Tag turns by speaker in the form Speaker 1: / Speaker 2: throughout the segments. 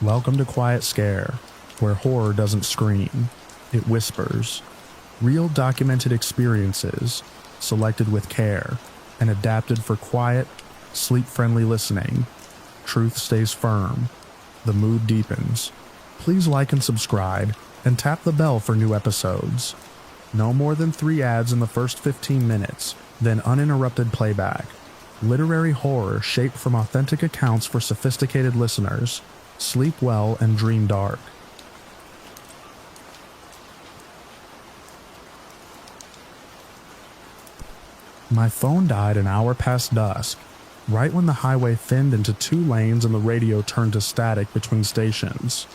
Speaker 1: Welcome to Quiet Scare, where horror doesn't scream, it whispers. Real documented experiences, selected with care, and adapted for quiet, sleep-friendly listening. Truth stays firm. The mood deepens. Please like and subscribe, and tap the bell for new episodes. No more than 3 ads in the first 15 minutes, then uninterrupted playback. Literary horror shaped from authentic accounts for sophisticated listeners. Sleep well and dream dark. My phone died an hour past dusk, right when the highway thinned into 2 lanes and the radio turned to static between stations.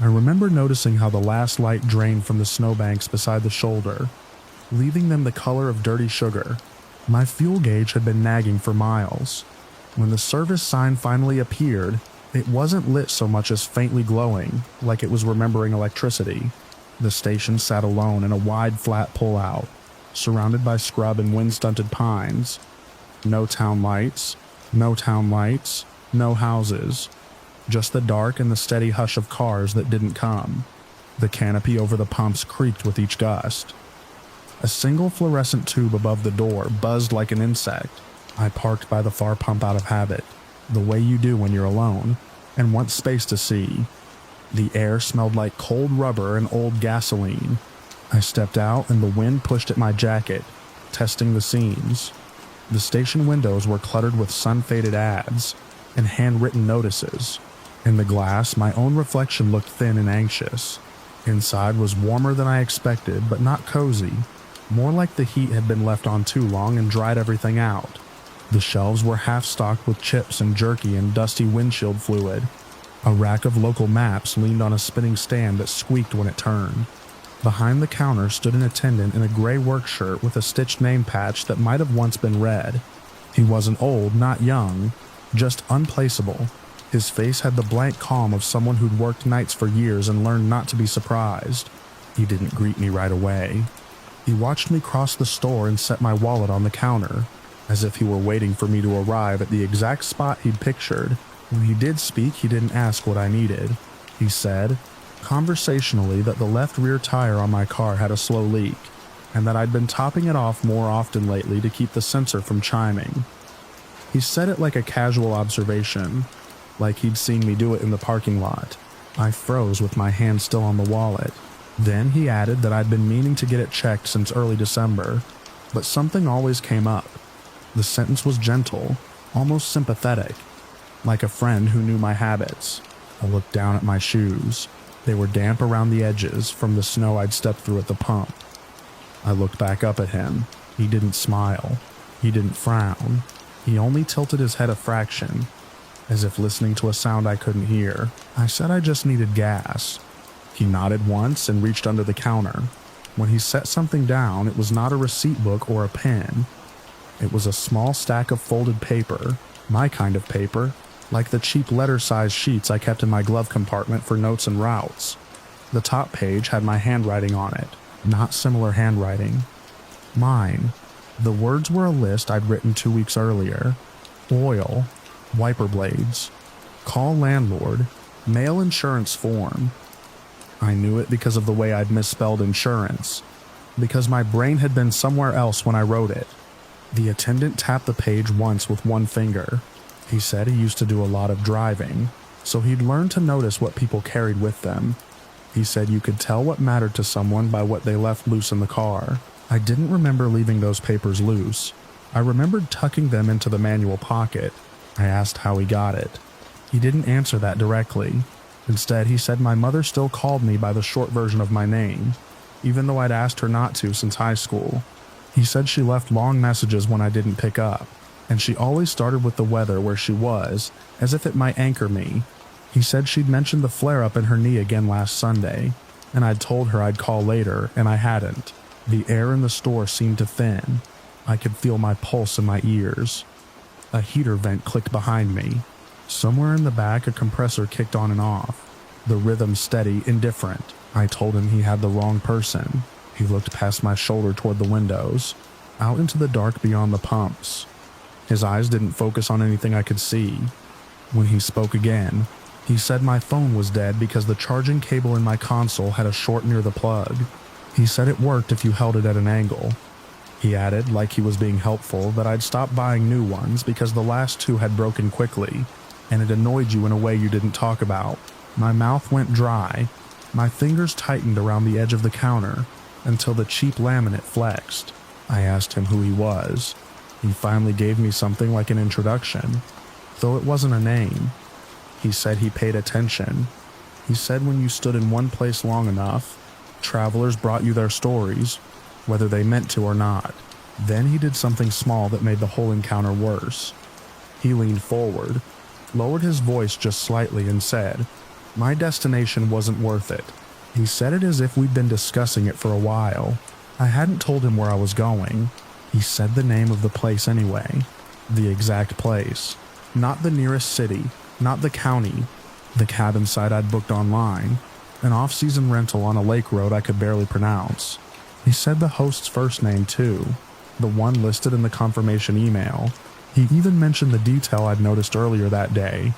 Speaker 1: I remember noticing how the last light drained from the snowbanks beside the shoulder, leaving them the color of dirty sugar. My fuel gauge had been nagging for miles. When the service sign finally appeared, it wasn't lit so much as faintly glowing, like it was remembering electricity. The station sat alone in a wide flat pullout, surrounded by scrub and wind-stunted pines. No town lights, no houses. Just the dark and the steady hush of cars that didn't come. The canopy over the pumps creaked with each gust. A single fluorescent tube above the door buzzed like an insect. I parked by the far pump out of habit, the way you do when you're alone, and want space to see. The air smelled like cold rubber and old gasoline. I stepped out and the wind pushed at my jacket, testing the seams. The station windows were cluttered with sun-faded ads and handwritten notices. In the glass, my own reflection looked thin and anxious. Inside was warmer than I expected, but not cozy. More like the heat had been left on too long and dried everything out. The shelves were half-stocked with chips and jerky and dusty windshield fluid. A rack of local maps leaned on a spinning stand that squeaked when it turned. Behind the counter stood an attendant in a gray work shirt with a stitched name patch that might have once been red. He wasn't old, not young, just unplaceable. His face had the blank calm of someone who'd worked nights for years and learned not to be surprised. He didn't greet me right away. He watched me cross the store and set my wallet on the counter, as if he were waiting for me to arrive at the exact spot he'd pictured. When he did speak, he didn't ask what I needed. He said, conversationally, that the left rear tire on my car had a slow leak, and that I'd been topping it off more often lately to keep the sensor from chiming. He said it like a casual observation, like he'd seen me do it in the parking lot. I froze with my hand still on the wallet. Then he added that I'd been meaning to get it checked since early December, but something always came up. The sentence was gentle, almost sympathetic, like a friend who knew my habits. I looked down at my shoes. They were damp around the edges from the snow I'd stepped through at the pump. I looked back up at him. He didn't smile. He didn't frown. He only tilted his head a fraction, as if listening to a sound I couldn't hear. I said I just needed gas. He nodded once and reached under the counter. When he set something down, it was not a receipt book or a pen. It was a small stack of folded paper, my kind of paper, like the cheap letter-sized sheets I kept in my glove compartment for notes and routes. The top page had my handwriting on it, not similar handwriting. Mine. The words were a list I'd written 2 weeks earlier. Oil, wiper blades, call landlord, mail insurance form. I knew it because of the way I'd misspelled insurance, because my brain had been somewhere else when I wrote it. The attendant tapped the page once with one finger. He said he used to do a lot of driving, so he'd learned to notice what people carried with them. He said you could tell what mattered to someone by what they left loose in the car. I didn't remember leaving those papers loose. I remembered tucking them into the manual pocket. I asked how he got it. He didn't answer that directly. Instead, he said my mother still called me by the short version of my name, even though I'd asked her not to since high school. He said she left long messages when I didn't pick up, and she always started with the weather where she was, as if it might anchor me. He said she'd mentioned the flare-up in her knee again last Sunday, and I'd told her I'd call later, and I hadn't. The air in the store seemed to thin. I could feel my pulse in my ears. A heater vent clicked behind me. Somewhere in the back, a compressor kicked on and off. The rhythm steady, indifferent. I told him he had the wrong person. He looked past my shoulder toward the windows, out into the dark beyond the pumps. His eyes didn't focus on anything I could see. When he spoke again, He said my phone was dead because the charging cable in my console had a short near the plug. He said it worked if you held it at an angle. He added, like he was being helpful, that I'd stop buying new ones because the last two had broken quickly, and it annoyed you in a way you didn't talk about. My mouth went dry. My fingers tightened around the edge of the counter until the cheap laminate flexed. I asked him who he was. He finally gave me something like an introduction, though it wasn't a name. He said he paid attention. He said when you stood in one place long enough, travelers brought you their stories, whether they meant to or not. Then he did something small that made the whole encounter worse. He leaned forward, lowered his voice just slightly, and said, "My destination wasn't worth it." He said it as if we'd been discussing it for a while. I hadn't told him where I was going. He said the name of the place anyway. The exact place. Not the nearest city, not the county. The cabin site I'd booked online. An off-season rental on a lake road I could barely pronounce. He said the host's first name too, the one listed in the confirmation email. He even mentioned the detail I'd noticed earlier that day,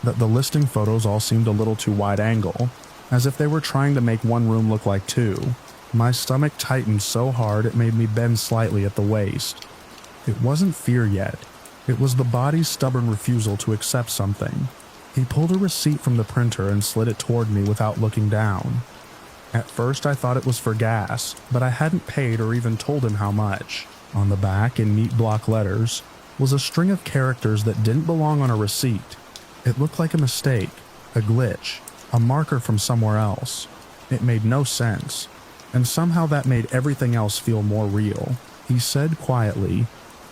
Speaker 1: that the listing photos all seemed a little too wide angle, as if they were trying to make one room look like two. My stomach tightened so hard it made me bend slightly at the waist. It wasn't fear yet. It was the body's stubborn refusal to accept something. He pulled a receipt from the printer and slid it toward me without looking down. At first I thought it was for gas, but I hadn't paid or even told him how much. On the back, in neat block letters, was a string of characters that didn't belong on a receipt. It looked like a mistake, a glitch, a marker from somewhere else. It made no sense, and somehow that made everything else feel more real. He said quietly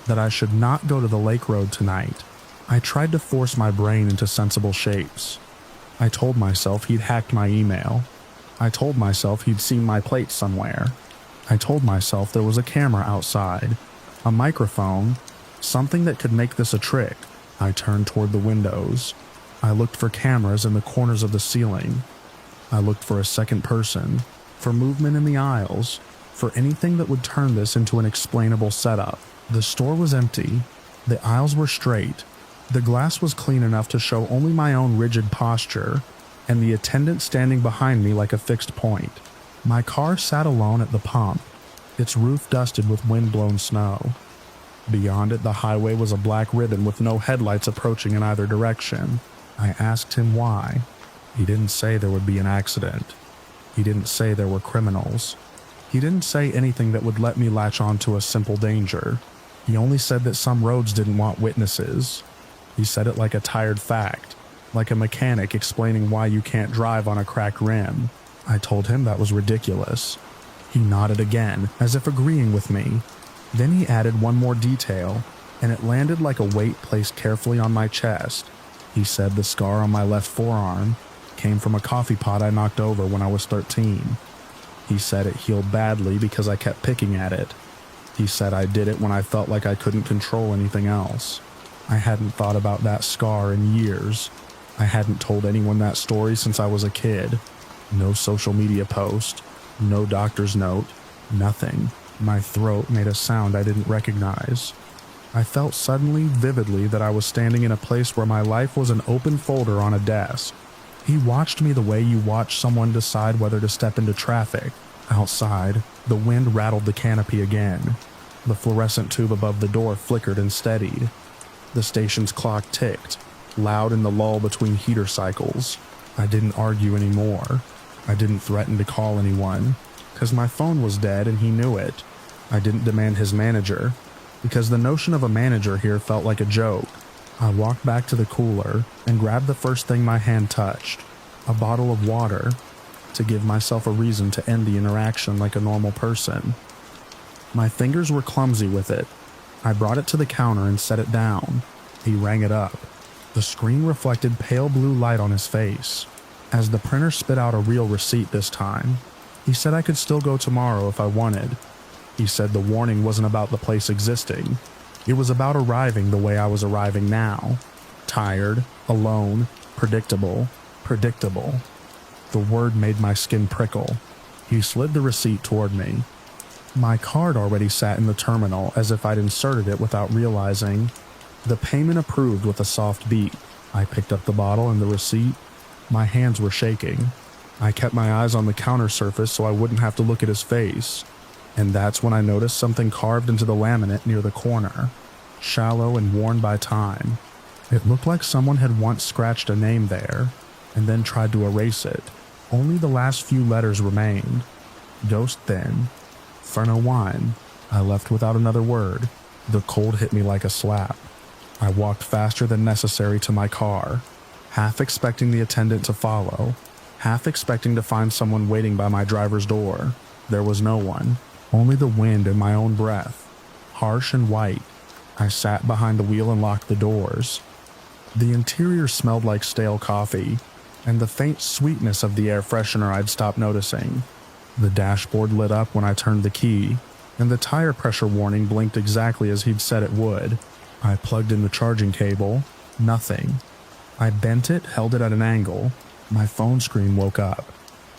Speaker 1: that I should not go to the lake road tonight. I tried to force my brain into sensible shapes. I told myself he'd hacked my email. I told myself he'd seen my plate somewhere. I told myself there was a camera outside, a microphone, something that could make this a trick. I turned toward the windows. I looked for cameras in the corners of the ceiling. I looked for a second person, for movement in the aisles, for anything that would turn this into an explainable setup. The store was empty. The aisles were straight. The glass was clean enough to show only my own rigid posture, and the attendant standing behind me like a fixed point. My car sat alone at the pump, its roof dusted with wind-blown snow. Beyond it, the highway was a black ribbon with no headlights approaching in either direction. I asked him why. He didn't say there would be an accident. He didn't say there were criminals. He didn't say anything that would let me latch on to a simple danger. He only said that some roads didn't want witnesses. He said it like a tired fact, like a mechanic explaining why you can't drive on a cracked rim. I told him that was ridiculous. He nodded again, as if agreeing with me. Then he added one more detail, and it landed like a weight placed carefully on my chest. He said the scar on my left forearm came from a coffee pot I knocked over when I was 13. He said it healed badly because I kept picking at it. He said I did it when I felt like I couldn't control anything else. I hadn't thought about that scar in years. I hadn't told anyone that story since I was a kid. No social media post, no doctor's note, nothing. My throat made a sound I didn't recognize. I felt suddenly, vividly, that I was standing in a place where my life was an open folder on a desk. He watched me the way you watch someone decide whether to step into traffic. Outside, the wind rattled the canopy again. The fluorescent tube above the door flickered and steadied. The station's clock ticked, loud in the lull between heater cycles. I didn't argue anymore. I didn't threaten to call anyone, because my phone was dead and he knew it. I didn't demand his manager, because the notion of a manager here felt like a joke. I walked back to the cooler and grabbed the first thing my hand touched, a bottle of water, to give myself a reason to end the interaction like a normal person. My fingers were clumsy with it. I brought it to the counter and set it down. He rang it up. The screen reflected pale blue light on his face, as the printer spit out a real receipt this time. He said I could still go tomorrow if I wanted. He said the warning wasn't about the place existing. It was about arriving the way I was arriving now. Tired, alone, predictable. The word made my skin prickle. He slid the receipt toward me. My card already sat in the terminal as if I'd inserted it without realizing. The payment approved with a soft beep. I picked up the bottle and the receipt My hands were shaking. I kept my eyes on the counter surface so I wouldn't have to look at his face, and that's when I noticed something carved into the laminate near the corner, shallow and worn by time. It looked like someone had once scratched a name there, and then tried to erase it. Only the last few letters remained. Dosed thin. Ferno wine. I left without another word. The cold hit me like a slap. I walked faster than necessary to my car, half expecting the attendant to follow, half expecting to find someone waiting by my driver's door. There was no one, only the wind and my own breath, harsh and white. I sat behind the wheel and locked the doors. The interior smelled like stale coffee, and the faint sweetness of the air freshener I'd stopped noticing. The dashboard lit up when I turned the key, and the tire pressure warning blinked exactly as he'd said it would. I plugged in the charging cable. Nothing. I bent it, held it at an angle. My phone screen woke up.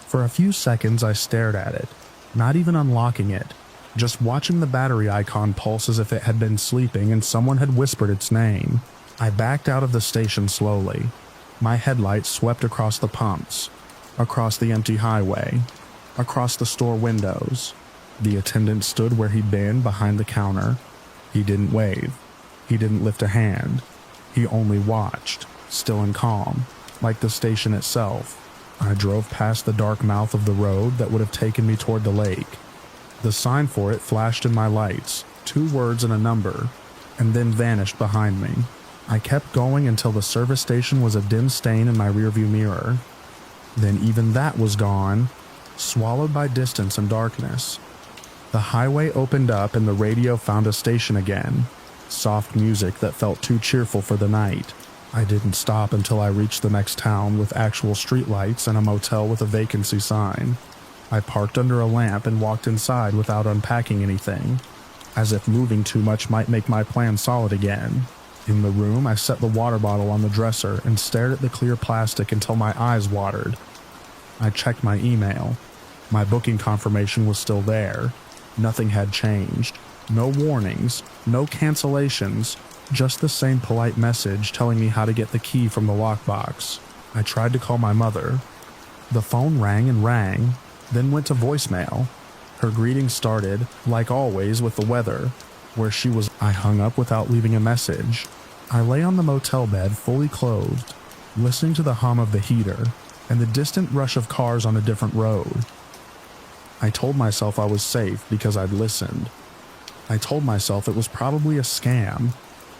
Speaker 1: For a few seconds I stared at it, not even unlocking it, just watching the battery icon pulse as if it had been sleeping and someone had whispered its name. I backed out of the station slowly. My headlights swept across the pumps, across the empty highway, across the store windows. The attendant stood where he'd been, behind the counter. He didn't wave. He didn't lift a hand. He only watched, still and calm, like the station itself. I drove past the dark mouth of the road that would have taken me toward the lake. The sign for it flashed in my lights, 2 words and a number, and then vanished behind me. I kept going until the service station was a dim stain in my rearview mirror. Then even that was gone, swallowed by distance and darkness. The highway opened up and the radio found a station again. Soft music that felt too cheerful for the night. I didn't stop until I reached the next town with actual streetlights and a motel with a vacancy sign. I parked under a lamp and walked inside without unpacking anything, as if moving too much might make my plan solid again. In the room, I set the water bottle on the dresser and stared at the clear plastic until my eyes watered. I checked my email. My booking confirmation was still there. Nothing had changed. No warnings, no cancellations, just the same polite message telling me how to get the key from the lockbox. I tried to call my mother. The phone rang and rang, then went to voicemail. Her greeting started, like always, with the weather, where she was. I hung up without leaving a message. I lay on the motel bed fully clothed, listening to the hum of the heater and the distant rush of cars on a different road. I told myself I was safe because I'd listened. I told myself it was probably a scam,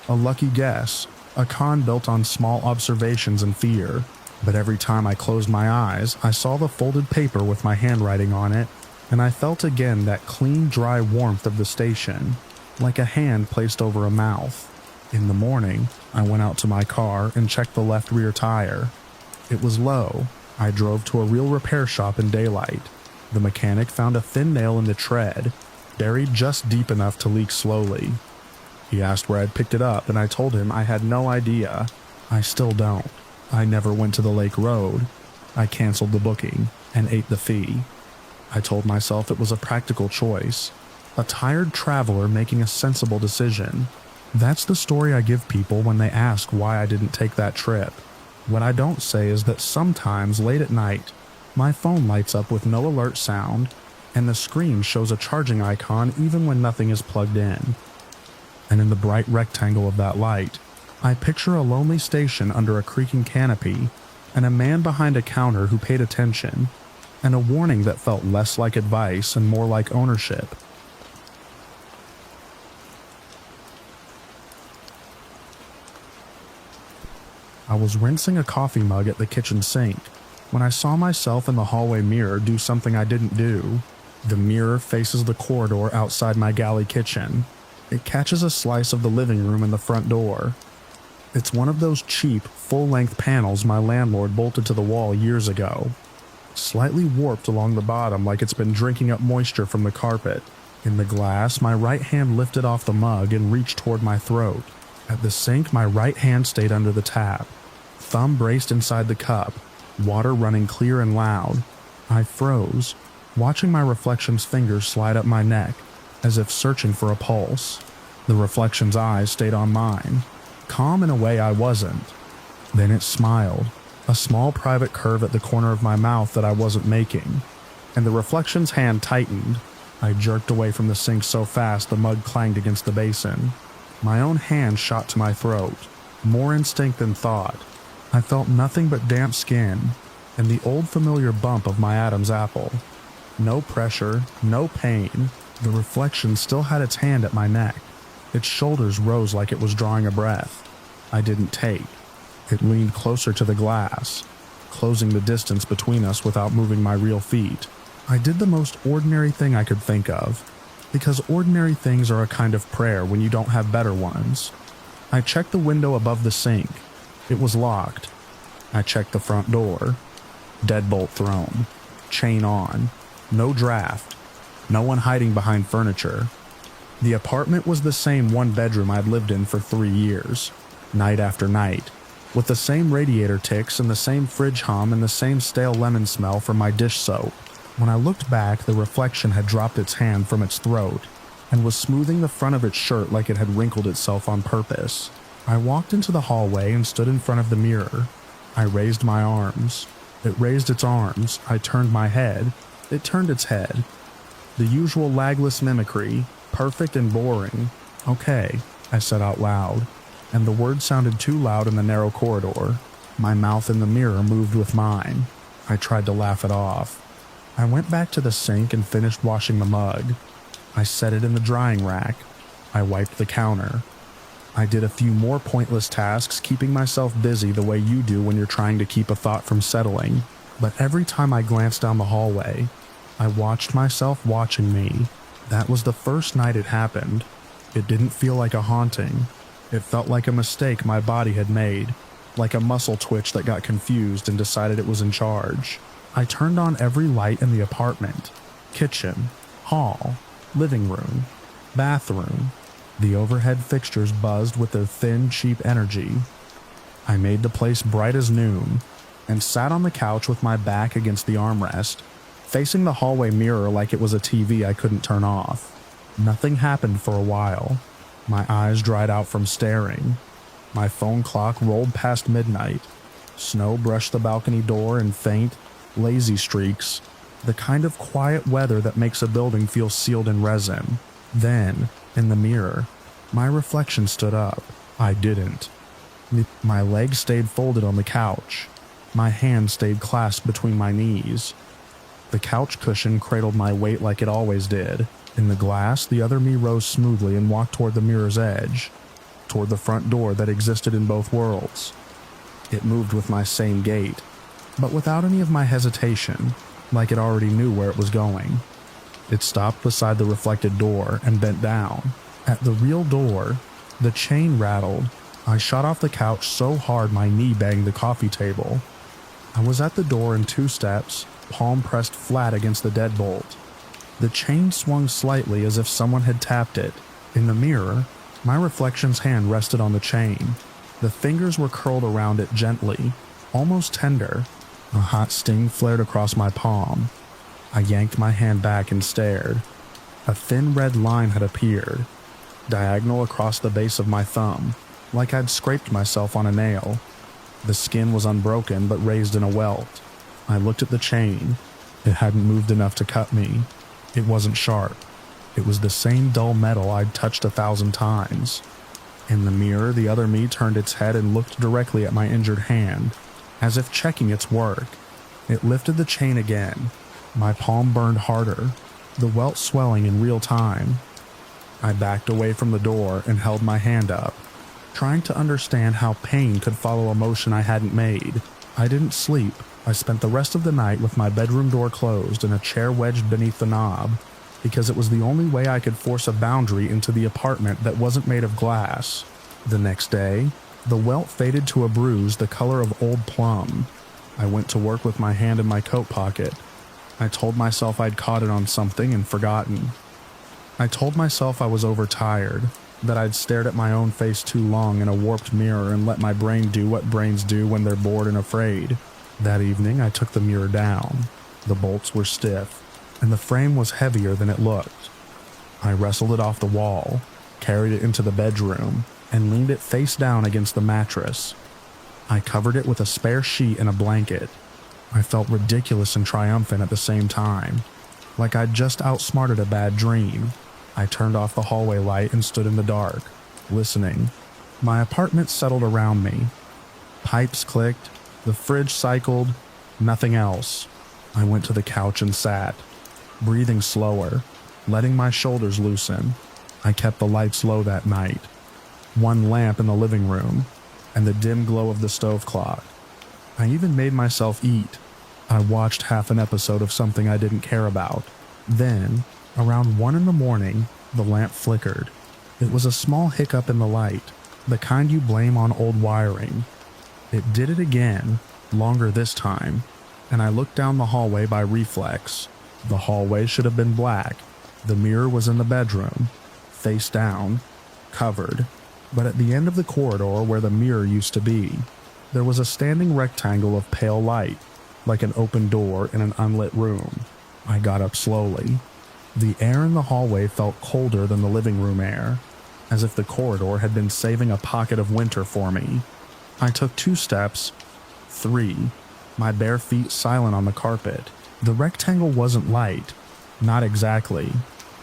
Speaker 1: a lucky guess, a con built on small observations and fear. But every time I closed my eyes, I saw the folded paper with my handwriting on it, and I felt again that clean, dry warmth of the station, like a hand placed over a mouth. In the morning, I went out to my car and checked the left rear tire. It was low. I drove to a real repair shop in daylight. The mechanic found a thin nail in the tread, buried just deep enough to leak slowly. He asked where I'd picked it up, and I told him I had no idea. I still don't. I never went to the lake road. I canceled the booking and ate the fee. I told myself it was a practical choice, a tired traveler making a sensible decision. That's the story I give people when they ask why I didn't take that trip. What I don't say is that sometimes late at night, my phone lights up with no alert sound, and the screen shows a charging icon even when nothing is plugged in. And in the bright rectangle of that light, I picture a lonely station under a creaking canopy, and a man behind a counter who paid attention, and a warning that felt less like advice and more like ownership. I was rinsing a coffee mug at the kitchen sink when I saw myself in the hallway mirror do something I didn't do. The mirror faces the corridor outside my galley kitchen. It catches a slice of the living room and the front door. It's one of those cheap, full-length panels my landlord bolted to the wall years ago, slightly warped along the bottom like it's been drinking up moisture from the carpet. In the glass, my right hand lifted off the mug and reached toward my throat. At the sink, my right hand stayed under the tap, thumb braced inside the cup, water running clear and loud. I froze, watching my reflection's fingers slide up my neck, as if searching for a pulse. The reflection's eyes stayed on mine, calm in a way I wasn't. Then it smiled, a small private curve at the corner of my mouth that I wasn't making, and the reflection's hand tightened. I jerked away from the sink so fast the mug clanged against the basin. My own hand shot to my throat, more instinct than thought. I felt nothing but damp skin and the old familiar bump of my Adam's apple. No pressure, no pain. The reflection still had its hand at my neck. Its shoulders rose like it was drawing a breath. I didn't take. It leaned closer to the glass, closing the distance between us without moving my real feet. I did the most ordinary thing I could think of, because ordinary things are a kind of prayer when you don't have better ones. I checked the window above the sink. It was locked. I checked the front door. Deadbolt thrown. Chain on. No draft. No one hiding behind furniture. The apartment was the same one bedroom I'd lived in for 3 years, night after night, with the same radiator ticks and the same fridge hum and the same stale lemon smell from my dish soap. When I looked back, the reflection had dropped its hand from its throat and was smoothing the front of its shirt like it had wrinkled itself on purpose. I walked into the hallway and stood in front of the mirror. I raised my arms. It raised its arms. I turned my head. It turned its head. The usual lagless mimicry, perfect and boring. Okay, I said out loud, and the words sounded too loud in the narrow corridor. My mouth in the mirror moved with mine. I tried to laugh it off. I went back to the sink and finished washing the mug. I set it in the drying rack. I wiped the counter. I did a few more pointless tasks, keeping myself busy the way you do when you're trying to keep a thought from settling. But every time I glanced down the hallway, I watched myself watching me. That was the first night it happened. It didn't feel like a haunting. It felt like a mistake my body had made, like a muscle twitch that got confused and decided it was in charge. I turned on every light in the apartment. Kitchen, hall, living room, bathroom. The overhead fixtures buzzed with their thin, cheap energy. I made the place bright as noon and sat on the couch with my back against the armrest, facing the hallway mirror like it was a TV I couldn't turn off. Nothing happened for a while. My eyes dried out from staring. My phone clock rolled past midnight. Snow brushed the balcony door in faint, lazy streaks, the kind of quiet weather that makes a building feel sealed in resin. Then, in the mirror, my reflection stood up. I didn't. My legs stayed folded on the couch. My hands stayed clasped between my knees. The couch cushion cradled my weight like it always did. In the glass, the other me rose smoothly and walked toward the mirror's edge, toward the front door that existed in both worlds. It moved with my same gait, but without any of my hesitation, like it already knew where it was going. It stopped beside the reflected door and bent down. At the real door, the chain rattled. I shot off the couch so hard my knee banged the coffee table. I was at the door in 2 steps, palm pressed flat against the deadbolt. The chain swung slightly as if someone had tapped it. In the mirror, my reflection's hand rested on the chain. The fingers were curled around it gently, almost tender. A hot sting flared across my palm. I yanked my hand back and stared. A thin red line had appeared, diagonal across the base of my thumb, like I'd scraped myself on a nail. The skin was unbroken but raised in a welt. I looked at the chain. It hadn't moved enough to cut me. It wasn't sharp. It was the same dull metal I'd touched 1,000 times. In the mirror, the other me turned its head and looked directly at my injured hand, as if checking its work. It lifted the chain again. My palm burned harder, the welt swelling in real time. I backed away from the door and held my hand up, trying to understand how pain could follow a motion I hadn't made. I didn't sleep. I spent the rest of the night with my bedroom door closed and a chair wedged beneath the knob, because it was the only way I could force a boundary into the apartment that wasn't made of glass. The next day, the welt faded to a bruise the color of old plum. I went to work with my hand in my coat pocket. I told myself I'd caught it on something and forgotten. I told myself I was overtired, that I'd stared at my own face too long in a warped mirror and let my brain do what brains do when they're bored and afraid. That evening, I took the mirror down. The bolts were stiff, and the frame was heavier than it looked. I wrestled it off the wall, carried it into the bedroom, and leaned it face down against the mattress. I covered it with a spare sheet and a blanket. I felt ridiculous and triumphant at the same time, like I'd just outsmarted a bad dream. I turned off the hallway light and stood in the dark, listening. My apartment settled around me. Pipes clicked, the fridge cycled, nothing else. I went to the couch and sat, breathing slower, letting my shoulders loosen. I kept the lights low that night. One lamp in the living room, and the dim glow of the stove clock. I even made myself eat. I watched half an episode of something I didn't care about. Then, around 1 a.m, the lamp flickered. It was a small hiccup in the light, the kind you blame on old wiring. It did it again, longer this time, and I looked down the hallway by reflex. The hallway should have been black. The mirror was in the bedroom, face down, covered. But at the end of the corridor where the mirror used to be, there was a standing rectangle of pale light, like an open door in an unlit room. I got up slowly. The air in the hallway felt colder than the living room air, as if the corridor had been saving a pocket of winter for me. I took 2 steps, 3, my bare feet silent on the carpet. The rectangle wasn't light, not exactly.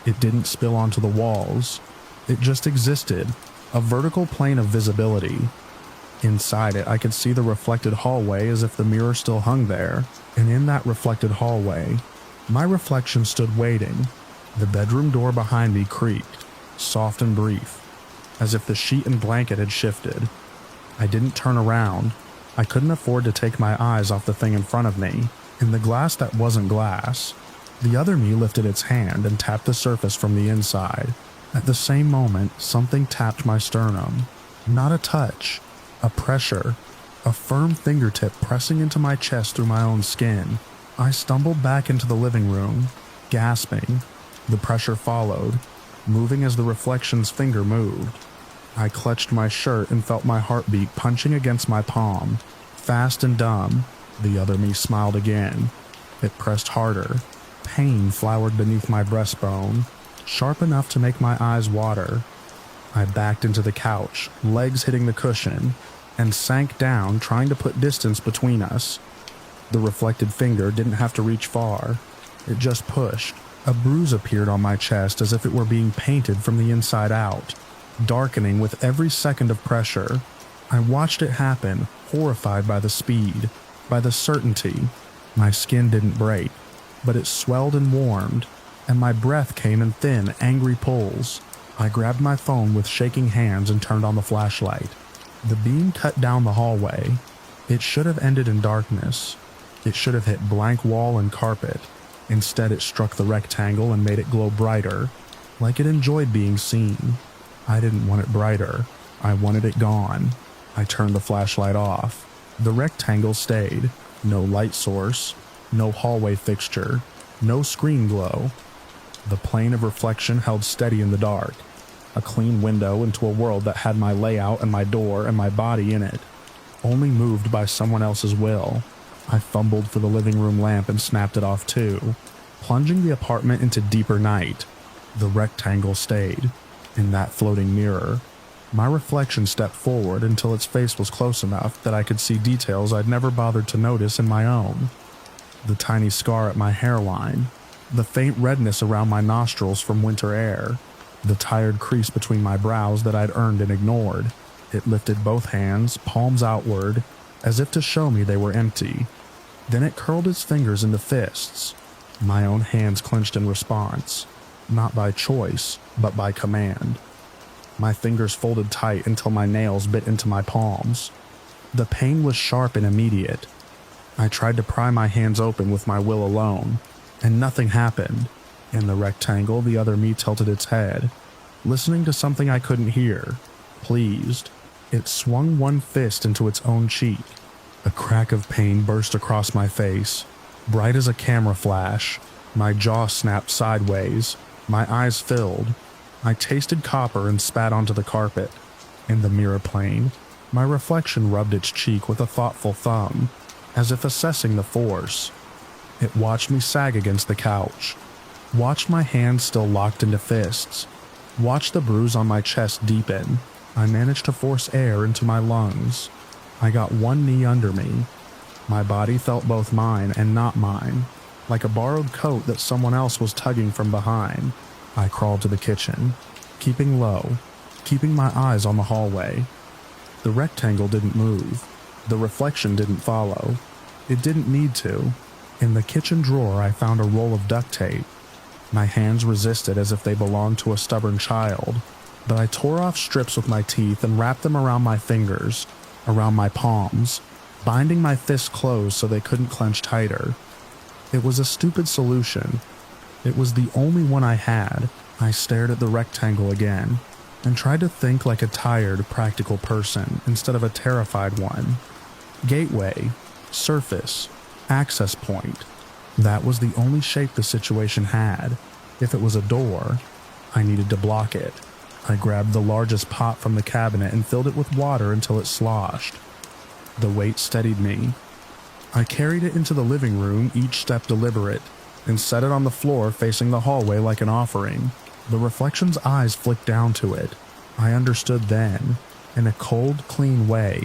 Speaker 1: It didn't spill onto the walls. It just existed, a vertical plane of visibility. Inside it, I could see the reflected hallway as if the mirror still hung there, and in that reflected hallway, my reflection stood waiting. The bedroom door behind me creaked, soft and brief, as if the sheet and blanket had shifted. I didn't turn around. I couldn't afford to take my eyes off the thing in front of me. In the glass that wasn't glass, the other me lifted its hand and tapped the surface from the inside. At the same moment, something tapped my sternum. Not a touch, a pressure, a firm fingertip pressing into my chest through my own skin. I stumbled back into the living room, gasping. The pressure followed, moving as the reflection's finger moved. I clutched my shirt and felt my heartbeat punching against my palm. Fast and dumb, the other me smiled again. It pressed harder. Pain flowered beneath my breastbone, sharp enough to make my eyes water. I backed into the couch, legs hitting the cushion, and sank down, trying to put distance between us. The reflected finger didn't have to reach far. It just pushed. A bruise appeared on my chest as if it were being painted from the inside out, darkening with every second of pressure. I watched it happen, horrified by the speed, by the certainty. My skin didn't break, but it swelled and warmed, and my breath came in thin, angry pulls. I grabbed my phone with shaking hands and turned on the flashlight. The beam cut down the hallway. It should have ended in darkness. It should have hit blank wall and carpet. Instead, it struck the rectangle and made it glow brighter, like it enjoyed being seen. I didn't want it brighter. I wanted it gone. I turned the flashlight off. The rectangle stayed. No light source, no hallway fixture, no screen glow. The plane of reflection held steady in the dark, a clean window into a world that had my layout and my door and my body in it, only moved by someone else's will. I fumbled for the living room lamp and snapped it off too, plunging the apartment into deeper night. The rectangle stayed. In that floating mirror, my reflection stepped forward until its face was close enough that I could see details I'd never bothered to notice in my own. The tiny scar at my hairline, the faint redness around my nostrils from winter air, the tired crease between my brows that I'd earned and ignored. It lifted both hands, palms outward, as if to show me they were empty. Then it curled its fingers into fists. My own hands clenched in response, not by choice, but by command. My fingers folded tight until my nails bit into my palms. The pain was sharp and immediate. I tried to pry my hands open with my will alone, and nothing happened. In the rectangle, the other me tilted its head, listening to something I couldn't hear. Pleased, it swung one fist into its own cheek. A crack of pain burst across my face, bright as a camera flash. My jaw snapped sideways. My eyes filled. I tasted copper and spat onto the carpet. In the mirror plane, my reflection rubbed its cheek with a thoughtful thumb, as if assessing the force. It watched me sag against the couch, watched my hands still locked into fists, watched the bruise on my chest deepen. I managed to force air into my lungs. I got one knee under me. My body felt both mine and not mine, like a borrowed coat that someone else was tugging from behind. I crawled to the kitchen, keeping low, keeping my eyes on the hallway. The rectangle didn't move. The reflection didn't follow. It didn't need to. In the kitchen drawer, I found a roll of duct tape. My hands resisted as if they belonged to a stubborn child, but I tore off strips with my teeth and wrapped them around my fingers, around my palms, binding my fists closed so they couldn't clench tighter. It was a stupid solution. It was the only one I had. I stared at the rectangle again and tried to think like a tired, practical person instead of a terrified one. Gateway, surface, access point. That was the only shape the situation had. If it was a door, I needed to block it. I grabbed the largest pot from the cabinet and filled it with water until it sloshed. The weight steadied me. I carried it into the living room, each step deliberate, and set it on the floor facing the hallway like an offering. The reflection's eyes flicked down to it. I understood then, in a cold, clean way,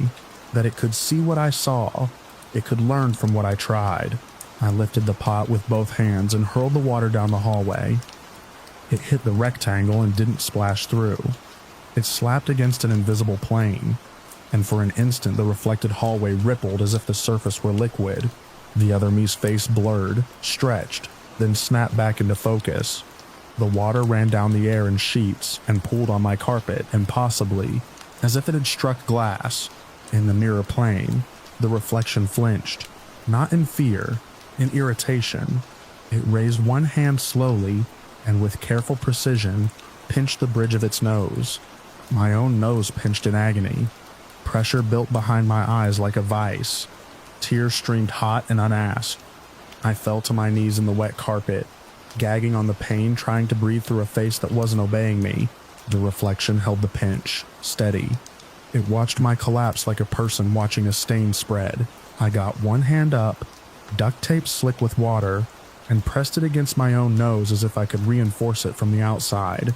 Speaker 1: that it could see what I saw. It could learn from what I tried. I lifted the pot with both hands and hurled the water down the hallway. It hit the rectangle and didn't splash through. It slapped against an invisible plane, and for an instant the reflected hallway rippled as if the surface were liquid. The other me's face blurred, stretched, then snapped back into focus. The water ran down the air in sheets and pooled on my carpet impossibly, as if it had struck glass. In the mirror plane, the reflection flinched, not in fear, in irritation. It raised one hand slowly and with careful precision pinched the bridge of its nose. My own nose pinched in agony. Pressure built behind my eyes like a vice. Tears streamed hot and unasked. I fell to my knees in the wet carpet, gagging on the pain, trying to breathe through a face that wasn't obeying me. The reflection held the pinch, steady. It watched my collapse like a person watching a stain spread. I got one hand up, duct tape slick with water, and pressed it against my own nose as if I could reinforce it from the outside.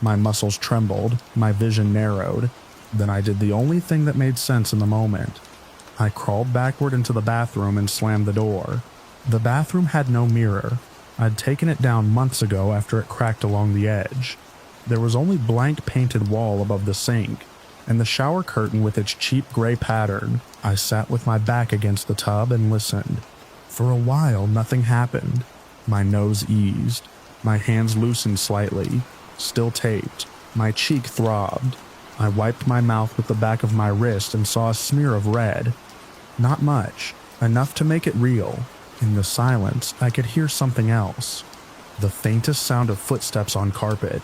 Speaker 1: My muscles trembled, my vision narrowed. Then I did the only thing that made sense in the moment. I crawled backward into the bathroom and slammed the door. The bathroom had no mirror. I'd taken it down months ago after it cracked along the edge. There was only blank painted wall above the sink, and the shower curtain with its cheap gray pattern. I sat with my back against the tub and listened. For a while, nothing happened. My nose eased. My hands loosened slightly, still taped. My cheek throbbed. I wiped my mouth with the back of my wrist and saw a smear of red. Not much, enough to make it real. In the silence, I could hear something else. The faintest sound of footsteps on carpet.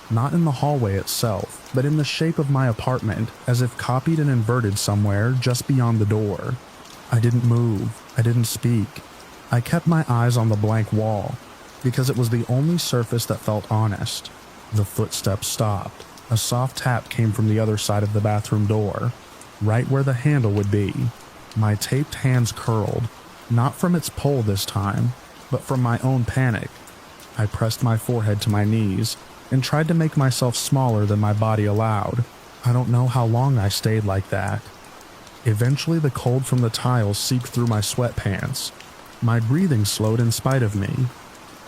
Speaker 1: Not in the hallway itself, but in the shape of my apartment, as if copied and inverted somewhere just beyond the door. I didn't move. I didn't speak. I kept my eyes on the blank wall, because it was the only surface that felt honest. The footsteps stopped. A soft tap came from the other side of the bathroom door, right where the handle would be. My taped hands curled, not from its pull this time, but from my own panic. I pressed my forehead to my knees and tried to make myself smaller than my body allowed. I don't know how long I stayed like that. Eventually the cold from the tiles seeped through my sweatpants. My breathing slowed in spite of me.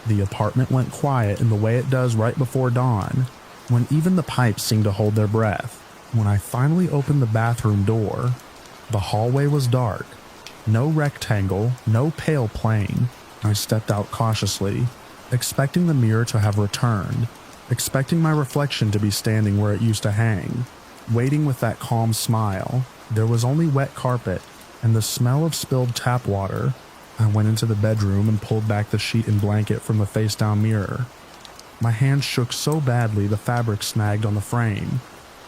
Speaker 1: The apartment went quiet in the way it does right before dawn, when even the pipes seemed to hold their breath. When I finally opened the bathroom door, the hallway was dark. No rectangle, no pale plane. I stepped out cautiously, expecting the mirror to have returned, expecting my reflection to be standing where it used to hang, waiting with that calm smile. There was only wet carpet and the smell of spilled tap water. I went into the bedroom and pulled back the sheet and blanket from the face-down mirror. My hand shook so badly the fabric snagged on the frame.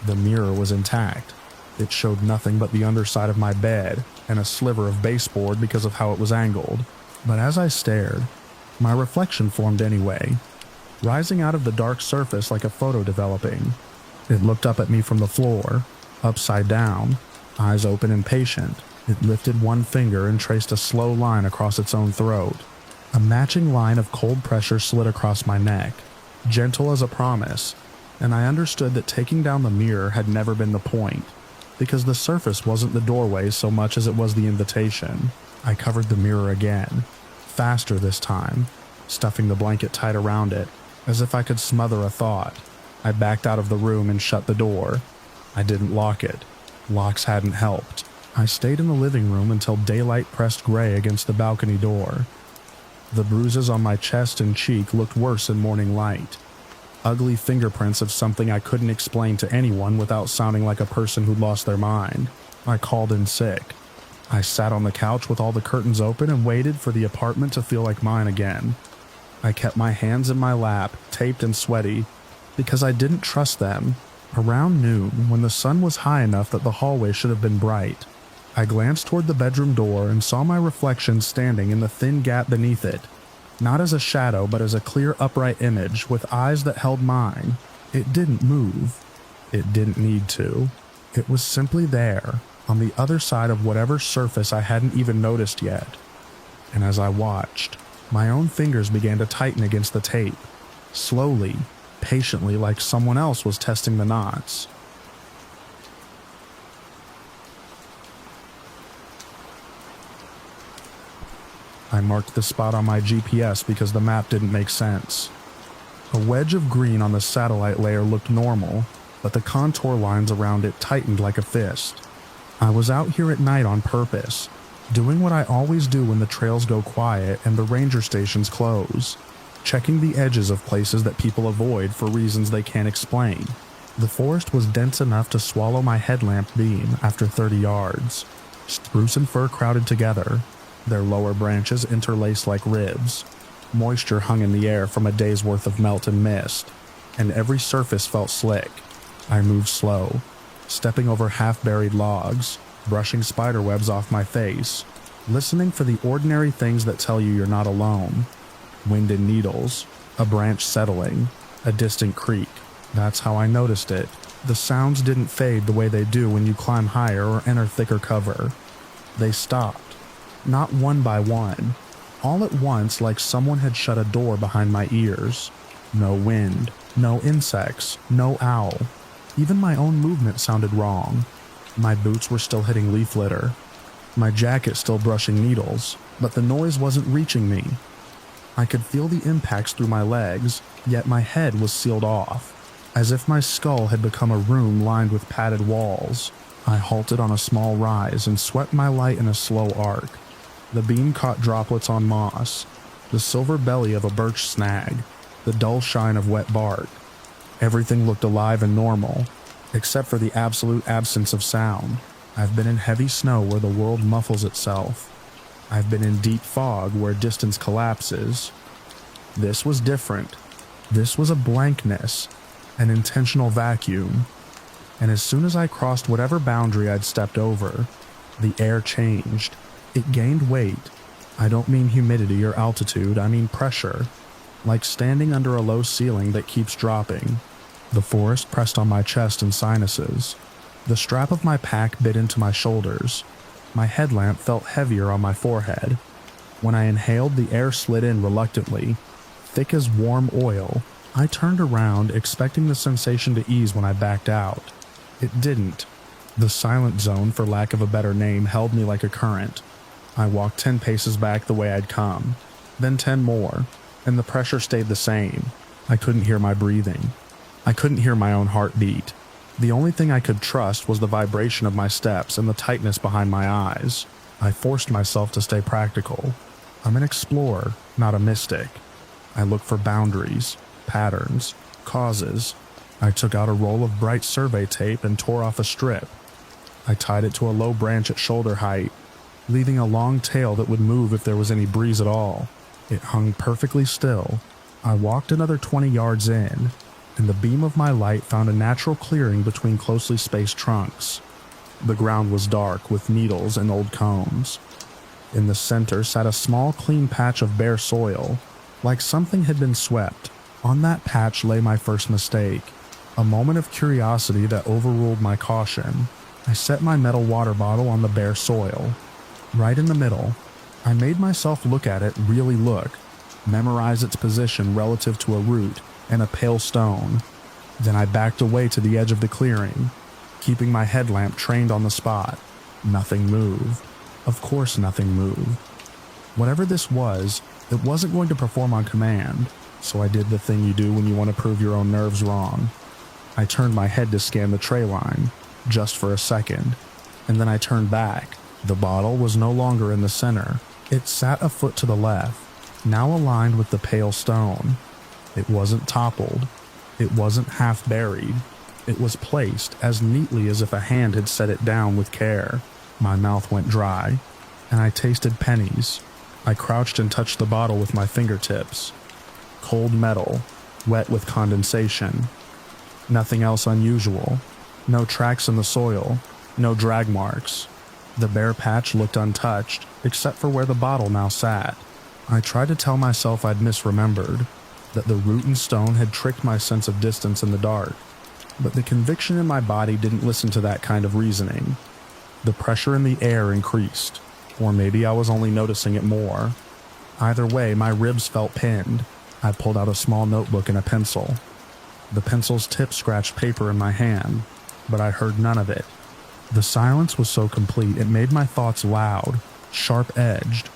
Speaker 1: The mirror was intact. It showed nothing but the underside of my bed and a sliver of baseboard because of how it was angled. But as I stared, my reflection formed anyway, rising out of the dark surface like a photo developing. It looked up at me from the floor, upside down, eyes open and patient. It lifted one finger and traced a slow line across its own throat. A matching line of cold pressure slid across my neck, gentle as a promise, and I understood that taking down the mirror had never been the point. because the surface wasn't the doorway so much as it was the invitation. I covered the mirror again, faster this time, stuffing the blanket tight around it, as if I could smother a thought. I backed out of the room and shut the door. I didn't lock it. Locks hadn't helped. I stayed in the living room until daylight pressed gray against the balcony door. The bruises on my chest and cheek looked worse in morning light. Ugly fingerprints of something I couldn't explain to anyone without sounding like a person who'd lost their mind. I called in sick. I sat on the couch with all the curtains open and waited for the apartment to feel like mine again. I kept my hands in my lap, taped and sweaty, because I didn't trust them. Around noon, when the sun was high enough that the hallway should have been bright, I glanced toward the bedroom door and saw my reflection standing in the thin gap beneath it, not as a shadow but as a clear upright image with eyes that held mine. It didn't move. It didn't need to. It was simply there, on the other side of whatever surface I hadn't even noticed yet. And as I watched, my own fingers began to tighten against the tape, slowly, patiently, like someone else was testing the knots. I marked the spot on my GPS because the map didn't make sense. A wedge of green on the satellite layer looked normal, but the contour lines around it tightened like a fist. I was out here at night on purpose, doing what I always do when the trails go quiet and the ranger stations close, checking the edges of places that people avoid for reasons they can't explain. The forest was dense enough to swallow my headlamp beam after 30 yards. Spruce and fir crowded together, their lower branches interlaced like ribs. Moisture hung in the air from a day's worth of melt and mist, and every surface felt slick. I moved slow, stepping over half-buried logs, brushing spiderwebs off my face, listening for the ordinary things that tell you you're not alone. Wind in needles, a branch settling, a distant creak. That's how I noticed it. The sounds didn't fade the way they do when you climb higher or enter thicker cover. They stopped. Not one by one, all at once, like someone had shut a door behind my ears. No wind, no insects, no owl. Even my own movement sounded wrong. My boots were still hitting leaf litter, my jacket still brushing needles, but the noise wasn't reaching me. I could feel the impacts through my legs, yet my head was sealed off, as if my skull had become a room lined with padded walls. I halted on a small rise and swept my light in a slow arc. The beam caught droplets on moss, the silver belly of a birch snag, the dull shine of wet bark. Everything looked alive and normal, except for the absolute absence of sound. I've been in heavy snow where the world muffles itself. I've been in deep fog where distance collapses. This was different. This was a blankness, an intentional vacuum. And as soon as I crossed whatever boundary I'd stepped over, the air changed. It gained weight. I don't mean humidity or altitude, I mean pressure. Like standing under a low ceiling that keeps dropping. The forest pressed on my chest and sinuses. The strap of my pack bit into my shoulders. My headlamp felt heavier on my forehead. When I inhaled, the air slid in reluctantly, thick as warm oil. I turned around, expecting the sensation to ease when I backed out. It didn't. The silent zone, for lack of a better name, held me like a current. I walked 10 paces back the way I'd come, then 10 more, and the pressure stayed the same. I couldn't hear my breathing. I couldn't hear my own heartbeat. The only thing I could trust was the vibration of my steps and the tightness behind my eyes. I forced myself to stay practical. I'm an explorer, not a mystic. I look for boundaries, patterns, causes. I took out a roll of bright survey tape and tore off a strip. I tied it to a low branch at shoulder height, leaving a long tail that would move if there was any breeze at all. It hung perfectly still. I walked another 20 yards in, and the beam of my light found a natural clearing between closely spaced trunks. The ground was dark with needles and old cones. In the center sat a small clean patch of bare soil, like something had been swept. On that patch lay my first mistake, a moment of curiosity that overruled my caution. I set my metal water bottle on the bare soil. Right in the middle, I made myself look at it, really look, memorize its position relative to a root and a pale stone. Then I backed away to the edge of the clearing, keeping my headlamp trained on the spot. Nothing moved. Of course nothing moved. Whatever this was, it wasn't going to perform on command, so I did the thing you do when you want to prove your own nerves wrong. I turned my head to scan the tray line, just for a second, and then I turned back. The bottle was no longer in the center. It sat a foot to the left, now aligned with the pale stone. It wasn't toppled. It wasn't half buried. It was placed as neatly as if a hand had set it down with care. My mouth went dry, and I tasted pennies. I crouched and touched the bottle with my fingertips. Cold metal, wet with condensation. Nothing else unusual. No tracks in the soil. No drag marks. The bare patch looked untouched, except for where the bottle now sat. I tried to tell myself I'd misremembered, that the root and stone had tricked my sense of distance in the dark. But the conviction in my body didn't listen to that kind of reasoning. The pressure in the air increased, or maybe I was only noticing it more. Either way, my ribs felt pinned. I pulled out a small notebook and a pencil. The pencil's tip scratched paper in my hand, but I heard none of it. The silence was so complete it made my thoughts loud, sharp-edged.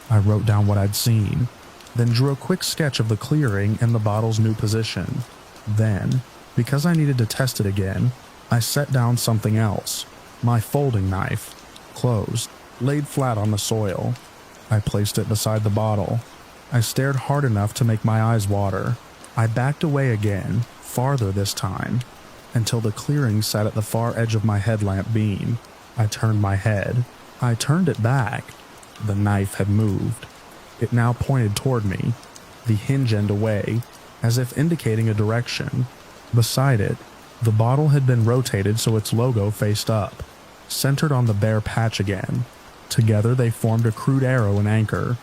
Speaker 1: I wrote down what I'd seen, then drew a quick sketch of the clearing and the bottle's new position. Then, because I needed to test it again, I set down something else. My folding knife, closed, laid flat on the soil. I placed it beside the bottle. I stared hard enough to make my eyes water. I backed away again, farther this time, until the clearing sat at the far edge of my headlamp beam. I turned my head. I turned it back. The knife had moved. It now pointed toward me, the hinge end away, as if indicating a direction. Beside it, the bottle had been rotated so its logo faced up, centered on the bare patch again. Together they formed a crude arrow and anchor,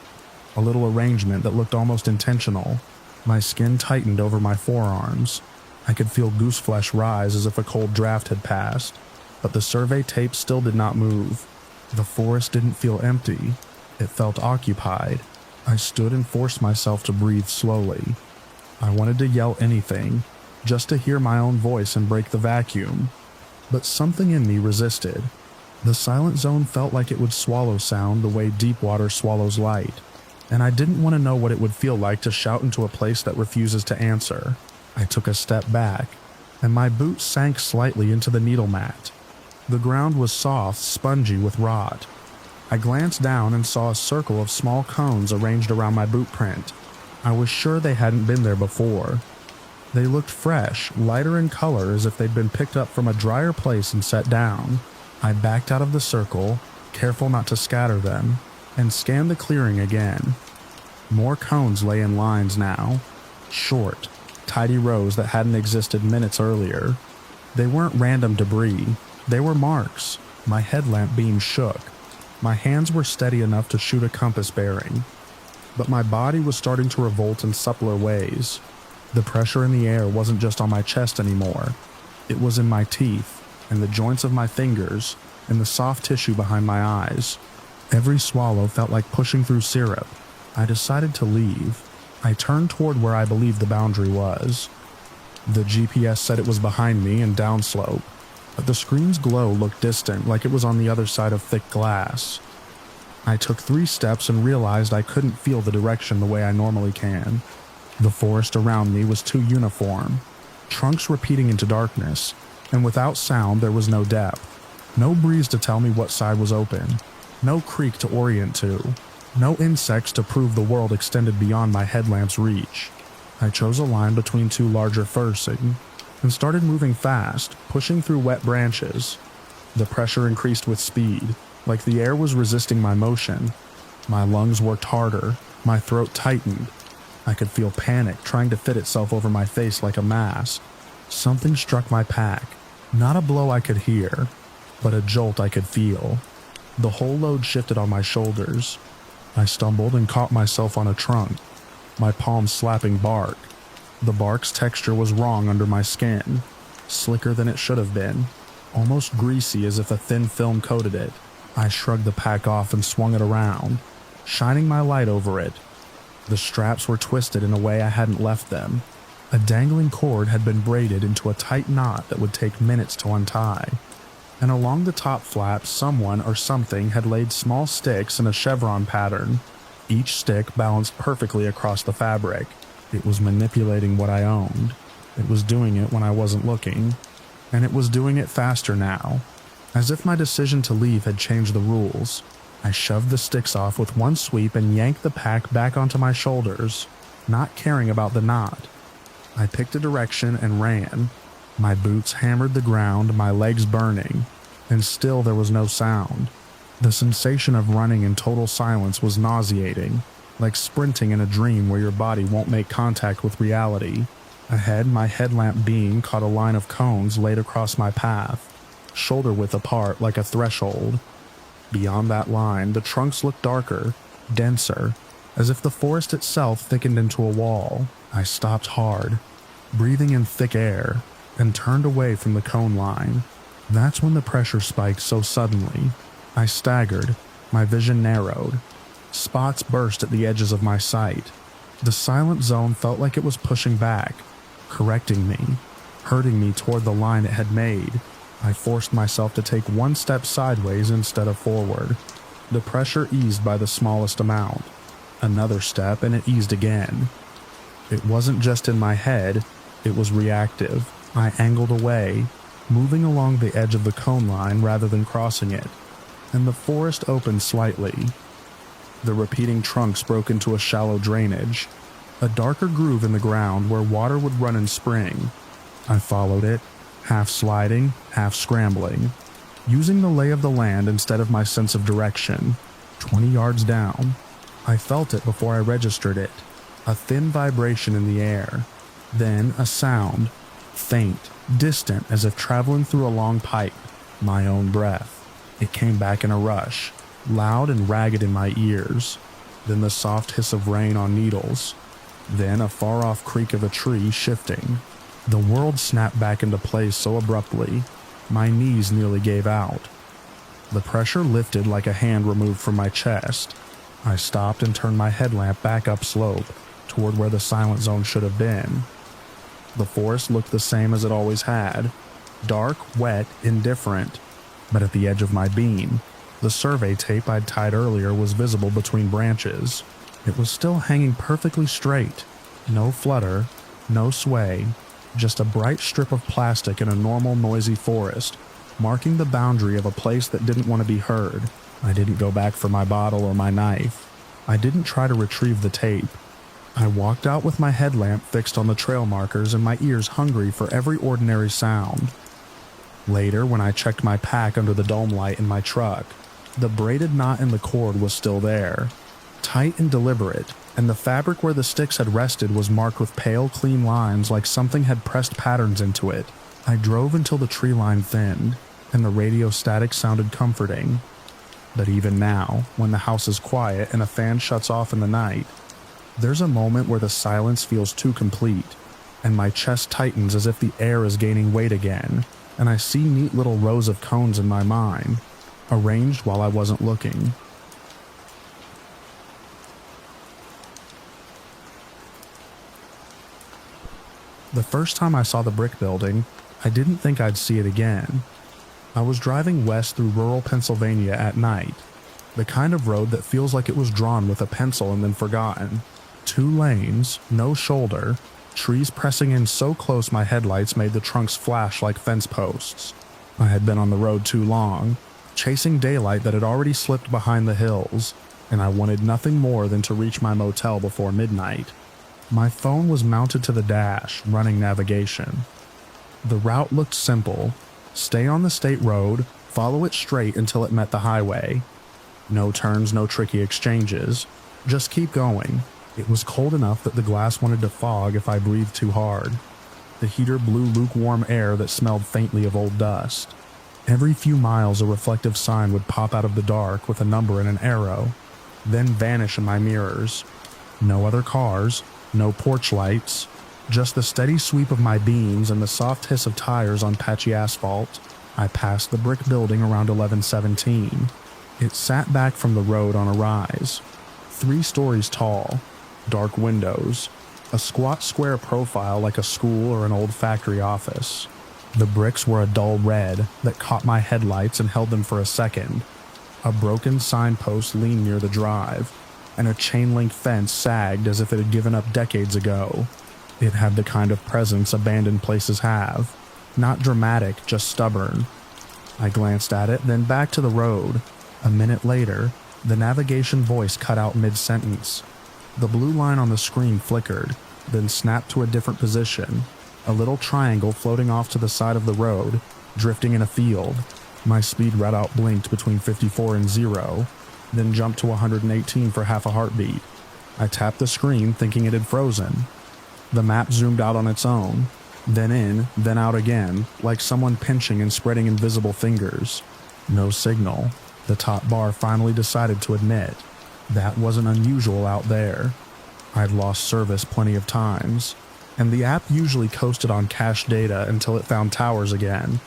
Speaker 1: a little arrangement that looked almost intentional. My skin tightened over my forearms. I could feel gooseflesh rise as if a cold draft had passed, but the survey tape still did not move. The forest didn't feel empty. It felt occupied. I stood and forced myself to breathe slowly. I wanted to yell anything, just to hear my own voice and break the vacuum. But something in me resisted. The silent zone felt like it would swallow sound the way deep water swallows light, and I didn't want to know what it would feel like to shout into a place that refuses to answer. I took a step back, and my boot sank slightly into the needle mat. The ground was soft, spongy with rot. I glanced down and saw a circle of small cones arranged around my boot print. I was sure they hadn't been there before. They looked fresh, lighter in color as if they'd been picked up from a drier place and set down. I backed out of the circle, careful not to scatter them, and scanned the clearing again. More cones lay in lines now, short, tidy rows that hadn't existed minutes earlier. They weren't random debris, they were marks. My headlamp beam shook. My hands were steady enough to shoot a compass bearing, but my body was starting to revolt in subtler ways. The pressure in the air wasn't just on my chest anymore. It was in my teeth, and the joints of my fingers, and the soft tissue behind my eyes. Every swallow felt like pushing through syrup. I decided to leave. I turned toward where I believed the boundary was. The GPS said it was behind me and downslope, but the screen's glow looked distant, like it was on the other side of thick glass. I took 3 steps and realized I couldn't feel the direction the way I normally can. The forest around me was too uniform, trunks repeating into darkness, and without sound there was no depth. No breeze to tell me what side was open, no creek to orient to, no insects to prove the world extended beyond my headlamp's reach. I chose a line between 2 larger firs and started moving fast, pushing through wet branches. The pressure increased with speed, like the air was resisting my motion. My lungs worked harder, my throat tightened. I could feel panic trying to fit itself over my face like a mask. Something struck my pack, not a blow I could hear, but a jolt I could feel. The whole load shifted on my shoulders. I stumbled and caught myself on a trunk, my palms slapping bark. The bark's texture was wrong under my skin, slicker than it should have been, almost greasy as if a thin film coated it. I shrugged the pack off and swung it around, shining my light over it. The straps were twisted in a way I hadn't left them. A dangling cord had been braided into a tight knot that would take minutes to untie. and along the top flap someone or something had laid small sticks in a chevron pattern. Each stick balanced perfectly across the fabric. It was manipulating what I owned. It was doing it when I wasn't looking, and it was doing it faster now. As if my decision to leave had changed the rules, I shoved the sticks off with one sweep and yanked the pack back onto my shoulders, not caring about the knot. I picked a direction and ran. My boots hammered the ground, my legs burning, and still there was no sound. The sensation of running in total silence was nauseating, like sprinting in a dream where your body won't make contact with reality. Ahead, my headlamp beam caught a line of cones laid across my path, shoulder width apart like a threshold. Beyond that line, the trunks looked darker, denser, as if the forest itself thickened into a wall. I stopped hard, breathing in thick air, and turned away from the cone line. That's when the pressure spiked so suddenly. I staggered, my vision narrowed. Spots burst at the edges of my sight. The silent zone felt like it was pushing back, correcting me, hurting me toward the line it had made. I forced myself to take one step sideways instead of forward. The pressure eased by the smallest amount. Another step and it eased again. It wasn't just in my head, it was reactive. I angled away, moving along the edge of the cone line rather than crossing it, and the forest opened slightly. The repeating trunks broke into a shallow drainage, a darker groove in the ground where water would run in spring. I followed it, half sliding, half scrambling, using the lay of the land instead of my sense of direction. 20 yards down, I felt it before I registered it, a thin vibration in the air, then a sound, faint, distant as if traveling through a long pipe, my own breath. It came back in a rush, loud and ragged in my ears, then the soft hiss of rain on needles, then a far-off creak of a tree shifting. The world snapped back into place so abruptly, my knees nearly gave out. The pressure lifted like a hand removed from my chest. I stopped and turned my headlamp back upslope, toward where the silent zone should have been. The forest looked the same as it always had, dark, wet, indifferent, but at the edge of my beam, the survey tape I'd tied earlier was visible between branches. It was still hanging perfectly straight, no flutter, no sway, just a bright strip of plastic in a normal, noisy forest, marking the boundary of a place that didn't want to be heard. I didn't go back for my bottle or my knife. I didn't try to retrieve the tape. I walked out with my headlamp fixed on the trail markers and my ears hungry for every ordinary sound. Later, when I checked my pack under the dome light in my truck, the braided knot in the cord was still there, tight and deliberate, and the fabric where the sticks had rested was marked with pale, clean lines like something had pressed patterns into it. I drove until the tree line thinned, and the radio static sounded comforting. But even now, when the house is quiet and a fan shuts off in the night, there's a moment where the silence feels too complete, and my chest tightens as if the air is gaining weight again, and I see neat little rows of cones in my mind, arranged while I wasn't looking. The first time I saw the brick building, I didn't think I'd see it again. I was driving west through rural Pennsylvania at night, the kind of road that feels like it was drawn with a pencil and then forgotten. 2 lanes, no shoulder, trees pressing in so close my headlights made the trunks flash like fence posts. I had been on the road too long, chasing daylight that had already slipped behind the hills, and I wanted nothing more than to reach my motel before midnight. My phone was mounted to the dash, running navigation. The route looked simple. Stay on the state road, follow it straight until it met the highway. No turns, no tricky exchanges. Just keep going. It was cold enough that the glass wanted to fog if I breathed too hard. The heater blew lukewarm air that smelled faintly of old dust. Every few miles a reflective sign would pop out of the dark with a number and an arrow, then vanish in my mirrors. No other cars, no porch lights, just the steady sweep of my beams and the soft hiss of tires on patchy asphalt. I passed the brick building around 11:17. It sat back from the road on a rise, 3 stories tall, dark windows, a squat square profile like a school or an old factory office. The bricks were a dull red that caught my headlights and held them for a second. A broken signpost leaned near the drive, and a chain-link fence sagged as if it had given up decades ago. It had the kind of presence abandoned places have. Not dramatic, just stubborn. I glanced at it, then back to the road. A minute later, the navigation voice cut out mid-sentence. The blue line on the screen flickered, then snapped to a different position. A little triangle floating off to the side of the road, drifting in a field. My speed readout blinked between 54 and 0, then jumped to 118 for half a heartbeat. I tapped the screen thinking it had frozen. The map zoomed out on its own, then in, then out again, like someone pinching and spreading invisible fingers. No signal. The top bar finally decided to admit. That wasn't unusual out there. I'd lost service plenty of times, and the app usually coasted on cached data until it found towers again.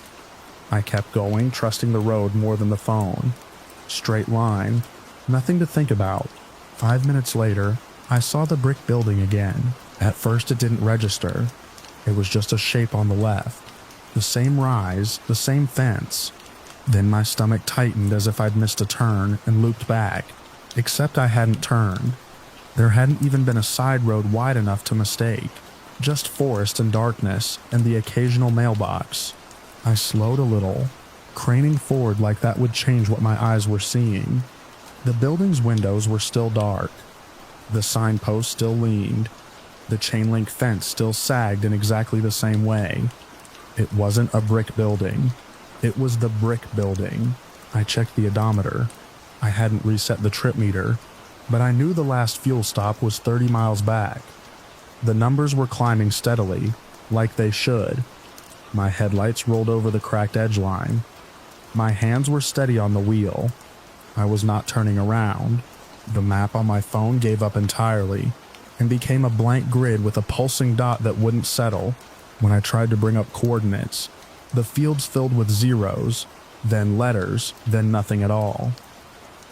Speaker 1: I kept going, trusting the road more than the phone. Straight line. Nothing to think about. 5 minutes later, I saw the brick building again. At first it didn't register. It was just a shape on the left. The same rise, the same fence. Then my stomach tightened as if I'd missed a turn and looped back. Except I hadn't turned. There hadn't even been a side road wide enough to mistake. Just forest and darkness and the occasional mailbox. I slowed a little, craning forward like that would change what my eyes were seeing. The building's windows were still dark. The signpost still leaned. The chain-link fence still sagged in exactly the same way. It wasn't a brick building. It was the brick building. I checked the odometer. I hadn't reset the trip meter, but I knew the last fuel stop was 30 miles back. The numbers were climbing steadily, like they should. My headlights rolled over the cracked edge line. My hands were steady on the wheel. I was not turning around. The map on my phone gave up entirely and became a blank grid with a pulsing dot that wouldn't settle. When I tried to bring up coordinates, the fields filled with zeros, then letters, then nothing at all.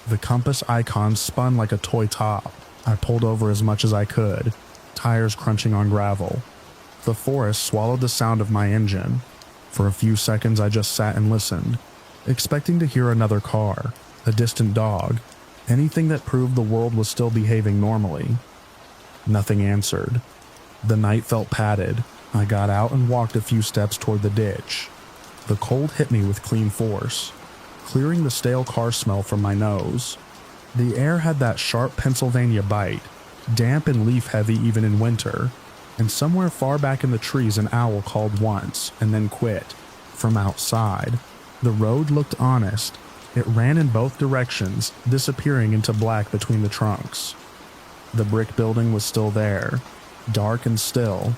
Speaker 1: The compass icon spun like a toy top. I pulled over as much as I could, tires crunching on gravel. The forest swallowed the sound of my engine. For a few seconds I just sat and listened, expecting to hear another car, a distant dog, anything that proved the world was still behaving normally. Nothing answered. The night felt padded. I got out and walked a few steps toward the ditch. The cold hit me with clean force, clearing the stale car smell from my nose. The air had that sharp Pennsylvania bite, damp and leaf-heavy even in winter, and somewhere far back in the trees an owl called once and then quit. From outside, the road looked honest. It ran in both directions, disappearing into black between the trunks. The brick building was still there, dark and still.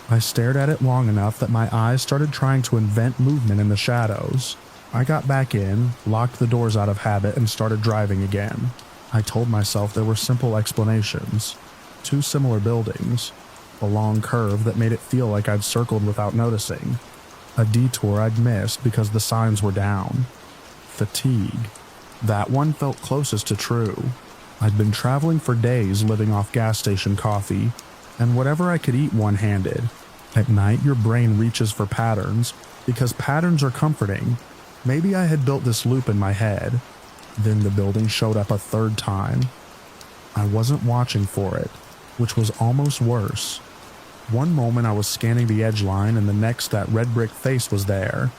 Speaker 1: I stared at it long enough that my eyes started trying to invent movement in the shadows. I got back in, locked the doors out of habit, and started driving again. I told myself there were simple explanations. 2 similar buildings. A long curve that made it feel like I'd circled without noticing. A detour I'd missed because the signs were down. Fatigue. That one felt closest to true. I'd been traveling for days living off gas station coffee, and whatever I could eat one-handed. At night your brain reaches for patterns, because patterns are comforting. Maybe I had built this loop in my head. Then the building showed up a third time. I wasn't watching for it, which was almost worse. One moment I was scanning the edge line, and the next that red brick face was there.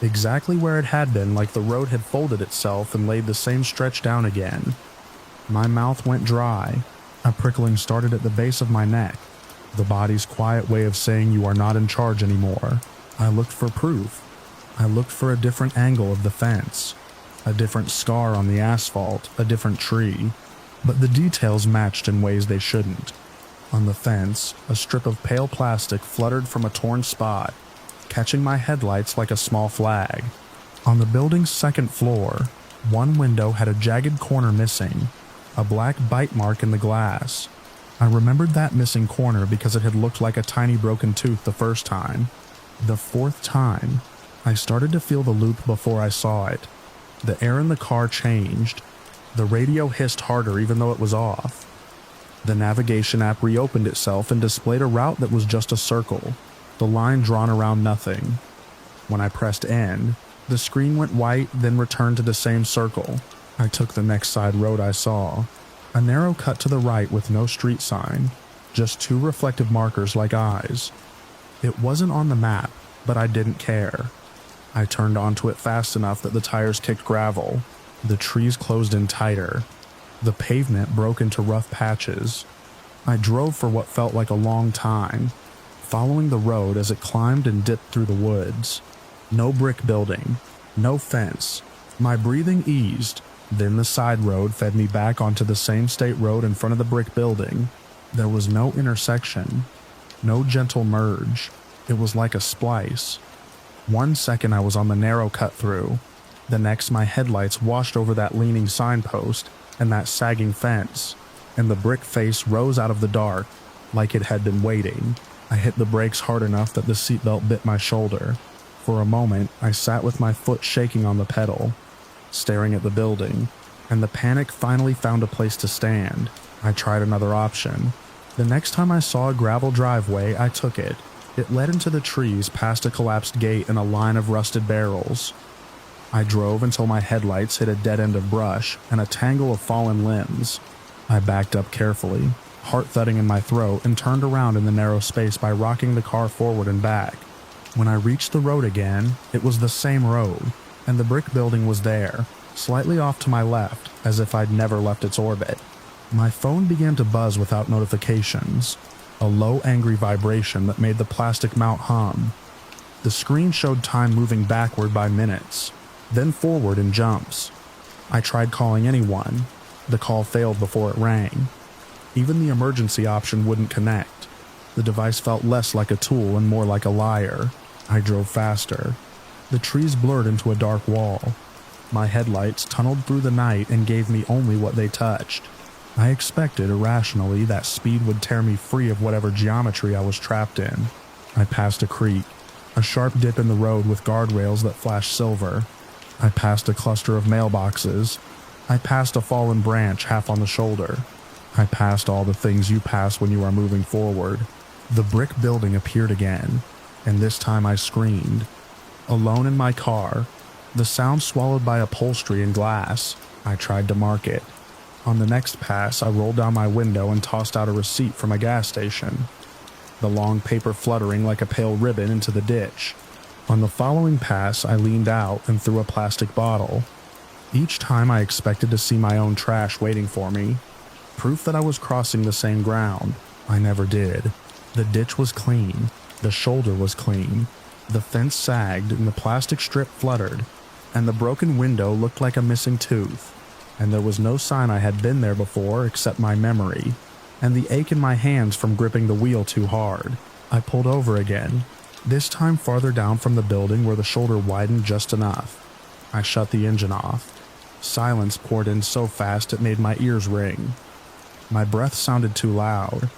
Speaker 1: Exactly where it had been, like the road had folded itself and laid the same stretch down again. My mouth went dry. A prickling started at the base of my neck. The body's quiet way of saying you are not in charge anymore. I looked for proof. I looked for a different angle of the fence, a different scar on the asphalt, a different tree. But the details matched in ways they shouldn't. On the fence, a strip of pale plastic fluttered from a torn spot, catching my headlights like a small flag. On the building's second floor, one window had a jagged corner missing, a black bite mark in the glass. I remembered that missing corner because it had looked like a tiny broken tooth the first time. The fourth time, I started to feel the loop before I saw it. The air in the car changed. The radio hissed harder even though it was off. The navigation app reopened itself and displayed a route that was just a circle, the line drawn around nothing. When I pressed end, the screen went white, then returned to the same circle. I took the next side road I saw. A narrow cut to the right with no street sign, just two reflective markers like eyes. It wasn't on the map, but I didn't care. I turned onto it fast enough that the tires kicked gravel. The trees closed in tighter. The pavement broke into rough patches. I drove for what felt like a long time, following the road as it climbed and dipped through the woods. No brick building, no fence. My breathing eased, then the side road fed me back onto the same state road in front of the brick building. There was no intersection, no gentle merge. It was like a splice. 1 second I was on the narrow cut through. The next my headlights washed over that leaning signpost and that sagging fence, and the brick face rose out of the dark like it had been waiting. I hit the brakes hard enough that the seatbelt bit my shoulder. For a moment, I sat with my foot shaking on the pedal, staring at the building, and the panic finally found a place to stand. I tried another option. The next time I saw a gravel driveway, I took it. It led into the trees past a collapsed gate and a line of rusted barrels. I drove until my headlights hit a dead end of brush and a tangle of fallen limbs. I backed up carefully, heart thudding in my throat, and turned around in the narrow space by rocking the car forward and back. When I reached the road again, it was the same road, and the brick building was there, slightly off to my left, as if I'd never left its orbit. My phone began to buzz without notifications, a low angry vibration that made the plastic mount hum. The screen showed time moving backward by minutes, then forward in jumps. I tried calling anyone. The call failed before it rang. Even the emergency option wouldn't connect. The device felt less like a tool and more like a liar. I drove faster. The trees blurred into a dark wall. My headlights tunneled through the night and gave me only what they touched. I expected, irrationally, that speed would tear me free of whatever geometry I was trapped in. I passed a creek, a sharp dip in the road with guardrails that flashed silver. I passed a cluster of mailboxes. I passed a fallen branch half on the shoulder. I passed all the things you pass when you are moving forward. The brick building appeared again, and this time I screamed. Alone in my car, the sound swallowed by upholstery and glass, I tried to mark it. On the next pass, I rolled down my window and tossed out a receipt from a gas station, the long paper fluttering like a pale ribbon into the ditch. On the following pass, I leaned out and threw a plastic bottle. Each time I expected to see my own trash waiting for me, proof that I was crossing the same ground. I never did. The ditch was clean. The shoulder was clean. The fence sagged and the plastic strip fluttered, and the broken window looked like a missing tooth. And there was no sign I had been there before except my memory, and the ache in my hands from gripping the wheel too hard. I pulled over again, this time farther down from the building where the shoulder widened just enough. I shut the engine off. Silence poured in so fast it made my ears ring. My breath sounded too loud.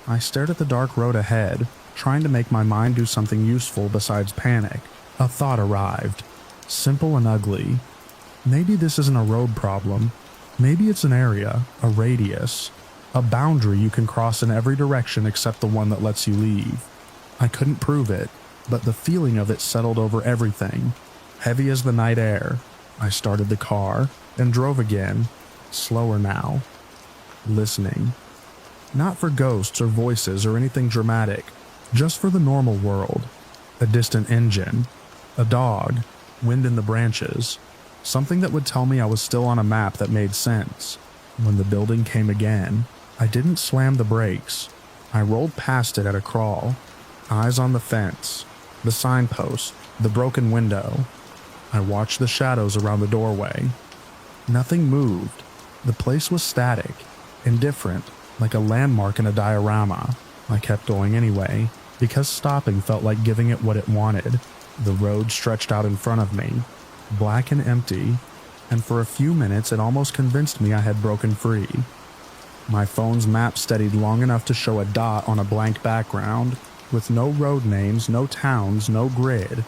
Speaker 1: I stared at the dark road ahead, trying to make my mind do something useful besides panic. A thought arrived, simple and ugly. Maybe this isn't a road problem. Maybe it's an area, a radius, a boundary you can cross in every direction except the one that lets you leave. I couldn't prove it, but the feeling of it settled over everything, heavy as the night air. I started the car and drove again, slower now, listening. Not for ghosts or voices or anything dramatic, just for the normal world. A distant engine, a dog, wind in the branches, something that would tell me I was still on a map that made sense. When the building came again, I didn't slam the brakes. I rolled past it at a crawl, eyes on the fence, the signpost, the broken window. I watched the shadows around the doorway. Nothing moved. The place was static, indifferent, like a landmark in a diorama. I kept going anyway, because stopping felt like giving it what it wanted. The road stretched out in front of me, black and empty, and for a few minutes it almost convinced me I had broken free. My phone's map steadied long enough to show a dot on a blank background, with no road names, no towns, no grid.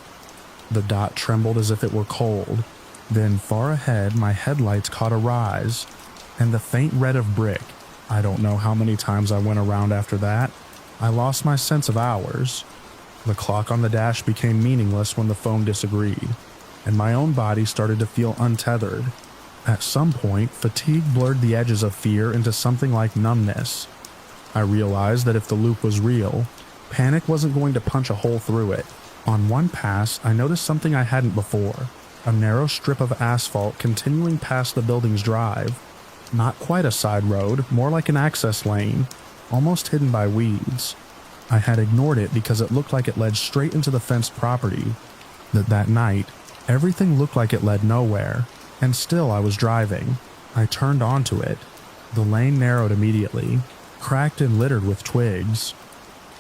Speaker 1: The dot trembled as if it were cold. Then, far ahead, my headlights caught a rise, and the faint red of brick. I don't know how many times I went around after that. I lost my sense of hours. The clock on the dash became meaningless when the phone disagreed, and my own body started to feel untethered. At some point, fatigue blurred the edges of fear into something like numbness. I realized that if the loop was real, panic wasn't going to punch a hole through it. On one pass, I noticed something I hadn't before, a narrow strip of asphalt continuing past the building's drive. Not quite a side road, more like an access lane, almost hidden by weeds. I had ignored it because it looked like it led straight into the fenced property. That night, everything looked like it led nowhere, and still I was driving. I turned onto it. The lane narrowed immediately, cracked and littered with twigs.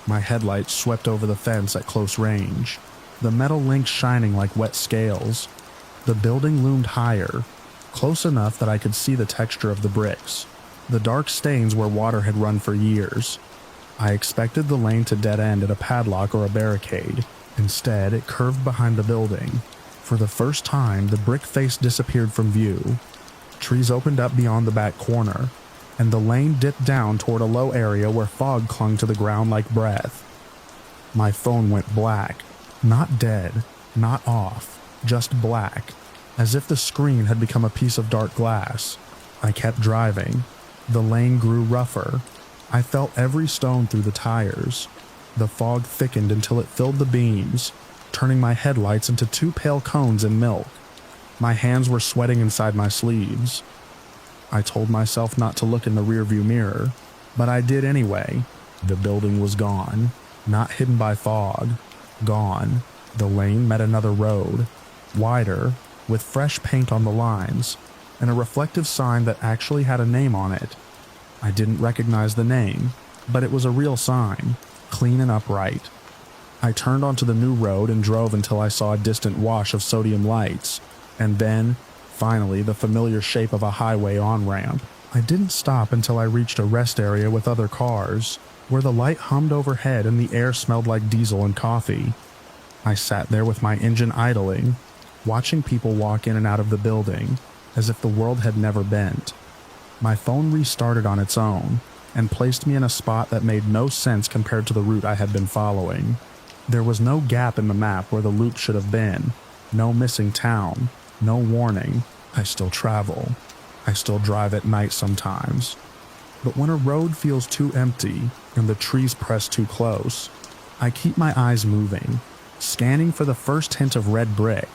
Speaker 1: My headlights swept over the fence at close range, the metal links shining like wet scales. The building loomed higher, close enough that I could see the texture of the bricks, the dark stains where water had run for years. I expected the lane to dead end at a padlock or a barricade. Instead, it curved behind the building. For the first time, the brick face disappeared from view. Trees opened up beyond the back corner, and the lane dipped down toward a low area where fog clung to the ground like breath. My phone went black. Not dead, not off, just black, as if the screen had become a piece of dark glass. I kept driving. The lane grew rougher. I felt every stone through the tires. The fog thickened until it filled the beams, turning my headlights into two pale cones in milk. My hands were sweating inside my sleeves. I told myself not to look in the rearview mirror, but I did anyway. The building was gone, not hidden by fog. Gone. The lane met another road, wider, with fresh paint on the lines, and a reflective sign that actually had a name on it. I didn't recognize the name, but it was a real sign, clean and upright. I turned onto the new road and drove until I saw a distant wash of sodium lights, and then, finally, the familiar shape of a highway on-ramp. I didn't stop until I reached a rest area with other cars, where the light hummed overhead and the air smelled like diesel and coffee. I sat there with my engine idling, watching people walk in and out of the building, as if the world had never bent. My phone restarted on its own, and placed me in a spot that made no sense compared to the route I had been following. There was no gap in the map where the loop should have been, no missing town, no warning. I still travel. I still drive at night sometimes. But when a road feels too empty and the trees press too close, I keep my eyes moving, scanning for the first hint of red brick,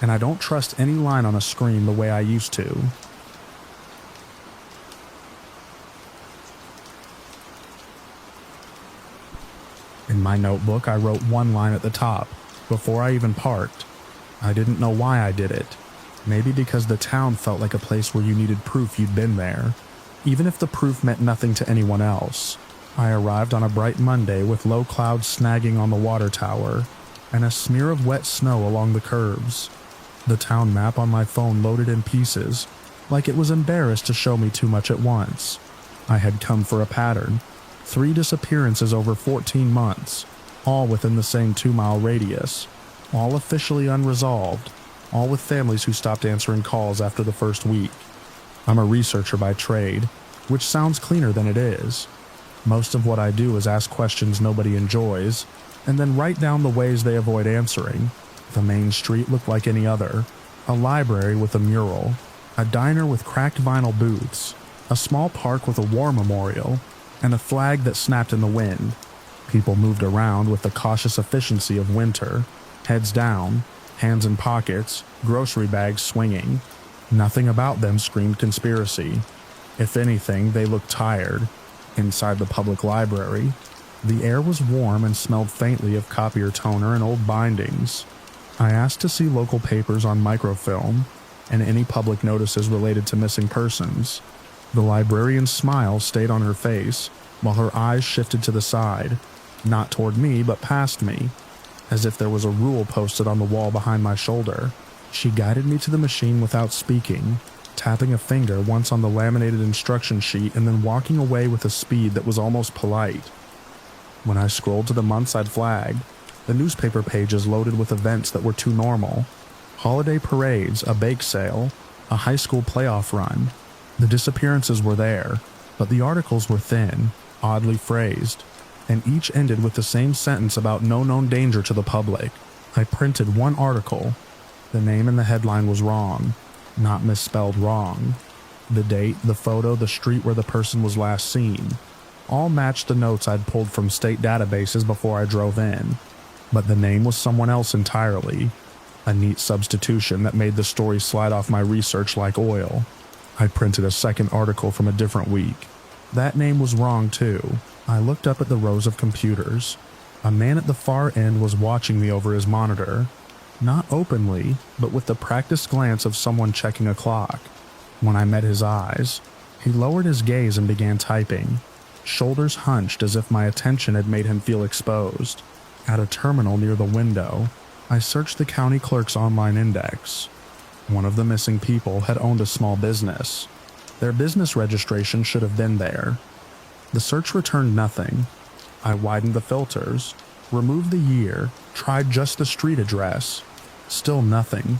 Speaker 1: and I don't trust any line on a screen the way I used to. In my notebook, I wrote one line at the top, before I even parked. I didn't know why I did it. Maybe because the town felt like a place where you needed proof you'd been there, even if the proof meant nothing to anyone else. I arrived on a bright Monday with low clouds snagging on the water tower, and a smear of wet snow along the curbs. The town map on my phone loaded in pieces, like it was embarrassed to show me too much at once. I had come for a pattern. 3 disappearances over 14 months, all within the same 2-mile radius, all officially unresolved, all with families who stopped answering calls after the first week. I'm a researcher by trade, which sounds cleaner than it is. Most of what I do is ask questions nobody enjoys, and then write down the ways they avoid answering. The main street looked like any other, a library with a mural, a diner with cracked vinyl booths, a small park with a war memorial, and a flag that snapped in the wind. People moved around with the cautious efficiency of winter, heads down, hands in pockets, grocery bags swinging. Nothing about them screamed conspiracy. If anything, they looked tired. Inside the public library, the air was warm and smelled faintly of copier toner and old bindings. I asked to see local papers on microfilm and any public notices related to missing persons. The librarian's smile stayed on her face, while her eyes shifted to the side, not toward me but past me, as if there was a rule posted on the wall behind my shoulder. She guided me to the machine without speaking, tapping a finger once on the laminated instruction sheet and then walking away with a speed that was almost polite. When I scrolled to the months I'd flagged, the newspaper pages loaded with events that were too normal. Holiday parades, a bake sale, a high school playoff run. The disappearances were there, but the articles were thin, oddly phrased. and each ended with the same sentence about no known danger to the public. I printed one article. The name in the headline was wrong, not misspelled wrong. The date, the photo, the street where the person was last seen, all matched the notes I'd pulled from state databases before I drove in. But the name was someone else entirely. A neat substitution that made the story slide off my research like oil. I printed a second article from a different week. That name was wrong too. I looked up at the rows of computers. A man at the far end was watching me over his monitor. Not openly, but with the practiced glance of someone checking a clock. When I met his eyes, he lowered his gaze and began typing, shoulders hunched as if my attention had made him feel exposed. At a terminal near the window, I searched the county clerk's online index. One of the missing people had owned a small business. Their business registration should have been there. The search returned nothing. I widened the filters, removed the year, tried just the street address. Still nothing.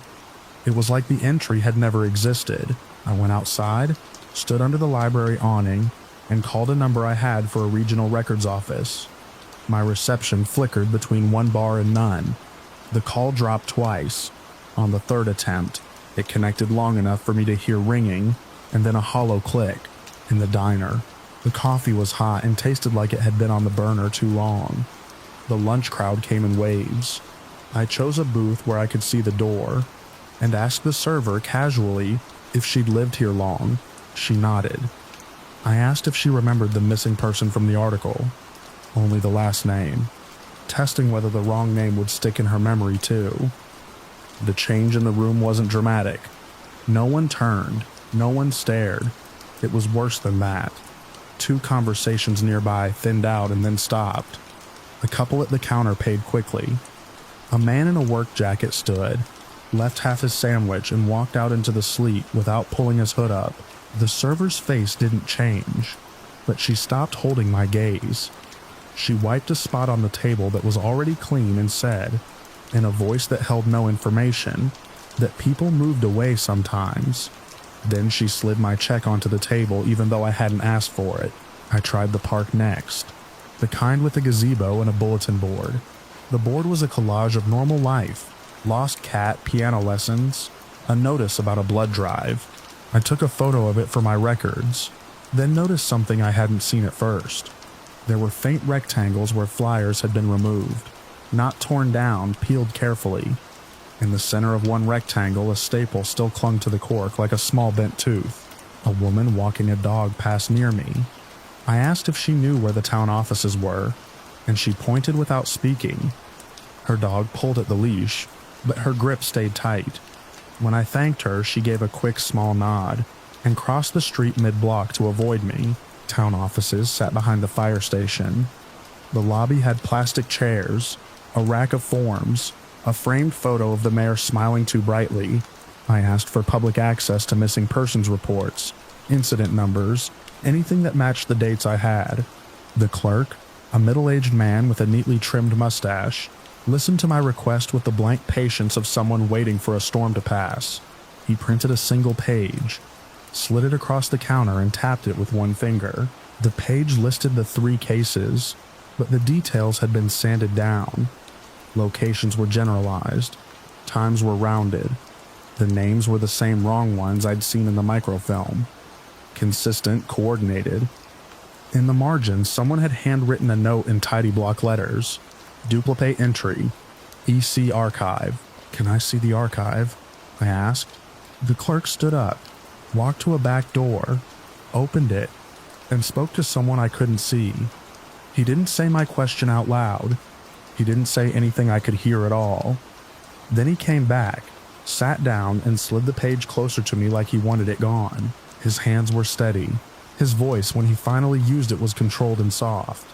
Speaker 1: It was like the entry had never existed. I went outside, stood under the library awning, and called a number I had for a regional records office. My reception flickered between one bar and none. The call dropped twice. On the third attempt, it connected long enough for me to hear ringing, and then a hollow click. In the diner, the coffee was hot and tasted like it had been on the burner too long. The lunch crowd came in waves. I chose a booth where I could see the door, and asked the server casually if she'd lived here long. She nodded. I asked if she remembered the missing person from the article. Only the last name, testing whether the wrong name would stick in her memory too. The change in the room wasn't dramatic. No one turned, no one stared. It was worse than that. 2 conversations nearby thinned out and then stopped. The couple at the counter paid quickly. A man in a work jacket stood, left half his sandwich, and walked out into the sleet without pulling his hood up. The server's face didn't change, but she stopped holding my gaze. She wiped a spot on the table that was already clean and said, in a voice that held no information, that people moved away sometimes. Then she slid my check onto the table even though I hadn't asked for it. I tried the park next, the kind with a gazebo and a bulletin board. The board was a collage of normal life, lost cat, piano lessons, a notice about a blood drive. I took a photo of it for my records, then noticed something I hadn't seen at first. There were faint rectangles where flyers had been removed, not torn down, peeled carefully. In the center of one rectangle, a staple still clung to the cork like a small bent tooth. A woman walking a dog passed near me. I asked if she knew where the town offices were, and she pointed without speaking. Her dog pulled at the leash, but her grip stayed tight. When I thanked her, she gave a quick small nod and crossed the street mid-block to avoid me. Town offices sat behind the fire station. The lobby had plastic chairs, a rack of forms, a framed photo of the mayor smiling too brightly. I asked for public access to missing persons reports, incident numbers, anything that matched the dates I had. The clerk, a middle-aged man with a neatly trimmed mustache, listened to my request with the blank patience of someone waiting for a storm to pass. He printed a single page, slid it across the counter, and tapped it with one finger. The page listed the 3 cases, but the details had been sanded down. Locations were generalized. Times were rounded. The names were the same wrong ones I'd seen in the microfilm. Consistent, coordinated. In the margins, someone had handwritten a note in tidy block letters. Duplicate entry. EC archive. Can I see the archive? I asked. The clerk stood up, walked to a back door, opened it, and spoke to someone I couldn't see. He didn't say my question out loud. He didn't say anything I could hear at all. Then he came back, sat down, and slid the page closer to me like he wanted it gone. His hands were steady. His voice, when he finally used it, was controlled and soft.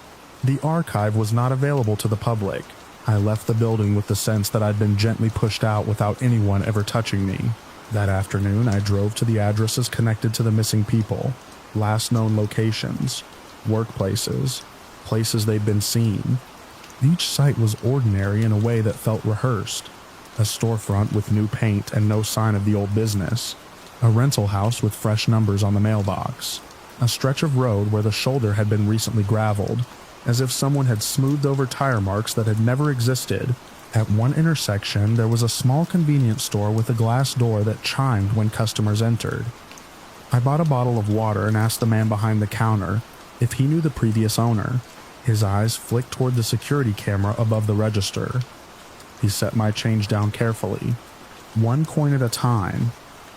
Speaker 1: The archive was not available to the public. I left the building with the sense that I'd been gently pushed out without anyone ever touching me. That afternoon, I drove to the addresses connected to the missing people, last known locations, workplaces, places they'd been seen. Each site was ordinary in a way that felt rehearsed. A storefront with new paint and no sign of the old business. A rental house with fresh numbers on the mailbox. A stretch of road where the shoulder had been recently graveled. as if someone had smoothed over tire marks that had never existed. At one intersection, there was a small convenience store with a glass door that chimed when customers entered. I bought a bottle of water and asked the man behind the counter if he knew the previous owner. His eyes flicked toward the security camera above the register. He set my change down carefully, one coin at a time,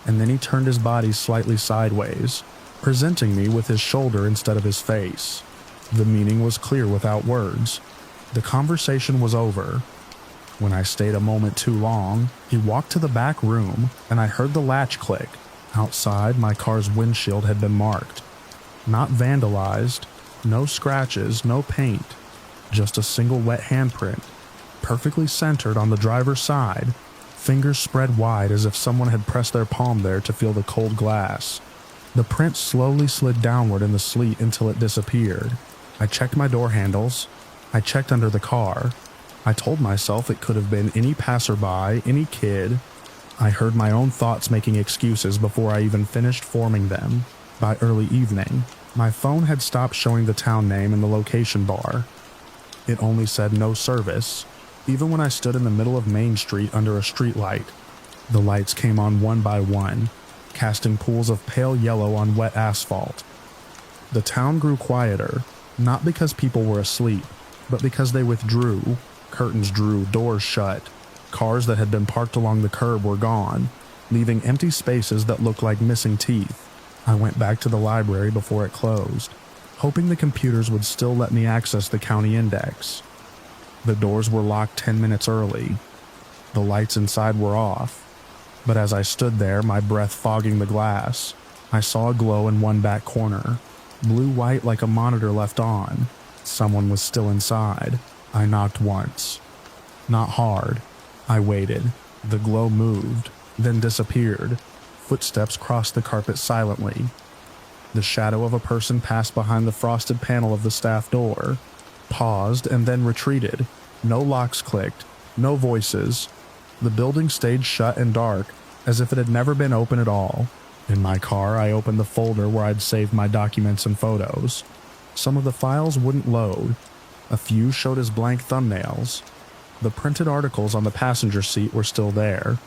Speaker 1: and then he turned his body slightly sideways, presenting me with his shoulder instead of his face. The meaning was clear without words. The conversation was over. When I stayed a moment too long, he walked to the back room, and I heard the latch click. Outside, my car's windshield had been marked. Not vandalized, no scratches, no paint, just a single wet handprint, perfectly centered on the driver's side, fingers spread wide as if someone had pressed their palm there to feel the cold glass. The print slowly slid downward in the sleet until it disappeared. I checked my door handles. I checked under the car. I told myself it could have been any passerby, any kid. I heard my own thoughts making excuses before I even finished forming them. By early evening, my phone had stopped showing the town name in the location bar. It only said no service, even when I stood in the middle of Main Street under a streetlight. The lights came on one by one, casting pools of pale yellow on wet asphalt. The town grew quieter, not because people were asleep, but because they withdrew. Curtains drew, doors shut. Cars that had been parked along the curb were gone, leaving empty spaces that looked like missing teeth. I went back to the library before it closed, hoping the computers would still let me access the county index. The doors were locked 10 minutes early. The lights inside were off. But as I stood there, my breath fogging the glass, I saw a glow in one back corner, blue-white like a monitor left on. Someone was still inside. I knocked once. Not hard. I waited. The glow moved, then disappeared. Footsteps crossed the carpet silently. The shadow of a person passed behind the frosted panel of the staff door, paused, and then retreated. No locks clicked, no voices. The building stayed shut and dark, as if it had never been open at all. In my car, I opened the folder where I'd saved my documents and photos. Some of the files wouldn't load. A few showed as blank thumbnails. The printed articles on the passenger seat were still there.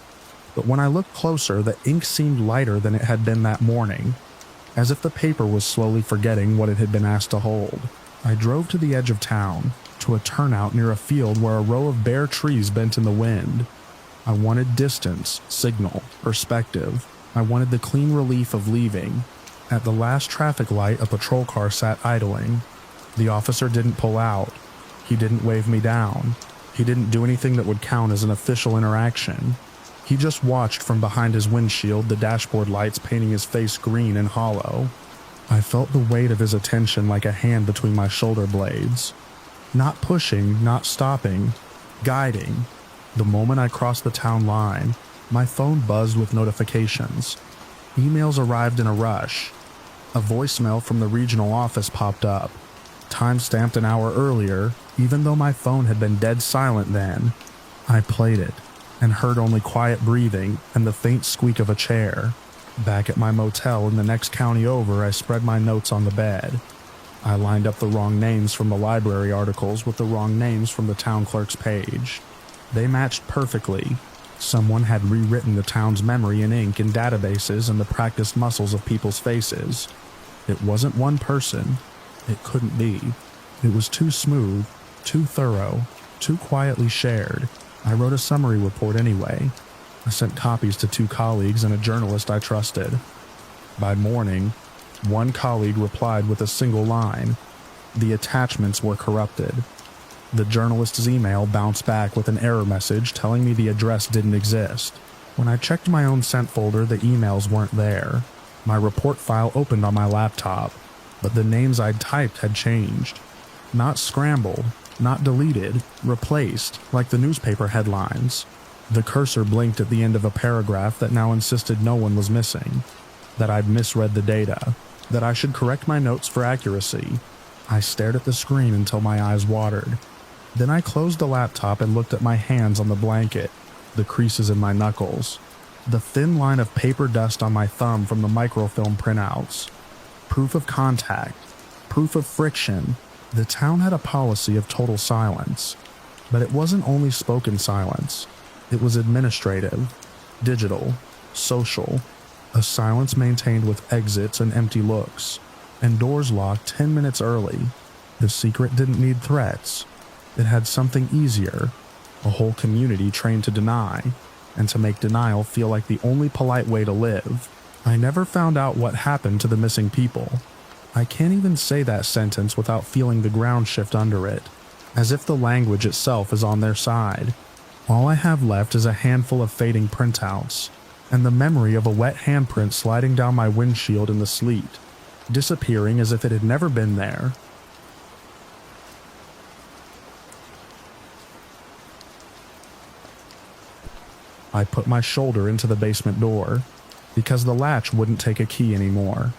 Speaker 1: But when I looked closer, the ink seemed lighter than it had been that morning, as if the paper was slowly forgetting what it had been asked to hold. I drove to the edge of town, to a turnout near a field where a row of bare trees bent in the wind. I wanted distance, signal, perspective. I wanted the clean relief of leaving. At the last traffic light, a patrol car sat idling. The officer didn't pull out. He didn't wave me down. He didn't do anything that would count as an official interaction. He just watched from behind his windshield, the dashboard lights painting his face green and hollow. I felt the weight of his attention like a hand between my shoulder blades. Not pushing, not stopping, guiding. The moment I crossed the town line, my phone buzzed with notifications. Emails arrived in a rush. A voicemail from the regional office popped up, time-stamped an hour earlier, even though my phone had been dead silent then. I played it, and heard only quiet breathing and the faint squeak of a chair. Back at my motel in the next county over, I spread my notes on the bed. I lined up the wrong names from the library articles with the wrong names from the town clerk's page. They matched perfectly. Someone had rewritten the town's memory in ink in databases and the practiced muscles of people's faces. It wasn't one person. It couldn't be. It was too smooth, too thorough, too quietly shared. I wrote a summary report anyway. I sent copies to 2 colleagues and a journalist I trusted. By morning, one colleague replied with a single line. The attachments were corrupted. The journalist's email bounced back with an error message telling me the address didn't exist. When I checked my own sent folder, the emails weren't there. My report file opened on my laptop, but the names I'd typed had changed. Not scrambled, not deleted, replaced, like the newspaper headlines. The cursor blinked at the end of a paragraph that now insisted no one was missing, that I'd misread the data, that I should correct my notes for accuracy. I stared at the screen until my eyes watered. Then I closed the laptop and looked at my hands on the blanket, the creases in my knuckles, the thin line of paper dust on my thumb from the microfilm printouts. Proof of contact, proof of friction, The town had a policy of total silence, but it wasn't only spoken silence. It was administrative, digital, social, a silence maintained with exits and empty looks, and doors locked 10 minutes early. The secret didn't need threats. It had something easier, a whole community trained to deny, and to make denial feel like the only polite way to live. I never found out what happened to the missing people. I can't even say that sentence without feeling the ground shift under it, as if the language itself is on their side. All I have left is a handful of fading printouts, and the memory of a wet handprint sliding down my windshield in the sleet, disappearing as if it had never been there. I put my shoulder into the basement door, because the latch wouldn't take a key anymore.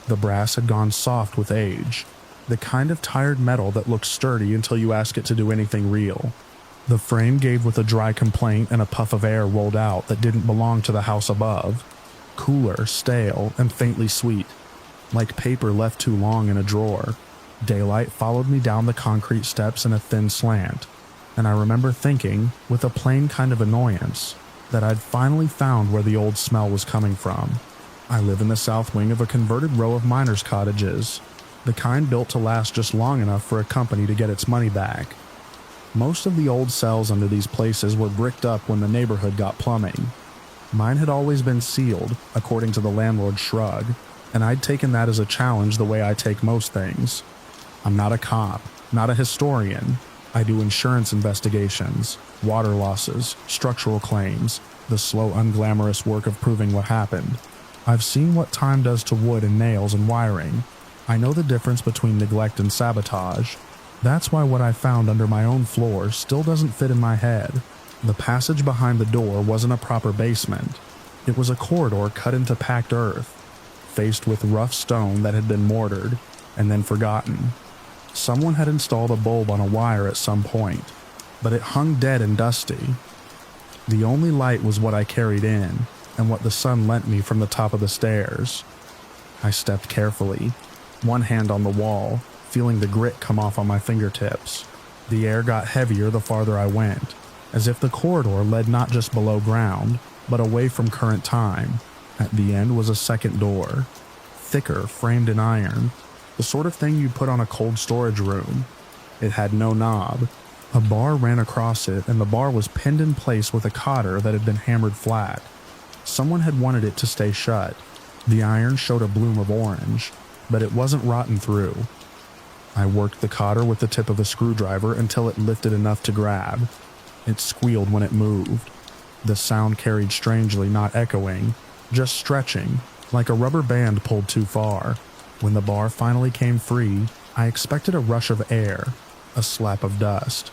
Speaker 1: The brass had gone soft with age, the kind of tired metal that looks sturdy until you ask it to do anything real. The frame gave with a dry complaint, and a puff of air rolled out that didn't belong to the house above. Cooler, stale, and faintly sweet, like paper left too long in a drawer. Daylight followed me down the concrete steps in a thin slant, and I remember thinking, with a plain kind of annoyance, that I'd finally found where the old smell was coming from. I live in the south wing of a converted row of miners' cottages, the kind built to last just long enough for a company to get its money back. Most of the old cells under these places were bricked up when the neighborhood got plumbing. Mine had always been sealed, according to the landlord's shrug, and I'd taken that as a challenge the way I take most things. I'm not a cop, not a historian. I do insurance investigations, water losses, structural claims, the slow, unglamorous work of proving what happened. I've seen what time does to wood and nails and wiring. I know the difference between neglect and sabotage. That's why what I found under my own floor still doesn't fit in my head. The passage behind the door wasn't a proper basement. It was a corridor cut into packed earth, faced with rough stone that had been mortared and then forgotten. Someone had installed a bulb on a wire at some point, but it hung dead and dusty. The only light was what I carried in, and what the sun lent me from the top of the stairs. I stepped carefully, one hand on the wall, feeling the grit come off on my fingertips. The air got heavier the farther I went, as if the corridor led not just below ground, but away from current time. At the end was a second door, thicker, framed in iron, the sort of thing you'd put on a cold storage room. It had no knob. A bar ran across it, and the bar was pinned in place with a cotter that had been hammered flat. Someone had wanted it to stay shut. The iron showed a bloom of orange, but it wasn't rotten through. I worked the cotter with the tip of a screwdriver until it lifted enough to grab. It squealed when it moved. The sound carried strangely, not echoing, just stretching, like a rubber band pulled too far. When the bar finally came free, I expected a rush of air, a slap of dust.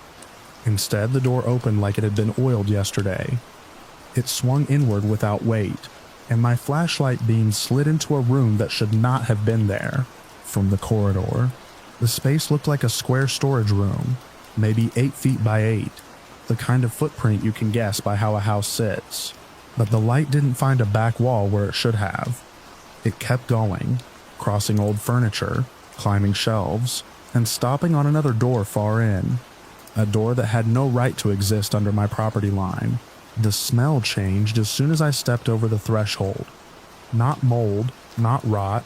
Speaker 1: Instead, the door opened like it had been oiled yesterday. It swung inward without weight, and my flashlight beam slid into a room that should not have been there. From the corridor, the space looked like a square storage room, maybe 8 feet by 8, the kind of footprint you can guess by how a house sits. But the light didn't find a back wall where it should have. It kept going, crossing old furniture, climbing shelves, and stopping on another door far in, a door that had no right to exist under my property line. The smell changed as soon as I stepped over the threshold. Not mold, not rot,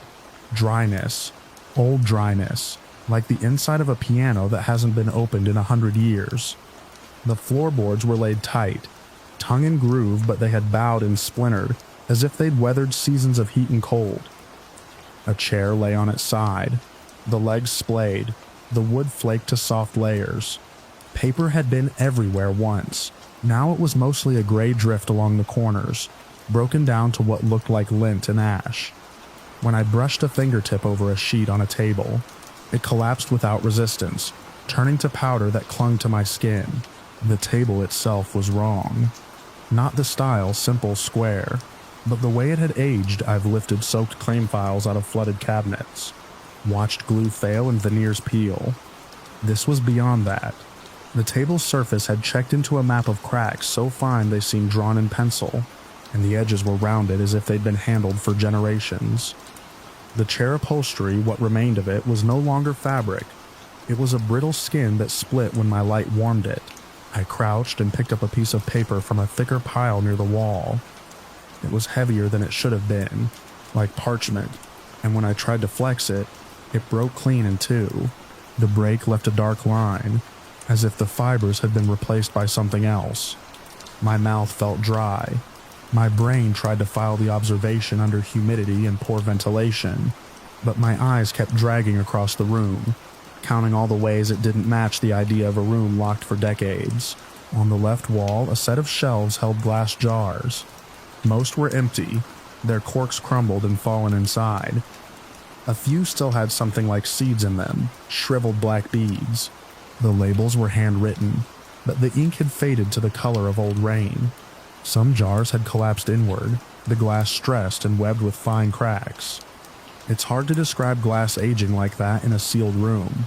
Speaker 1: dryness, old dryness, like the inside of a piano that hasn't been opened in 100 years. The floorboards were laid tight, tongue and groove, but they had bowed and splintered, as if they'd weathered seasons of heat and cold. A chair lay on its side, the legs splayed, the wood flaked to soft layers. Paper had been everywhere once. Now it was mostly a gray drift along the corners, broken down to what looked like lint and ash. When I brushed a fingertip over a sheet on a table, it collapsed without resistance, turning to powder that clung to my skin. The table itself was wrong. Not the style, simple, square, but the way it had aged. I've lifted soaked claim files out of flooded cabinets, watched glue fail and veneers peel. This was beyond that. The table's surface had checked into a map of cracks so fine they seemed drawn in pencil, and the edges were rounded as if they'd been handled for generations. The chair upholstery, what remained of it, was no longer fabric. It was a brittle skin that split when my light warmed it. I crouched and picked up a piece of paper from a thicker pile near the wall. It was heavier than it should have been, like parchment, and when I tried to flex it, it broke clean in two. The break left a dark line, as if the fibers had been replaced by something else. My mouth felt dry. My brain tried to file the observation under humidity and poor ventilation, but my eyes kept dragging across the room, counting all the ways it didn't match the idea of a room locked for decades. On the left wall, a set of shelves held glass jars. Most were empty, their corks crumbled and fallen inside. A few still had something like seeds in them, shriveled black beads. The labels were handwritten, but the ink had faded to the color of old rain. Some jars had collapsed inward, the glass stressed and webbed with fine cracks. It's hard to describe glass aging like that in a sealed room.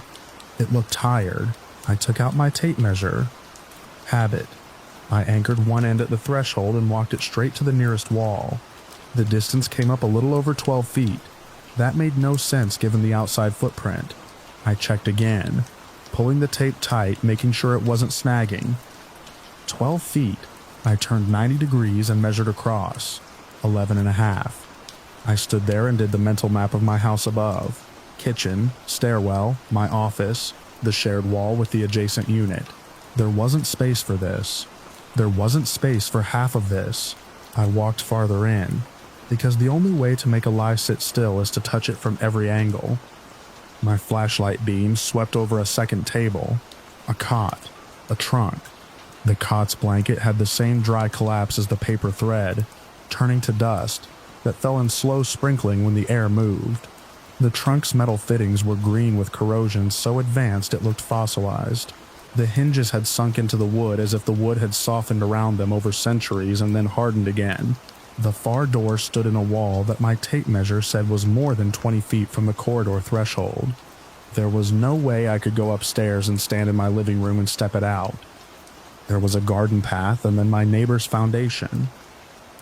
Speaker 1: It looked tired. I took out my tape measure. Habit. I anchored one end at the threshold and walked it straight to the nearest wall. The distance came up a little over 12 feet. That made no sense given the outside footprint. I checked again, pulling the tape tight, making sure it wasn't snagging. 12 feet. I turned 90 degrees and measured across. 11 and a half. I stood there and did the mental map of my house above. Kitchen, stairwell, my office, the shared wall with the adjacent unit. There wasn't space for this. There wasn't space for half of this. I walked farther in, because the only way to make a lie sit still is to touch it from every angle. My flashlight beam swept over a second table, a cot, a trunk. The cot's blanket had the same dry collapse as the paper thread, turning to dust that fell in slow sprinkling when the air moved. The trunk's metal fittings were green with corrosion so advanced it looked fossilized. The hinges had sunk into the wood as if the wood had softened around them over centuries and then hardened again. The far door stood in a wall that my tape measure said was more than 20 feet from the corridor threshold. There was no way I could go upstairs and stand in my living room and step it out. There was a garden path and then my neighbor's foundation.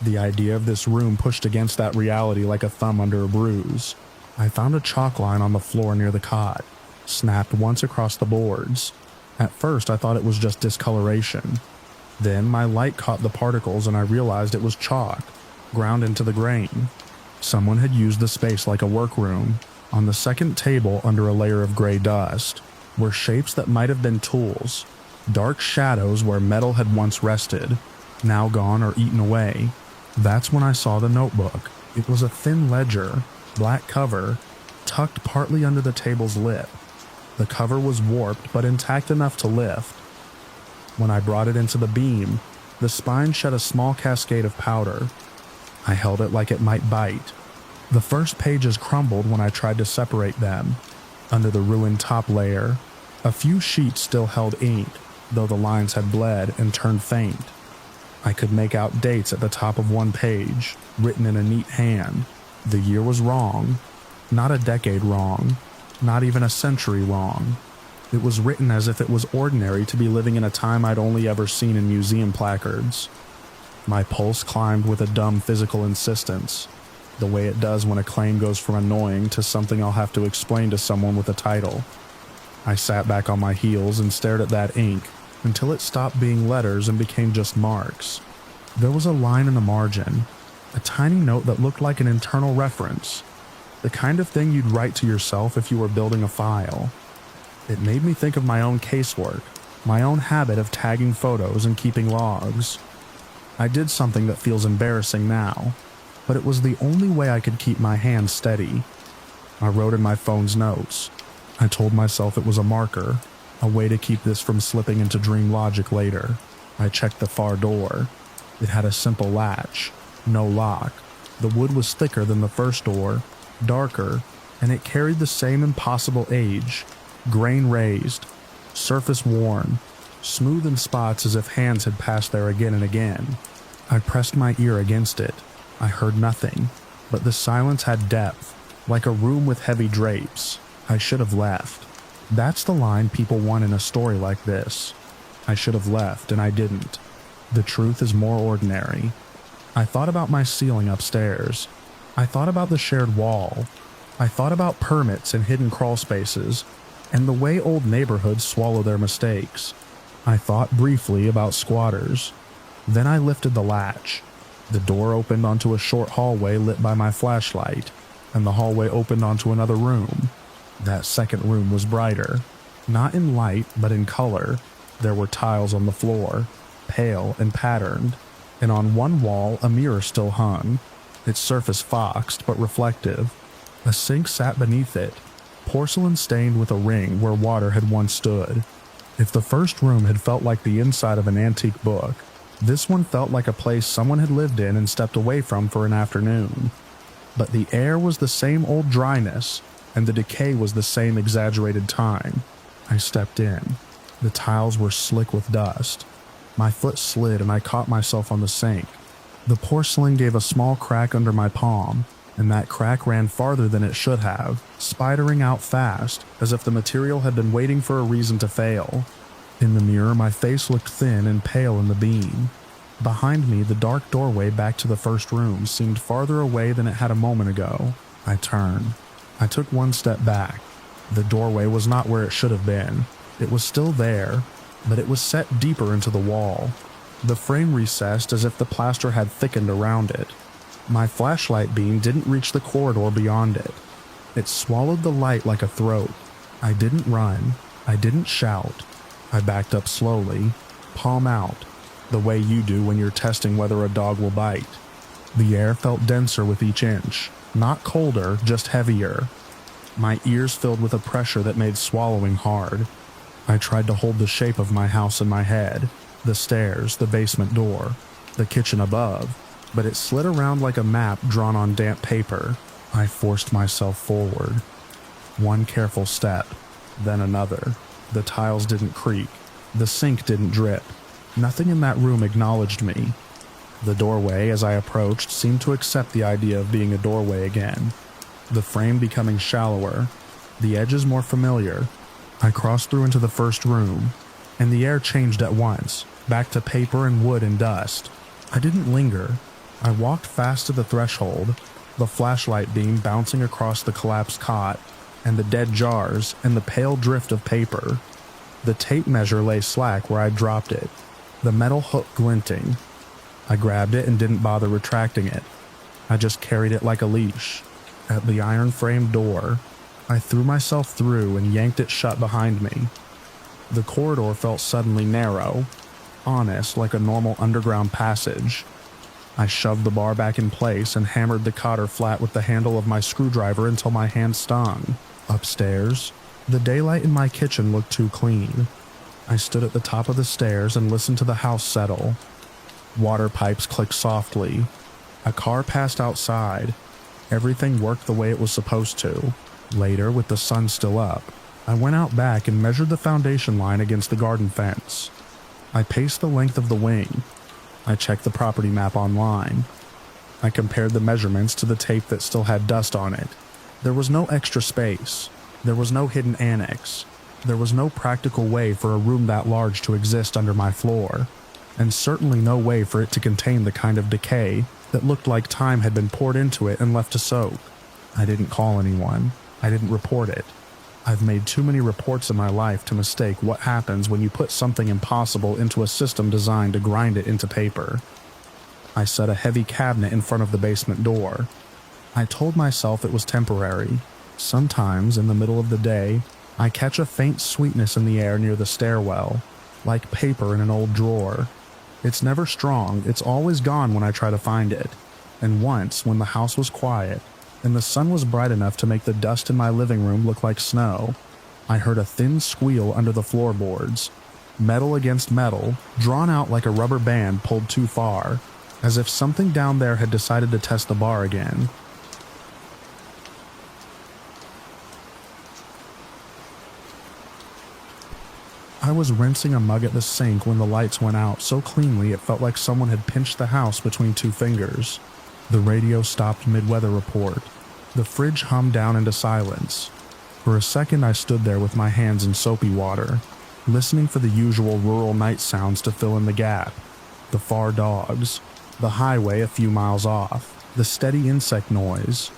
Speaker 1: The idea of this room pushed against that reality like a thumb under a bruise. I found a chalk line on the floor near the cot, snapped once across the boards. At first I thought it was just discoloration. Then my light caught the particles and I realized it was chalk, ground into the grain. Someone had used the space like a workroom. On the second table, under a layer of gray dust, were shapes that might have been tools, dark shadows where metal had once rested, now gone or eaten away. That's when I saw the notebook. It was a thin ledger, black cover, tucked partly under the table's lip. The cover was warped but intact enough to lift. When I brought it into the beam, the spine shed a small cascade of powder. I held it like it might bite. The first pages crumbled when I tried to separate them. Under the ruined top layer, a few sheets still held ink, though the lines had bled and turned faint. I could make out dates at the top of one page, written in a neat hand. The year was wrong. Not a decade wrong. Not even a century wrong. It was written as if it was ordinary to be living in a time I'd only ever seen in museum placards. My pulse climbed with a dumb physical insistence, the way it does when a claim goes from annoying to something I'll have to explain to someone with a title. I sat back on my heels and stared at that ink until it stopped being letters and became just marks. There was a line in the margin, a tiny note that looked like an internal reference, the kind of thing you'd write to yourself if you were building a file. It made me think of my own casework, my own habit of tagging photos and keeping logs. I did something that feels embarrassing now, but it was the only way I could keep my hands steady. I wrote in my phone's notes. I told myself it was a marker, a way to keep this from slipping into dream logic later. I checked the far door. It had a simple latch, no lock. The wood was thicker than the first door, darker, and it carried the same impossible age, grain raised, surface worn, smooth in spots as if hands had passed there again and again. I pressed my ear against it. I heard nothing, but the silence had depth, like a room with heavy drapes. I should have left. That's the line people want in a story like this. I should have left, and I didn't. The truth is more ordinary. I thought about my ceiling upstairs. I thought about the shared wall. I thought about permits and hidden crawl spaces, and the way old neighborhoods swallow their mistakes. I thought briefly about squatters. Then I lifted the latch. The door opened onto a short hallway lit by my flashlight, and the hallway opened onto another room. That second room was brighter. Not in light, but in color. There were tiles on the floor, pale and patterned, and on one wall a mirror still hung, its surface foxed but reflective. A sink sat beneath it, porcelain stained with a ring where water had once stood. If the first room had felt like the inside of an antique book, this one felt like a place someone had lived in and stepped away from for an afternoon. But the air was the same old dryness, and the decay was the same exaggerated time. I stepped in. The tiles were slick with dust. My foot slid and I caught myself on the sink. The porcelain gave a small crack under my palm, and that crack ran farther than it should have, spidering out fast, as if the material had been waiting for a reason to fail. In the mirror, my face looked thin and pale in the beam. Behind me, the dark doorway back to the first room seemed farther away than it had a moment ago. I turned. I took one step back. The doorway was not where it should have been. It was still there, but it was set deeper into the wall. The frame recessed as if the plaster had thickened around it. My flashlight beam didn't reach the corridor beyond it. It swallowed the light like a throat. I didn't run. I didn't shout. I backed up slowly, palm out, the way you do when you're testing whether a dog will bite. The air felt denser with each inch, not colder, just heavier. My ears filled with a pressure that made swallowing hard. I tried to hold the shape of my house in my head, the stairs, the basement door, the kitchen above, but it slid around like a map drawn on damp paper. I forced myself forward. One careful step, then another. The tiles didn't creak. The sink didn't drip. Nothing in that room acknowledged me. The doorway, as I approached, seemed to accept the idea of being a doorway again. The frame becoming shallower, the edges more familiar. I crossed through into the first room, and the air changed at once, back to paper and wood and dust. I didn't linger. I walked fast to the threshold, the flashlight beam bouncing across the collapsed cot, and the dead jars, and the pale drift of paper. The tape measure lay slack where I'd dropped it, the metal hook glinting. I grabbed it and didn't bother retracting it. I just carried it like a leash. At the iron-framed door, I threw myself through and yanked it shut behind me. The corridor felt suddenly narrow, honest like a normal underground passage. I shoved the bar back in place and hammered the cotter flat with the handle of my screwdriver until my hand stung. Upstairs, the daylight in my kitchen looked too clean. I stood at the top of the stairs and listened to the house settle. Water pipes clicked softly. A car passed outside. Everything worked the way it was supposed to. Later, with the sun still up, I went out back and measured the foundation line against the garden fence. I paced the length of the wing. I checked the property map online. I compared the measurements to the tape that still had dust on it. There was no extra space. There was no hidden annex. There was no practical way for a room that large to exist under my floor, and certainly no way for it to contain the kind of decay that looked like time had been poured into it and left to soak. I didn't call anyone. I didn't report it. I've made too many reports in my life to mistake what happens when you put something impossible into a system designed to grind it into paper. I set a heavy cabinet in front of the basement door. I told myself it was temporary. Sometimes, in the middle of the day, I catch a faint sweetness in the air near the stairwell, like paper in an old drawer. It's never strong, it's always gone when I try to find it. And once, when the house was quiet, and the sun was bright enough to make the dust in my living room look like snow, I heard a thin squeal under the floorboards, metal against metal, drawn out like a rubber band pulled too far, as if something down there had decided to test the bar again. I was rinsing a mug at the sink when the lights went out so cleanly it felt like someone had pinched the house between two fingers. The radio stopped mid-weather report. The fridge hummed down into silence. For a second I stood there with my hands in soapy water, listening for the usual rural night sounds to fill in the gap. The far dogs, the highway a few miles off, the steady insect noise.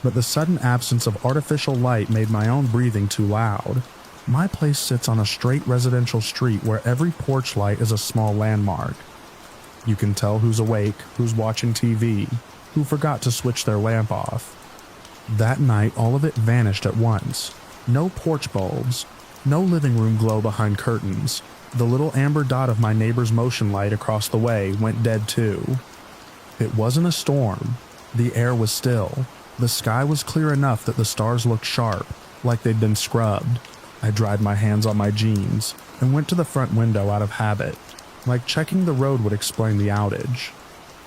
Speaker 1: But the sudden absence of artificial light made my own breathing too loud. My place sits on a straight residential street where every porch light is a small landmark. You can tell who's awake, who's watching TV, who forgot to switch their lamp off. That night, all of it vanished at once. No porch bulbs, no living room glow behind curtains. The little amber dot of my neighbor's motion light across the way went dead too. It wasn't a storm. The air was still. The sky was clear enough that the stars looked sharp, like they'd been scrubbed. I dried my hands on my jeans and went to the front window out of habit, like checking the road would explain the outage.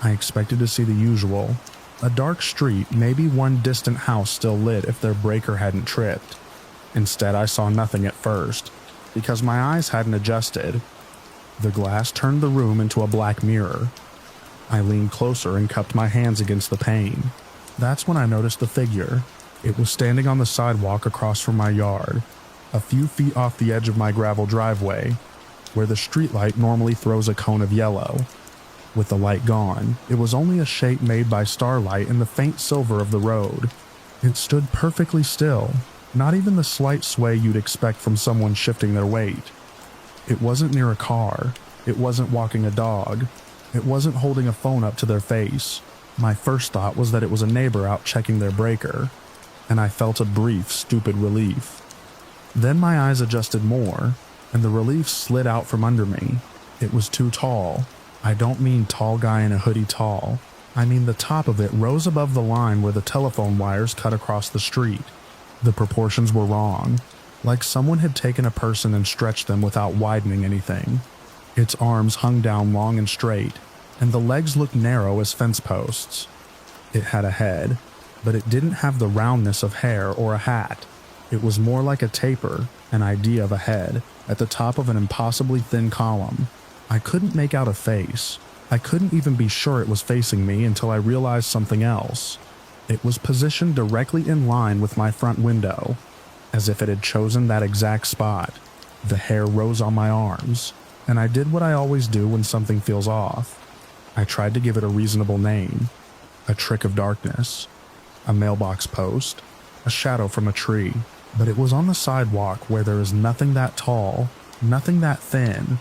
Speaker 1: I expected to see the usual. A dark street, maybe one distant house still lit if their breaker hadn't tripped. Instead, I saw nothing at first, because my eyes hadn't adjusted. The glass turned the room into a black mirror. I leaned closer and cupped my hands against the pane. That's when I noticed the figure. It was standing on the sidewalk across from my yard, a few feet off the edge of my gravel driveway, where the streetlight normally throws a cone of yellow. With the light gone, it was only a shape made by starlight in the faint silver of the road. It stood perfectly still, not even the slight sway you'd expect from someone shifting their weight. It wasn't near a car. It wasn't walking a dog. It wasn't holding a phone up to their face. My first thought was that it was a neighbor out checking their breaker, and I felt a brief, stupid relief. Then my eyes adjusted more, and the relief slid out from under me. It was too tall. I don't mean tall guy in a hoodie tall. I mean the top of it rose above the line where the telephone wires cut across the street. The proportions were wrong, like someone had taken a person and stretched them without widening anything. Its arms hung down long and straight, and the legs looked narrow as fence posts. It had a head, but it didn't have the roundness of hair or a hat. It was more like a taper, an idea of a head, at the top of an impossibly thin column. I couldn't make out a face. I couldn't even be sure it was facing me until I realized something else. It was positioned directly in line with my front window, as if it had chosen that exact spot. The hair rose on my arms, and I did what I always do when something feels off. I tried to give it a reasonable name. A trick of darkness. A mailbox post. A shadow from a tree. But it was on the sidewalk where there is nothing that tall, nothing that thin,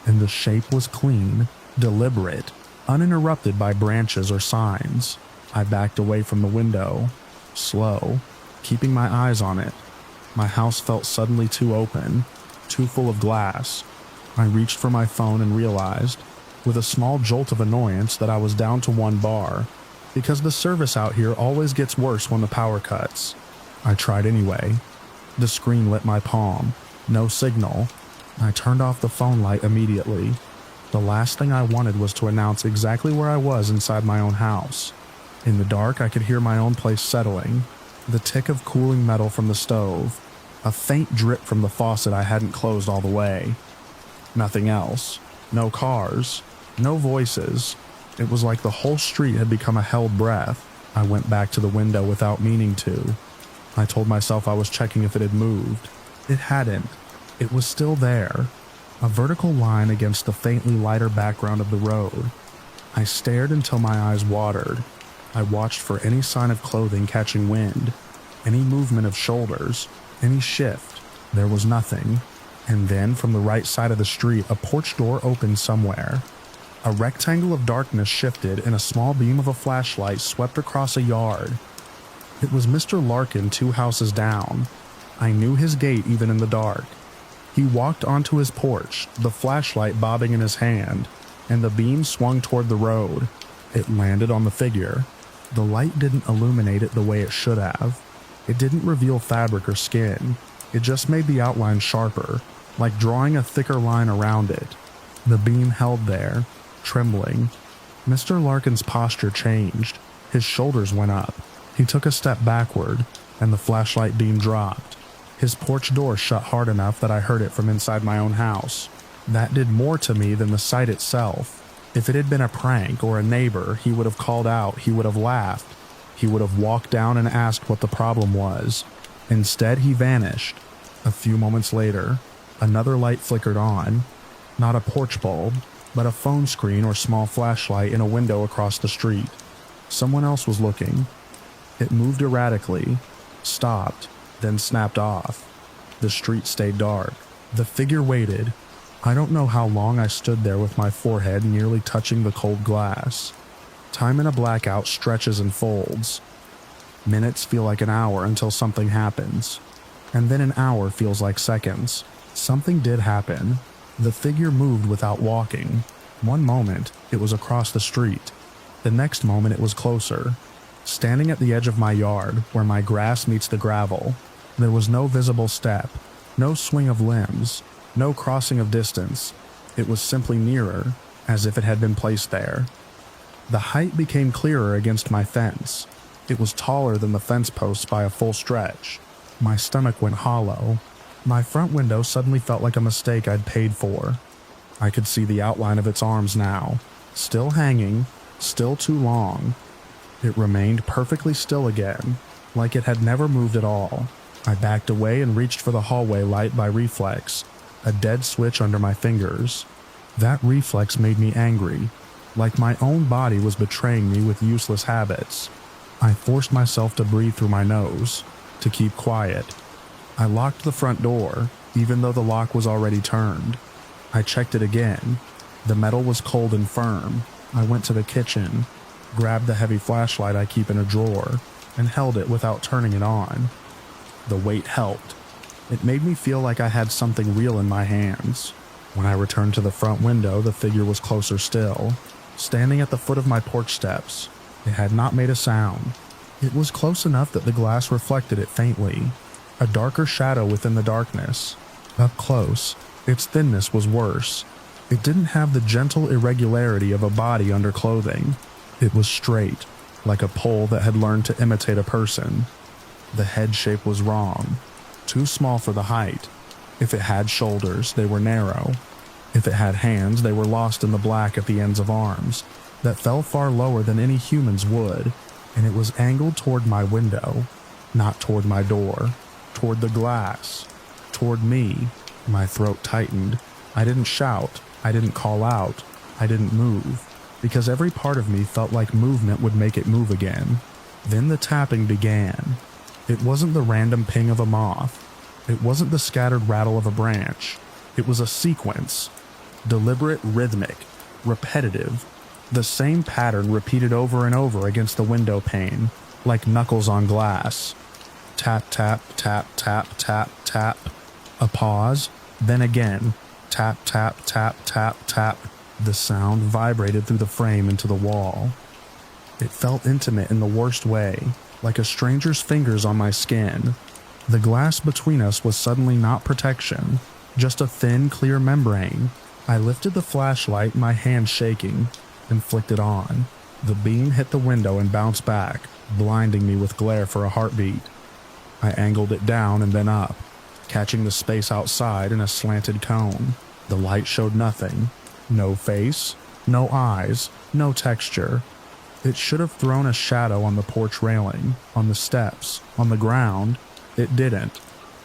Speaker 1: and the shape was clean, deliberate, uninterrupted by branches or signs. I backed away from the window, slow, keeping my eyes on it. My house felt suddenly too open, too full of glass. I reached for my phone and realized, with a small jolt of annoyance, that I was down to one bar, because the service out here always gets worse when the power cuts. I tried anyway. The screen lit my palm. No signal. I turned off the phone light immediately. The last thing I wanted was to announce exactly where I was inside my own house. In the dark, I could hear my own place settling, the tick of cooling metal from the stove, a faint drip from the faucet I hadn't closed all the way. Nothing else. No cars. No voices. It was like the whole street had become a held breath. I went back to the window without meaning to. I told myself I was checking if it had moved. It hadn't. It was still there, a vertical line against the faintly lighter background of the road. I stared until my eyes watered. I watched for any sign of clothing catching wind, any movement of shoulders, any shift. There was nothing. And then, from the right side of the street, a porch door opened somewhere. A rectangle of darkness shifted, and a small beam of a flashlight swept across a yard. It was Mr. Larkin 2 houses down. I knew his gait even in the dark. He walked onto his porch, the flashlight bobbing in his hand, and the beam swung toward the road. It landed on the figure. The light didn't illuminate it the way it should have. It didn't reveal fabric or skin. It just made the outline sharper, like drawing a thicker line around it. The beam held there, trembling. Mr. Larkin's posture changed. His shoulders went up. He took a step backward, and the flashlight beam dropped. His porch door shut hard enough that I heard it from inside my own house. That did more to me than the sight itself. If it had been a prank or a neighbor, he would have called out, he would have laughed. He would have walked down and asked what the problem was. Instead, he vanished. A few moments later, another light flickered on. Not a porch bulb, but a phone screen or small flashlight in a window across the street. Someone else was looking. It moved erratically, stopped, then snapped off. The street stayed dark. The figure waited. I don't know how long I stood there with my forehead nearly touching the cold glass. Time in a blackout stretches and folds. Minutes feel like an hour until something happens. And then an hour feels like seconds. Something did happen. The figure moved without walking. One moment, it was across the street. The next moment, it was closer. Standing at the edge of my yard, where my grass meets the gravel, there was no visible step, no swing of limbs, no crossing of distance. It was simply nearer, as if it had been placed there. The height became clearer against my fence. It was taller than the fence posts by a full stretch. My stomach went hollow. My front window suddenly felt like a mistake I'd paid for. I could see the outline of its arms now, still hanging, still too long. It remained perfectly still again, like it had never moved at all. I backed away and reached for the hallway light by reflex, a dead switch under my fingers. That reflex made me angry, like my own body was betraying me with useless habits. I forced myself to breathe through my nose, to keep quiet. I locked the front door, even though the lock was already turned. I checked it again. The metal was cold and firm. I went to the kitchen, grabbed the heavy flashlight I keep in a drawer, and held it without turning it on. The weight helped. It made me feel like I had something real in my hands. When I returned to the front window, the figure was closer still, standing at the foot of my porch steps. It had not made a sound. It was close enough that the glass reflected it faintly, a darker shadow within the darkness. Up close, its thinness was worse. It didn't have the gentle irregularity of a body under clothing. It was straight, like a pole that had learned to imitate a person. The head shape was wrong, too small for the height. If it had shoulders, they were narrow. If it had hands, they were lost in the black at the ends of arms, that fell far lower than any human's would, and it was angled toward my window, not toward my door, toward the glass, toward me. My throat tightened. I didn't shout, I didn't call out, I didn't move, because every part of me felt like movement would make it move again. Then the tapping began. It wasn't the random ping of a moth. It wasn't the scattered rattle of a branch. It was a sequence. Deliberate, rhythmic, repetitive. The same pattern repeated over and over against the window pane, like knuckles on glass. Tap, tap, tap, tap, tap, tap. A pause, then again. Tap, tap, tap, tap, tap. The sound vibrated through the frame into the wall. It felt intimate in the worst way, like a stranger's fingers on my skin. The glass between us was suddenly not protection, just a thin, clear membrane. I lifted the flashlight, my hand shaking, and flicked it on. The beam hit the window and bounced back, blinding me with glare for a heartbeat. I angled it down and then up, catching the space outside in a slanted cone. The light showed nothing. No face, no eyes, no texture. It should have thrown a shadow on the porch railing, on the steps, on the ground. It didn't.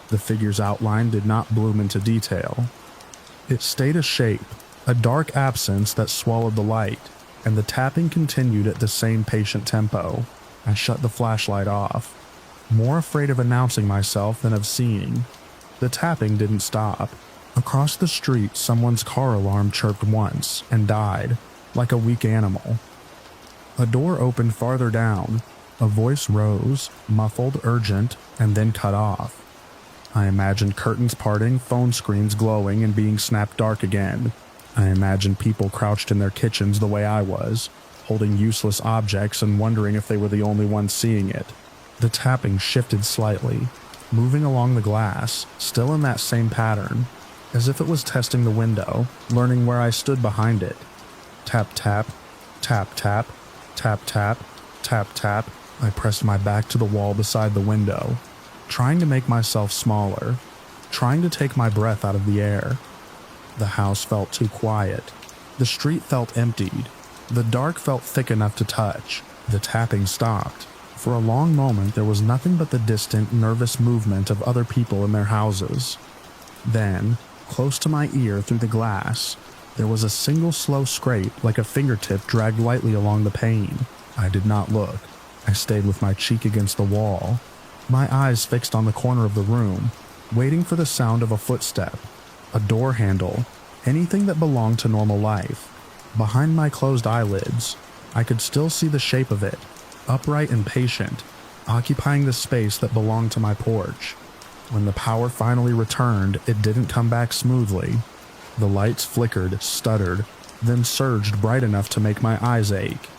Speaker 1: The figure's outline did not bloom into detail. It stayed a shape, a dark absence that swallowed the light, and the tapping continued at the same patient tempo. I shut the flashlight off, more afraid of announcing myself than of seeing. The tapping didn't stop. Across the street, someone's car alarm chirped once and died, like a weak animal. A door opened farther down. A voice rose, muffled, urgent, and then cut off. I imagined curtains parting, phone screens glowing and being snapped dark again. I imagined people crouched in their kitchens the way I was, holding useless objects and wondering if they were the only ones seeing it. The tapping shifted slightly, moving along the glass, still in that same pattern, as if it was testing the window, learning where I stood behind it. Tap, tap, tap, tap, tap, tap, tap, tap. I pressed my back to the wall beside the window, trying to make myself smaller, trying to take my breath out of the air. The house felt too quiet. The street felt emptied. The dark felt thick enough to touch. The tapping stopped. For a long moment, there was nothing but the distant, nervous movement of other people in their houses. Then, close to my ear through the glass, there was a single slow scrape like a fingertip dragged lightly along the pane. I did not look. I stayed with my cheek against the wall, my eyes fixed on the corner of the room, waiting for the sound of a footstep, a door handle, anything that belonged to normal life. Behind my closed eyelids, I could still see the shape of it, upright and patient, occupying the space that belonged to my porch. When the power finally returned, it didn't come back smoothly. The lights flickered, stuttered, then surged bright enough to make my eyes ache.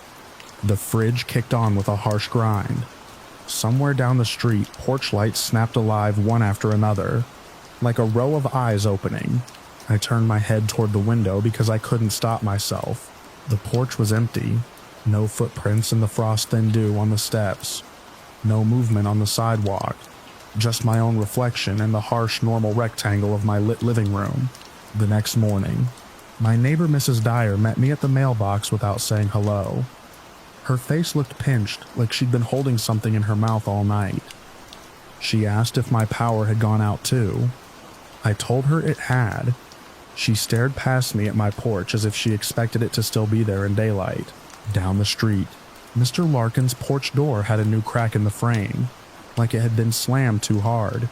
Speaker 1: The fridge kicked on with a harsh grind. Somewhere down the street, porch lights snapped alive one after another, like a row of eyes opening. I turned my head toward the window because I couldn't stop myself. The porch was empty. No footprints in the frost-thin dew on the steps. No movement on the sidewalk. Just my own reflection in the harsh, normal rectangle of my lit living room. The next morning, my neighbor Mrs. Dyer met me at the mailbox without saying hello. Her face looked pinched, like she'd been holding something in her mouth all night. She asked if my power had gone out too. I told her it had. She stared past me at my porch as if she expected it to still be there in daylight. Down the street, Mr. Larkin's porch door had a new crack in the frame, like it had been slammed too hard.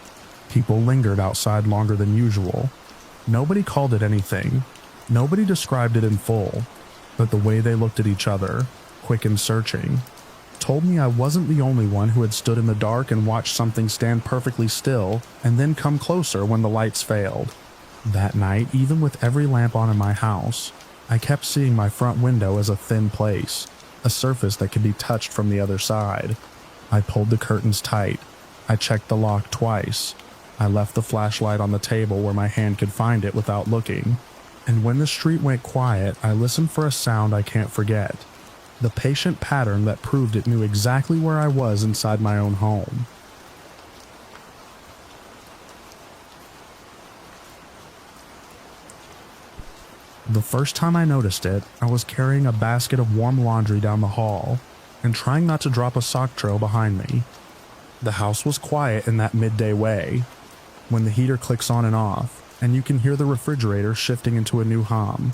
Speaker 1: People lingered outside longer than usual. Nobody called it anything. Nobody described it in full, but the way they looked at each other, quick and searching, told me I wasn't the only one who had stood in the dark and watched something stand perfectly still and then come closer when the lights failed. That night, even with every lamp on in my house, I kept seeing my front window as a thin place, a surface that could be touched from the other side. I pulled the curtains tight. I checked the lock twice. I left the flashlight on the table where my hand could find it without looking. And when the street went quiet, I listened for a sound I can't forget. The patient pattern that proved it knew exactly where I was inside my own home. The first time I noticed it, I was carrying a basket of warm laundry down the hall and trying not to drop a sock trail behind me. The house was quiet in that midday way, when the heater clicks on and off, and you can hear the refrigerator shifting into a new hum.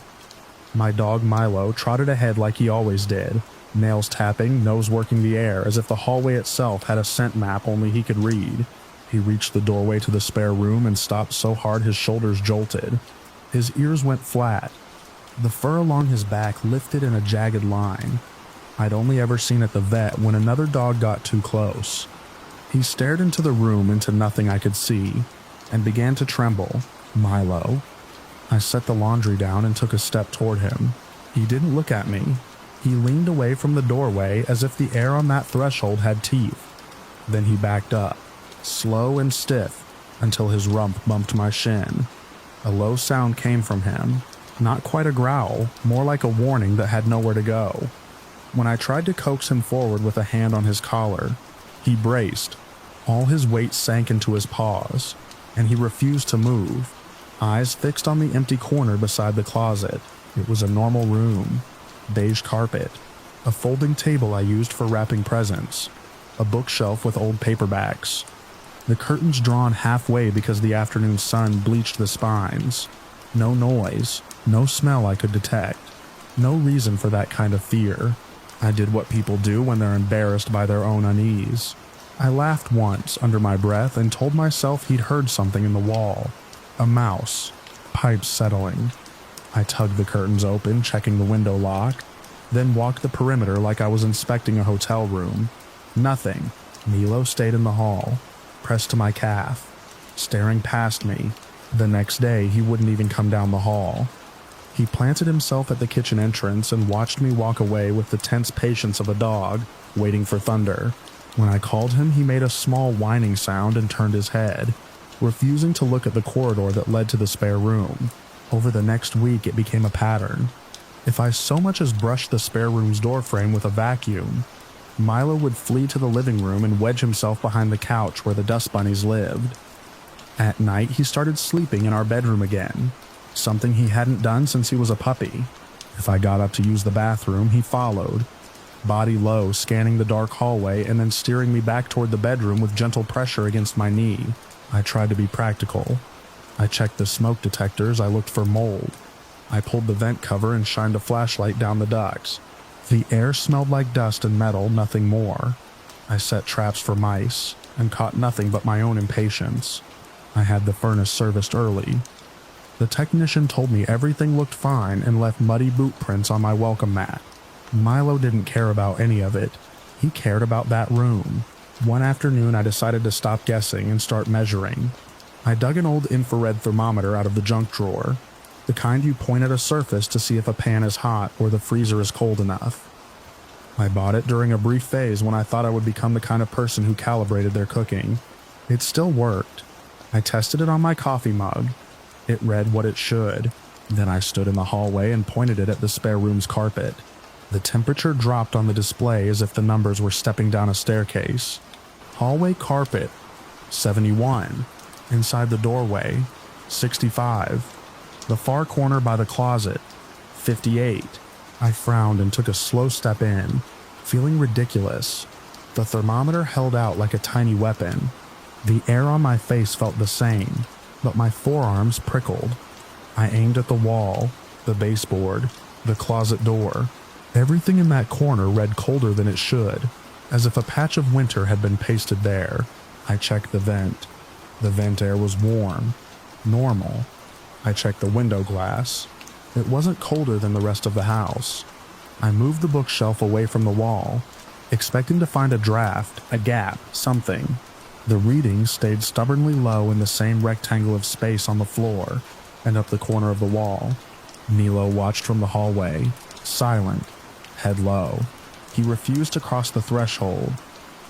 Speaker 1: My dog Milo trotted ahead like he always did, nails tapping, nose working the air as if the hallway itself had a scent map only he could read. He reached the doorway to the spare room and stopped so hard his shoulders jolted. His ears went flat. The fur along his back lifted in a jagged line. I'd only ever seen at the vet when another dog got too close. He stared into the room into nothing I could see, and began to tremble. Milo. I set the laundry down and took a step toward him. He didn't look at me. He leaned away from the doorway as if the air on that threshold had teeth. Then he backed up, slow and stiff, until his rump bumped my shin. A low sound came from him, not quite a growl, more like a warning that had nowhere to go. When I tried to coax him forward with a hand on his collar, he braced. All his weight sank into his paws, and he refused to move, eyes fixed on the empty corner beside the closet. It was a normal room. Beige carpet, a folding table I used for wrapping presents, a bookshelf with old paperbacks. The curtains drawn halfway because the afternoon sun bleached the spines. No noise, no smell I could detect. No reason for that kind of fear. I did what people do when they're embarrassed by their own unease. I laughed once under my breath and told myself he'd heard something in the wall. A mouse. Pipes settling. I tugged the curtains open, checking the window lock, then walked the perimeter like I was inspecting a hotel room. Nothing. Milo stayed in the hall, pressed to my calf, staring past me. The next day, he wouldn't even come down the hall. He planted himself at the kitchen entrance and watched me walk away with the tense patience of a dog, waiting for thunder. When I called him, he made a small whining sound and turned his head, refusing to look at the corridor that led to the spare room. Over the next week, it became a pattern. If I so much as brushed the spare room's doorframe with a vacuum, Milo would flee to the living room and wedge himself behind the couch where the dust bunnies lived. At night, he started sleeping in our bedroom again, something he hadn't done since he was a puppy. If I got up to use the bathroom, he followed, body low, scanning the dark hallway and then steering me back toward the bedroom with gentle pressure against my knee. I tried to be practical. I checked the smoke detectors. I looked for mold. I pulled the vent cover and shined a flashlight down the ducts. The air smelled like dust and metal, nothing more. I set traps for mice and caught nothing but my own impatience. I had the furnace serviced early. The technician told me everything looked fine and left muddy boot prints on my welcome mat. Milo didn't care about any of it. He cared about that room. One afternoon, I decided to stop guessing and start measuring. I dug an old infrared thermometer out of the junk drawer, the kind you point at a surface to see if a pan is hot or the freezer is cold enough. I bought it during a brief phase when I thought I would become the kind of person who calibrated their cooking. It still worked. I tested it on my coffee mug. It read what it should. Then I stood in the hallway and pointed it at the spare room's carpet. The temperature dropped on the display as if the numbers were stepping down a staircase. Hallway carpet, 71. Inside the doorway, 65. The far corner by the closet, 58. I frowned and took a slow step in, feeling ridiculous. The thermometer held out like a tiny weapon. The air on my face felt the same, but my forearms prickled. I aimed at the wall, the baseboard, the closet door. Everything in that corner read colder than it should, as if a patch of winter had been pasted there. I checked the vent. The vent air was warm, normal. I checked the window glass. It wasn't colder than the rest of the house. I moved the bookshelf away from the wall, expecting to find a draft, a gap, something. The readings stayed stubbornly low in the same rectangle of space on the floor and up the corner of the wall. Milo watched from the hallway, silent, head low. He refused to cross the threshold.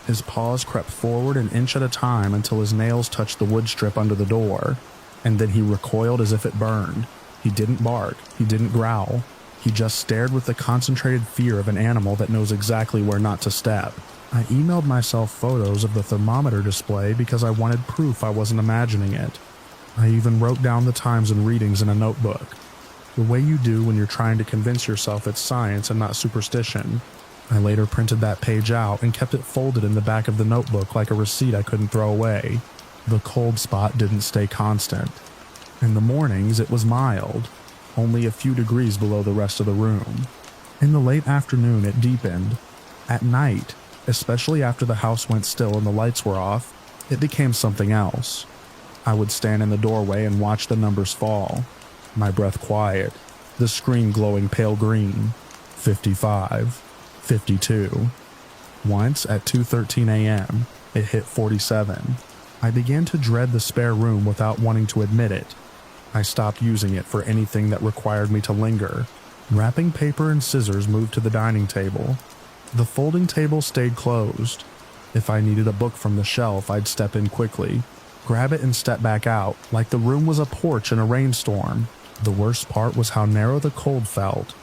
Speaker 1: His paws crept forward an inch at a time until his nails touched the wood strip under the door, and then he recoiled as if it burned. He didn't bark, he didn't growl. He just stared with the concentrated fear of an animal that knows exactly where not to step. I emailed myself photos of the thermometer display because I wanted proof I wasn't imagining it. I even wrote down the times and readings in a notebook, the way you do when you're trying to convince yourself it's science and not superstition. I later printed that page out and kept it folded in the back of the notebook like a receipt I couldn't throw away. The cold spot didn't stay constant. In the mornings, it was mild, only a few degrees below the rest of the room. In the late afternoon, it deepened. At night, especially after the house went still and the lights were off, it became something else. I would stand in the doorway and watch the numbers fall, my breath quiet, the screen glowing pale green, 55, 52. Once, at 2:13 a.m., it hit 47. I began to dread the spare room without wanting to admit it. I stopped using it for anything that required me to linger. Wrapping paper and scissors moved to the dining table. The folding table stayed closed. If I needed a book from the shelf, I'd step in quickly, grab it and step back out, like the room was a porch in a rainstorm. The worst part was how narrow the cold felt.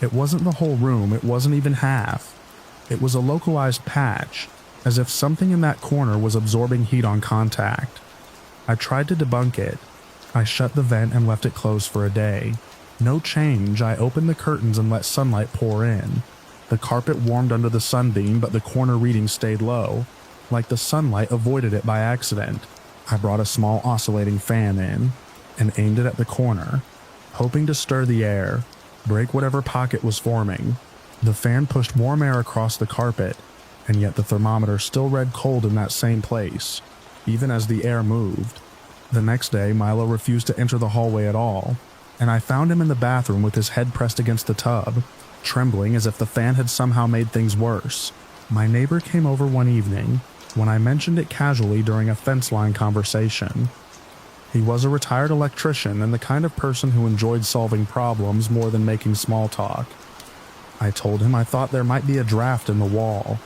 Speaker 1: It wasn't the whole room, it wasn't even half. It was a localized patch, as if something in that corner was absorbing heat on contact. I tried to debunk it. I shut the vent and left it closed for a day. No change. I opened the curtains and let sunlight pour in. The carpet warmed under the sunbeam, but the corner reading stayed low, like the sunlight avoided it by accident. I brought a small oscillating fan in and aimed it at the corner, hoping to stir the air, break whatever pocket was forming. The fan pushed warm air across the carpet, and yet the thermometer still read cold in that same place, even as the air moved. The next day, Milo refused to enter the hallway at all, and I found him in the bathroom with his head pressed against the tub, trembling as if the fan had somehow made things worse. My neighbor came over one evening when I mentioned it casually during a fence line conversation. He was a retired electrician and the kind of person who enjoyed solving problems more than making small talk. I told him I thought there might be a draft in the wall.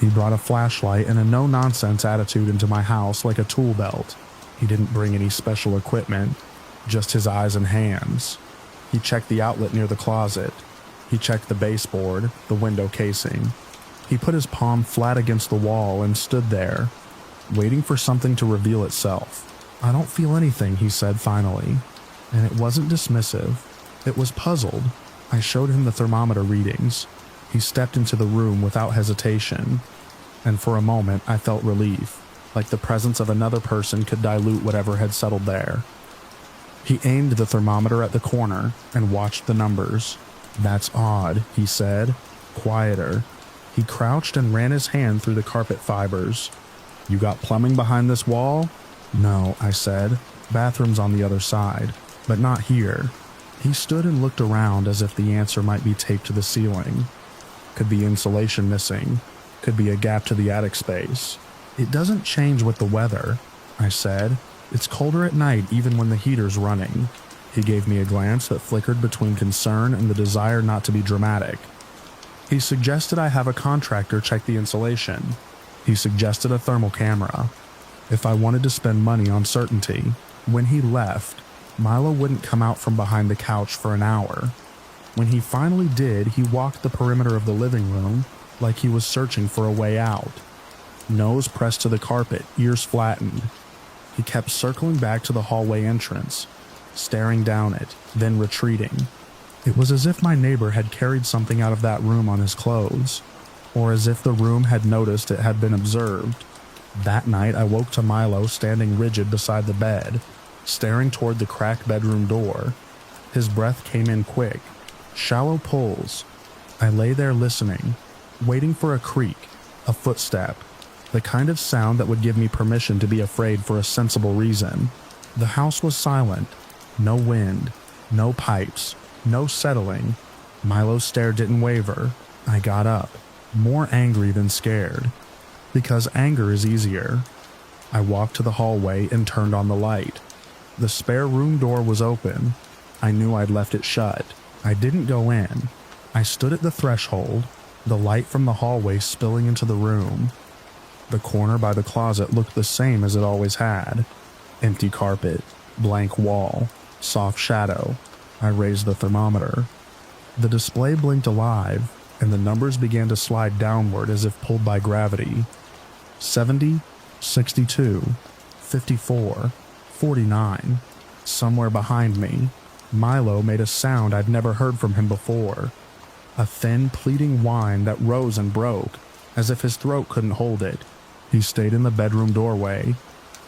Speaker 1: He brought a flashlight and a no-nonsense attitude into my house like a tool belt. He didn't bring any special equipment, just his eyes and hands. He checked the outlet near the closet. He checked the baseboard, the window casing. He put his palm flat against the wall and stood there, waiting for something to reveal itself. "I don't feel anything," he said finally, and it wasn't dismissive. It was puzzled. I showed him the thermometer readings. He stepped into the room without hesitation, and for a moment I felt relief, like the presence of another person could dilute whatever had settled there. He aimed the thermometer at the corner and watched the numbers. "That's odd," he said, quieter. He crouched and ran his hand through the carpet fibers. "You got plumbing behind this wall?" "No," I said. "Bathroom's on the other side, but not here." He stood and looked around as if the answer might be taped to the ceiling. Could be insulation missing. Could be a gap to the attic space. "It doesn't change with the weather," I said. "It's colder at night even when the heater's running." He gave me a glance that flickered between concern and the desire not to be dramatic. He suggested I have a contractor check the insulation. He suggested a thermal camera. If I wanted to spend money on certainty. When he left, Milo wouldn't come out from behind the couch for an hour. When he finally did, he walked the perimeter of the living room like he was searching for a way out. Nose pressed to the carpet, ears flattened. He kept circling back to the hallway entrance, staring down it, then retreating. It was as if my neighbor had carried something out of that room on his clothes, or as if the room had noticed it had been observed. That night I woke to Milo standing rigid beside the bed, staring toward the cracked bedroom door. His breath came in quick, shallow pulls. I lay there listening, waiting for a creak, a footstep, the kind of sound that would give me permission to be afraid for a sensible reason. The house was silent. No wind, no pipes, no settling. Milo's stare didn't waver. I got up, more angry than scared, because anger is easier. I walked to the hallway and turned on the light. The spare room door was open. I knew I'd left it shut. I didn't go in. I stood at the threshold, the light from the hallway spilling into the room. The corner by the closet looked the same as it always had. Empty carpet, blank wall, soft shadow. I raised the thermometer. The display blinked alive, and the numbers began to slide downward as if pulled by gravity. 70, 62, 54, 49. Somewhere behind me, Milo made a sound I'd never heard from him before. A thin, pleading whine that rose and broke, as if his throat couldn't hold it. He stayed in the bedroom doorway,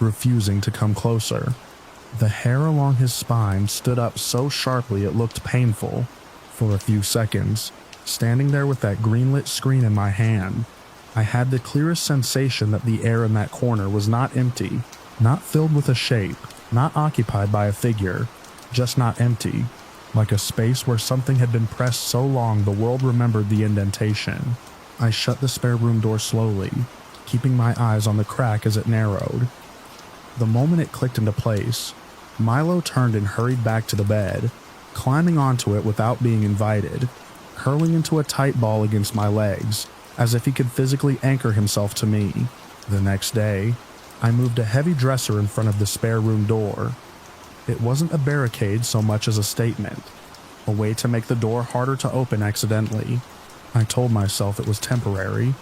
Speaker 1: refusing to come closer. The hair along his spine stood up so sharply it looked painful. For a few seconds, standing there with that green-lit screen in my hand, I had the clearest sensation that the air in that corner was not empty, not filled with a shape, not occupied by a figure, just not empty, like a space where something had been pressed so long the world remembered the indentation. I shut the spare room door slowly, keeping my eyes on the crack as it narrowed. The moment it clicked into place, Milo turned and hurried back to the bed, climbing onto it without being invited, hurling into a tight ball against my legs, as if he could physically anchor himself to me. The next day, I moved a heavy dresser in front of the spare room door. It wasn't a barricade so much as a statement, a way to make the door harder to open accidentally. I told myself it was temporary,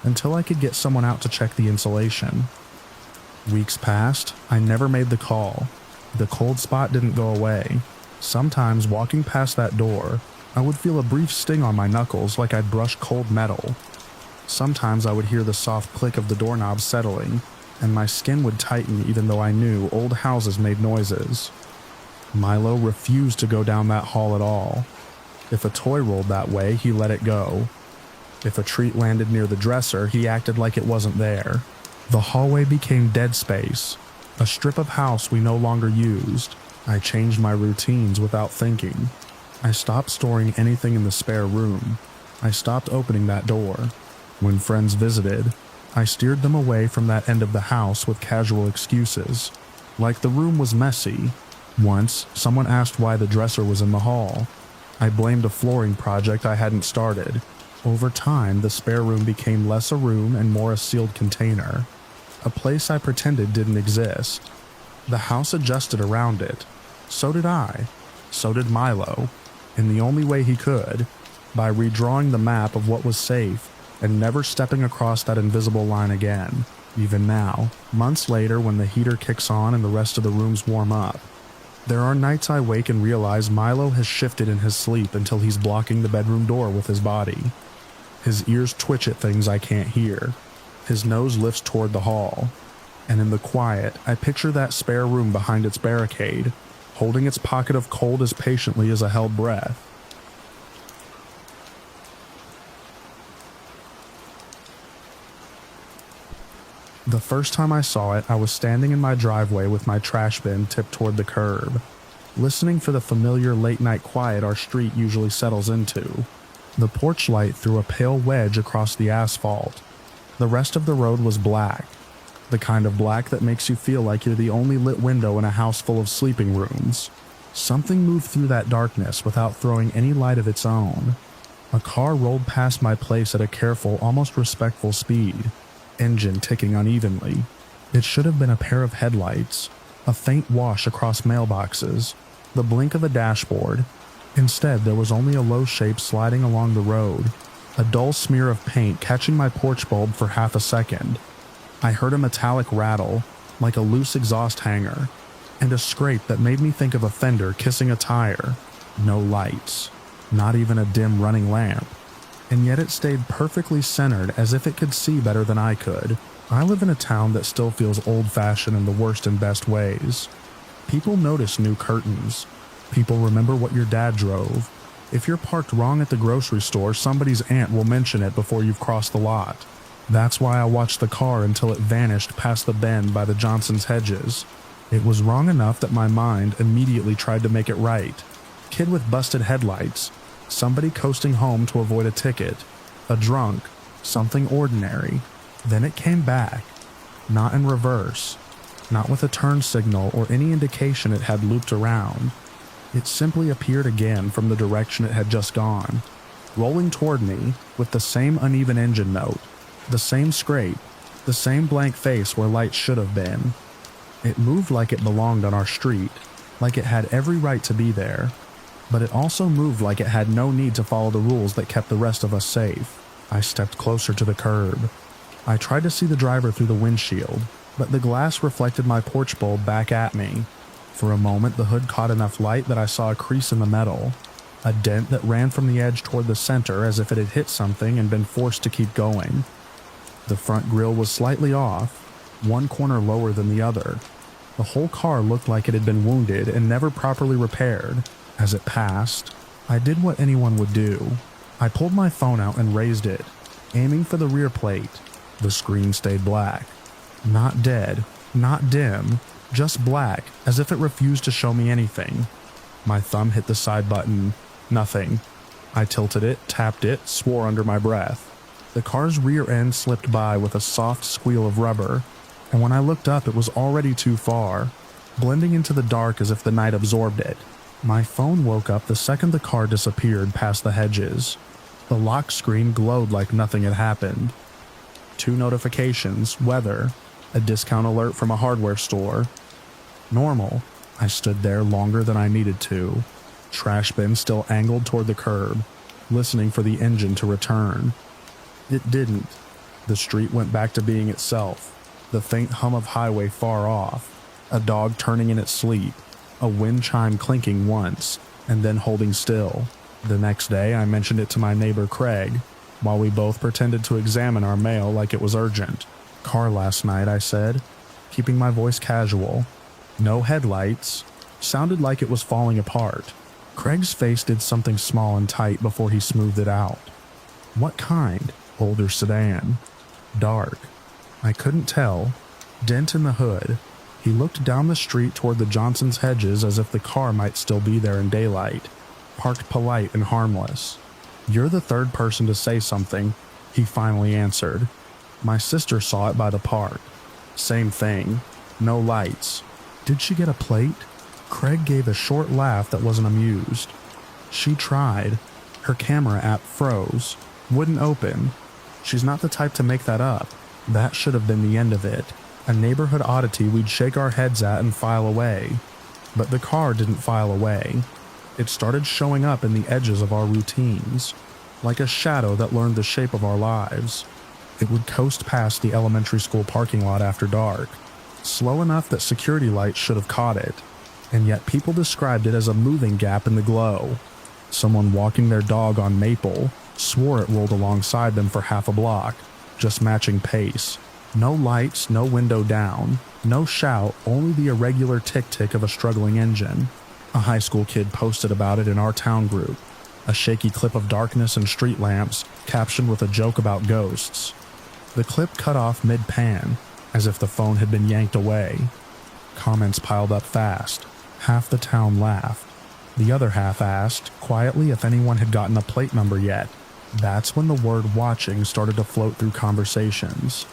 Speaker 1: until I could get someone out to check the insulation. Weeks passed, I never made the call. The cold spot didn't go away. Sometimes walking past that door, I would feel a brief sting on my knuckles like I'd brushed cold metal. Sometimes I would hear the soft click of the doorknob settling, and my skin would tighten even though I knew old houses made noises. Milo refused to go down that hall at all. If a toy rolled that way, he let it go. If a treat landed near the dresser, he acted like it wasn't there. The hallway became dead space, a strip of house we no longer used. I changed my routines without thinking. I stopped storing anything in the spare room. I stopped opening that door. When friends visited, I steered them away from that end of the house with casual excuses, like the room was messy. Once, someone asked why the dresser was in the hall. I blamed a flooring project I hadn't started. Over time, the spare room became less a room and more a sealed container, a place I pretended didn't exist. The house adjusted around it. So did I. So did Milo, in the only way he could, by redrawing the map of what was safe and never stepping across that invisible line again. Even now, months later when the heater kicks on and the rest of the rooms warm up, there are nights I wake and realize Milo has shifted in his sleep until he's blocking the bedroom door with his body. His ears twitch at things I can't hear. His nose lifts toward the hall. And in the quiet, I picture that spare room behind its barricade, holding its pocket of cold as patiently as a held breath. The first time I saw it, I was standing in my driveway with my trash bin tipped toward the curb, listening for the familiar late-night quiet our street usually settles into. The porch light threw a pale wedge across the asphalt. The rest of the road was black, the kind of black that makes you feel like you're the only lit window in a house full of sleeping rooms. Something moved through that darkness without throwing any light of its own. A car rolled past my place at a careful, almost respectful speed, engine ticking unevenly. It should have been a pair of headlights, a faint wash across mailboxes, the blink of a dashboard. Instead, there was only a low shape sliding along the road, a dull smear of paint catching my porch bulb for half a second. I heard a metallic rattle, like a loose exhaust hanger, and a scrape that made me think of a fender kissing a tire. No lights, not even a dim running lamp. And yet it stayed perfectly centered, as if it could see better than I could. I live in a town that still feels old-fashioned in the worst and best ways. People notice new curtains. People remember what your dad drove. If you're parked wrong at the grocery store, somebody's aunt will mention it before you've crossed the lot. That's why I watched the car until it vanished past the bend by the Johnson's hedges. It was wrong enough that my mind immediately tried to make it right. Kid with busted headlights. Somebody coasting home to avoid a ticket. A drunk. Something ordinary. Then it came back. Not in reverse. Not with a turn signal or any indication it had looped around. It simply appeared again from the direction it had just gone, rolling toward me with the same uneven engine note, the same scrape, the same blank face where lights should have been. It moved like it belonged on our street, like it had every right to be there, but it also moved like it had no need to follow the rules that kept the rest of us safe. I stepped closer to the curb. I tried to see the driver through the windshield, but the glass reflected my porch bulb back at me. For a moment, the hood caught enough light that I saw a crease in the metal, a dent that ran from the edge toward the center as if it had hit something and been forced to keep going. The front grille was slightly off, one corner lower than the other. The whole car looked like it had been wounded and never properly repaired. As it passed, I did what anyone would do. I pulled my phone out and raised it, aiming for the rear plate. The screen stayed black. Not dead, not dim, just black, as if it refused to show me anything. My thumb hit the side button. Nothing. I tilted it, tapped it, swore under my breath. The car's rear end slipped by with a soft squeal of rubber, and when I looked up it was already too far, blending into the dark as if the night absorbed it. My phone woke up the second the car disappeared past the hedges. The lock screen glowed like nothing had happened. 2 notifications, weather, a discount alert from a hardware store. Normal. I stood there longer than I needed to, trash bin still angled toward the curb, listening for the engine to return. It didn't. The street went back to being itself, the faint hum of highway far off, a dog turning in its sleep, a wind chime clinking once, and then holding still. The next day I mentioned it to my neighbor Craig, while we both pretended to examine our mail like it was urgent. Car last night, I said, keeping my voice casual. No headlights. Sounded like it was falling apart. Craig's face did something small and tight before he smoothed it out. What kind? Older sedan. Dark. I couldn't tell. Dent in the hood. He looked down the street toward the Johnson's hedges as if the car might still be there in daylight. Parked polite and harmless. You're the third person to say something, he finally answered. My sister saw it by the park. Same thing. No lights. Did she get a plate? Craig gave a short laugh that wasn't amused. She tried. Her camera app froze. Wouldn't open. She's not the type to make that up. That should have been the end of it. A neighborhood oddity we'd shake our heads at and file away. But the car didn't file away. It started showing up in the edges of our routines, like a shadow that learned the shape of our lives. It would coast past the elementary school parking lot after dark, slow enough that security lights should have caught it, and yet people described it as a moving gap in the glow. Someone walking their dog on Maple swore it rolled alongside them for half a block, just matching pace. No lights, no window down, no shout, only the irregular tick-tick of a struggling engine. A high school kid posted about it in our town group, a shaky clip of darkness and street lamps captioned with a joke about ghosts. The clip cut off mid-pan, as if the phone had been yanked away. Comments piled up fast. Half the town laughed. The other half asked, quietly, if anyone had gotten a plate number yet. That's when the word watching started to float through conversations.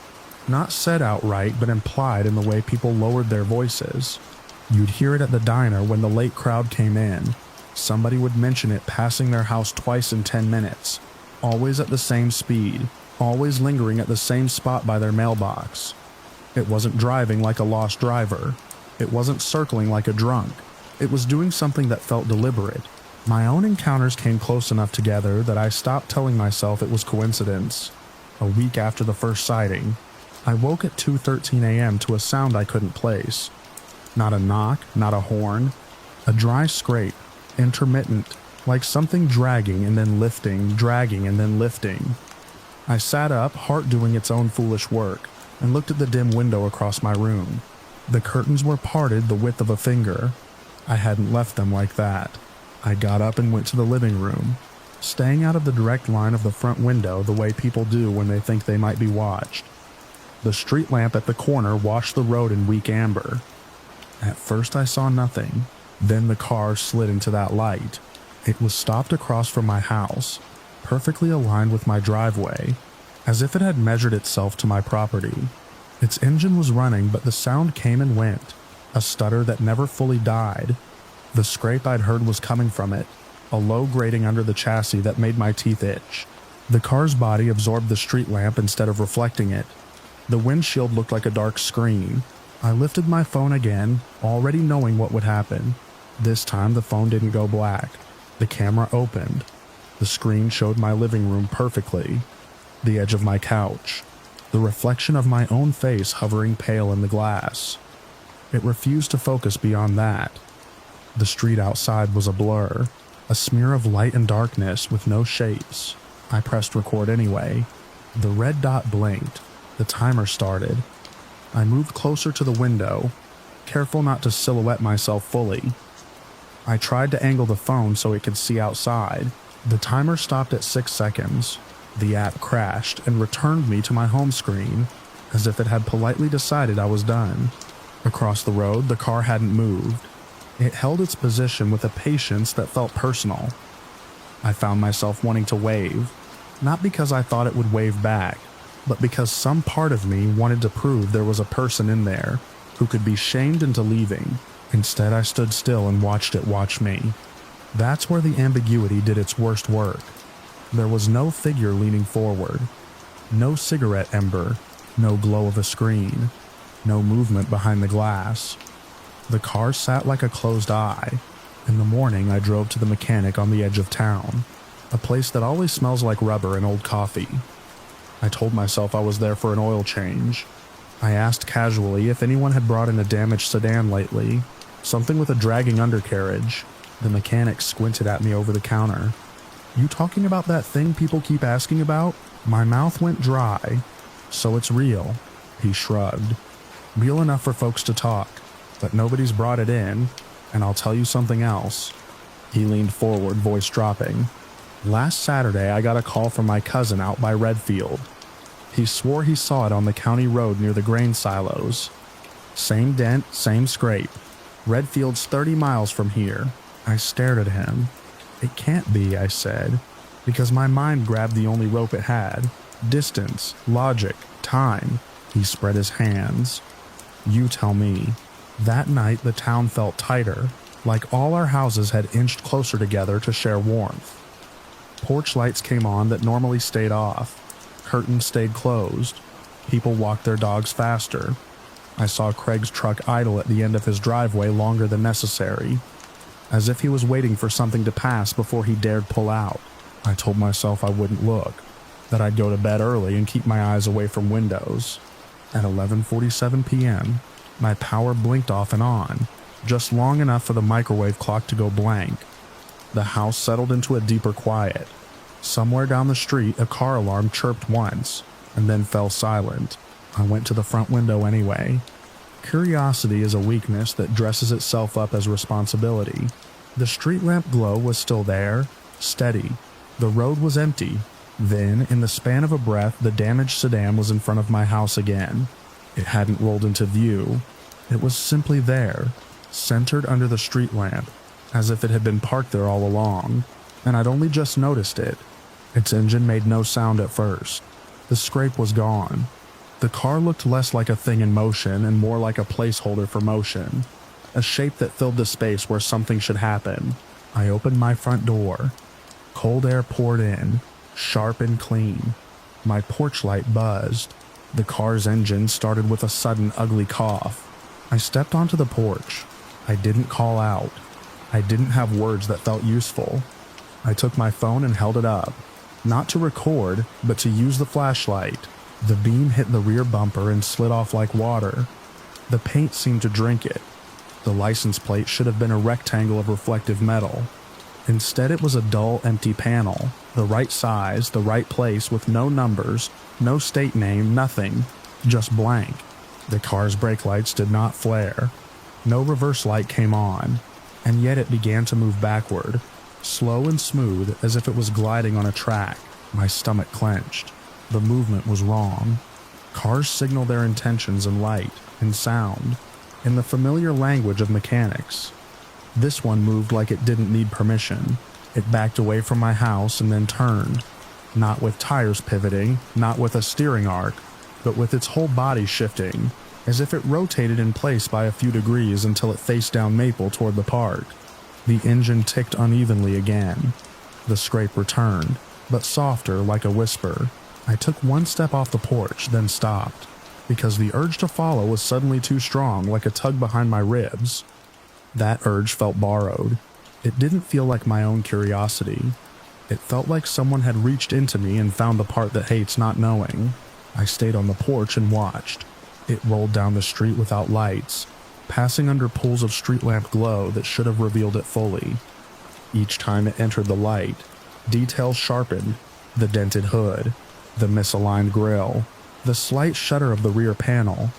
Speaker 1: Not said outright, but implied in the way people lowered their voices. You'd hear it at the diner when the late crowd came in. Somebody would mention it passing their house twice in 10 minutes. Always at the same speed. Always lingering at the same spot by their mailbox. It wasn't driving like a lost driver. It wasn't circling like a drunk. It was doing something that felt deliberate. My own encounters came close enough together that I stopped telling myself it was coincidence. A week after the first sighting, I woke at 2:13 a.m. to a sound I couldn't place. Not a knock, not a horn. A dry scrape, intermittent, like something dragging and then lifting, dragging and then lifting. I sat up, heart doing its own foolish work, and looked at the dim window across my room. The curtains were parted the width of a finger. I hadn't left them like that. I got up and went to the living room, staying out of the direct line of the front window the way people do when they think they might be watched. The street lamp at the corner washed the road in weak amber. At first I saw nothing. Then the car slid into that light. It was stopped across from my house, perfectly aligned with my driveway, as if it had measured itself to my property. Its engine was running, but the sound came and went, a stutter that never fully died. The scrape I'd heard was coming from it, a low grating under the chassis that made my teeth itch. The car's body absorbed the street lamp instead of reflecting it. The windshield looked like a dark screen. I lifted my phone again, already knowing what would happen. This time the phone didn't go black. The camera opened. The screen showed my living room perfectly. The edge of my couch. The reflection of my own face hovering pale in the glass. It refused to focus beyond that. The street outside was a blur, a smear of light and darkness with no shapes. I pressed record anyway. The red dot blinked. The timer started. I moved closer to the window, careful not to silhouette myself fully. I tried to angle the phone so it could see outside. The timer stopped at 6 seconds. The app crashed and returned me to my home screen, as if it had politely decided I was done. Across the road, the car hadn't moved. It held its position with a patience that felt personal. I found myself wanting to wave, not because I thought it would wave back, but because some part of me wanted to prove there was a person in there who could be shamed into leaving. Instead, I stood still and watched it watch me. That's where the ambiguity did its worst work. There was no figure leaning forward, no cigarette ember, no glow of a screen, no movement behind the glass. The car sat like a closed eye. In the morning, I drove to the mechanic on the edge of town, a place that always smells like rubber and old coffee. I told myself I was there for an oil change. I asked casually if anyone had brought in a damaged sedan lately, something with a dragging undercarriage. The mechanic squinted at me over the counter. "You talking about that thing people keep asking about?" My mouth went dry. "So it's real," he shrugged. "Real enough for folks to talk, but nobody's brought it in, and I'll tell you something else." He leaned forward, voice dropping. "Last Saturday I got a call from my cousin out by Redfield. He swore he saw it on the county road near the grain silos. Same dent, same scrape. Redfield's 30 miles from here." I stared at him. "It can't be," I said, because my mind grabbed the only rope it had. Distance, logic, time. He spread his hands. "You tell me." That night the town felt tighter, like all our houses had inched closer together to share warmth. Porch lights came on that normally stayed off. Curtains stayed closed. People walked their dogs faster. I saw Craig's truck idle at the end of his driveway longer than necessary, as if he was waiting for something to pass before he dared pull out. I told myself I wouldn't look, that I'd go to bed early and keep my eyes away from windows. At 11:47 p.m., my power blinked off and on, just long enough for the microwave clock to go blank. The house settled into a deeper quiet. Somewhere down the street, a car alarm chirped once, and then fell silent. I went to the front window anyway. Curiosity is a weakness that dresses itself up as responsibility. The street lamp glow was still there, steady. The road was empty. Then, in the span of a breath, the damaged sedan was in front of my house again. It hadn't rolled into view. It was simply there, centered under the street lamp, as if it had been parked there all along, and I'd only just noticed it. Its engine made no sound at first. The scrape was gone. The car looked less like a thing in motion and more like a placeholder for motion, a shape that filled the space where something should happen. I opened my front door. Cold air poured in, sharp and clean. My porch light buzzed. The car's engine started with a sudden ugly cough. I stepped onto the porch. I didn't call out. I didn't have words that felt useful. I took my phone and held it up, not to record, but to use the flashlight. The beam hit the rear bumper and slid off like water. The paint seemed to drink it. The license plate should have been a rectangle of reflective metal. Instead, it was a dull, empty panel, the right size, the right place, with no numbers, no state name, nothing, just blank. The car's brake lights did not flare. No reverse light came on, and yet it began to move backward, slow and smooth as if it was gliding on a track. My stomach clenched. The movement was wrong. Cars signal their intentions in light, in sound, in the familiar language of mechanics. This one moved like it didn't need permission. It backed away from my house and then turned, not with tires pivoting, not with a steering arc, but with its whole body shifting, as if it rotated in place by a few degrees until it faced down Maple toward the park. The engine ticked unevenly again. The scrape returned, but softer, like a whisper. I took one step off the porch, then stopped, because the urge to follow was suddenly too strong, like a tug behind my ribs. That urge felt borrowed. It didn't feel like my own curiosity. It felt like someone had reached into me and found the part that hates not knowing. I stayed on the porch and watched. It rolled down the street without lights, passing under pools of street lamp glow that should have revealed it fully. Each time it entered the light, details sharpened: the dented hood, the misaligned grille, the slight shudder of the rear panel.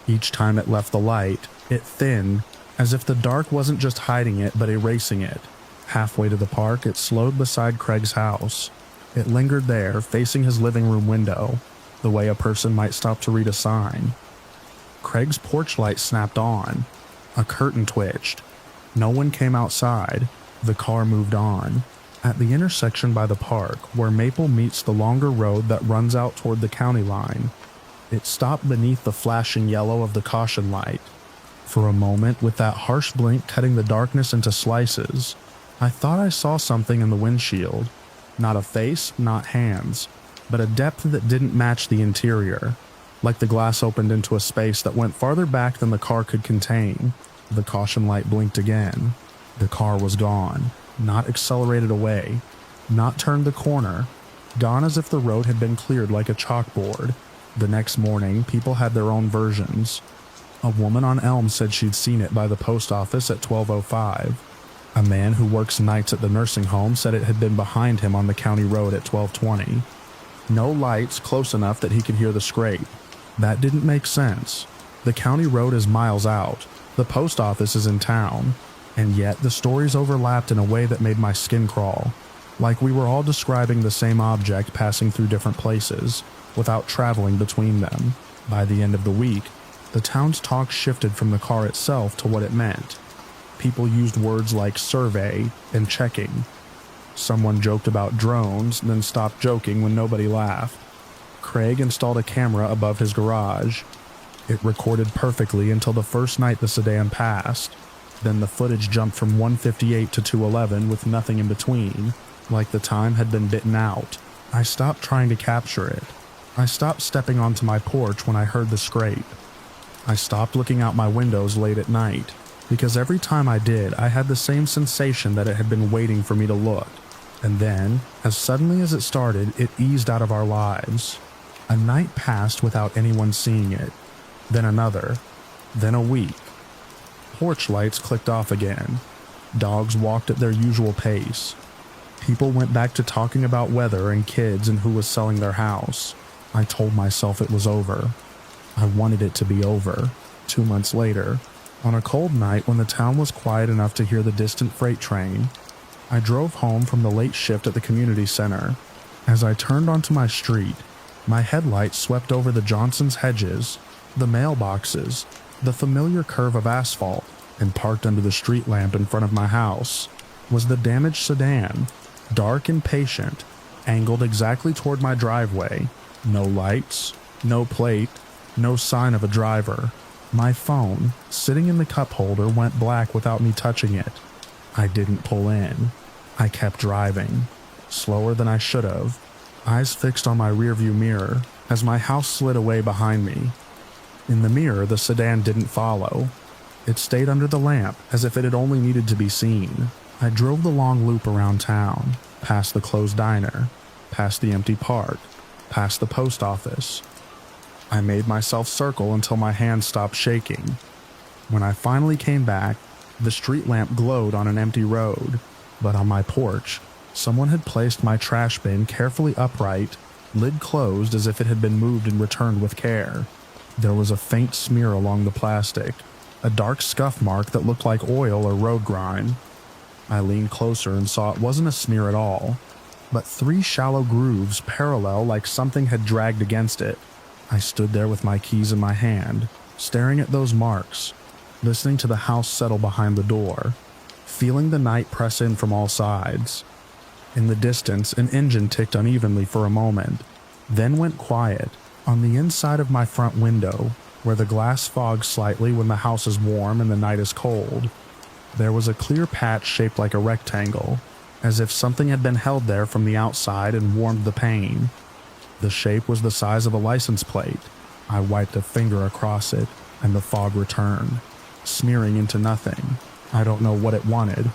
Speaker 1: Each time it left the light, it thinned, as if the dark wasn't just hiding it but erasing it. Halfway to the park, it slowed beside Craig's house. It lingered there, facing his living room window, the way a person might stop to read a sign. Craig's porch light snapped on. A curtain twitched. No one came outside. The car moved on. At the intersection by the park, where Maple meets the longer road that runs out toward the county line, it stopped beneath the flashing yellow of the caution light. For a moment, with that harsh blink cutting the darkness into slices, I thought I saw something in the windshield. Not a face, not hands, but a depth that didn't match the interior, like the glass opened into a space that went farther back than the car could contain. The caution light blinked again. The car was gone, not accelerated away, not turned the corner, gone as if the road had been cleared like a chalkboard. The next morning, people had their own versions. A woman on Elm said she'd seen it by the post office at 12:05. A man who works nights at the nursing home said it had been behind him on the county road at 12:20. No lights close enough that he could hear the scrape. That didn't make sense. The county road is miles out. The post office is in town. And yet the stories overlapped in a way that made my skin crawl, like we were all describing the same object passing through different places, without traveling between them. By the end of the week, the town's talk shifted from the car itself to what it meant. People used words like survey and checking. Someone joked about drones, then stopped joking when nobody laughed. Craig installed a camera above his garage. It recorded perfectly until the first night the sedan passed. Then the footage jumped from 158 to 211 with nothing in between, like the time had been bitten out. I stopped trying to capture it. I stopped stepping onto my porch when I heard the scrape. I stopped looking out my windows late at night, because every time I did, I had the same sensation that it had been waiting for me to look. And then, as suddenly as it started, it eased out of our lives. A night passed without anyone seeing it. Then another. Then a week. Porch lights clicked off again. Dogs walked at their usual pace. People went back to talking about weather and kids and who was selling their house. I told myself it was over. I wanted it to be over. 2 months later, on a cold night when the town was quiet enough to hear the distant freight train, I drove home from the late shift at the community center. As I turned onto my street, my headlights swept over the Johnson's hedges, The mailboxes, the familiar curve of asphalt, and parked under the street lamp in front of my house was the damaged sedan, dark and patient, angled exactly toward my driveway. No lights, no plate, no sign of a driver. My phone, sitting in the cup holder, went black without me touching it. I didn't pull in. I kept driving, slower than I should have, eyes fixed on my rearview mirror as my house slid away behind me. In the mirror, the sedan didn't follow. It stayed under the lamp as if it had only needed to be seen. I drove the long loop around town, past the closed diner, past the empty park, past the post office. I made myself circle until my hands stopped shaking. When I finally came back, the street lamp glowed on an empty road, but on my porch, someone had placed my trash bin carefully upright, lid closed as if it had been moved and returned with care. There was a faint smear along the plastic, a dark scuff mark that looked like oil or road grime. I leaned closer and saw it wasn't a smear at all, but 3 shallow grooves parallel like something had dragged against it. I stood there with my keys in my hand, staring at those marks, listening to the house settle behind the door, feeling the night press in from all sides. In the distance, an engine ticked unevenly for a moment, then went quiet. On the inside of my front window, where the glass fogs slightly when the house is warm and the night is cold, there was a clear patch shaped like a rectangle, as if something had been held there from the outside and warmed the pane. The shape was the size of a license plate. I wiped a finger across it, and the fog returned, smearing into nothing. I don't know what it wanted.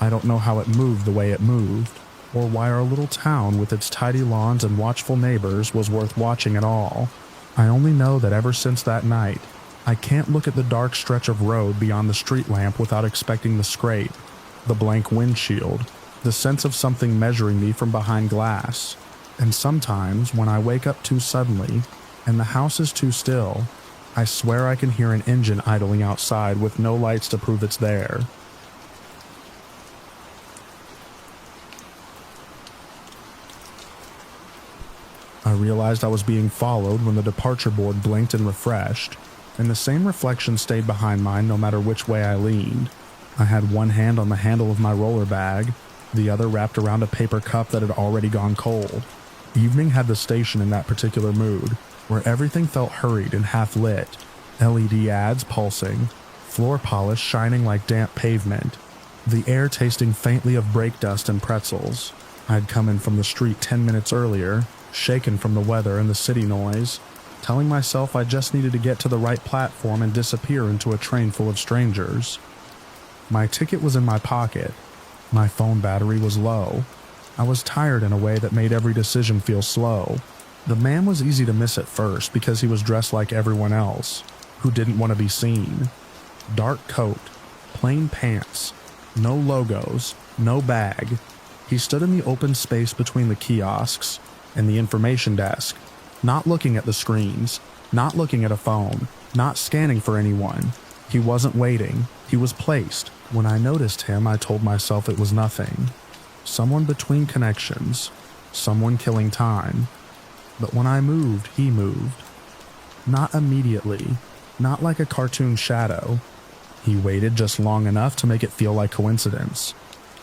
Speaker 1: I don't know how it moved the way it moved, or why our little town with its tidy lawns and watchful neighbors was worth watching at all. I only know that ever since that night, I can't look at the dark stretch of road beyond the street lamp without expecting the scrape, the blank windshield, the sense of something measuring me from behind glass. And sometimes, when I wake up too suddenly, and the house is too still, I swear I can hear an engine idling outside with no lights to prove it's there. I realized I was being followed when the departure board blinked and refreshed, and the same reflection stayed behind mine no matter which way I leaned. I had one hand on the handle of my roller bag, the other wrapped around a paper cup that had already gone cold. Evening had the station in that particular mood, where everything felt hurried and half-lit, LED ads pulsing, floor polish shining like damp pavement, the air tasting faintly of brake dust and pretzels. I'd come in from the street 10 minutes earlier, shaken from the weather and the city noise, telling myself I just needed to get to the right platform and disappear into a train full of strangers. My ticket was in my pocket. My phone battery was low. I was tired in a way that made every decision feel slow. The man was easy to miss at first because he was dressed like everyone else, who didn't want to be seen. Dark coat, plain pants, no logos, no bag. He stood in the open space between the kiosks and the information desk, not looking at the screens, not looking at a phone, not scanning for anyone. He wasn't waiting. He was placed. When I noticed him, I told myself it was nothing. Someone between connections. Someone killing time. But when I moved, he moved. Not immediately. Not like a cartoon shadow. He waited just long enough to make it feel like coincidence,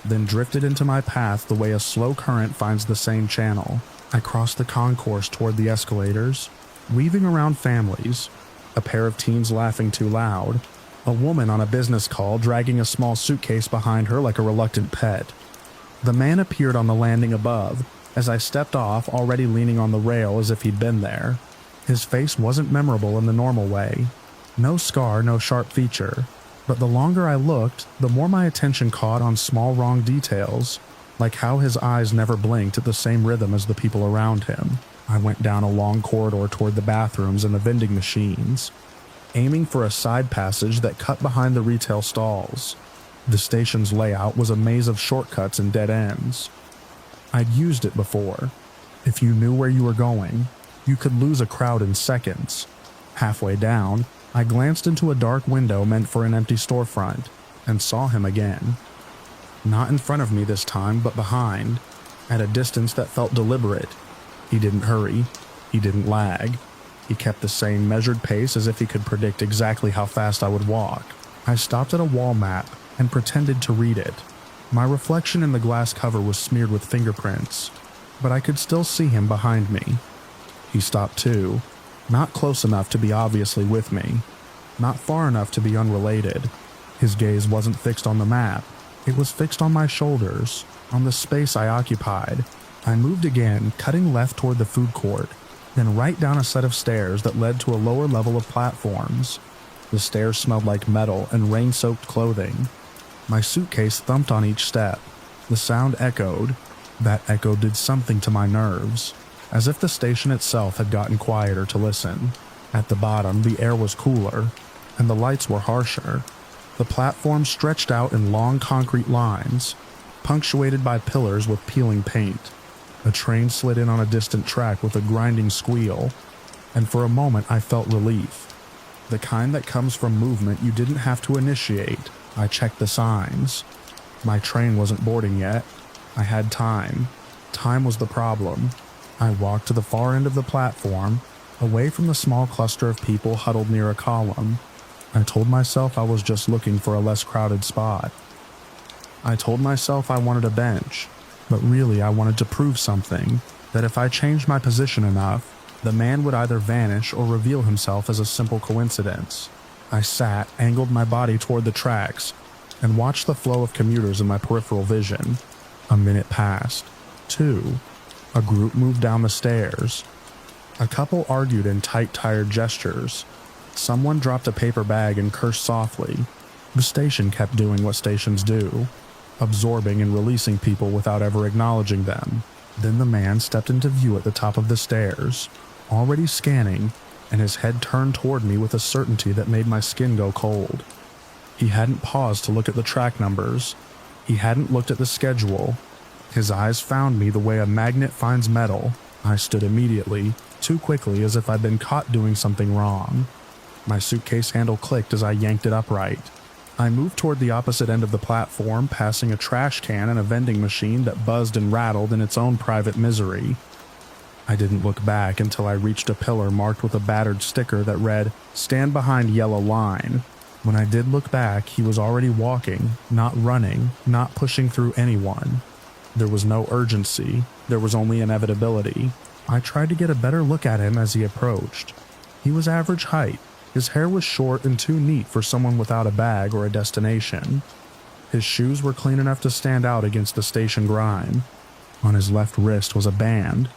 Speaker 1: then drifted into my path the way a slow current finds the same channel. I crossed the concourse toward the escalators, weaving around families, a pair of teens laughing too loud, a woman on a business call dragging a small suitcase behind her like a reluctant pet. The man appeared on the landing above as I stepped off, already leaning on the rail as if he'd been there. His face wasn't memorable in the normal way. No scar, no sharp feature. But the longer I looked, the more my attention caught on small wrong details, like how his eyes never blinked at the same rhythm as the people around him. I went down a long corridor toward the bathrooms and the vending machines, aiming for a side passage that cut behind the retail stalls. The station's layout was a maze of shortcuts and dead ends. I'd used it before. If you knew where you were going, you could lose a crowd in seconds. Halfway down, I glanced into a dark window meant for an empty storefront, and saw him again. Not in front of me this time, but behind, at a distance that felt deliberate. He didn't hurry. He didn't lag. He kept the same measured pace as if he could predict exactly how fast I would walk. I stopped at a wall map and pretended to read it. My reflection in the glass cover was smeared with fingerprints, but I could still see him behind me. He stopped too, not close enough to be obviously with me, not far enough to be unrelated. His gaze wasn't fixed on the map. It was fixed on my shoulders, on the space I occupied. I moved again, cutting left toward the food court, then right down a set of stairs that led to a lower level of platforms. The stairs smelled like metal and rain-soaked clothing. My suitcase thumped on each step. The sound echoed. That echo did something to my nerves, as if the station itself had gotten quieter to listen. At the bottom, the air was cooler, and the lights were harsher. The platform stretched out in long concrete lines, punctuated by pillars with peeling paint. A train slid in on a distant track with a grinding squeal, and for a moment I felt relief. The kind that comes from movement you didn't have to initiate. I checked the signs. My train wasn't boarding yet. I had time. Time was the problem. I walked to the far end of the platform, away from the small cluster of people huddled near a column. I told myself I was just looking for a less crowded spot. I told myself I wanted a bench, but really I wanted to prove something, that if I changed my position enough, the man would either vanish or reveal himself as a simple coincidence. I sat, angled my body toward the tracks, and watched the flow of commuters in my peripheral vision. A minute passed. 2. A group moved down the stairs. A couple argued in tight, tired gestures. Someone dropped a paper bag and cursed softly. The station kept doing what stations do, absorbing and releasing people without ever acknowledging them. Then the man stepped into view at the top of the stairs, already scanning, and his head turned toward me with a certainty that made my skin go cold. He hadn't paused to look at the track numbers. He hadn't looked at the schedule. His eyes found me the way a magnet finds metal. I stood immediately, too quickly as if I'd been caught doing something wrong. My suitcase handle clicked as I yanked it upright. I moved toward the opposite end of the platform, passing a trash can and a vending machine that buzzed and rattled in its own private misery. I didn't look back until I reached a pillar marked with a battered sticker that read, "Stand behind yellow line." When I did look back, he was already walking, not running, not pushing through anyone. There was no urgency, there was only inevitability. I tried to get a better look at him as he approached. He was average height. His hair was short and too neat for someone without a bag or a destination. His shoes were clean enough to stand out against the station grime. On his left wrist was a band,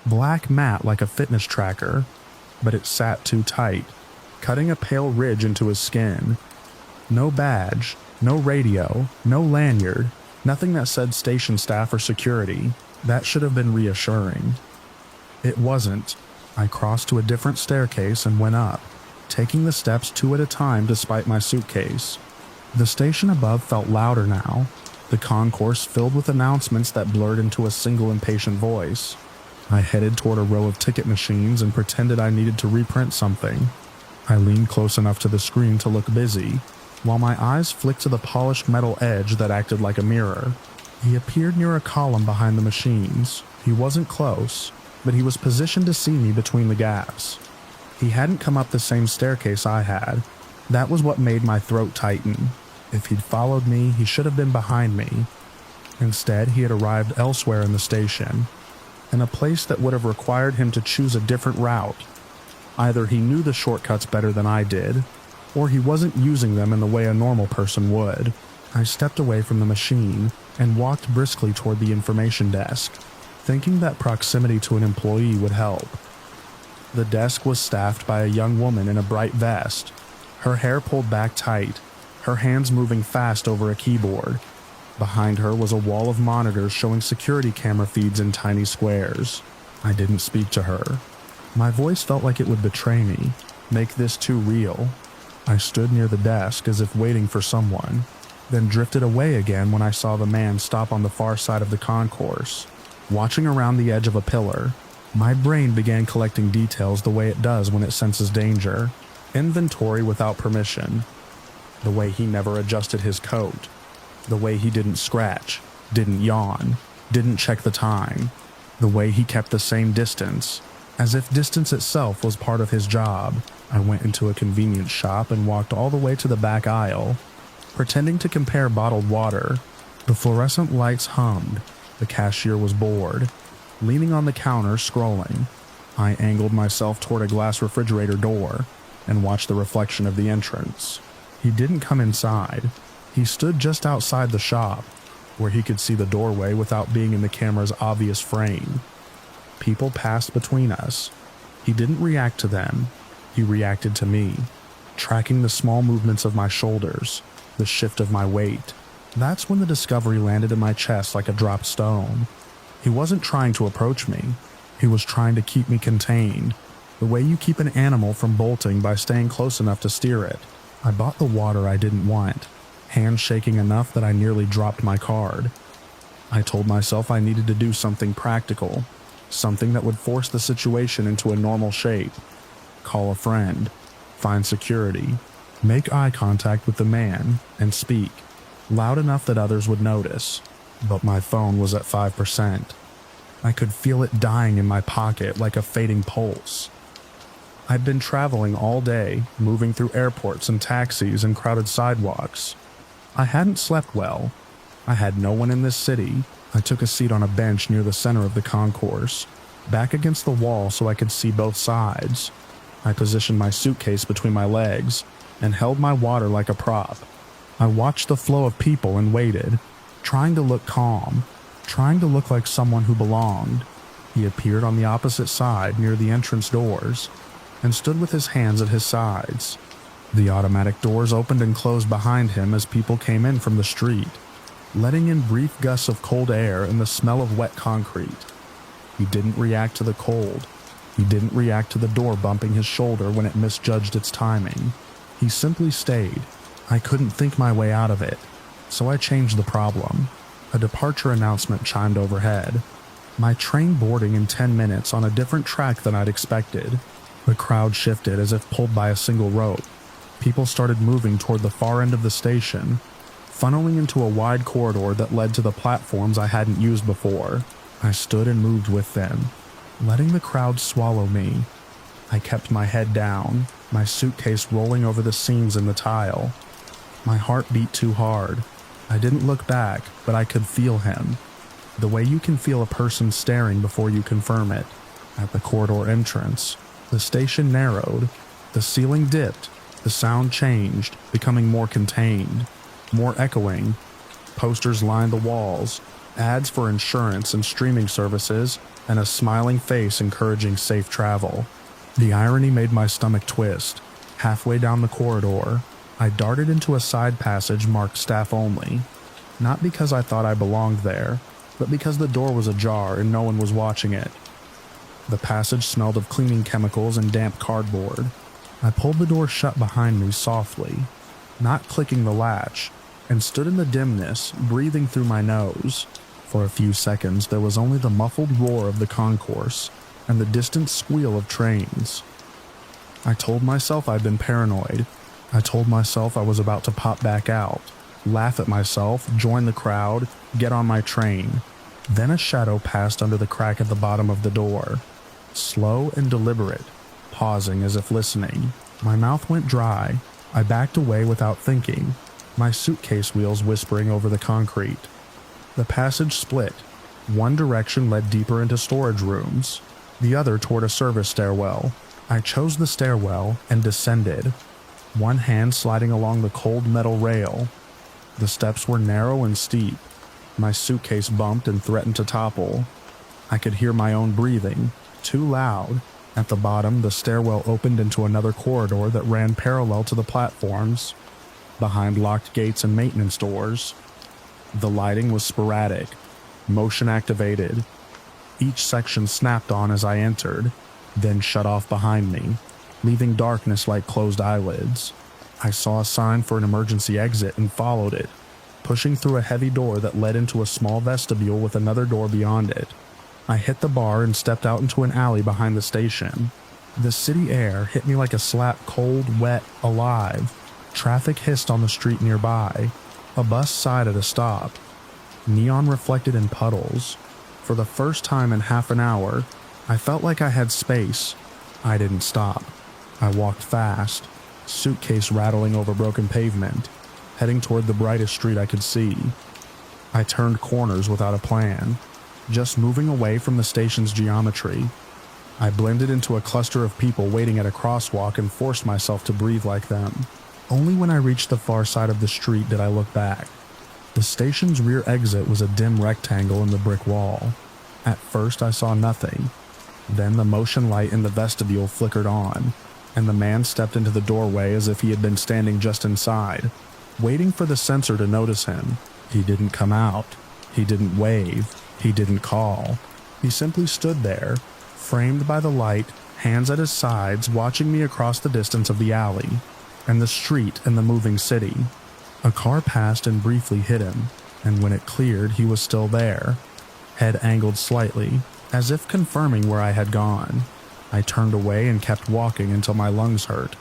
Speaker 1: black matte like a fitness tracker, but it sat too tight, cutting a pale ridge into his skin. No badge, no radio, no lanyard, nothing that said station staff or security. That should have been reassuring. It wasn't. I crossed to a different staircase and went up, taking the steps 2 at a time despite my suitcase. The station above felt louder now, the concourse filled with announcements that blurred into a single impatient voice. I headed toward a row of ticket machines and pretended I needed to reprint something. I leaned close enough to the screen to look busy, while my eyes flicked to the polished metal edge that acted like a mirror. He appeared near a column behind the machines. He wasn't close, but he was positioned to see me between the gaps. He hadn't come up the same staircase I had. That was what made my throat tighten. If he'd followed me, he should have been behind me. Instead, he had arrived elsewhere in the station, in a place that would have required him to choose a different route. Either he knew the shortcuts better than I did, or he wasn't using them in the way a normal person would. I stepped away from the machine and walked briskly toward the information desk, thinking that proximity to an employee would help. The desk was staffed by a young woman in a bright vest, her hair pulled back tight, her hands moving fast over a keyboard. Behind her was a wall of monitors showing security camera feeds in tiny squares. I didn't speak to her. My voice felt like it would betray me, make this too real. I stood near the desk as if waiting for someone, then drifted away again when I saw the man stop on the far side of the concourse. Watching around the edge of a pillar, my brain began collecting details the way it does when it senses danger. Inventory without permission. The way he never adjusted his coat. The way he didn't scratch, didn't yawn, didn't check the time. The way he kept the same distance. As if distance itself was part of his job, I went into a convenience shop and walked all the way to the back aisle, pretending to compare bottled water. The fluorescent lights hummed. The cashier was bored, leaning on the counter scrolling. I angled myself toward a glass refrigerator door and watched the reflection of the entrance. He didn't come inside. He stood just outside the shop, where he could see the doorway without being in the camera's obvious frame. People passed between us. He didn't react to them. He reacted to me, tracking the small movements of my shoulders, the shift of my weight. That's when the discovery landed in my chest like a dropped stone. He wasn't trying to approach me. He was trying to keep me contained, the way you keep an animal from bolting by staying close enough to steer it. I bought the water I didn't want, hands shaking enough that I nearly dropped my card. I told myself I needed to do something practical, something that would force the situation into a normal shape. Call a friend, find security, make eye contact with the man, and speak, loud enough that others would notice. But my phone was at 5%. I could feel it dying in my pocket like a fading pulse. I'd been traveling all day, moving through airports and taxis and crowded sidewalks. I hadn't slept well. I had no one in this city. I took a seat on a bench near the center of the concourse, back against the wall so I could see both sides. I positioned my suitcase between my legs and held my water like a prop. I watched the flow of people and waited, trying to look calm, trying to look like someone who belonged. He appeared on the opposite side near the entrance doors and stood with his hands at his sides. The automatic doors opened and closed behind him as people came in from the street, letting in brief gusts of cold air and the smell of wet concrete. He didn't react to the cold. He didn't react to the door bumping his shoulder when it misjudged its timing. He simply stayed. I couldn't think my way out of it, so I changed the problem. A departure announcement chimed overhead. My train boarding in 10 minutes on a different track than I'd expected. The crowd shifted as if pulled by a single rope. People started moving toward the far end of the station, funneling into a wide corridor that led to the platforms I hadn't used before. I stood and moved with them, letting the crowd swallow me. I kept my head down, my suitcase rolling over the seams in the tile. My heart beat too hard. I didn't look back, but I could feel him. The way you can feel a person staring before you confirm it. At the corridor entrance, the station narrowed, the ceiling dipped, the sound changed, becoming more contained, more echoing. Posters lined the walls, ads for insurance and streaming services, and a smiling face encouraging safe travel. The irony made my stomach twist. Halfway down the corridor, I darted into a side passage marked staff only. Not because I thought I belonged there, but because the door was ajar and no one was watching it. The passage smelled of cleaning chemicals and damp cardboard. I pulled the door shut behind me softly, not clicking the latch, and stood in the dimness, breathing through my nose. For a few seconds, there was only the muffled roar of the concourse and the distant squeal of trains. I told myself I'd been paranoid. I told myself I was about to pop back out, laugh at myself, join the crowd, get on my train. Then a shadow passed under the crack at the bottom of the door, slow and deliberate, pausing as if listening. My mouth went dry. I backed away without thinking, my suitcase wheels whispering over the concrete. The passage split. One direction led deeper into storage rooms, the other toward a service stairwell. I chose the stairwell and descended, one hand sliding along the cold metal rail. The steps were narrow and steep. My suitcase bumped and threatened to topple. I could hear my own breathing, too loud. At the bottom, the stairwell opened into another corridor that ran parallel to the platforms, behind locked gates and maintenance doors. The lighting was sporadic, motion activated. Each section snapped on as I entered, then shut off behind me, leaving darkness like closed eyelids. I saw a sign for an emergency exit and followed it, pushing through a heavy door that led into a small vestibule with another door beyond it. I hit the bar and stepped out into an alley behind the station. The city air hit me like a slap, cold, wet, alive. Traffic hissed on the street nearby. A bus sighed at a stop. Neon reflected in puddles. For the first time in half an hour, I felt like I had space. I didn't stop. I walked fast, suitcase rattling over broken pavement, heading toward the brightest street I could see. I turned corners without a plan, just moving away from the station's geometry. I blended into a cluster of people waiting at a crosswalk and forced myself to breathe like them. Only when I reached the far side of the street did I look back. The station's rear exit was a dim rectangle in the brick wall. At first I saw nothing. Then the motion light in the vestibule flickered on, and the man stepped into the doorway as if he had been standing just inside, waiting for the sensor to notice him. He didn't come out. He didn't wave. He didn't call. He simply stood there, framed by the light, hands at his sides, watching me across the distance of the alley, and the street and the moving city. A car passed and briefly hit him, and when it cleared, he was still there, head angled slightly, as if confirming where I had gone. I turned away and kept walking until my lungs hurt,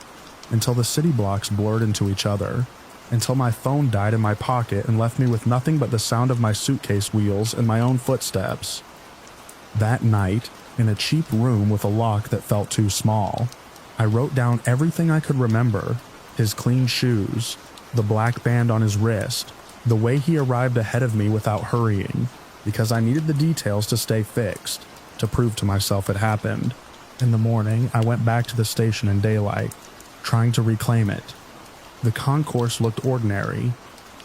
Speaker 1: until the city blocks blurred into each other, until my phone died in my pocket and left me with nothing but the sound of my suitcase wheels and my own footsteps. That night, in a cheap room with a lock that felt too small, I wrote down everything I could remember: his clean shoes, the black band on his wrist, the way he arrived ahead of me without hurrying, because I needed the details to stay fixed, to prove to myself it happened. In the morning, I went back to the station in daylight, trying to reclaim it. The concourse looked ordinary.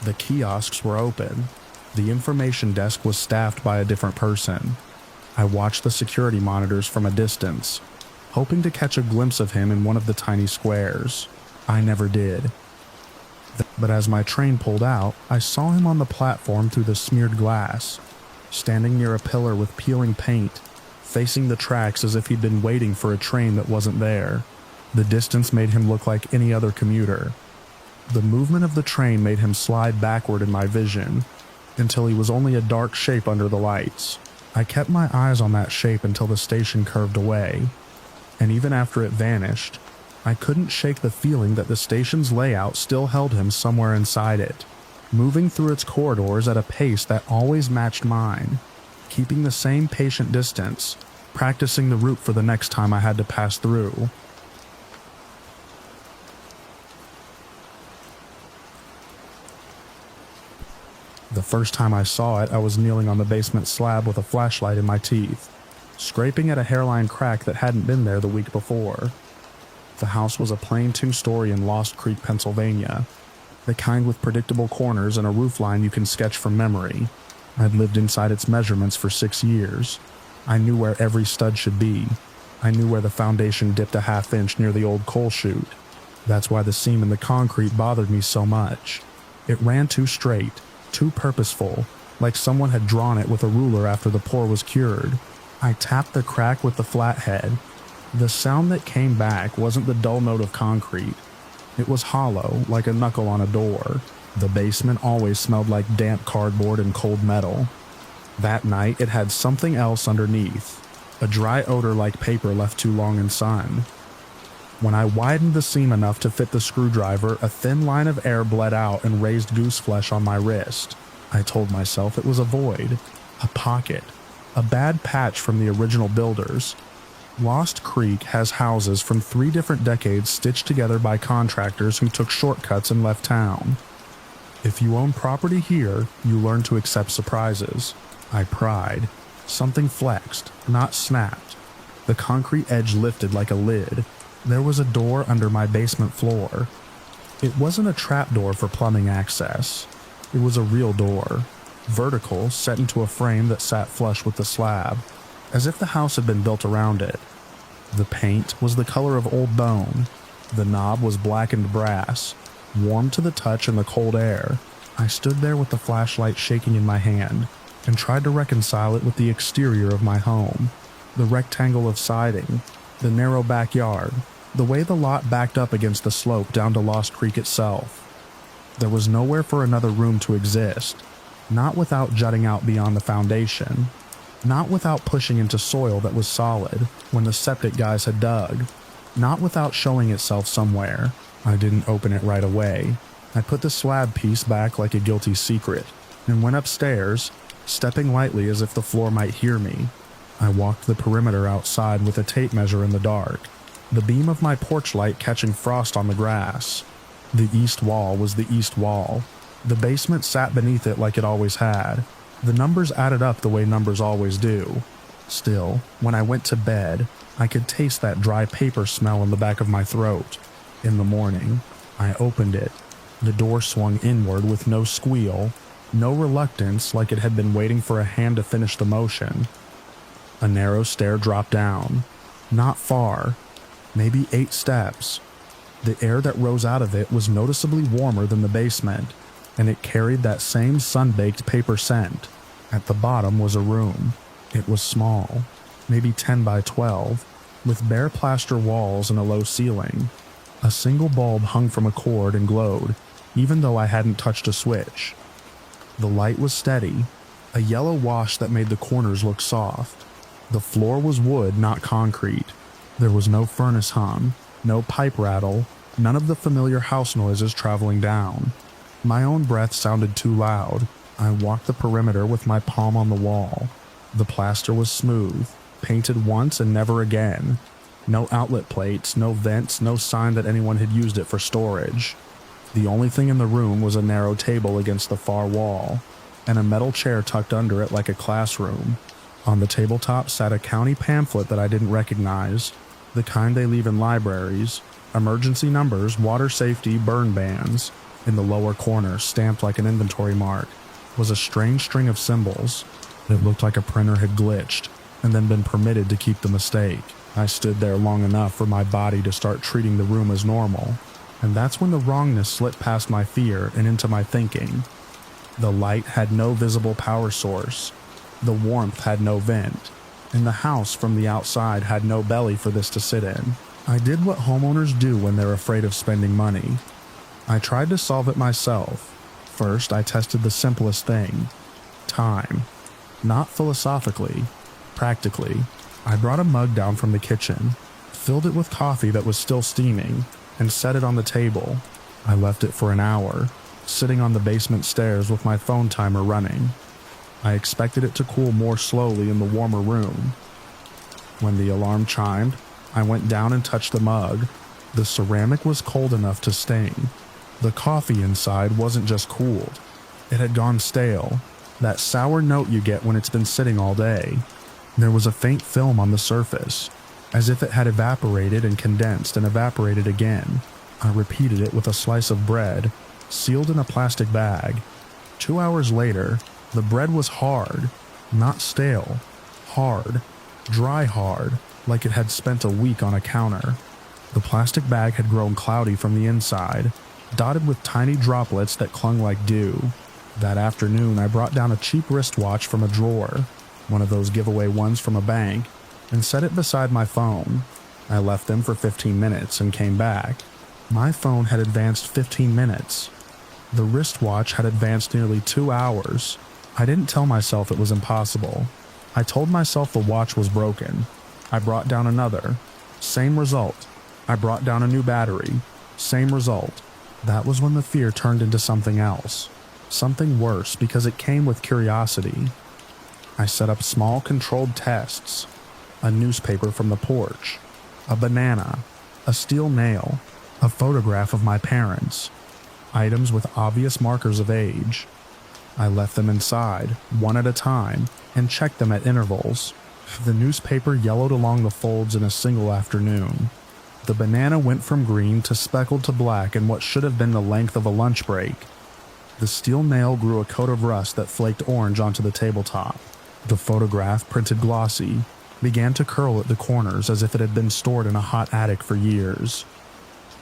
Speaker 1: The kiosks were open. The information desk was staffed by a different person. I watched the security monitors from a distance, hoping to catch a glimpse of him in one of the tiny squares. I never did. But as my train pulled out, I saw him on the platform through the smeared glass, standing near a pillar with peeling paint, facing the tracks as if he'd been waiting for a train that wasn't there. The distance made him look like any other commuter. The movement of the train made him slide backward in my vision, until he was only a dark shape under the lights. I kept my eyes on that shape until the station curved away, and even after it vanished, I couldn't shake the feeling that the station's layout still held him somewhere inside it, moving through its corridors at a pace that always matched mine, keeping the same patient distance, practicing the route for the next time I had to pass through. The first time I saw it, I was kneeling on the basement slab with a flashlight in my teeth, scraping at a hairline crack that hadn't been there the week before. The house was a plain 2-story in Lost Creek, Pennsylvania, the kind with predictable corners and a roofline you can sketch from memory. I'd lived inside its measurements for 6 years. I knew where every stud should be. I knew where the foundation dipped a half-inch near the old coal chute. That's why the seam in the concrete bothered me so much. It ran too straight, too purposeful, like someone had drawn it with a ruler after the pour was cured. I tapped the crack with the flathead. The sound that came back wasn't the dull note of concrete. It was hollow, like a knuckle on a door. The basement always smelled like damp cardboard and cold metal. That night, it had something else underneath, a dry odor like paper left too long in sun. When I widened the seam enough to fit the screwdriver, a thin line of air bled out and raised goose flesh on my wrist. I told myself it was a void, a pocket, a bad patch from the original builders. Lost Creek has houses from 3 different decades stitched together by contractors who took shortcuts and left town. If you own property here, you learn to accept surprises. I pried. Something flexed, not snapped. The concrete edge lifted like a lid. There was a door under my basement floor. It wasn't a trapdoor for plumbing access. It was a real door, vertical, set into a frame that sat flush with the slab, as if the house had been built around it. The paint was the color of old bone. The knob was blackened brass, warm to the touch in the cold air. I stood there with the flashlight shaking in my hand and tried to reconcile it with the exterior of my home, the rectangle of siding, the narrow backyard, the way the lot backed up against the slope down to Lost Creek itself. There was nowhere for another room to exist, not without jutting out beyond the foundation. Not without pushing into soil that was solid when the septic guys had dug. Not without showing itself somewhere. I didn't open it right away. I put the slab piece back like a guilty secret and went upstairs, stepping lightly as if the floor might hear me. I walked the perimeter outside with a tape measure in the dark, the beam of my porch light catching frost on the grass. The east wall was the east wall. The basement sat beneath it like it always had. The numbers added up the way numbers always do. Still, when I went to bed, I could taste that dry paper smell in the back of my throat. In the morning, I opened it. The door swung inward with no squeal, no reluctance like it had been waiting for a hand to finish the motion. A narrow stair dropped down. Not far. Maybe 8 steps. The air that rose out of it was noticeably warmer than the basement, and it carried that same sun-baked paper scent. At the bottom was a room. It was small, maybe 10 by 12, with bare plaster walls and a low ceiling. A single bulb hung from a cord and glowed, even though I hadn't touched a switch. The light was steady, a yellow wash that made the corners look soft. The floor was wood, not concrete. There was no furnace hum, no pipe rattle, none of the familiar house noises traveling down. My own breath sounded too loud. I walked the perimeter with my palm on the wall. The plaster was smooth, painted once and never again. No outlet plates, no vents, no sign that anyone had used it for storage. The only thing in the room was a narrow table against the far wall, and a metal chair tucked under it like a classroom. On the tabletop sat a county pamphlet that I didn't recognize, the kind they leave in libraries, emergency numbers, water safety, burn bans. In the lower corner, stamped like an inventory mark, was a strange string of symbols. It looked like a printer had glitched, and then been permitted to keep the mistake. I stood there long enough for my body to start treating the room as normal, and that's when the wrongness slipped past my fear and into my thinking. The light had no visible power source. The warmth had no vent, and the house from the outside had no belly for this to sit in. I did what homeowners do when they're afraid of spending money. I tried to solve it myself. First, I tested the simplest thing: time. Not philosophically, practically. I brought a mug down from the kitchen, filled it with coffee that was still steaming, and set it on the table. I left it for an hour, sitting on the basement stairs with my phone timer running. I expected it to cool more slowly in the warmer room. When the alarm chimed, I went down and touched the mug. The ceramic was cold enough to sting. The coffee inside wasn't just cooled. It had gone stale, that sour note you get when it's been sitting all day. There was a faint film on the surface, as if it had evaporated and condensed and evaporated again. I repeated it with a slice of bread, sealed in a plastic bag. 2 hours later, the bread was hard, not stale, hard, dry hard, like it had spent a week on a counter. The plastic bag had grown cloudy from the inside, dotted with tiny droplets that clung like dew. That afternoon, I brought down a cheap wristwatch from a drawer, one of those giveaway ones from a bank, and set it beside my phone. I left them for 15 minutes and came back. My phone had advanced 15 minutes. The wristwatch had advanced nearly 2 hours. I didn't tell myself it was impossible. I told myself the watch was broken. I brought down another. Same result. I brought down a new battery. Same result. That was when the fear turned into something else. Something worse, because it came with curiosity. I set up small controlled tests. A newspaper from the porch. A banana. A steel nail. A photograph of my parents. Items with obvious markers of age. I left them inside, one at a time, and checked them at intervals. The newspaper yellowed along the folds in a single afternoon. The banana went from green to speckled to black in what should have been the length of a lunch break. The steel nail grew a coat of rust that flaked orange onto the tabletop. The photograph, printed glossy, began to curl at the corners as if it had been stored in a hot attic for years.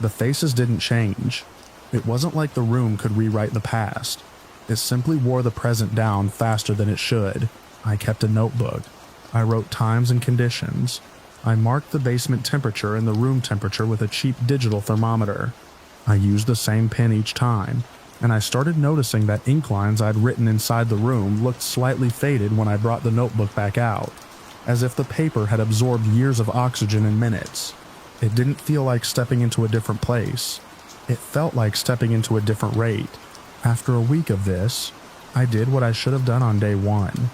Speaker 1: The faces didn't change. It wasn't like the room could rewrite the past. It simply wore the present down faster than it should. I kept a notebook. I wrote times and conditions. I marked the basement temperature and the room temperature with a cheap digital thermometer. I used the same pen each time, and I started noticing that ink lines I'd written inside the room looked slightly faded when I brought the notebook back out, as if the paper had absorbed years of oxygen in minutes. It didn't feel like stepping into a different place. It felt like stepping into a different rate. After a week of this, I did what I should have done on day one.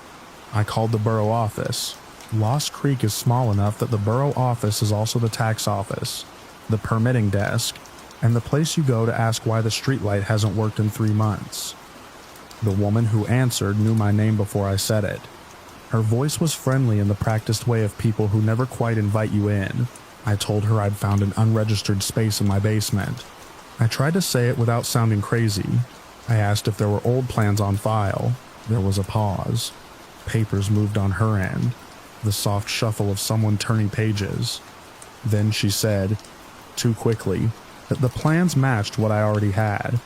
Speaker 1: I called the borough office. Lost Creek is small enough that the borough office is also the tax office, the permitting desk, and the place you go to ask why the streetlight hasn't worked in 3 months. The woman who answered knew my name before I said it. Her voice was friendly in the practiced way of people who never quite invite you in. I told her I'd found an unregistered space in my basement. I tried to say it without sounding crazy. I asked if there were old plans on file. There was a pause. Papers moved on her end, the soft shuffle of someone turning pages. Then she said, too quickly, that the plans matched what I already had.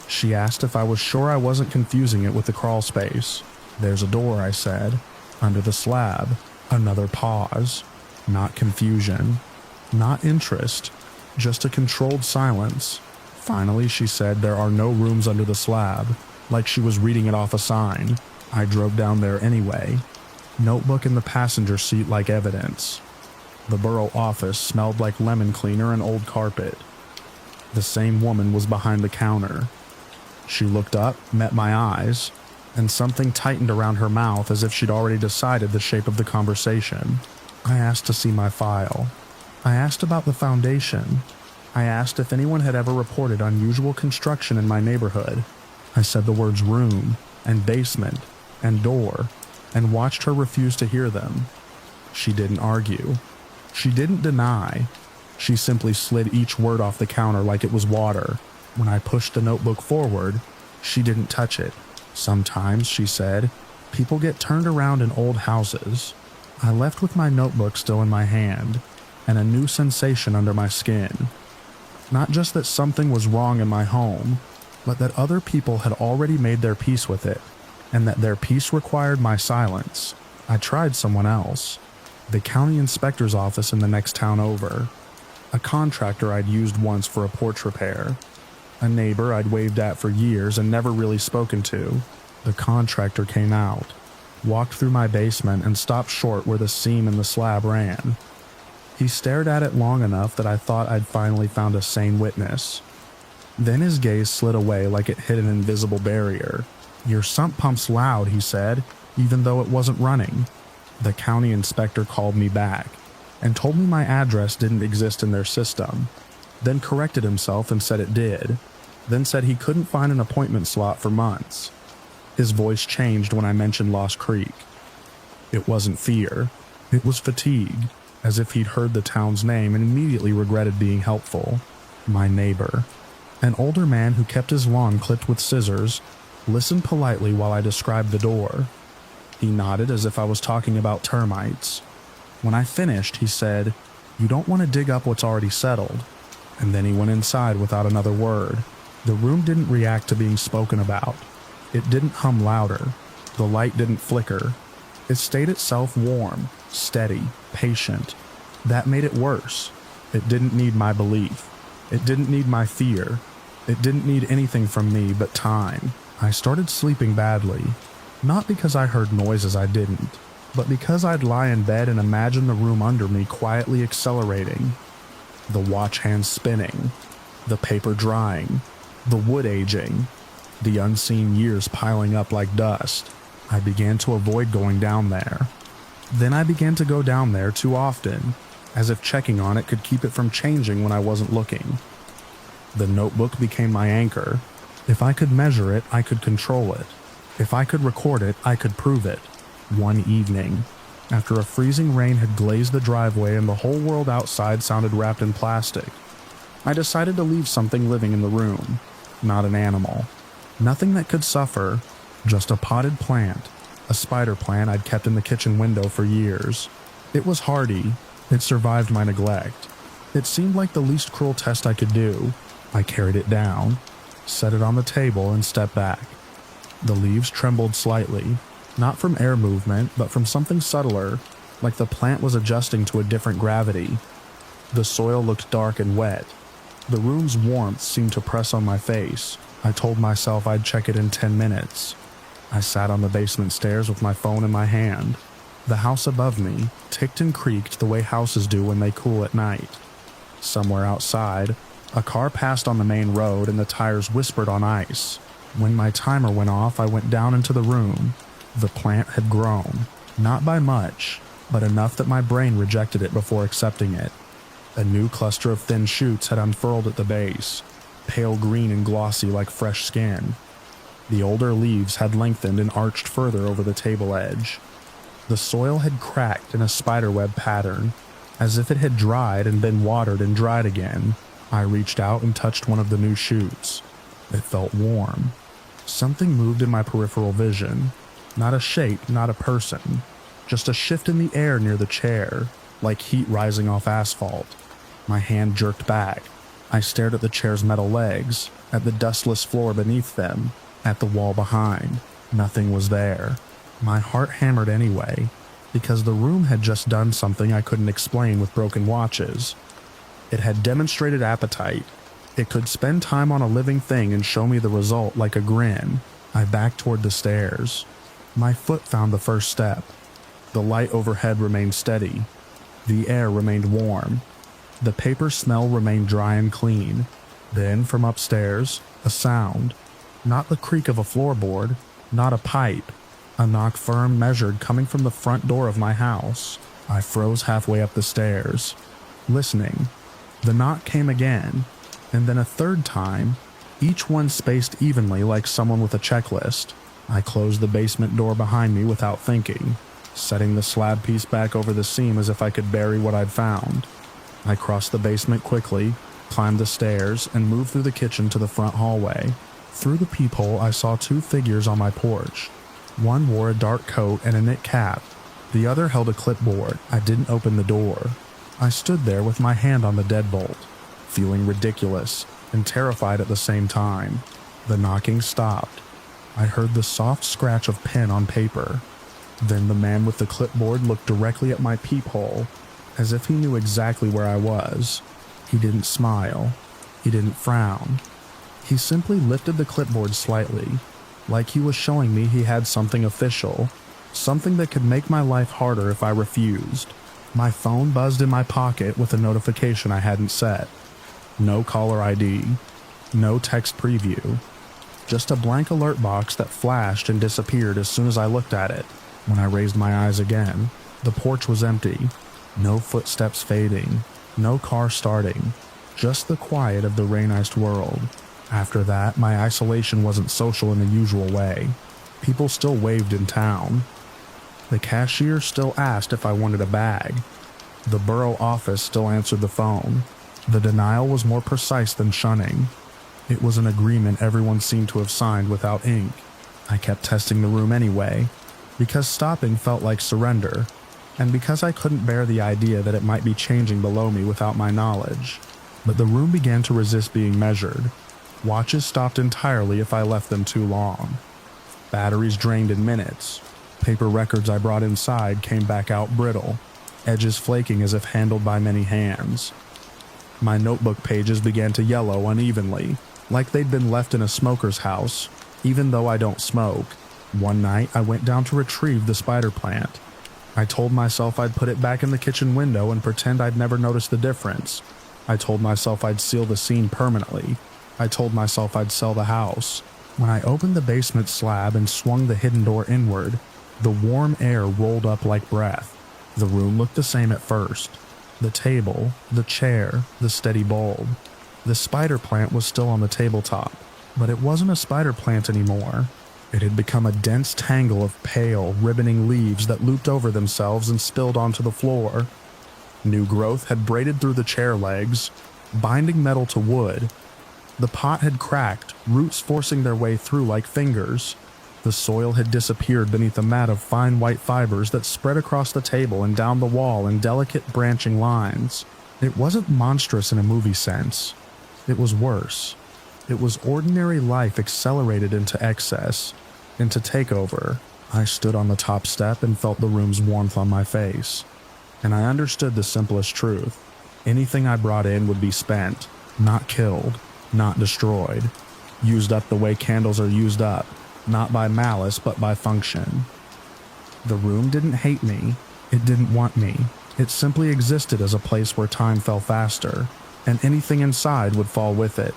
Speaker 1: She asked if I was sure I wasn't confusing it with the crawl space. There's a door, I said. Under the slab. Another pause. Not confusion. Not interest. Just a controlled silence. Finally, she said there are no rooms under the slab, like she was reading it off a sign. I drove down there anyway. Notebook in the passenger seat like evidence. The borough office smelled like lemon cleaner and old carpet. The same woman was behind the counter. She looked up, met my eyes, and something tightened around her mouth as if she'd already decided the shape of the conversation. I asked to see my file. I asked about the foundation. I asked if anyone had ever reported unusual construction in my neighborhood. I said the words room, and basement, and door, and watched her refuse to hear them. She didn't argue. She didn't deny. She simply slid each word off the counter like it was water. When I pushed the notebook forward, she didn't touch it. Sometimes, she said, people get turned around in old houses. I left with my notebook still in my hand, and a new sensation under my skin. Not just that something was wrong in my home, but that other people had already made their peace with it, and that their peace required my silence. I tried someone else. The county inspector's office in the next town over. A contractor I'd used once for a porch repair. A neighbor I'd waved at for years and never really spoken to. The contractor came out, walked through my basement and stopped short where the seam in the slab ran. He stared at it long enough that I thought I'd finally found a sane witness. Then his gaze slid away like it hit an invisible barrier. "Your sump pump's loud," he said, even though it wasn't running. The county inspector called me back and told me my address didn't exist in their system, then corrected himself and said it did, then said he couldn't find an appointment slot for months. His voice changed when I mentioned Lost Creek. It wasn't fear, it was fatigue, as if he'd heard the town's name and immediately regretted being helpful. My neighbor, an older man who kept his lawn clipped with scissors, listened politely while I described the door. He nodded as if I was talking about termites. When I finished, he said, "You don't want to dig up what's already settled." And then he went inside without another word. The room didn't react to being spoken about. It didn't hum louder. The light didn't flicker. It stayed itself warm, steady, patient. That made it worse. It didn't need my belief. It didn't need my fear. It didn't need anything from me but time. I started sleeping badly. Not because I heard noises I didn't, but because I'd lie in bed and imagine the room under me quietly accelerating. The watch hands spinning. The paper drying. The wood aging. The unseen years piling up like dust. I began to avoid going down there. Then I began to go down there too often, as if checking on it could keep it from changing when I wasn't looking. The notebook became my anchor. If I could measure it, I could control it. If I could record it, I could prove it. One evening, after a freezing rain had glazed the driveway and the whole world outside sounded wrapped in plastic, I decided to leave something living in the room. Not an animal. Nothing that could suffer. Just a potted plant. A spider plant I'd kept in the kitchen window for years. It was hardy. It survived my neglect. It seemed like the least cruel test I could do. I carried it down, set it on the table, and stepped back. The leaves trembled slightly, not from air movement, but from something subtler, like the plant was adjusting to a different gravity. The soil looked dark and wet. The room's warmth seemed to press on my face. I told myself I'd check it in 10 minutes. I sat on the basement stairs with my phone in my hand. The house above me ticked and creaked the way houses do when they cool at night. Somewhere outside, a car passed on the main road and the tires whispered on ice. When my timer went off, I went down into the room. The plant had grown. Not by much, but enough that my brain rejected it before accepting it. A new cluster of thin shoots had unfurled at the base, pale green and glossy like fresh skin. The older leaves had lengthened and arched further over the table edge. The soil had cracked in a spiderweb pattern, as if it had dried and been watered and dried again. I reached out and touched one of the new shoots. It felt warm. Something moved in my peripheral vision. Not a shape, not a person. Just a shift in the air near the chair, like heat rising off asphalt. My hand jerked back. I stared at the chair's metal legs, at the dustless floor beneath them, at the wall behind. Nothing was there. My heart hammered anyway, because the room had just done something I couldn't explain with broken watches. It had demonstrated appetite. It could spend time on a living thing and show me the result like a grin. I backed toward the stairs. My foot found the first step. The light overhead remained steady. The air remained warm. The paper smell remained dry and clean. Then, from upstairs, a sound. Not the creak of a floorboard, not a pipe. A knock firm, measured, coming from the front door of my house. I froze halfway up the stairs, listening. The knock came again, and then a third time, each one spaced evenly like someone with a checklist. I closed the basement door behind me without thinking, setting the slab piece back over the seam as if I could bury what I'd found. I crossed the basement quickly, climbed the stairs, and moved through the kitchen to the front hallway. Through the peephole, I saw two figures on my porch. One wore a dark coat and a knit cap. The other held a clipboard. I didn't open the door. I stood there with my hand on the deadbolt, feeling ridiculous and terrified at the same time. The knocking stopped. I heard the soft scratch of pen on paper. Then the man with the clipboard looked directly at my peephole, as if he knew exactly where I was. He didn't smile. He didn't frown. He simply lifted the clipboard slightly, like he was showing me he had something official, something that could make my life harder if I refused. My phone buzzed in my pocket with a notification I hadn't set. No caller ID. No text preview. Just a blank alert box that flashed and disappeared as soon as I looked at it. When I raised my eyes again, the porch was empty. No footsteps fading. No car starting. Just the quiet of the rain-iced world. After that, my isolation wasn't social in the usual way. People still waved in town. The cashier still asked if I wanted a bag. The borough office still answered the phone. The denial was more precise than shunning. It was an agreement everyone seemed to have signed without ink. I kept testing the room anyway, because stopping felt like surrender, and because I couldn't bear the idea that it might be changing below me without my knowledge. But the room began to resist being measured. Watches stopped entirely if I left them too long. Batteries drained in minutes. Paper records I brought inside came back out brittle, edges flaking as if handled by many hands. My notebook pages began to yellow unevenly, like they'd been left in a smoker's house, even though I don't smoke. One night, I went down to retrieve the spider plant. I told myself I'd put it back in the kitchen window and pretend I'd never noticed the difference. I told myself I'd seal the scene permanently. I told myself I'd sell the house. When I opened the basement slab and swung the hidden door inward, the warm air rolled up like breath. The room looked the same at first. The table, the chair, the steady bulb. The spider plant was still on the tabletop, but it wasn't a spider plant anymore. It had become a dense tangle of pale, ribboning leaves that looped over themselves and spilled onto the floor. New growth had braided through the chair legs, binding metal to wood. The pot had cracked, roots forcing their way through like fingers. The soil had disappeared beneath a mat of fine white fibers that spread across the table and down the wall in delicate branching lines. It wasn't monstrous in a movie sense. It was worse. It was ordinary life accelerated into excess, into takeover. I stood on the top step and felt the room's warmth on my face. And I understood the simplest truth. Anything I brought in would be spent, not killed, not destroyed. Used up the way candles are used up, not by malice but by function. The room didn't hate me. It didn't want me. It simply existed as a place where time fell faster, and anything inside would fall with it.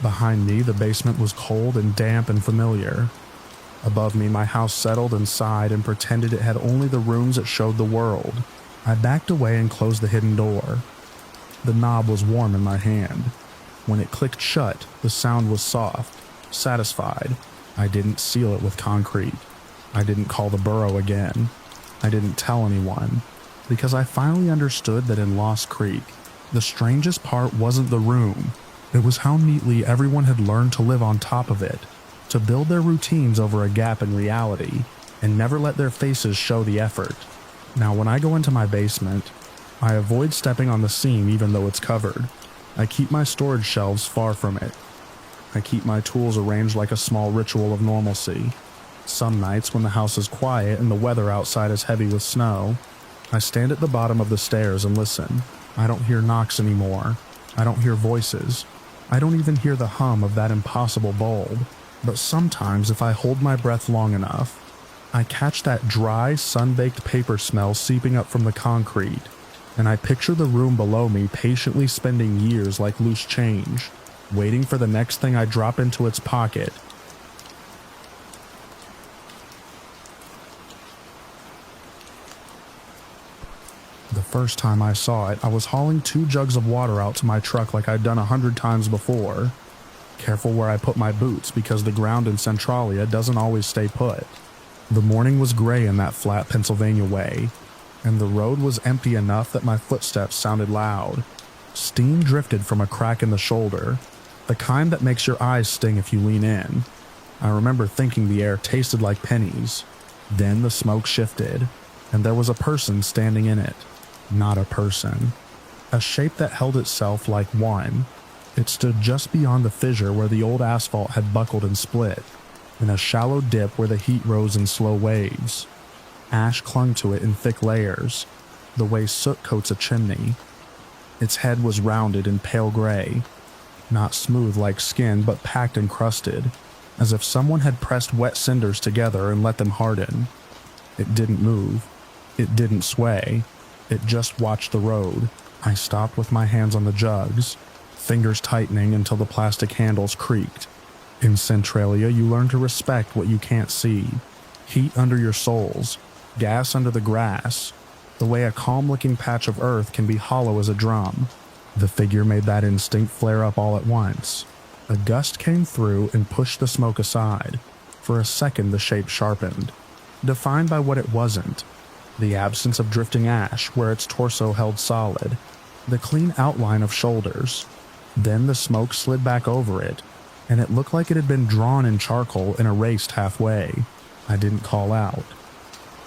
Speaker 1: Behind me, the basement was cold and damp and familiar. Above me, my house settled and sighed and pretended it had only the rooms it showed the world. I backed away and closed the hidden door. The knob was warm in my hand. When it clicked shut, the sound was soft, satisfied. I didn't seal it with concrete. I didn't call the borough again. I didn't tell anyone, because I finally understood that in Lost Creek, the strangest part wasn't the room. It was how neatly everyone had learned to live on top of it, to build their routines over a gap in reality, and never let their faces show the effort. Now, when I go into my basement, I avoid stepping on the seam even though it's covered. I keep my storage shelves far from it. I keep my tools arranged like a small ritual of normalcy. Some nights, when the house is quiet and the weather outside is heavy with snow, I stand at the bottom of the stairs and listen. I don't hear knocks anymore. I don't hear voices. I don't even hear the hum of that impossible bulb. But sometimes, if I hold my breath long enough, I catch that dry, sun-baked paper smell seeping up from the concrete, and I picture the room below me patiently spending years like loose change, waiting for the next thing I drop into its pocket. The first time I saw it, I was hauling 2 jugs of water out to my truck like I'd done 100 times before. Careful where I put my boots because the ground in Centralia doesn't always stay put. The morning was gray in that flat Pennsylvania way, and the road was empty enough that my footsteps sounded loud. Steam drifted from a crack in the shoulder, the kind that makes your eyes sting if you lean in. I remember thinking the air tasted like pennies. Then the smoke shifted, and there was a person standing in it. Not a person. A shape that held itself like one. It stood just beyond the fissure where the old asphalt had buckled and split, in a shallow dip where the heat rose in slow waves. Ash clung to it in thick layers, the way soot coats a chimney. Its head was rounded and pale gray, not smooth like skin but packed and crusted, as if someone had pressed wet cinders together and let them harden. It didn't move. It didn't sway. It just watched the road. I stopped with my hands on the jugs, fingers tightening until the plastic handles creaked. In Centralia, you learn to respect what you can't see. Heat under your soles, gas under the grass, the way a calm-looking patch of earth can be hollow as a drum. The figure made that instinct flare up all at once. A gust came through and pushed the smoke aside. For a second, the shape sharpened, defined by what it wasn't. The absence of drifting ash where its torso held solid. The clean outline of shoulders. Then the smoke slid back over it, and it looked like it had been drawn in charcoal and erased halfway. I didn't call out.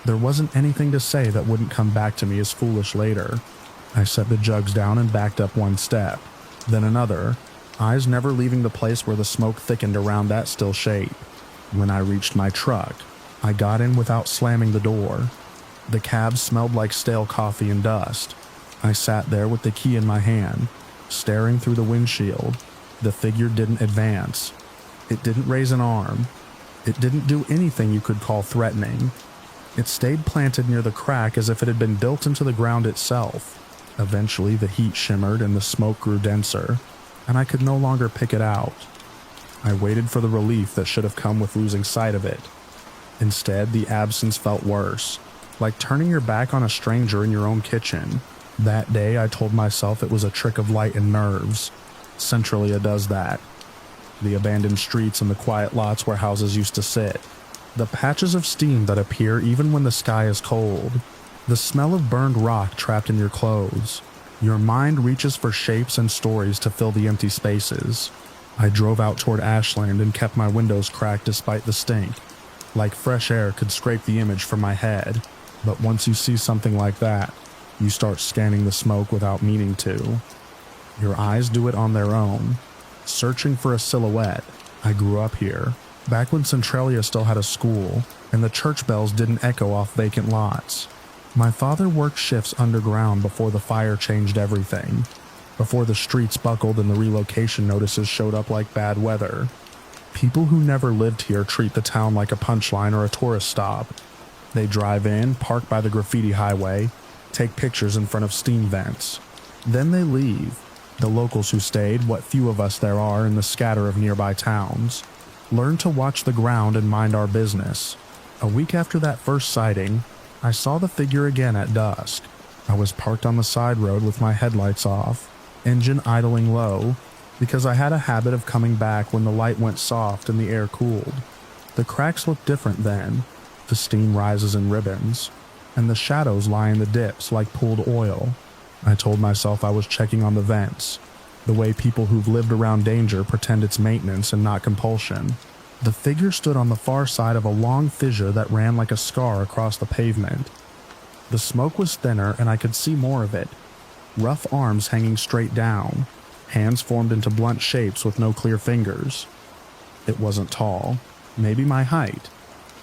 Speaker 1: There wasn't anything to say that wouldn't come back to me as foolish later. I set the jugs down and backed up 1 step, then another, eyes never leaving the place where the smoke thickened around that still shape. When I reached my truck, I got in without slamming the door. The cab smelled like stale coffee and dust. I sat there with the key in my hand, staring through the windshield. The figure didn't advance. It didn't raise an arm. It didn't do anything you could call threatening. It stayed planted near the crack as if it had been built into the ground itself. Eventually, the heat shimmered and the smoke grew denser, and I could no longer pick it out. I waited for the relief that should have come with losing sight of it. Instead, the absence felt worse, like turning your back on a stranger in your own kitchen. That day, I told myself it was a trick of light and nerves. Centralia does that. The abandoned streets and the quiet lots where houses used to sit. The patches of steam that appear even when the sky is cold. The smell of burned rock trapped in your clothes. Your mind reaches for shapes and stories to fill the empty spaces. I drove out toward Ashland and kept my windows cracked despite the stink. Like fresh air could scrape the image from my head. But once you see something like that, you start scanning the smoke without meaning to. Your eyes do it on their own, searching for a silhouette. I grew up here, back when Centralia still had a school, and the church bells didn't echo off vacant lots. My father worked shifts underground before the fire changed everything, before the streets buckled and the relocation notices showed up like bad weather. People who never lived here treat the town like a punchline or a tourist stop. They drive in, park by the graffiti highway, take pictures in front of steam vents. Then they leave. The locals who stayed, what few of us there are in the scatter of nearby towns. Learn to watch the ground and mind our business. A week after that first sighting, I saw the figure again at dusk. I was parked on the side road with my headlights off, engine idling low, because I had a habit of coming back when the light went soft and the air cooled. The cracks looked different then. The steam rises in ribbons, and the shadows lie in the dips like pooled oil. I told myself I was checking on the vents, the way people who've lived around danger pretend it's maintenance and not compulsion. The figure stood on the far side of a long fissure that ran like a scar across the pavement. The smoke was thinner and I could see more of it. Rough arms hanging straight down, hands formed into blunt shapes with no clear fingers. It wasn't tall, maybe my height.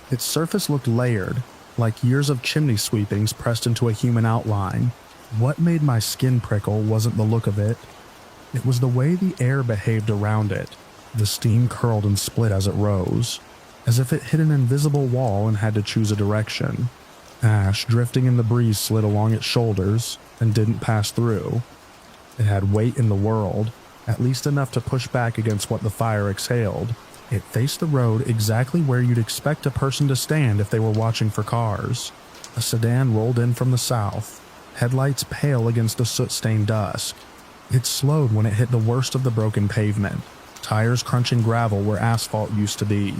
Speaker 1: Its surface looked layered, like years of chimney sweepings pressed into a human outline. What made my skin prickle wasn't the look of it. It was the way the air behaved around it. The steam curled and split as it rose, as if it hit an invisible wall and had to choose a direction. Ash drifting in the breeze slid along its shoulders and didn't pass through. It had weight in the world, at least enough to push back against what the fire exhaled. It faced the road exactly where you'd expect a person to stand if they were watching for cars. A sedan rolled in from the south, headlights pale against the soot-stained dusk. It slowed when it hit the worst of the broken pavement, tires crunching gravel where asphalt used to be.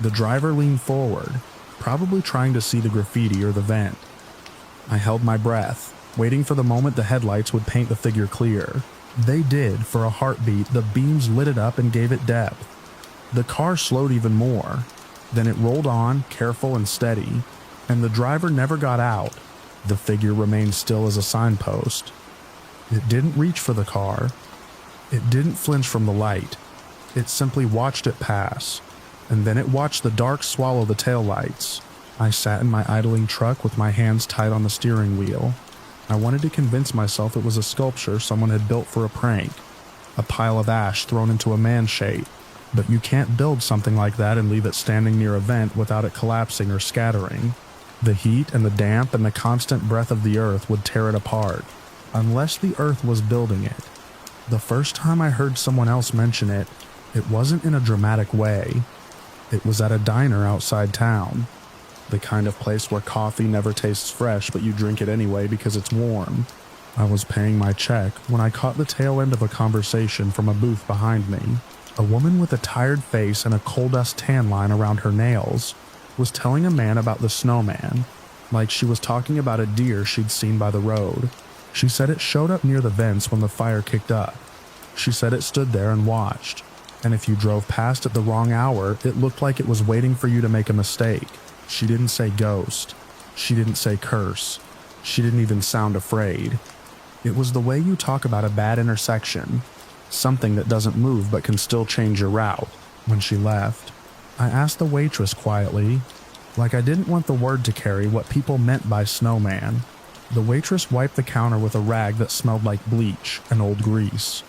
Speaker 1: The driver leaned forward, probably trying to see the graffiti or the vent. I held my breath, waiting for the moment the headlights would paint the figure clear. They did. For a heartbeat, the beams lit it up and gave it depth. The car slowed even more. Then it rolled on, careful and steady, and the driver never got out. The figure remained still as a signpost. It didn't reach for the car. It didn't flinch from the light. It simply watched it pass, and then it watched the dark swallow the taillights. I sat in my idling truck with my hands tight on the steering wheel. I wanted to convince myself it was a sculpture someone had built for a prank, a pile of ash thrown into a man shape. But you can't build something like that and leave it standing near a vent without it collapsing or scattering. The heat and the damp and the constant breath of the earth would tear it apart, unless the earth was building it. The first time I heard someone else mention it, it wasn't in a dramatic way. It was at a diner outside town. The kind of place where coffee never tastes fresh but you drink it anyway because it's warm. I was paying my check when I caught the tail end of a conversation from a booth behind me. A woman with a tired face and a coal dust tan line around her nails was telling a man about the snowman, like she was talking about a deer she'd seen by the road. She said it showed up near the vents when the fire kicked up. She said it stood there and watched, and if you drove past at the wrong hour, it looked like it was waiting for you to make a mistake. She didn't say ghost. She didn't say curse. She didn't even sound afraid. It was the way you talk about a bad intersection, something that doesn't move but can still change your route. When she left, I asked the waitress quietly, like I didn't want the word to carry what people meant by snowman. The waitress wiped the counter with a rag that smelled like bleach and old grease.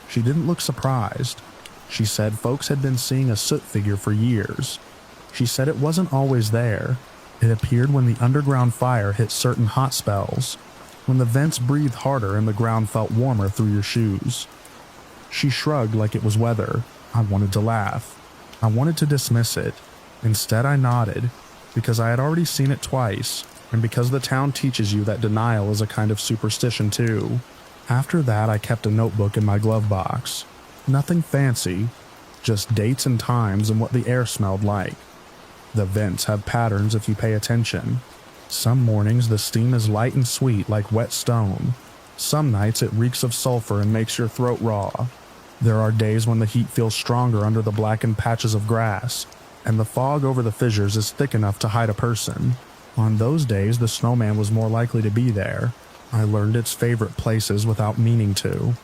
Speaker 1: She didn't look surprised. She said folks had been seeing a soot figure for years. She said it wasn't always there. It appeared when the underground fire hit certain hot spells, when the vents breathed harder and the ground felt warmer through your shoes. She shrugged like it was weather. I wanted to laugh. I wanted to dismiss it. Instead, I nodded, because I had already seen it twice, and because the town teaches you that denial is a kind of superstition too. After that, I kept a notebook in my glove box. Nothing fancy, just dates and times and what the air smelled like. The vents have patterns if you pay attention. Some mornings the steam is light and sweet like wet stone. Some nights it reeks of sulfur and makes your throat raw. There are days when the heat feels stronger under the blackened patches of grass, and the fog over the fissures is thick enough to hide a person. On those days, the snowman was more likely to be there. I learned its favorite places without meaning to.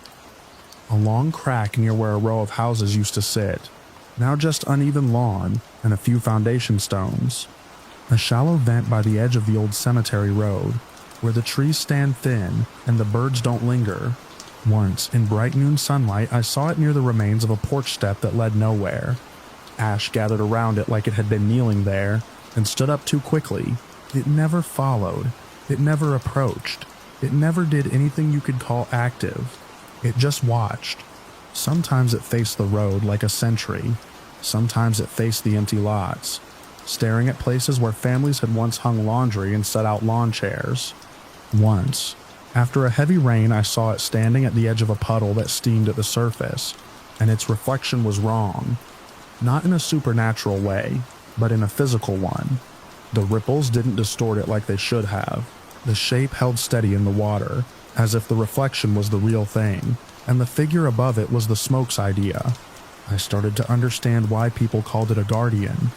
Speaker 1: A long crack near where a row of houses used to sit, now just uneven lawn and a few foundation stones. A shallow vent by the edge of the old cemetery road, where the trees stand thin and the birds don't linger. Once, in bright noon sunlight, I saw it near the remains of a porch step that led nowhere. Ash gathered around it like it had been kneeling there, and stood up too quickly. It never followed. It never approached. It never did anything you could call active. It just watched. Sometimes it faced the road like a sentry, Sometimes it faced the empty lots, staring at places where families had once hung laundry and set out lawn chairs. Once, after a heavy rain, I saw it standing at the edge of a puddle that steamed at the surface, and its reflection was wrong. Not in a supernatural way, but in a physical one. The ripples didn't distort it like they should have. The shape held steady in the water, as if the reflection was the real thing, and the figure above it was the smoke's idea. I started to understand why people called it a guardian.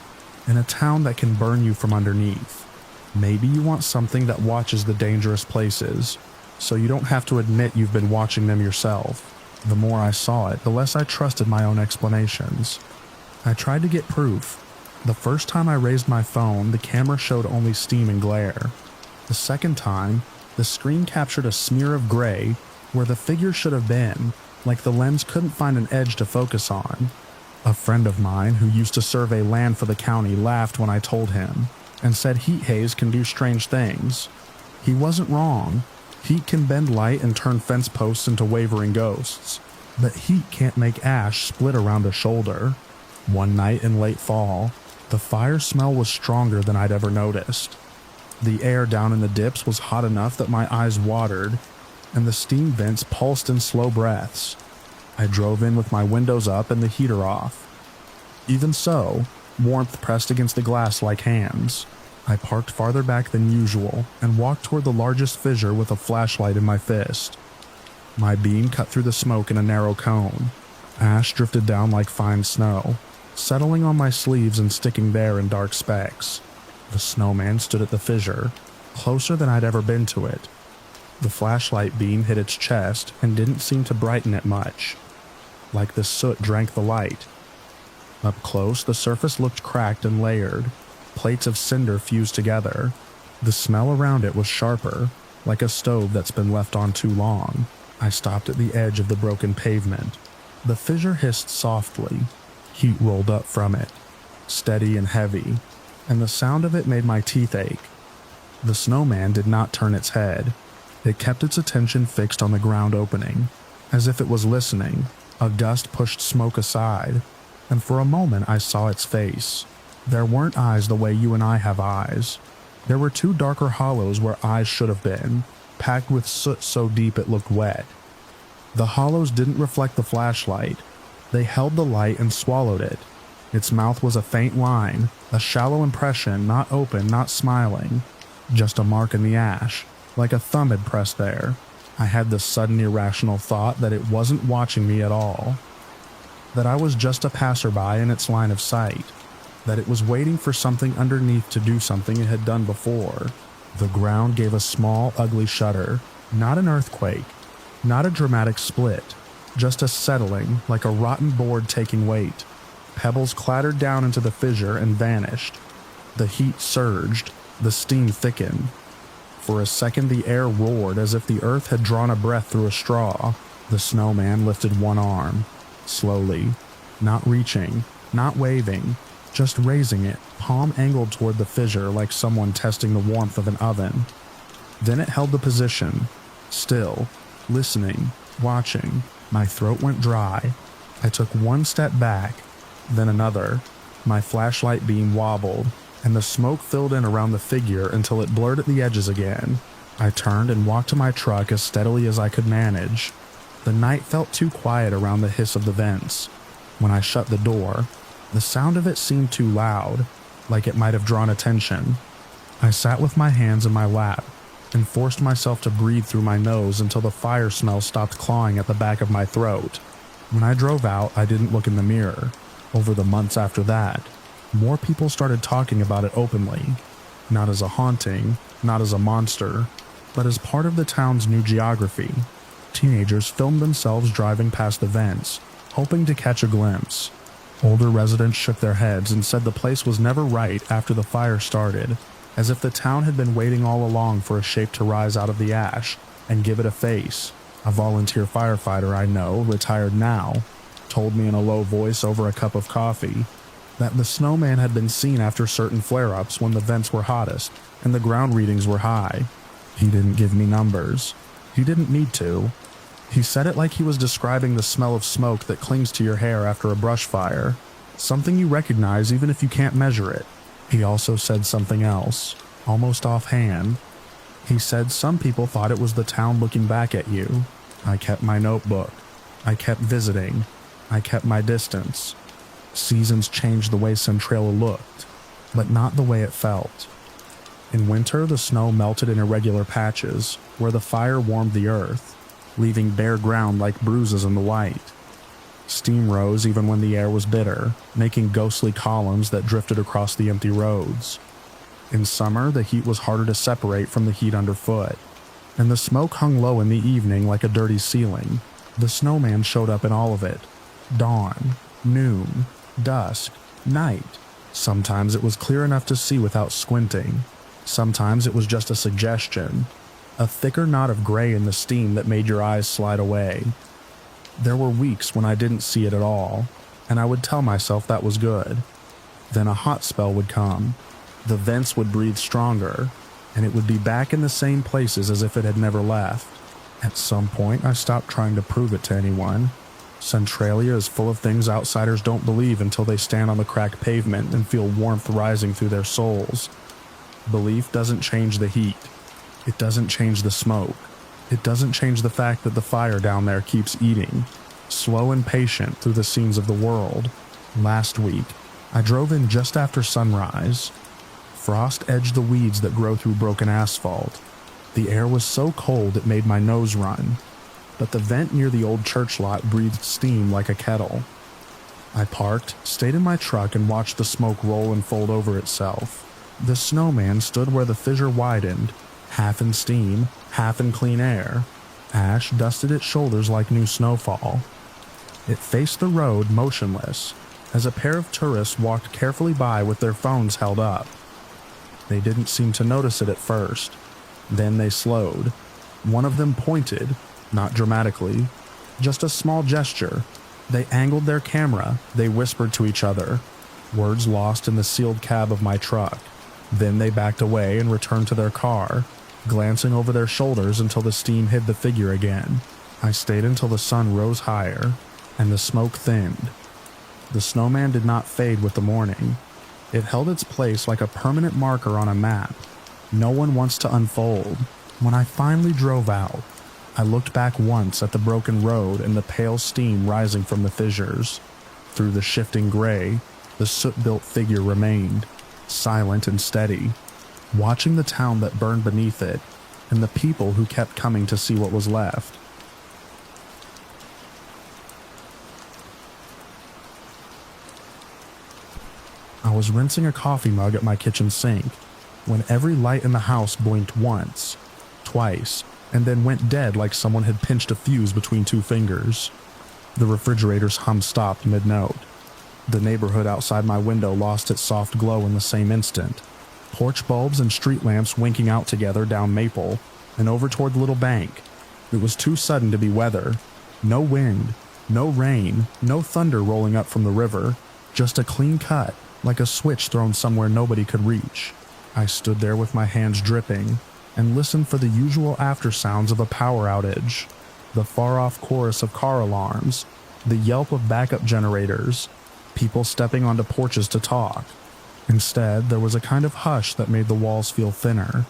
Speaker 1: In a town that can burn you from underneath, maybe you want something that watches the dangerous places, so you don't have to admit you've been watching them yourself. The more I saw it, the less I trusted my own explanations. I tried to get proof. The first time I raised my phone, the camera showed only steam and glare. The second time, the screen captured a smear of gray where the figure should have been, like the lens couldn't find an edge to focus on. A friend of mine who used to survey land for the county laughed when I told him, and said heat haze can do strange things. He wasn't wrong. Heat can bend light and turn fence posts into wavering ghosts, but heat can't make ash split around a shoulder. One night in late fall, the fire smell was stronger than I'd ever noticed. The air down in the dips was hot enough that my eyes watered, and the steam vents pulsed in slow breaths. I drove in with my windows up and the heater off. Even so, warmth pressed against the glass like hands. I parked farther back than usual and walked toward the largest fissure with a flashlight in my fist. My beam cut through the smoke in a narrow cone. Ash drifted down like fine snow, settling on my sleeves and sticking there in dark specks. The snowman stood at the fissure, closer than I'd ever been to it. The flashlight beam hit its chest and didn't seem to brighten it much, like the soot drank the light. Up close, the surface looked cracked and layered. Plates of cinder fused together. The smell around it was sharper, like a stove that's been left on too long. I stopped at the edge of the broken pavement. The fissure hissed softly. Heat rolled up from it, steady and heavy, and the sound of it made my teeth ache. The snowman did not turn its head. It kept its attention fixed on the ground opening, as if it was listening. A gust pushed smoke aside, and for a moment I saw its face. There weren't eyes the way you and I have eyes. There were two darker hollows where eyes should have been, packed with soot so deep it looked wet. The hollows didn't reflect the flashlight. They held the light and swallowed it. Its mouth was a faint line, a shallow impression, not open, not smiling, just a mark in the ash, like a thumb had pressed there. I had the sudden irrational thought that it wasn't watching me at all, that I was just a passerby in its line of sight, that it was waiting for something underneath to do something it had done before. The ground gave a small, ugly shudder, not an earthquake, not a dramatic split, just a settling like a rotten board taking weight. Pebbles clattered down into the fissure and vanished. The heat surged, the steam thickened. For a second the air roared as if the earth had drawn a breath through a straw. The snowman lifted one arm, slowly, not reaching, not waving, just raising it, palm angled toward the fissure like someone testing the warmth of an oven. Then it held the position, still, listening, watching. My throat went dry. I took one step back, then another. My flashlight beam wobbled, and the smoke filled in around the figure until it blurred at the edges again. I turned and walked to my truck as steadily as I could manage. The night felt too quiet around the hiss of the vents. When I shut the door, the sound of it seemed too loud, like it might have drawn attention. I sat with my hands in my lap and forced myself to breathe through my nose until the fire smell stopped clawing at the back of my throat. When I drove out, I didn't look in the mirror. Over the months after that, more people started talking about it openly, not as a haunting, not as a monster, but as part of the town's new geography. Teenagers filmed themselves driving past the vents, hoping to catch a glimpse. Older residents shook their heads and said the place was never right after the fire started, as if the town had been waiting all along for a shape to rise out of the ash and give it a face. A volunteer firefighter I know, retired now, told me in a low voice over a cup of coffee that the snowman had been seen after certain flare-ups when the vents were hottest and the ground readings were high. He didn't give me numbers. He didn't need to. He said it like he was describing the smell of smoke that clings to your hair after a brush fire. Something you recognize even if you can't measure it. He also said something else, almost offhand. He said some people thought it was the town looking back at you. I kept my notebook. I kept visiting. I kept my distance. Seasons changed the way Centralia looked, but not the way it felt. In winter, the snow melted in irregular patches, where the fire warmed the earth, leaving bare ground like bruises in the white. Steam rose even when the air was bitter, making ghostly columns that drifted across the empty roads. In summer, the heat was harder to separate from the heat underfoot, and the smoke hung low in the evening like a dirty ceiling. The snowman showed up in all of it. Dawn, noon, dusk, night. Sometimes it was clear enough to see without squinting. Sometimes it was just a suggestion, a thicker knot of gray in the steam that made your eyes slide away. There were weeks when I didn't see it at all, and I would tell myself that was good. Then a hot spell would come. The vents would breathe stronger, and it would be back in the same places as if it had never left. At some point, I stopped trying to prove it to anyone. Centralia is full of things outsiders don't believe until they stand on the cracked pavement and feel warmth rising through their souls. Belief doesn't change the heat. It doesn't change the smoke. It doesn't change the fact that the fire down there keeps eating, slow and patient through the scenes of the world. Last week, I drove in just after sunrise. Frost edged the weeds that grow through broken asphalt. The air was so cold it made my nose run, but the vent near the old church lot breathed steam like a kettle. I parked, stayed in my truck, and watched the smoke roll and fold over itself. The snowman stood where the fissure widened, half in steam, half in clean air. Ash dusted its shoulders like new snowfall. It faced the road motionless, as a pair of tourists walked carefully by with their phones held up. They didn't seem to notice it at first. Then they slowed. One of them pointed, not dramatically, just a small gesture. They angled their camera, they whispered to each other, words lost in the sealed cab of my truck. Then they backed away and returned to their car, glancing over their shoulders until the steam hid the figure again. I stayed until the sun rose higher, and the smoke thinned. The snowman did not fade with the morning. It held its place like a permanent marker on a map. No one wants to unfold. When I finally drove out, I looked back once at the broken road and the pale steam rising from the fissures. Through the shifting gray, the soot-built figure remained, silent and steady, watching the town that burned beneath it and the people who kept coming to see what was left. I was rinsing a coffee mug at my kitchen sink when every light in the house blinked once, twice, and then went dead like someone had pinched a fuse between two fingers. The refrigerator's hum stopped mid-note. The neighborhood outside my window lost its soft glow in the same instant. Porch bulbs and street lamps winking out together down Maple and over toward the little bank. It was too sudden to be weather. No wind, no rain, no thunder rolling up from the river, just a clean cut, like a switch thrown somewhere nobody could reach. I stood there with my hands dripping and listened for the usual after-sounds of a power outage, the far-off chorus of car alarms, the yelp of backup generators, people stepping onto porches to talk. Instead, there was a kind of hush that made the walls feel thinner.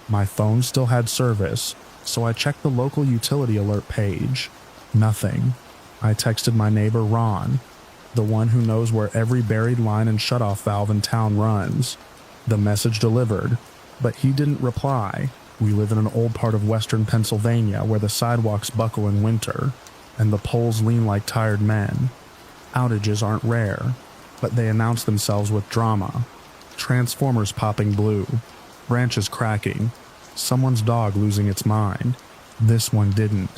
Speaker 1: My phone still had service, so I checked the local utility alert page. Nothing. I texted my neighbor Ron, the one who knows where every buried line and shutoff valve in town runs. The message delivered, but he didn't reply. We live in an old part of western Pennsylvania where the sidewalks buckle in winter, and the poles lean like tired men. Outages aren't rare, but they announce themselves with drama. Transformers popping blue, branches cracking, someone's dog losing its mind. This one didn't.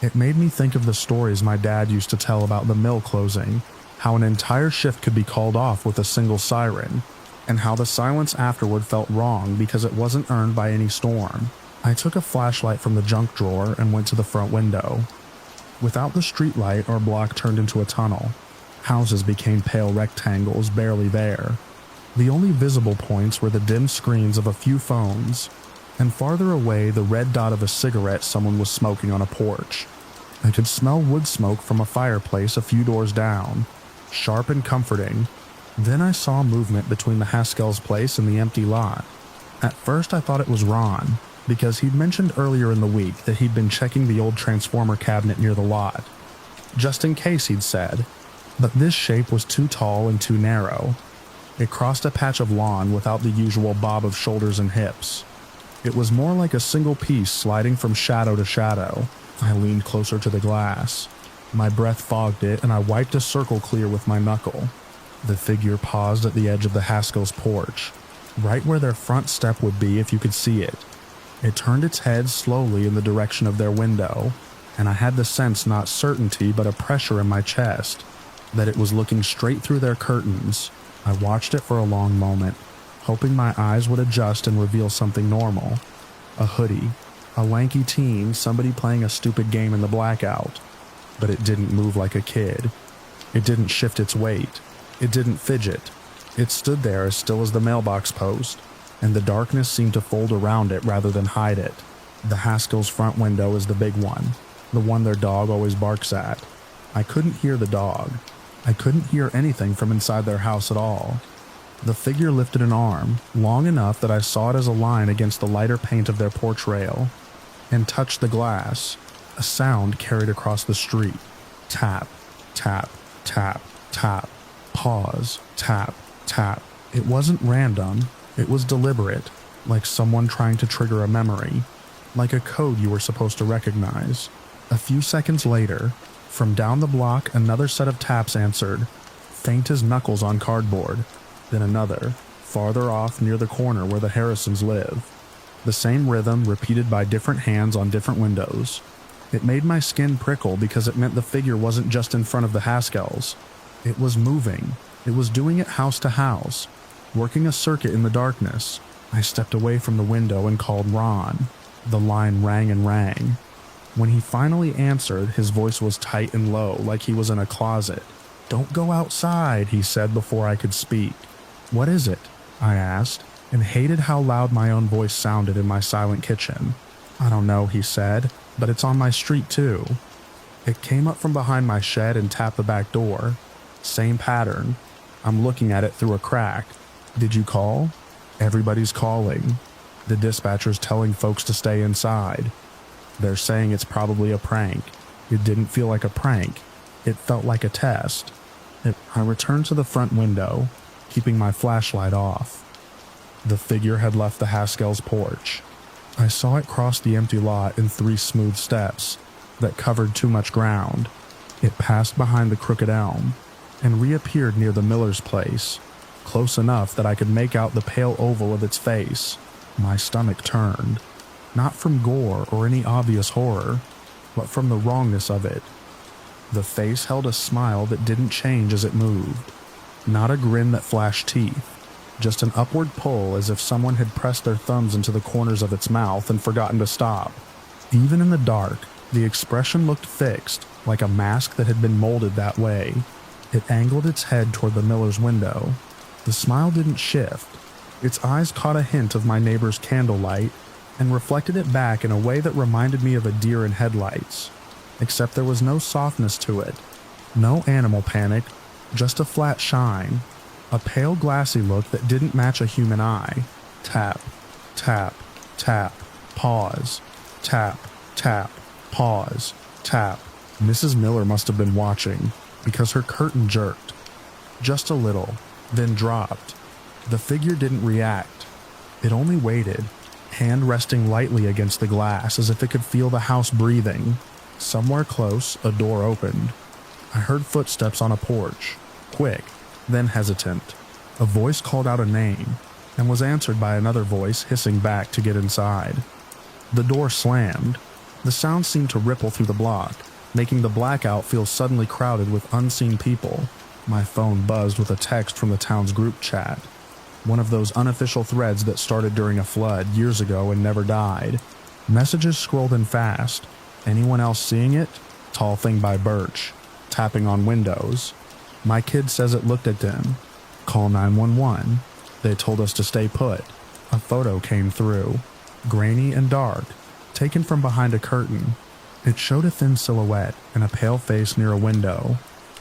Speaker 1: It made me think of the stories my dad used to tell about the mill closing, how an entire shift could be called off with a single siren, and how the silence afterward felt wrong because it wasn't earned by any storm. I took a flashlight from the junk drawer and went to the front window. Without the streetlight, our block turned into a tunnel. Houses became pale rectangles barely there. The only visible points were the dim screens of a few phones, and farther away the red dot of a cigarette someone was smoking on a porch. I could smell wood smoke from a fireplace a few doors down. sharp and comforting. Then I saw movement between the Haskell's place and the empty lot. At first I thought it was Ron, because he'd mentioned earlier in the week that he'd been checking the old transformer cabinet near the lot. Just in case, he'd said, but this shape was too tall and too narrow. It crossed a patch of lawn without the usual bob of shoulders and hips. It was more like a single piece sliding from shadow to shadow. I leaned closer to the glass. My breath fogged it, and I wiped a circle clear with my knuckle. The figure paused at the edge of the Haskell's porch, right where their front step would be if you could see it. It turned its head slowly in the direction of their window, and I had the sense, not certainty, but a pressure in my chest, that it was looking straight through their curtains. I watched it for a long moment, hoping my eyes would adjust and reveal something normal. A hoodie, a lanky teen, somebody playing a stupid game in the blackout. But it didn't move like a kid. It didn't shift its weight. It didn't fidget. It stood there as still as the mailbox post, and the darkness seemed to fold around it rather than hide it. The Haskell's front window is the big one, the one their dog always barks at. I couldn't hear the dog. I couldn't hear anything from inside their house at all. The figure lifted an arm, long enough that I saw it as a line against the lighter paint of their porch rail, and touched the glass. A sound carried across the street. Tap, tap, tap, tap. Pause, tap, tap. It wasn't random. It was deliberate, like someone trying to trigger a memory, like a code you were supposed to recognize. A few seconds later, from down the block, another set of taps answered, faint as knuckles on cardboard. Then another, farther off near the corner where the Harrisons live. The same rhythm repeated by different hands on different windows. It made my skin prickle because it meant the figure wasn't just in front of the Haskells. It was moving. It was doing it house to house, working a circuit in the darkness. I stepped away from the window and called Ron. The line rang and rang. When he finally answered, his voice was tight and low, like he was in a closet. "Don't go outside," he said before I could speak. "What is it?" I asked, and hated how loud my own voice sounded in my silent kitchen. "I don't know," he said, "but it's on my street too." It came up from behind my shed and tapped the back door. Same pattern. I'm looking at it through a crack. "Did you call?" "Everybody's calling. The dispatcher's telling folks to stay inside. They're saying it's probably a prank." It didn't feel like a prank. It felt like a test. I returned to the front window, keeping my flashlight off. The figure had left the Haskell's porch. I saw it cross the empty lot in 3 smooth steps that covered too much ground. It passed behind the crooked elm and reappeared near the miller's place, close enough that I could make out the pale oval of its face. My stomach turned, not from gore or any obvious horror, but from the wrongness of it. The face held a smile that didn't change as it moved. Not a grin that flashed teeth, just an upward pull as if someone had pressed their thumbs into the corners of its mouth and forgotten to stop. Even in the dark, the expression looked fixed, like a mask that had been molded that way. It angled its head toward the miller's window. The smile didn't shift. Its eyes caught a hint of my neighbor's candlelight and reflected it back in a way that reminded me of a deer in headlights. Except there was no softness to it. No animal panic, just a flat shine. A pale glassy look that didn't match a human eye. Tap, tap, tap, pause. Tap, tap, pause, tap. Mrs. Miller must have been watching, because her curtain jerked. Just a little, then dropped. The figure didn't react. It only waited, hand resting lightly against the glass as if it could feel the house breathing. Somewhere close, a door opened. I heard footsteps on a porch, quick, then hesitant. A voice called out a name, and was answered by another voice hissing back to get inside. The door slammed. The sound seemed to ripple through the block, making the blackout feel suddenly crowded with unseen people. My phone buzzed with a text from the town's group chat. One of those unofficial threads that started during a flood years ago and never died. Messages scrolled in fast. Anyone else seeing it? Tall thing by Birch. Tapping on windows. My kid says it looked at them. Call 911. They told us to stay put. A photo came through. Grainy and dark. Taken from behind a curtain. It showed a thin silhouette and a pale face near a window.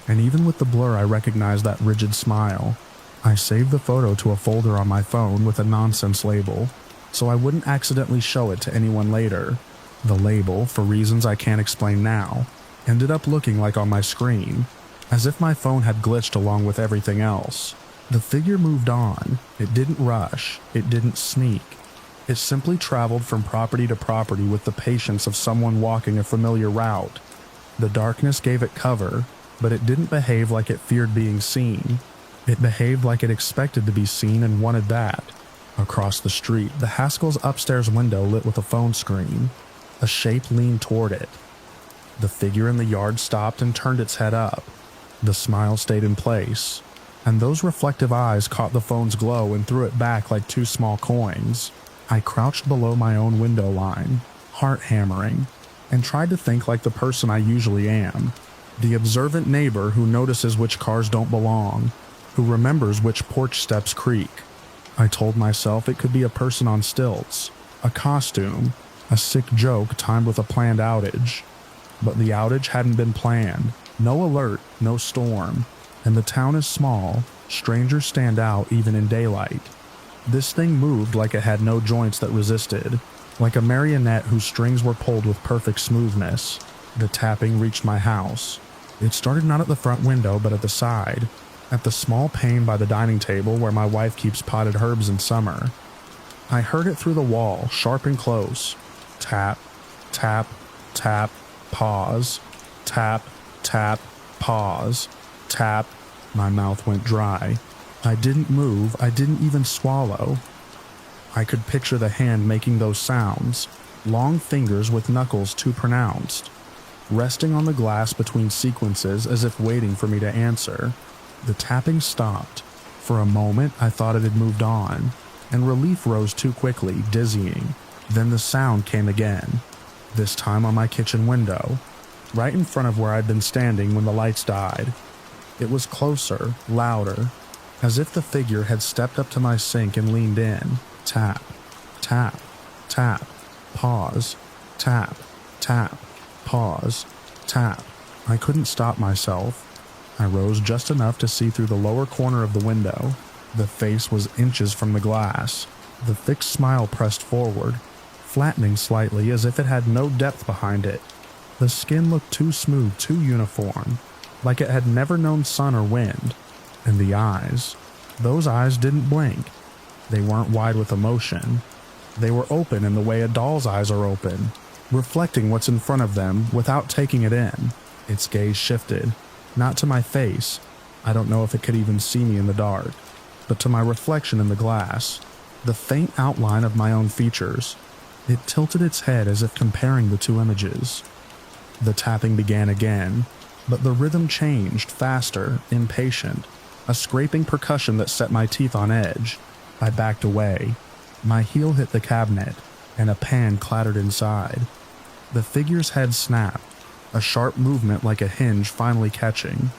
Speaker 1: and even with the blur I recognized that rigid smile. I saved the photo to a folder on my phone with a nonsense label, so I wouldn't accidentally show it to anyone later. The label, for reasons I can't explain now, ended up looking like on my screen, as if my phone had glitched along with everything else. The figure moved on. It didn't rush. It didn't sneak. It simply traveled from property to property with the patience of someone walking a familiar route. The darkness gave it cover, but it didn't behave like it feared being seen. It behaved like it expected to be seen and wanted that. Across the street, the Haskell's upstairs window lit with a phone screen. A shape leaned toward it. The figure in the yard stopped and turned its head up. The smile stayed in place, and those reflective eyes caught the phone's glow and threw it back like two small coins. I crouched below my own window line, heart hammering, and tried to think like the person I usually am. The observant neighbor who notices which cars don't belong, who remembers which porch steps creak. I told myself it could be a person on stilts, a costume, a sick joke timed with a planned outage. But the outage hadn't been planned. No alert, no storm. And the town is small. Strangers stand out even in daylight. This thing moved like it had no joints that resisted, like a marionette whose strings were pulled with perfect smoothness. The tapping reached my house. It started not at the front window but at the side, at the small pane by the dining table where my wife keeps potted herbs in summer. I heard it through the wall, sharp and close. Tap, tap, tap, pause. Tap, tap, pause. Tap. My mouth went dry. I didn't move. I didn't even swallow. I could picture the hand making those sounds, long fingers with knuckles too pronounced, resting on the glass between sequences as if waiting for me to answer. The tapping stopped. For a moment, I thought it had moved on, and relief rose too quickly, dizzying. Then the sound came again, this time on my kitchen window, right in front of where I'd been standing when the lights died. It was closer, louder, as if the figure had stepped up to my sink and leaned in. Tap, tap, tap, pause, tap, tap, pause, tap. I couldn't stop myself. I rose just enough to see through the lower corner of the window. The face was inches from the glass. The thick smile pressed forward, flattening slightly as if it had no depth behind it. The skin looked too smooth, too uniform, like it had never known sun or wind. And the eyes, those eyes didn't blink. They weren't wide with emotion. They were open in the way a doll's eyes are open, reflecting what's in front of them without taking it in. Its gaze shifted, not to my face. I don't know if it could even see me in the dark, but to my reflection in the glass, the faint outline of my own features. It tilted its head as if comparing the two images. The tapping began again, but the rhythm changed, faster, impatient, a scraping percussion that set my teeth on edge. I backed away. My heel hit the cabinet, and a pan clattered inside. The figure's head snapped, a sharp movement like a hinge finally catching.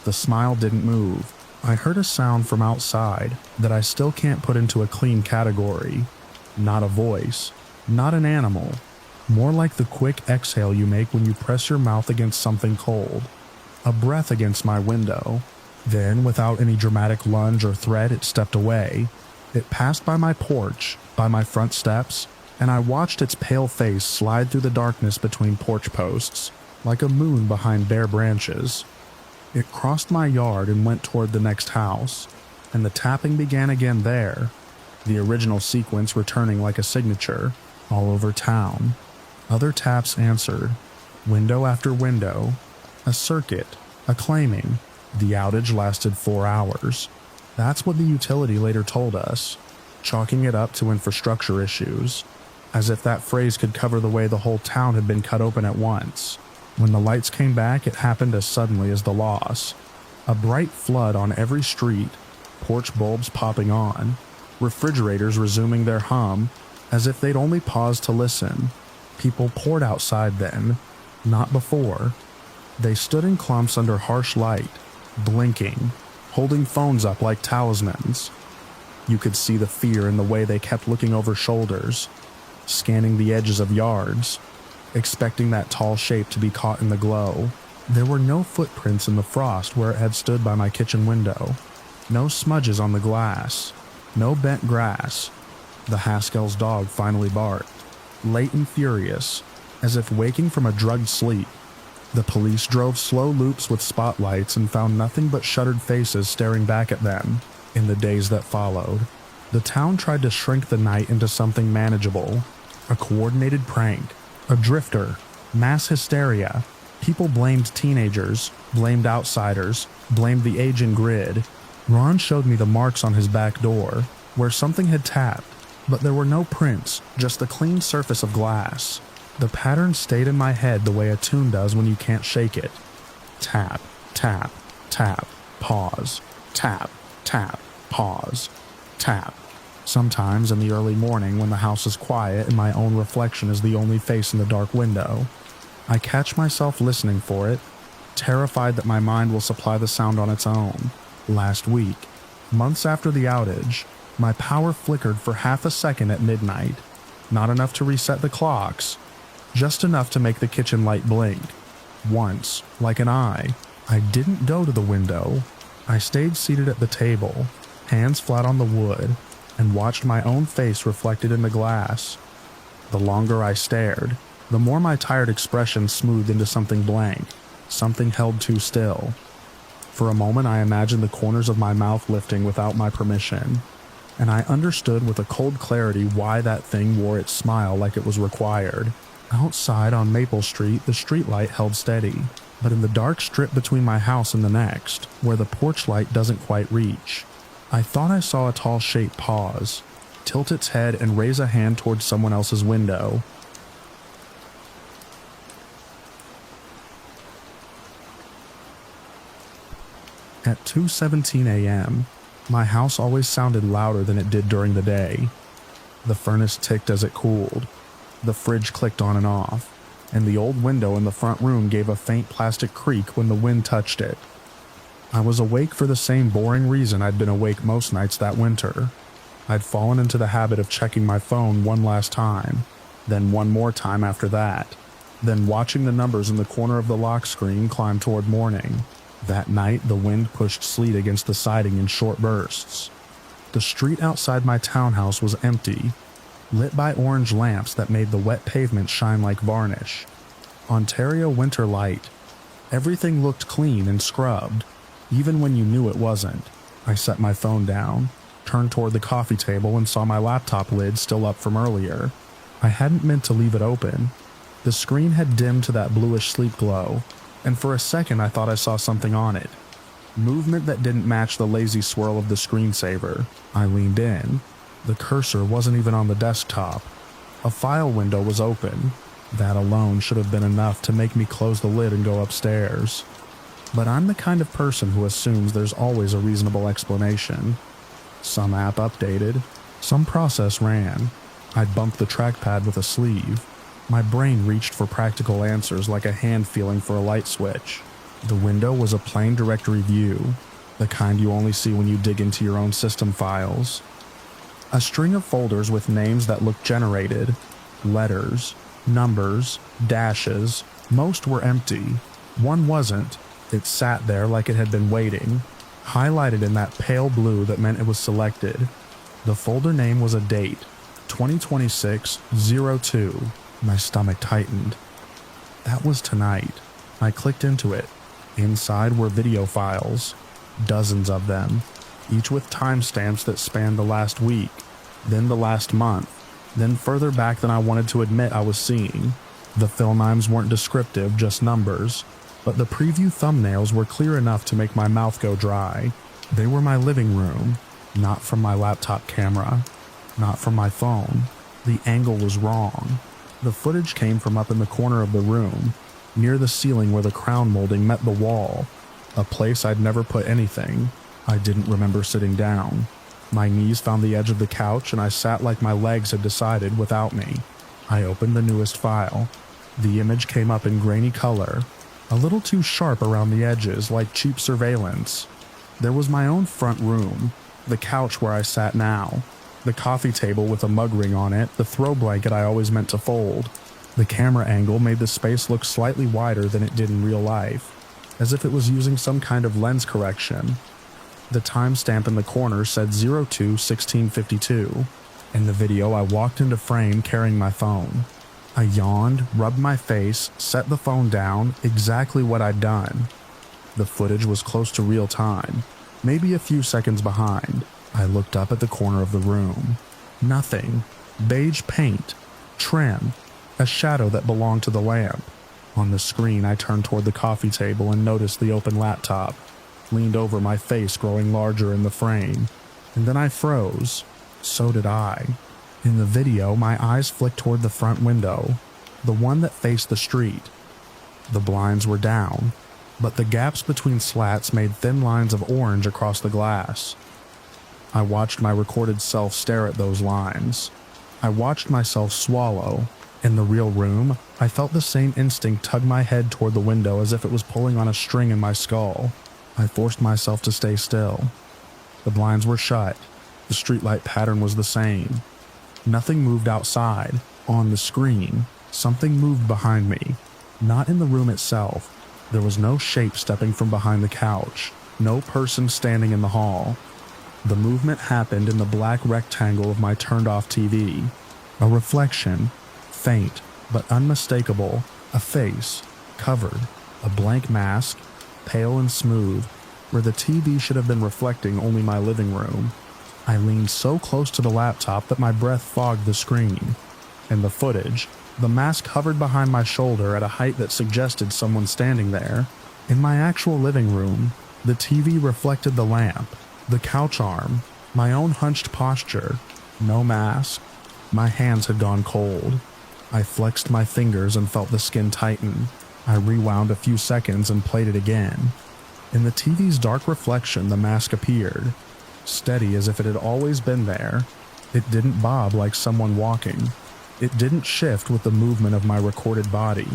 Speaker 1: The smile didn't move. I heard a sound from outside that I still can't put into a clean category. Not a voice, not an animal. More like the quick exhale you make when you press your mouth against something cold. A breath against my window. Then, without any dramatic lunge or threat, it stepped away. It passed by my porch, by my front steps, and I watched its pale face slide through the darkness between porch posts, like a moon behind bare branches. It crossed my yard and went toward the next house, and the tapping began again there, the original sequence returning like a signature, all over town. Other taps answered, window after window, a circuit, acclaiming. The outage lasted 4 hours. That's what the utility later told us, chalking it up to infrastructure issues, as if that phrase could cover the way the whole town had been cut open at once. When the lights came back, it happened as suddenly as the loss. A bright flood on every street, porch bulbs popping on, refrigerators resuming their hum, as if they'd only paused to listen. People poured outside then, not before. They stood in clumps under harsh light, blinking, holding phones up like talismans. You could see the fear in the way they kept looking over shoulders, scanning the edges of yards, expecting that tall shape to be caught in the glow. There were no footprints in the frost where it had stood by my kitchen window. No smudges on the glass. No bent grass. The Haskell's dog finally barked, late and furious, as if waking from a drugged sleep. The police drove slow loops with spotlights and found nothing but shuttered faces staring back at them. In the days that followed, the town tried to shrink the night into something manageable. A coordinated prank, a drifter, mass hysteria. People blamed teenagers, blamed outsiders, blamed the aging grid. Ron showed me the marks on his back door, where something had tapped, but there were no prints, just a clean surface of glass. The pattern stayed in my head the way a tune does when you can't shake it. Tap, tap, tap, pause, tap, tap, pause, tap. Sometimes in the early morning when the house is quiet and my own reflection is the only face in the dark window, I catch myself listening for it, terrified that my mind will supply the sound on its own. Last week, months after the outage, my power flickered for half a second at midnight. Not enough to reset the clocks, just enough to make the kitchen light blink. Once, like an eye, I didn't go to the window. I stayed seated at the table, hands flat on the wood, and watched my own face reflected in the glass. The longer I stared, the more my tired expression smoothed into something blank, something held too still. For a moment I imagined the corners of my mouth lifting without my permission, and I understood with a cold clarity why that thing wore its smile like it was required. Outside on Maple Street, the streetlight held steady, but in the dark strip between my house and the next, where the porch light doesn't quite reach, I thought I saw a tall shape pause, tilt its head and raise a hand towards someone else's window. At 2:17 a.m., my house always sounded louder than it did during the day. The furnace ticked as it cooled, the fridge clicked on and off, and the old window in the front room gave a faint plastic creak when the wind touched it. I was awake for the same boring reason I'd been awake most nights that winter. I'd fallen into the habit of checking my phone one last time, then one more time after that, then watching the numbers in the corner of the lock screen climb toward morning. That night, the wind pushed sleet against the siding in short bursts. The street outside my townhouse was empty, lit by orange lamps that made the wet pavement shine like varnish. Ontario winter light. Everything looked clean and scrubbed, even when you knew it wasn't. I set my phone down, turned toward the coffee table and saw my laptop lid still up from earlier. I hadn't meant to leave it open. The screen had dimmed to that bluish sleep glow, and for a second I thought I saw something on it. Movement that didn't match the lazy swirl of the screensaver. I leaned in. The cursor wasn't even on the desktop. A file window was open. That alone should have been enough to make me close the lid and go upstairs. But I'm the kind of person who assumes there's always a reasonable explanation. Some app updated. Some process ran. I'd bumped the trackpad with a sleeve. My brain reached for practical answers like a hand feeling for a light switch. The window was a plain directory view, the kind you only see when you dig into your own system files. A string of folders with names that looked generated. Letters, numbers, dashes. Most were empty. One wasn't. It sat there like it had been waiting, highlighted in that pale blue that meant it was selected. The folder name was a date, 2026-02. My stomach tightened. That was tonight. I clicked into it. Inside were video files, dozens of them, each with timestamps that spanned the last week, then the last month, then further back than I wanted to admit I was seeing. The fill names weren't descriptive, just numbers, but the preview thumbnails were clear enough to make my mouth go dry. They were my living room, not from my laptop camera, not from my phone. The angle was wrong. The footage came from up in the corner of the room, near the ceiling where the crown molding met the wall, a place I'd never put anything. I didn't remember sitting down. My knees found the edge of the couch and I sat like my legs had decided without me. I opened the newest file. The image came up in grainy color, a little too sharp around the edges like cheap surveillance. There was my own front room, the couch where I sat now, the coffee table with a mug ring on it, the throw blanket I always meant to fold. The camera angle made the space look slightly wider than it did in real life. as if it was using some kind of lens correction. The timestamp in the corner said 02/1652. In the video, I walked into frame carrying my phone. I yawned, rubbed my face, set the phone down, exactly what I'd done. The footage was close to real time, maybe a few seconds behind. I looked up at the corner of the room. Nothing. Beige paint. Trim. A shadow that belonged to the lamp. On the screen, I turned toward the coffee table and noticed the open laptop. Leaned over, my face growing larger in the frame. And then I froze. So did I. In the video, my eyes flicked toward the front window, the one that faced the street. The blinds were down, but the gaps between slats made thin lines of orange across the glass. I watched my recorded self stare at those lines. I watched myself swallow. In the real room, I felt the same instinct tug my head toward the window as if it was pulling on a string in my skull. I forced myself to stay still. The blinds were shut. The streetlight pattern was the same. Nothing moved outside. On the screen, something moved behind me. Not in the room itself. There was no shape stepping from behind the couch. No person standing in the hall. The movement happened in the black rectangle of my turned-off TV. A reflection. Faint, but unmistakable. A face. Covered. A blank mask. Pale and smooth. Where the TV should have been reflecting only my living room. I leaned so close to the laptop that my breath fogged the screen. In the footage, the mask hovered behind my shoulder at a height that suggested someone standing there. In my actual living room, the TV reflected the lamp, the couch arm, my own hunched posture. No mask. My hands had gone cold. I flexed my fingers and felt the skin tighten. I rewound a few seconds and played it again. In the TV's dark reflection, the mask appeared. Steady as if it had always been there. It didn't bob like someone walking. It didn't shift with the movement of my recorded body.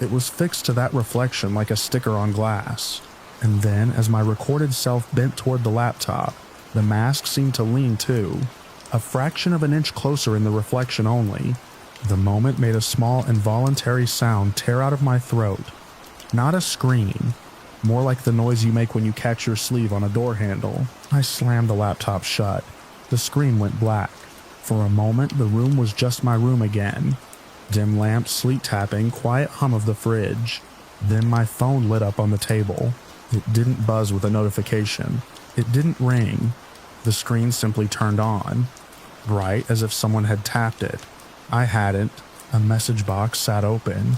Speaker 1: It was fixed to that reflection like a sticker on glass. And then, as my recorded self bent toward the laptop, the mask seemed to lean too. A fraction of an inch closer in the reflection only. The moment made a small involuntary sound tear out of my throat. Not a scream. More like the noise you make when you catch your sleeve on a door handle. I slammed the laptop shut. The screen went black. For a moment, the room was just my room again. Dim lamp, sleet tapping, quiet hum of the fridge. Then my phone lit up on the table. It didn't buzz with a notification. It didn't ring. The screen simply turned on. Bright, as if someone had tapped it. I hadn't. A message box sat open.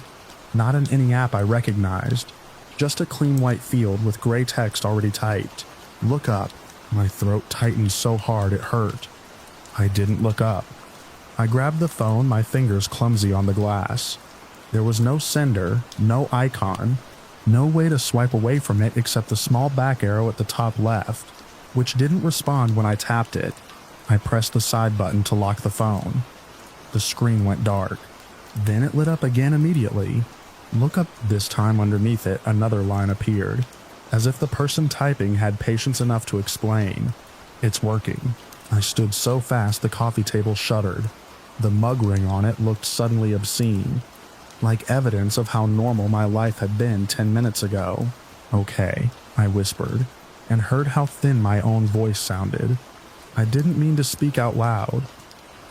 Speaker 1: Not in any app I recognized. Just a clean white field with gray text already typed. Look up. My throat tightened so hard it hurt. I didn't look up. I grabbed the phone, my fingers clumsy on the glass. There was no sender, no icon, no way to swipe away from it except the small back arrow at the top left, which didn't respond when I tapped it. I pressed the side button to lock the phone. The screen went dark. Then it lit up again immediately. Look up. This time underneath it, another line appeared, as if the person typing had patience enough to explain. It's working. I stood so fast the coffee table shuddered. The mug ring on it looked suddenly obscene, like evidence of how normal my life had been 10 minutes ago. Okay, I whispered, and heard how thin my own voice sounded. I didn't mean to speak out loud.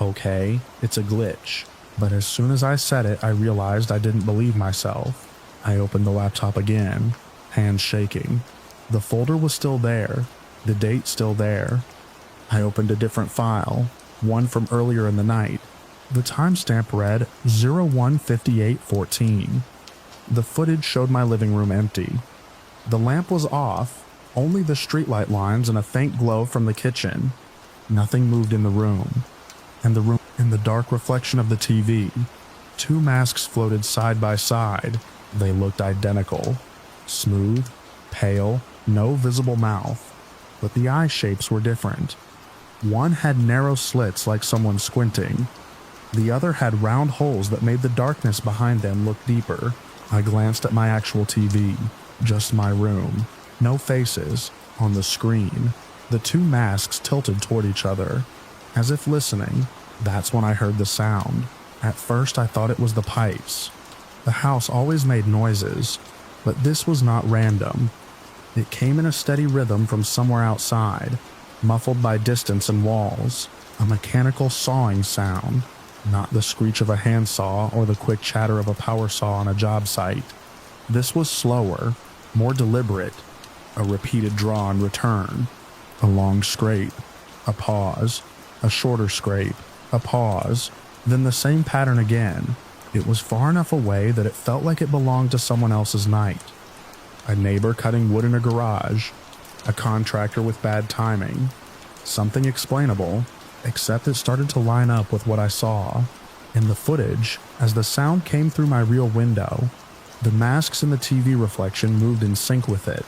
Speaker 1: Okay, it's a glitch. But as soon as I said it, I realized I didn't believe myself. I opened the laptop again, hands shaking. The folder was still there, the date still there. I opened a different file, one from earlier in the night. The timestamp read 01:58:14. The footage showed my living room empty. The lamp was off, only the streetlight lines and a faint glow from the kitchen. Nothing moved in the room. In the dark reflection of the TV, two masks floated side by side. They looked identical. Smooth, pale, no visible mouth. But the eye shapes were different. One had narrow slits like someone squinting. The other had round holes that made the darkness behind them look deeper. I glanced at my actual TV. Just my room. No faces. On the screen, the two masks tilted toward each other, as if listening. That's when I heard the sound. At first I thought it was the pipes. The house always made noises, But this was not random. It came in a steady rhythm from somewhere outside, muffled by distance and walls, a mechanical sawing sound, not the screech of a handsaw or the quick chatter of a power saw on a job site. This was slower, more deliberate, a repeated draw and return, a long scrape, a pause, a shorter scrape, a pause, then the same pattern again. It was far enough away that it felt like it belonged to someone else's night. A neighbor cutting wood in a garage, a contractor with bad timing, something explainable, except it started to line up with what I saw. In the footage, as the sound came through my rear window, the masks in the TV reflection moved in sync with it.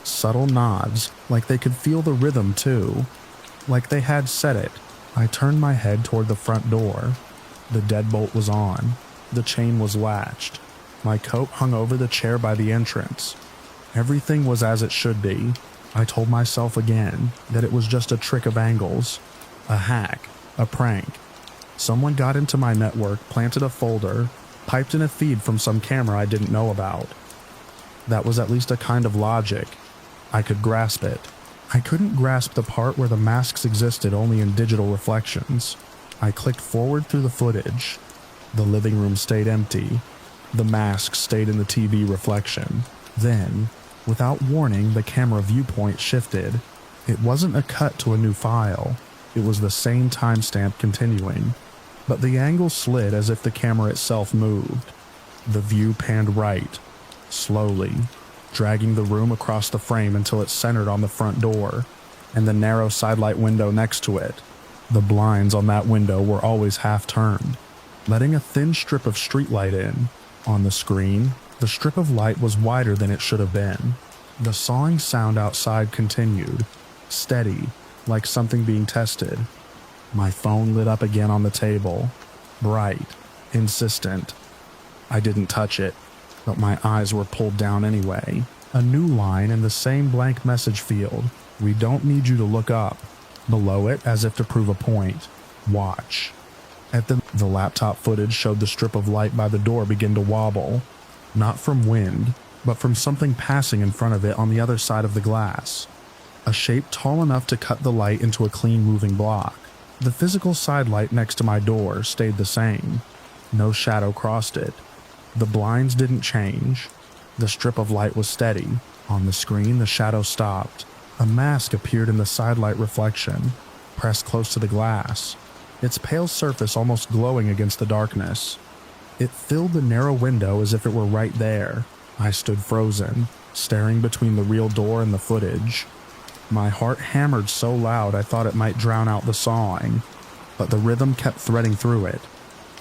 Speaker 1: Subtle nods, like they could feel the rhythm too, like they had set it. I turned my head toward the front door. The deadbolt was on. The chain was latched. My coat hung over the chair by the entrance. Everything was as it should be. I told myself again that it was just a trick of angles, a hack, a prank. Someone got into my network, planted a folder, piped in a feed from some camera I didn't know about. That was at least a kind of logic. I could grasp it. I couldn't grasp the part where the masks existed only in digital reflections. I clicked forward through the footage. The living room stayed empty. The masks stayed in the TV reflection. Then, without warning, the camera viewpoint shifted. It wasn't a cut to a new file. It was the same timestamp continuing. But the angle slid as if the camera itself moved. The view panned right, slowly, dragging the room across the frame until it centered on the front door and the narrow sidelight window next to it. The blinds on that window were always half turned, letting a thin strip of streetlight in. On the screen, the strip of light was wider than it should have been. The sawing sound outside continued, steady, like something being tested. My phone lit up again on the table, bright, insistent. I didn't touch it, but my eyes were pulled down anyway. A new line in the same blank message field. We don't need you to look up. Below it, as if to prove a point, watch. The laptop footage showed the strip of light by the door begin to wobble, not from wind, but from something passing in front of it on the other side of the glass. A shape tall enough to cut the light into a clean moving block. The physical side light next to my door stayed the same. No shadow crossed it. The blinds didn't change. The strip of light was steady. On the screen, the shadow stopped. A mask appeared in the sidelight reflection, pressed close to the glass, its pale surface almost glowing against the darkness. It filled the narrow window as if it were right there. I stood frozen, staring between the real door and the footage. My heart hammered so loud I thought it might drown out the sawing, but the rhythm kept threading through it.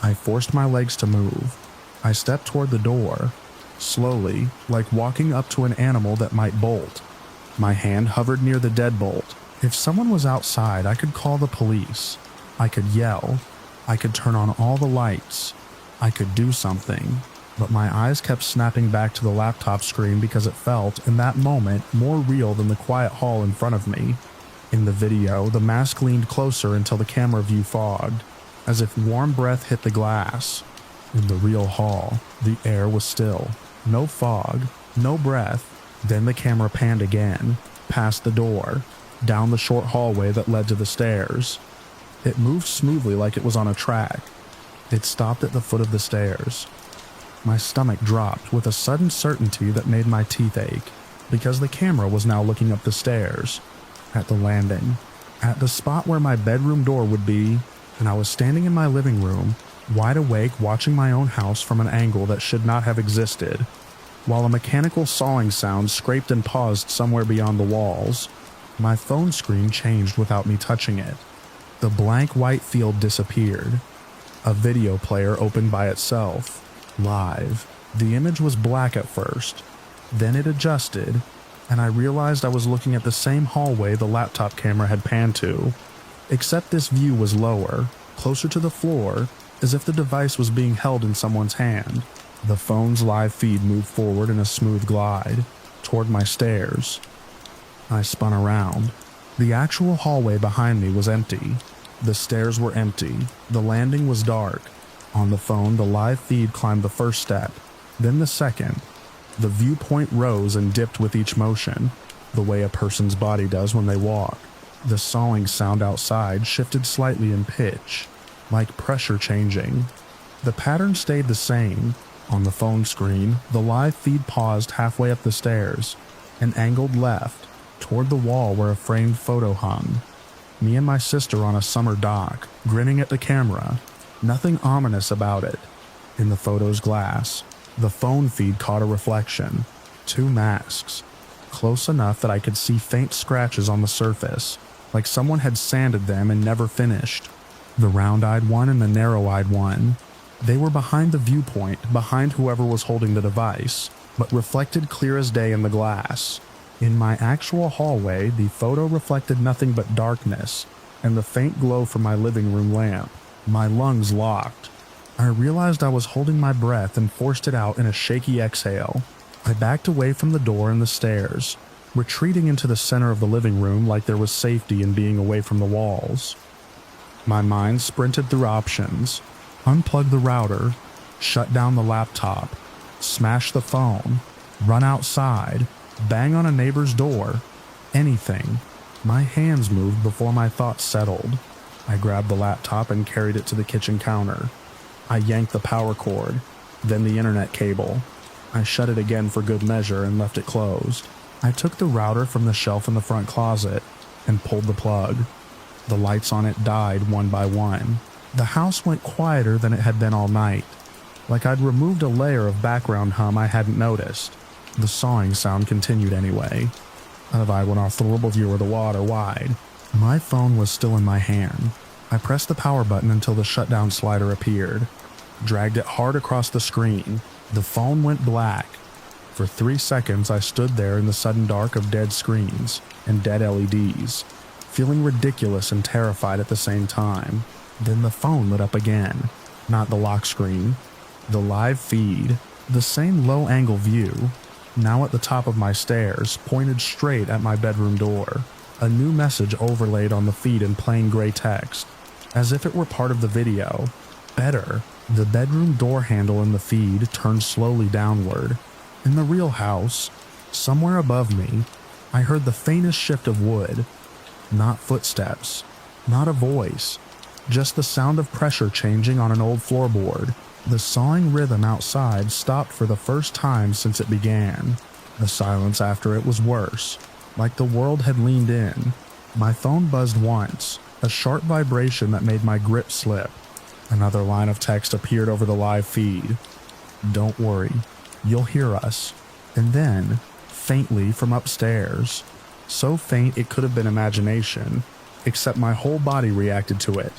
Speaker 1: I forced my legs to move. I stepped toward the door, slowly, like walking up to an animal that might bolt. My hand hovered near the deadbolt. If someone was outside, I could call the police. I could yell. I could turn on all the lights. I could do something. But my eyes kept snapping back to the laptop screen because it felt, in that moment, more real than the quiet hall in front of me. In the video, the mask leaned closer until the camera view fogged, as if warm breath hit the glass. In the real hall, the air was still. No fog, no breath. Then the camera panned again, past the door, down the short hallway that led to the stairs. It moved smoothly like it was on a track. It stopped at the foot of the stairs. My stomach dropped with a sudden certainty that made my teeth ache, because the camera was now looking up the stairs, at the landing, at the spot where my bedroom door would be, and I was standing in my living room, wide awake watching my own house from an angle that should not have existed, while a mechanical sawing sound scraped and paused somewhere beyond the walls. My phone screen changed without me touching it. The blank white field disappeared. A video player opened by itself, live. The image was black at first. Then it adjusted, and I realized I was looking at the same hallway the laptop camera had panned to, except this view was lower, closer to the floor, as if the device was being held in someone's hand. The phone's live feed moved forward in a smooth glide, toward my stairs. I spun around. The actual hallway behind me was empty. The stairs were empty. The landing was dark. On the phone, the live feed climbed the first step, then the second. The viewpoint rose and dipped with each motion, the way a person's body does when they walk. The sawing sound outside shifted slightly in pitch, like pressure changing. The pattern stayed the same. On the phone screen, the live feed paused halfway up the stairs and angled left, toward the wall where a framed photo hung. Me and my sister on a summer dock, grinning at the camera. Nothing ominous about it. In the photo's glass, the phone feed caught a reflection. 2 masks. Close enough that I could see faint scratches on the surface, like someone had sanded them and never finished. The round-eyed one and the narrow-eyed one. They were behind the viewpoint, behind whoever was holding the device, but reflected clear as day in the glass. In my actual hallway, the photo reflected nothing but darkness and the faint glow from my living room lamp. My lungs locked. I realized I was holding my breath and forced it out in a shaky exhale. I backed away from the door and the stairs, retreating into the center of the living room like there was safety in being away from the walls. My mind sprinted through options. Unplug the router, shut down the laptop, smash the phone, run outside, bang on a neighbor's door, anything. My hands moved before my thoughts settled. I grabbed the laptop and carried it to the kitchen counter. I yanked the power cord, then the internet cable. I shut it again for good measure and left it closed. I took the router from the shelf in the front closet and pulled the plug. The lights on it died one by one. The house went quieter than it had been all night, like I'd removed a layer of background hum I hadn't noticed. The sawing sound continued anyway. I went off the little view of the water wide. My phone was still in my hand. I pressed the power button until the shutdown slider appeared. Dragged it hard across the screen. The phone went black. For 3 seconds I stood there in the sudden dark of dead screens and dead LEDs, feeling ridiculous and terrified at the same time. Then the phone lit up again. Not the lock screen. The live feed. The same low-angle view. Now at the top of my stairs, pointed straight at my bedroom door. A new message overlaid on the feed in plain gray text, as if it were part of the video. Better. The bedroom door handle in the feed turned slowly downward. In the real house, somewhere above me, I heard the faintest shift of wood. Not footsteps. Not a voice. Just the sound of pressure changing on an old floorboard. The sawing rhythm outside stopped for the first time since it began. The silence after it was worse, like the world had leaned in. My phone buzzed once, a sharp vibration that made my grip slip. Another line of text appeared over the live feed. "Don't worry, you'll hear us." And then, faintly from upstairs, so faint it could have been imagination, except my whole body reacted to it.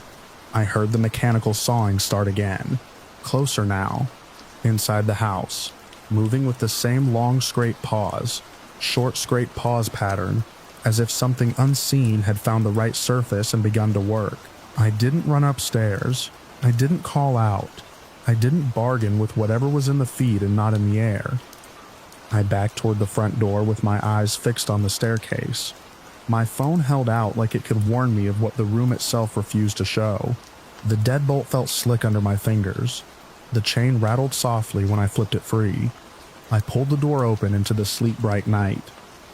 Speaker 1: I heard the mechanical sawing start again. Closer now. Inside the house. Moving with the same long scrape pause. Short scrape pause pattern. As if something unseen had found the right surface and begun to work. I didn't run upstairs. I didn't call out. I didn't bargain with whatever was in the feed and not in the air. I backed toward the front door with my eyes fixed on the staircase. My phone held out like it could warn me of what the room itself refused to show. The deadbolt felt slick under my fingers. The chain rattled softly when I flipped it free. I pulled the door open into the sleep-bright night.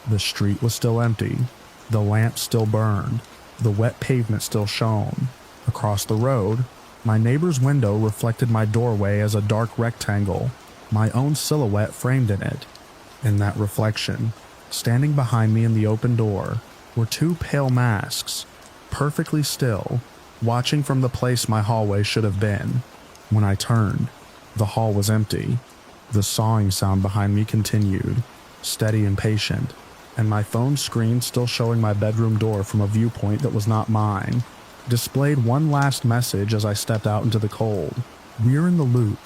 Speaker 1: The street was still empty. The lamp still burned. The wet pavement still shone. Across the road, my neighbor's window reflected my doorway as a dark rectangle, my own silhouette framed in it. In that reflection, standing behind me in the open door, were 2 pale masks, perfectly still, watching from the place my hallway should have been. When I turned, the hall was empty. The sawing sound behind me continued, steady and patient, and my phone screen, still showing my bedroom door from a viewpoint that was not mine, displayed one last message as I stepped out into the cold. "We're in the loop."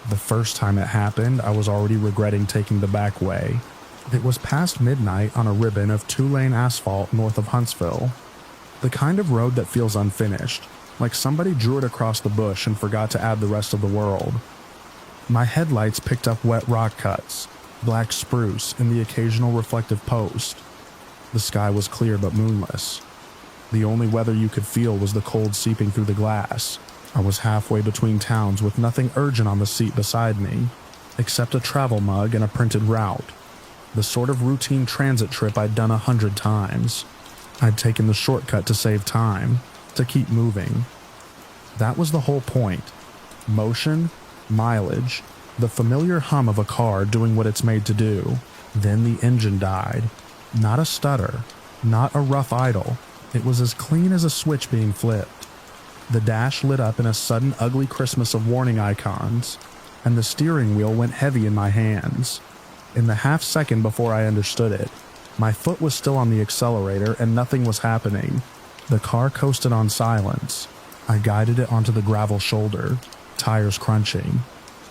Speaker 1: The first time it happened, I was already regretting taking the back way. It was past midnight on a ribbon of 2-lane asphalt north of Huntsville. The kind of road that feels unfinished, like somebody drew it across the bush and forgot to add the rest of the world. My headlights picked up wet rock cuts, black spruce, and the occasional reflective post. The sky was clear but moonless. The only weather you could feel was the cold seeping through the glass. I was halfway between towns with nothing urgent on the seat beside me, except a travel mug and a printed route. The sort of routine transit trip I'd done 100 times. I'd taken the shortcut to save time, to keep moving. That was the whole point. Motion, mileage, the familiar hum of a car doing what it's made to do. Then the engine died. Not a stutter, not a rough idle. It was as clean as a switch being flipped. The dash lit up in a sudden ugly Christmas of warning icons, and the steering wheel went heavy in my hands. In the half second before I understood it, my foot was still on the accelerator and nothing was happening. The car coasted on silence. I guided it onto the gravel shoulder, tires crunching,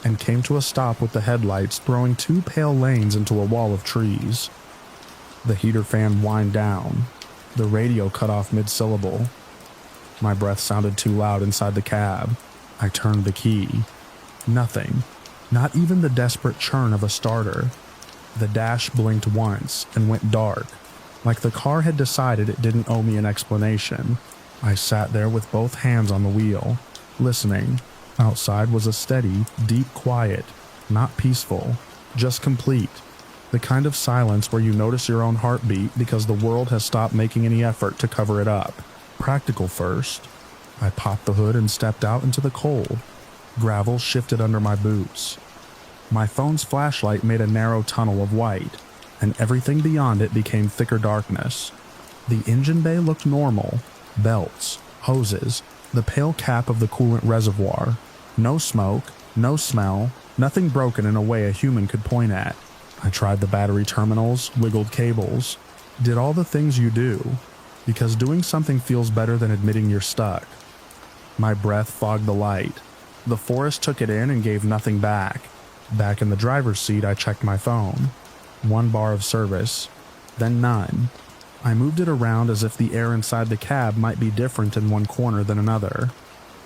Speaker 1: and came to a stop with the headlights throwing two pale lanes into a wall of trees. The heater fan whined down. The radio cut off mid-syllable. My breath sounded too loud inside the cab. I turned the key. Nothing. Not even the desperate churn of a starter. The dash blinked once and went dark, like the car had decided it didn't owe me an explanation. I sat there with both hands on the wheel, listening. Outside was a steady, deep quiet, not peaceful, just complete. The kind of silence where you notice your own heartbeat because the world has stopped making any effort to cover it up. Practical first. I popped the hood and stepped out into the cold. Gravel shifted under my boots. My phone's flashlight made a narrow tunnel of white, and everything beyond it became thicker darkness. The engine bay looked normal. Belts, hoses, the pale cap of the coolant reservoir. No smoke, no smell, nothing broken in a way a human could point at. I tried the battery terminals, wiggled cables, did all the things you do, because doing something feels better than admitting you're stuck. My breath fogged the light. The forest took it in and gave nothing back. Back in the driver's seat, I checked my phone. 1 bar of service, then none. I moved it around as if the air inside the cab might be different in one corner than another.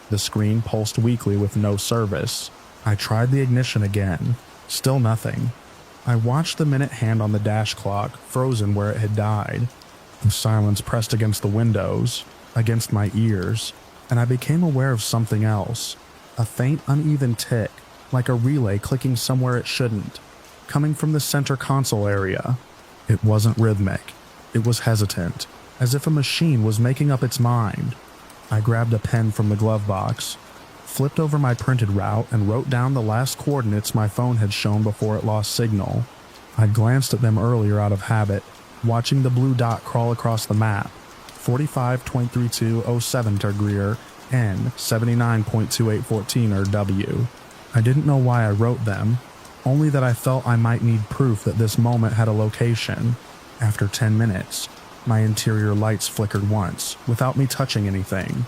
Speaker 1: The screen pulsed weakly with no service. I tried the ignition again. Still nothing. I watched the minute hand on the dash clock, frozen where it had died. The silence pressed against the windows, against my ears, and I became aware of something else. A faint, uneven tick, like a relay clicking somewhere it shouldn't, coming from the center console area. It wasn't rhythmic. It was hesitant, as if a machine was making up its mind. I grabbed a pen from the glove box, flipped over my printed route, and wrote down the last coordinates my phone had shown before it lost signal. I'd glanced at them earlier out of habit, watching the blue dot crawl across the map. 45.3207 Tergrier, N 79.2814 or W. I didn't know why I wrote them, only that I felt I might need proof that this moment had a location. After 10 minutes, my interior lights flickered once, without me touching anything.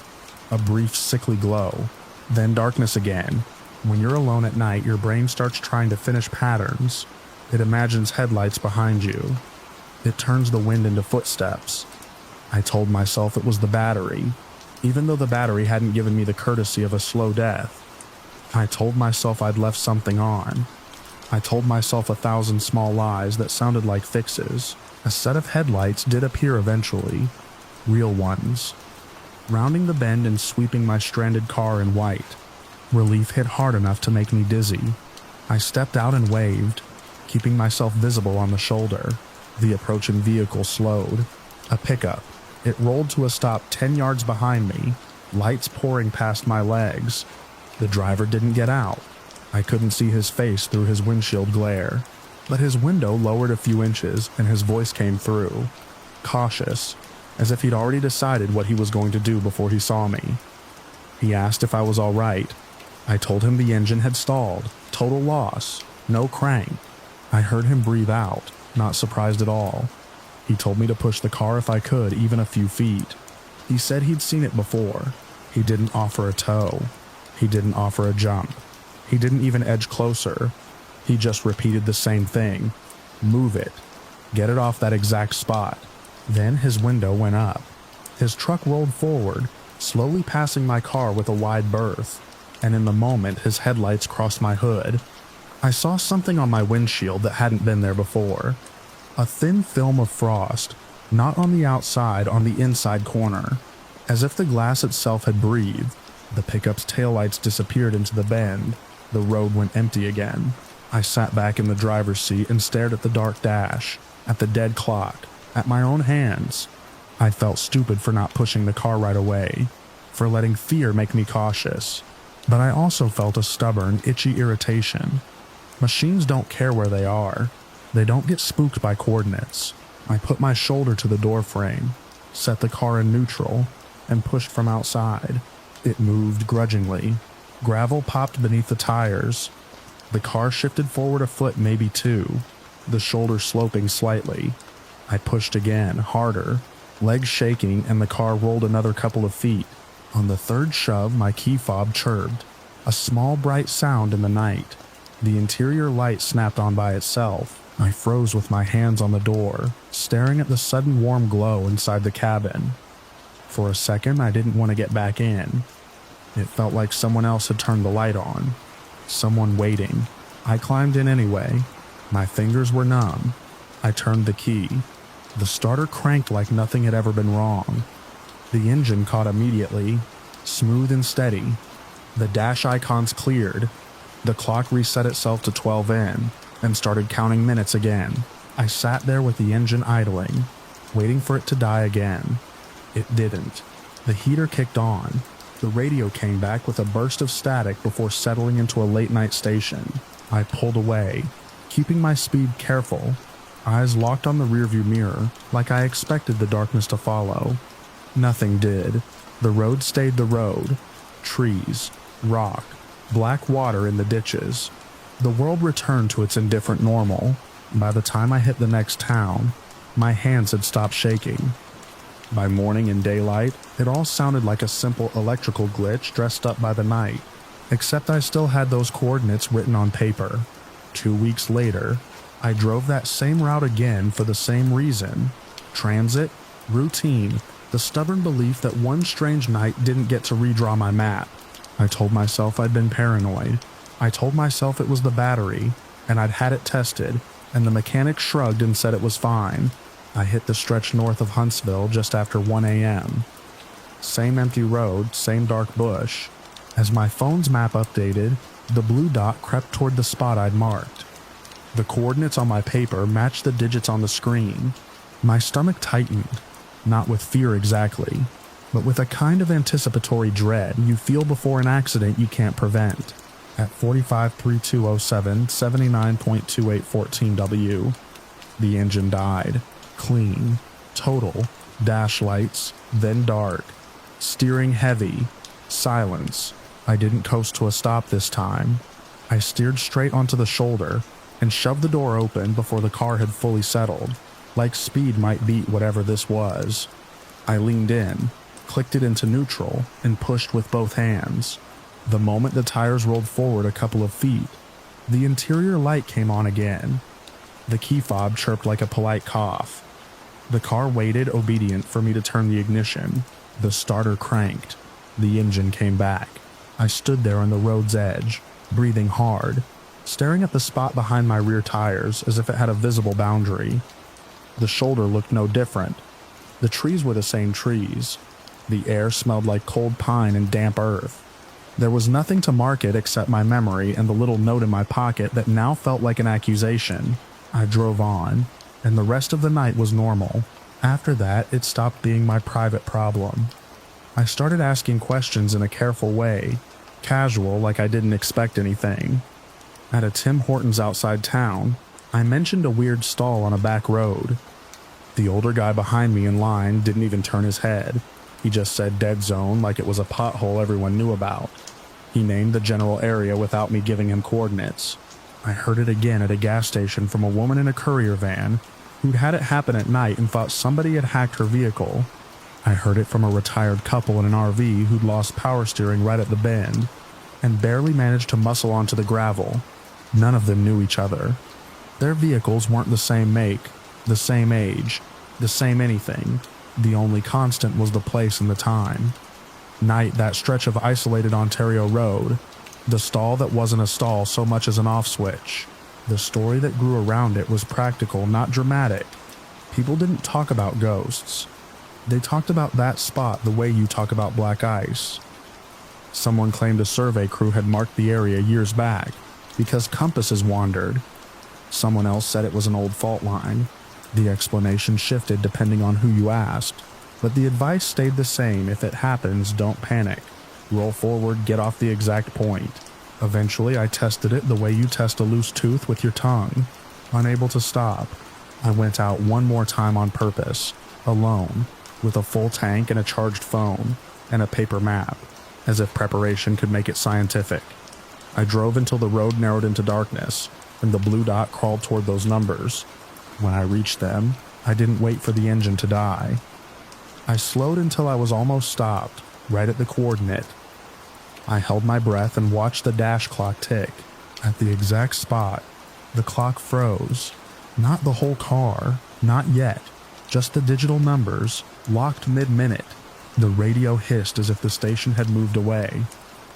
Speaker 1: A brief sickly glow, then darkness again. When you're alone at night, your brain starts trying to finish patterns. It imagines headlights behind you. It turns the wind into footsteps. I told myself it was the battery, even though the battery hadn't given me the courtesy of a slow death. I told myself I'd left something on. I told myself 1,000 small lies that sounded like fixes. A set of headlights did appear eventually. Real ones. Rounding the bend and sweeping my stranded car in white. Relief hit hard enough to make me dizzy. I stepped out and waved, keeping myself visible on the shoulder. The approaching vehicle slowed. A pickup. It rolled to a stop 10 yards behind me, lights pouring past my legs. The driver didn't get out. I couldn't see his face through his windshield glare, but his window lowered a few inches and his voice came through, cautious, as if he'd already decided what he was going to do before he saw me. He asked if I was all right. I told him the engine had stalled, total loss, no crank. I heard him breathe out, not surprised at all. He told me to push the car if I could, even a few feet. He said he'd seen it before. He didn't offer a tow. He didn't offer a jump. He didn't even edge closer. He just repeated the same thing. Move it. Get it off that exact spot. Then his window went up. His truck rolled forward, slowly passing my car with a wide berth, and in the moment his headlights crossed my hood. I saw something on my windshield that hadn't been there before. A thin film of frost, Not on the outside, on the inside corner. As if the glass itself had breathed, the pickup's taillights disappeared into the bend. The road went empty again. I sat back in the driver's seat and stared at the dark dash, at the dead clock, at my own hands. I felt stupid for not pushing the car right away, for letting fear make me cautious. But I also felt a stubborn, itchy irritation. Machines don't care where they are. They don't get spooked by coordinates. I put my shoulder to the door frame, set the car in neutral, and pushed from outside. It moved grudgingly. Gravel popped beneath the tires. The car shifted forward a foot, maybe two, the shoulder sloping slightly. I pushed again, harder, legs shaking, and the car rolled another couple of feet. On the third shove, my key fob chirped, a small bright sound in the night. The interior light snapped on by itself. I froze with my hands on the door, staring at the sudden warm glow inside the cabin. For a second, I didn't want to get back in. It felt like someone else had turned the light on. Someone waiting. I climbed in anyway. My fingers were numb. I turned the key. The starter cranked like nothing had ever been wrong. The engine caught immediately, smooth and steady. The dash icons cleared. The clock reset itself to 12 in and started counting minutes again. I sat there with the engine idling, waiting for it to die again. It didn't. The heater kicked on. The radio came back with a burst of static before settling into a late-night station. I pulled away, keeping my speed careful, eyes locked on the rearview mirror, like I expected the darkness to follow. Nothing did. The road stayed the road. Trees, rock, black water in the ditches. The world returned to its indifferent normal. By the time I hit the next town, my hands had stopped shaking. By morning and daylight, it all sounded like a simple electrical glitch dressed up by the night, except I still had those coordinates written on paper. 2 weeks later, I drove that same route again for the same reason. Transit, routine, the stubborn belief that one strange night didn't get to redraw my map. I told myself I'd been paranoid. I told myself it was the battery, and I'd had it tested, and the mechanic shrugged and said it was fine. I hit the stretch north of Huntsville just after 1 a.m. Same empty road, same dark bush. As my phone's map updated, the blue dot crept toward the spot I'd marked. The coordinates on my paper matched the digits on the screen. My stomach tightened, not with fear exactly, but with a kind of anticipatory dread you feel before an accident you can't prevent. At 453207, 79.2814W, the engine died. Clean, total, dash lights, then dark, steering heavy, silence. I didn't coast to a stop this time. I steered straight onto the shoulder and shoved the door open before the car had fully settled, like speed might beat whatever this was. I leaned in, clicked it into neutral, and pushed with both hands. The moment the tires rolled forward a couple of feet, the interior light came on again. The key fob chirped like a polite cough. The car waited, obedient, for me to turn the ignition. The starter cranked. The engine came back. I stood there on the road's edge, breathing hard, staring at the spot behind my rear tires as if it had a visible boundary. The shoulder looked no different. The trees were the same trees. The air smelled like cold pine and damp earth. There was nothing to mark it except my memory and the little note in my pocket that now felt like an accusation. I drove on, and the rest of the night was normal. After that, it stopped being my private problem. I started asking questions in a careful way, casual, like I didn't expect anything. At a Tim Hortons outside town, I mentioned a weird stall on a back road. The older guy behind me in line didn't even turn his head. He just said dead zone like it was a pothole everyone knew about. He named the general area without me giving him coordinates. I heard it again at a gas station from a woman in a courier van who'd had it happen at night and thought somebody had hacked her vehicle. I heard it from a retired couple in an RV who'd lost power steering right at the bend and barely managed to muscle onto the gravel. None of them knew each other. Their vehicles weren't the same make, the same age, the same anything. The only constant was the place and the time. Night, that stretch of isolated Ontario road, the stall that wasn't a stall so much as an off switch. The story that grew around it was practical, not dramatic. People didn't talk about ghosts. They talked about that spot the way you talk about black ice. Someone claimed a survey crew had marked the area years back because compasses wandered. Someone else said it was an old fault line. The explanation shifted depending on who you asked, but the advice stayed the same: if it happens, don't panic. Roll forward, get off the exact point. Eventually, I tested it the way you test a loose tooth with your tongue. Unable to stop, I went out one more time on purpose, alone, with a full tank and a charged phone, and a paper map, as if preparation could make it scientific. I drove until the road narrowed into darkness, and the blue dot crawled toward those numbers. When I reached them, I didn't wait for the engine to die. I slowed until I was almost stopped, right at the coordinate. I held my breath and watched the dash clock tick. At the exact spot, the clock froze. Not the whole car, not yet, just the digital numbers, locked mid-minute. The radio hissed as if the station had moved away.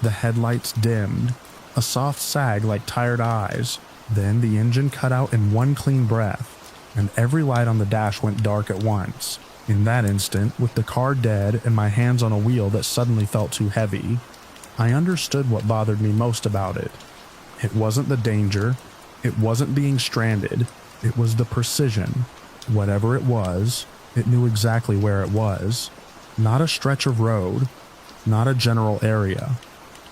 Speaker 1: The headlights dimmed, a soft sag like tired eyes. Then the engine cut out in one clean breath, and every light on the dash went dark at once. In that instant, with the car dead and my hands on a wheel that suddenly felt too heavy, I understood what bothered me most about it. It wasn't the danger, it wasn't being stranded, it was the precision. Whatever it was, it knew exactly where it was. Not a stretch of road, not a general area.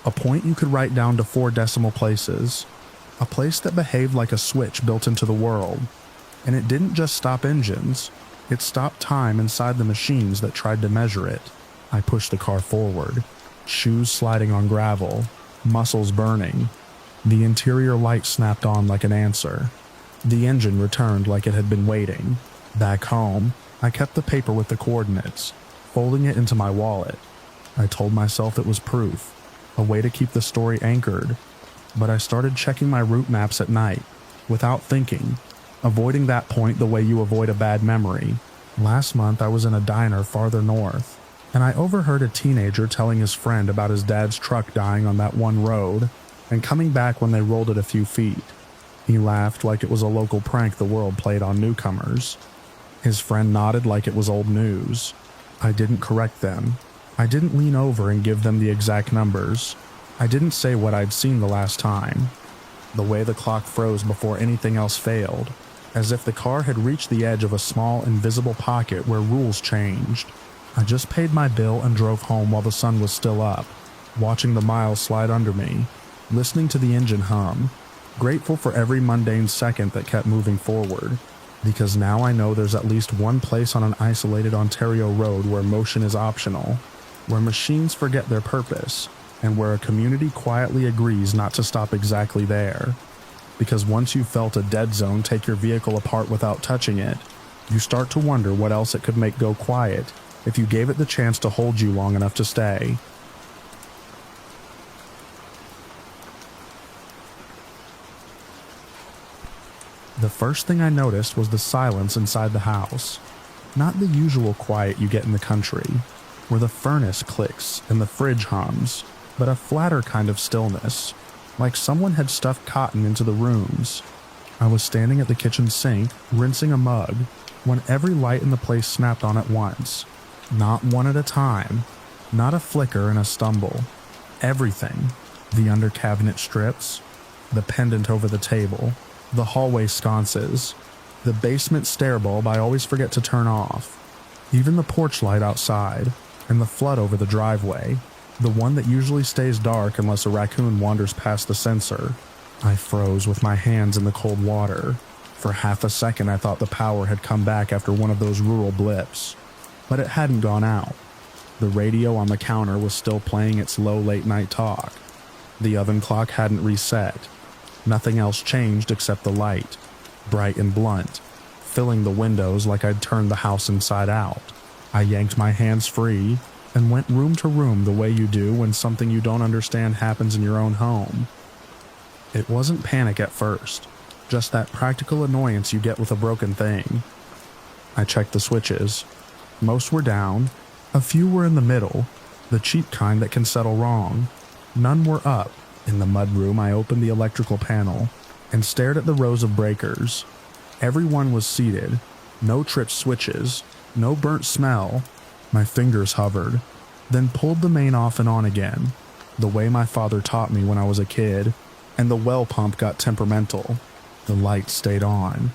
Speaker 1: A point you could write down to 4 decimal places. A place that behaved like a switch built into the world. And it didn't just stop engines, it stopped time inside the machines that tried to measure it. I pushed the car forward, shoes sliding on gravel, muscles burning. The interior light snapped on like an answer. The engine returned like it had been waiting. Back home, I kept the paper with the coordinates, folding it into my wallet. I told myself it was proof, a way to keep the story anchored. But I started checking my route maps at night, without thinking, avoiding that point the way you avoid a bad memory. Last month I was in a diner farther north, and I overheard a teenager telling his friend about his dad's truck dying on that one road, and coming back when they rolled it a few feet. He laughed like it was a local prank the world played on newcomers. His friend nodded like it was old news. I didn't correct them. I didn't lean over and give them the exact numbers. I didn't say what I'd seen the last time. The way the clock froze before anything else failed, as if the car had reached the edge of a small, invisible pocket where rules changed. I just paid my bill and drove home while the sun was still up, watching the miles slide under me, listening to the engine hum, grateful for every mundane second that kept moving forward, because now I know there's at least one place on an isolated Ontario road where motion is optional, where machines forget their purpose, and where a community quietly agrees not to stop exactly there. Because once you've felt a dead zone take your vehicle apart without touching it, you start to wonder what else it could make go quiet if you gave it the chance to hold you long enough to stay. The first thing I noticed was the silence inside the house. Not the usual quiet you get in the country, where the furnace clicks and the fridge hums, but a flatter kind of stillness, like someone had stuffed cotton into the rooms. I was standing at the kitchen sink, rinsing a mug, when every light in the place snapped on at once. Not one at a time, not a flicker and a stumble. Everything. The under cabinet strips, the pendant over the table, the hallway sconces, the basement stair bulb I always forget to turn off, even the porch light outside, and the flood over the driveway, the one that usually stays dark unless a raccoon wanders past the sensor. I froze with my hands in the cold water. For half a second I thought the power had come back after one of those rural blips, but it hadn't gone out. The radio on the counter was still playing its low late-night talk. The oven clock hadn't reset. Nothing else changed except the light, bright and blunt, filling the windows like I'd turned the house inside out. I yanked my hands free and went room to room the way you do when something you don't understand happens in your own home. It wasn't panic at first, just that practical annoyance you get with a broken thing. I checked the switches. Most were down, a few were in the middle, the cheap kind that can settle wrong. None were up. In the mudroom, I opened the electrical panel and stared at the rows of breakers. Every one was seated, No tripped switches, no burnt smell. My fingers hovered, then pulled the main off and on again, the way my father taught me when I was a kid, and the well pump got temperamental. The light stayed on.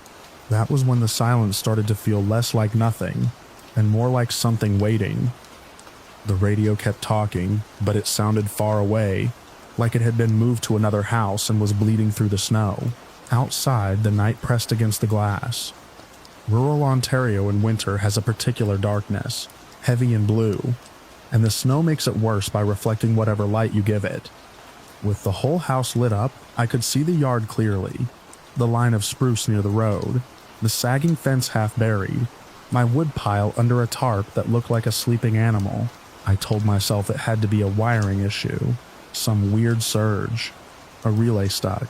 Speaker 1: That was when the silence started to feel less like nothing, and more like something waiting. The radio kept talking, but it sounded far away, like it had been moved to another house and was bleeding through the snow. Outside, the night pressed against the glass. Rural Ontario in winter has a particular darkness, heavy and blue, and the snow makes it worse by reflecting whatever light you give it. With the whole house lit up, I could see the yard clearly, the line of spruce near the road, the sagging fence half buried, my wood pile under a tarp that looked like a sleeping animal. I told myself it had to be a wiring issue, some weird surge. A relay stuck.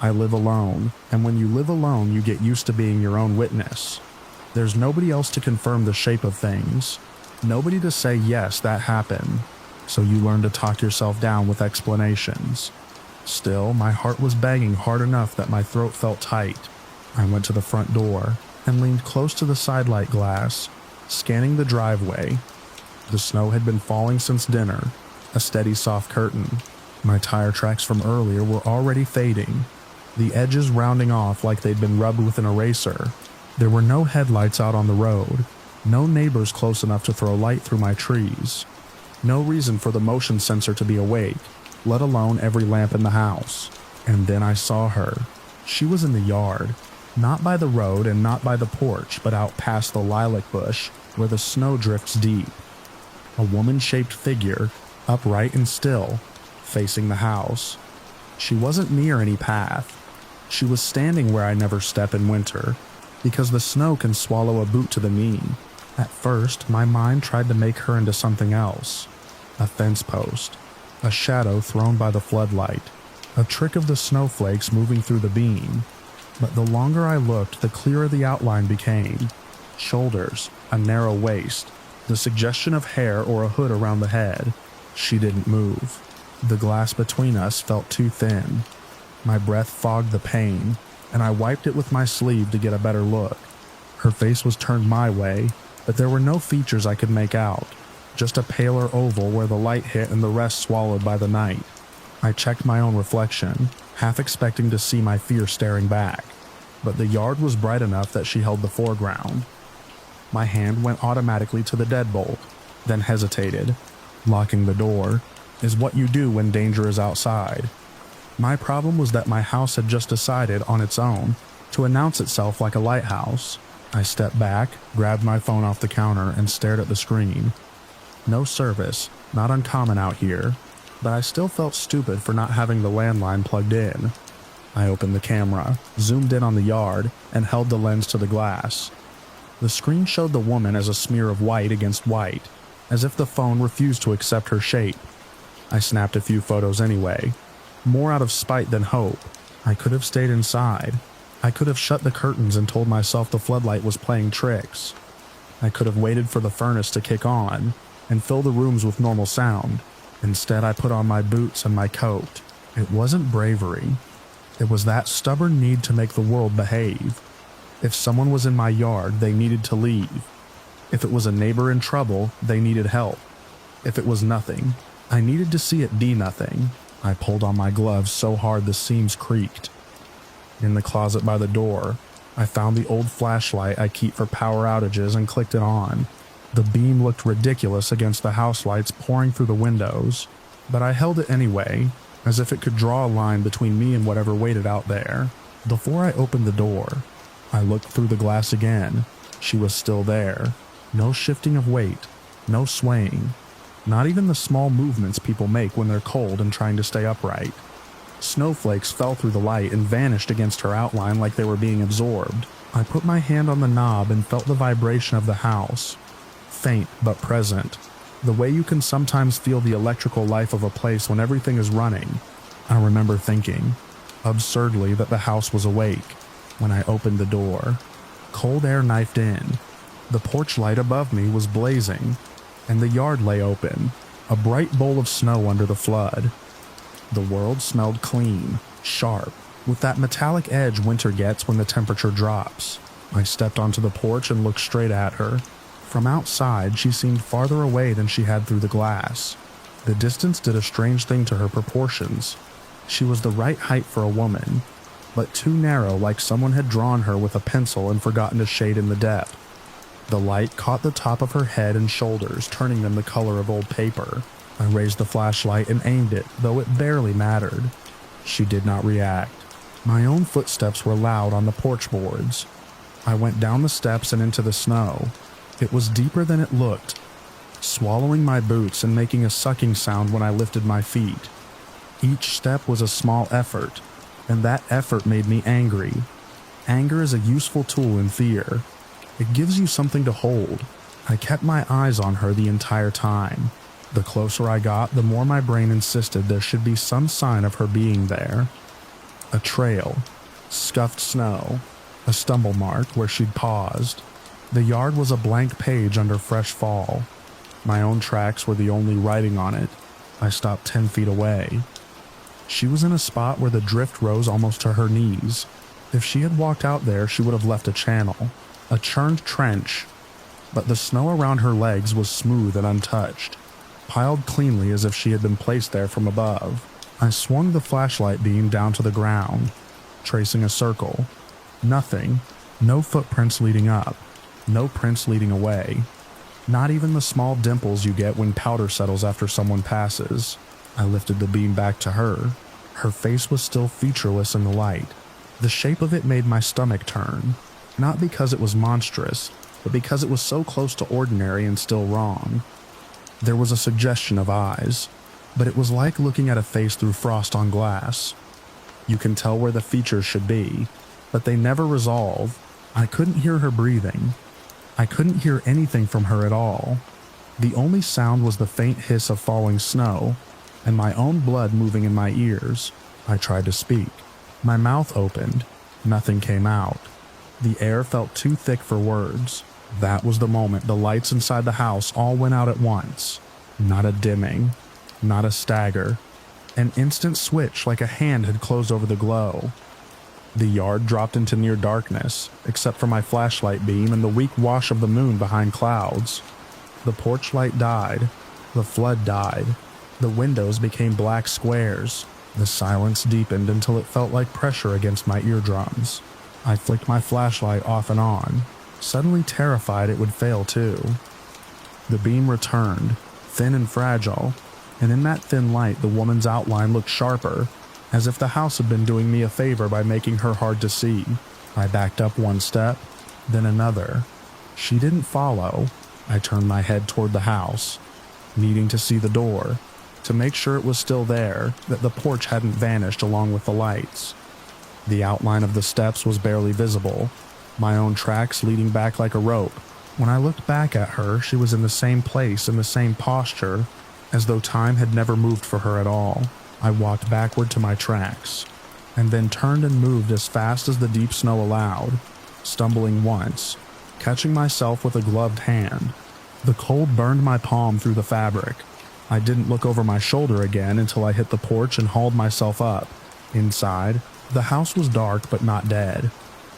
Speaker 1: I live alone, and when you live alone you get used to being your own witness. There's nobody else to confirm the shape of things, nobody to say yes, that happened, so you learn to talk yourself down with explanations. Still, my heart was banging hard enough that my throat felt tight. I went to the front door and leaned close to the sidelight glass, scanning the driveway. The snow had been falling since dinner, a steady soft curtain. My tire tracks from earlier were already fading, the edges rounding off like they'd been rubbed with an eraser. There were no headlights out on the road, no neighbors close enough to throw light through my trees. No reason for the motion sensor to be awake, let alone every lamp in the house. And then I saw her. She was in the yard, not by the road and not by the porch, but out past the lilac bush where the snow drifts deep. A woman-shaped figure, upright and still, facing the house. She wasn't near any path. She was standing where I never step in winter, because the snow can swallow a boot to the knee. At first, my mind tried to make her into something else. A fence post, a shadow thrown by the floodlight, a trick of the snowflakes moving through the beam. But the longer I looked, the clearer the outline became. Shoulders, a narrow waist, the suggestion of hair or a hood around the head. She didn't move. The glass between us felt too thin. My breath fogged the pain, and I wiped it with my sleeve to get a better look. Her face was turned my way, but there were no features I could make out, just a paler oval where the light hit and the rest swallowed by the night. I checked my own reflection, half expecting to see my fear staring back, but the yard was bright enough that she held the foreground. My hand went automatically to the deadbolt, then hesitated. Locking the door is what you do when danger is outside. My problem was that my house had just decided on its own to announce itself like a lighthouse. I stepped back, grabbed my phone off the counter, and stared at the screen. No service, not uncommon out here, but I still felt stupid for not having the landline plugged in. I opened the camera, zoomed in on the yard, and held the lens to the glass. The screen showed the woman as a smear of white against white, as if the phone refused to accept her shape. I snapped a few photos anyway, more out of spite than hope. I could have stayed inside. I could have shut the curtains and told myself the floodlight was playing tricks. I could have waited for the furnace to kick on and fill the rooms with normal sound. Instead, I put on my boots and my coat. It wasn't bravery. It was that stubborn need to make the world behave. If someone was in my yard, they needed to leave. If it was a neighbor in trouble, they needed help. If it was nothing, I needed to see it be nothing. I pulled on my gloves so hard the seams creaked. In the closet by the door, I found the old flashlight I keep for power outages and clicked it on. The beam looked ridiculous against the house lights pouring through the windows, but I held it anyway, as if it could draw a line between me and whatever waited out there. Before I opened the door, I looked through the glass again. She was still there. No shifting of weight, no swaying, not even the small movements people make when they're cold and trying to stay upright. Snowflakes fell through the light and vanished against her outline like they were being absorbed. I put my hand on the knob and felt the vibration of the house. Faint but present, the way you can sometimes feel the electrical life of a place when everything is running. I remember thinking, absurdly, that the house was awake when I opened the door. Cold air knifed in. The porch light above me was blazing, and the yard lay open, a bright bowl of snow under the flood. The world smelled clean, sharp, with that metallic edge winter gets when the temperature drops. I stepped onto the porch and looked straight at her. From outside, she seemed farther away than she had through the glass. The distance did a strange thing to her proportions. She was the right height for a woman, but too narrow, like someone had drawn her with a pencil and forgotten to shade in the depth. The light caught the top of her head and shoulders, turning them the color of old paper. I raised the flashlight and aimed it, though it barely mattered. She did not react. My own footsteps were loud on the porch boards. I went down the steps and into the snow. It was deeper than it looked, swallowing my boots and making a sucking sound when I lifted my feet. Each step was a small effort, and that effort made me angry. Anger is a useful tool in fear. It gives you something to hold. I kept my eyes on her the entire time. The closer I got, the more my brain insisted there should be some sign of her being there. A trail, scuffed snow, a stumble mark where she'd paused. The yard was a blank page under fresh fall. My own tracks were the only writing on it. I stopped 10 feet away. She was in a spot where the drift rose almost to her knees. If she had walked out there, she would have left a channel, a churned trench. But the snow around her legs was smooth and untouched, piled cleanly as if she had been placed there from above. I swung the flashlight beam down to the ground, tracing a circle. Nothing. No footprints leading up. No prints leading away. Not even the small dimples you get when powder settles after someone passes. I lifted the beam back to her. Her face was still featureless in the light. The shape of it made my stomach turn, not because it was monstrous, but because it was so close to ordinary and still wrong. There was a suggestion of eyes, but it was like looking at a face through frost on glass. You can tell where the features should be, but they never resolve. I couldn't hear her breathing. I couldn't hear anything from her at all. The only sound was the faint hiss of falling snow, and my own blood moving in my ears. I tried to speak. My mouth opened. Nothing came out. The air felt too thick for words. That was the moment the lights inside the house all went out at once. Not a dimming, not a stagger. An instant switch like a hand had closed over the glow. The yard dropped into near darkness, except for my flashlight beam and the weak wash of the moon behind clouds. The porch light died. The flood died. The windows became black squares. The silence deepened until it felt like pressure against my eardrums. I flicked my flashlight off and on, suddenly terrified it would fail too. The beam returned, thin and fragile, and in that thin light the woman's outline looked sharper, as if the house had been doing me a favor by making her hard to see. I backed up one step, then another. She didn't follow. I turned my head toward the house, needing to see the door, to make sure it was still there, that the porch hadn't vanished along with the lights. The outline of the steps was barely visible, my own tracks leading back like a rope. When I looked back at her, she was in the same place, in the same posture, as though time had never moved for her at all. I walked backward to my tracks, and then turned and moved as fast as the deep snow allowed, stumbling once, catching myself with a gloved hand. The cold burned my palm through the fabric. I didn't look over my shoulder again until I hit the porch and hauled myself up. Inside, the house was dark but not dead.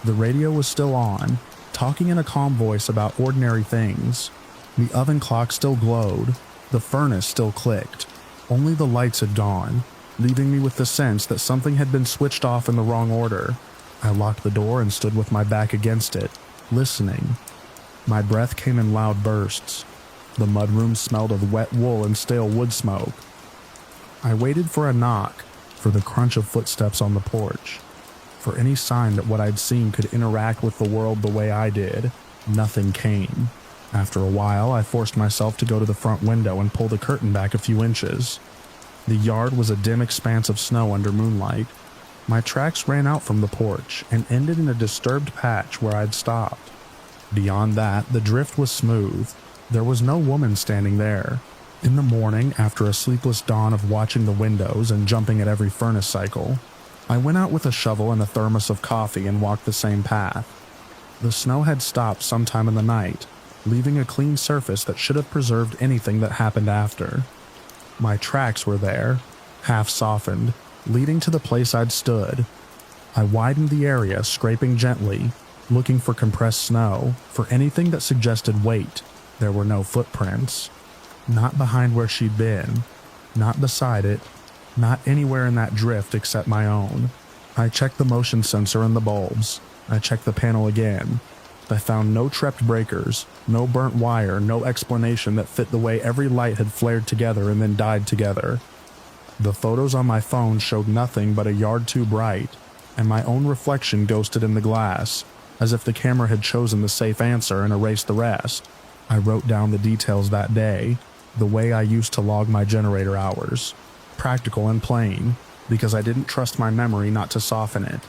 Speaker 1: The radio was still on, talking in a calm voice about ordinary things. The oven clock still glowed. The furnace still clicked. Only the lights had gone, leaving me with the sense that something had been switched off in the wrong order. I locked the door and stood with my back against it, listening. My breath came in loud bursts. The mudroom smelled of wet wool and stale wood smoke. I waited for a knock, for the crunch of footsteps on the porch, for any sign that what I'd seen could interact with the world the way I did. Nothing came. After a while, I forced myself to go to the front window and pull the curtain back a few inches. The yard was a dim expanse of snow under moonlight. My tracks ran out from the porch and ended in a disturbed patch where I'd stopped. Beyond that, the drift was smooth. There was no woman standing there. In the morning, after a sleepless dawn of watching the windows and jumping at every furnace cycle, I went out with a shovel and a thermos of coffee and walked the same path. The snow had stopped sometime in the night, leaving a clean surface that should have preserved anything that happened after. My tracks were there, half softened, leading to the place I'd stood. I widened the area, scraping gently, looking for compressed snow, for anything that suggested weight. There were no footprints. Not behind where she'd been, not beside it, not anywhere in that drift except my own. I checked the motion sensor and the bulbs. I checked the panel again. I found no tripped breakers, no burnt wire, no explanation that fit the way every light had flared together and then died together. The photos on my phone showed nothing but a yard too bright, and my own reflection ghosted in the glass, as if the camera had chosen the safe answer and erased the rest. I wrote down the details that day, the way I used to log my generator hours. Practical and plain, because I didn't trust my memory not to soften it.